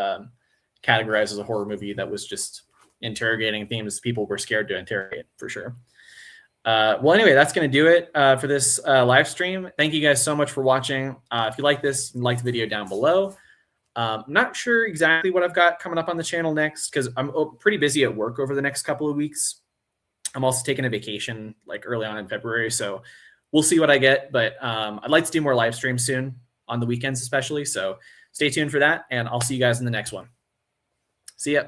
categorize as a horror movie that was just interrogating themes people were scared to interrogate, for sure. Well, anyway, that's going to do it for this live stream. Thank you guys so much for watching. If you like this, like the video down below. I'm not sure exactly what I've got coming up on the channel next because I'm pretty busy at work over the next couple of weeks. I'm also taking a vacation like early on in February, so we'll see what I get. But I'd like to do more live streams soon on the weekends especially. So stay tuned for that, and I'll see you guys in the next one. See ya.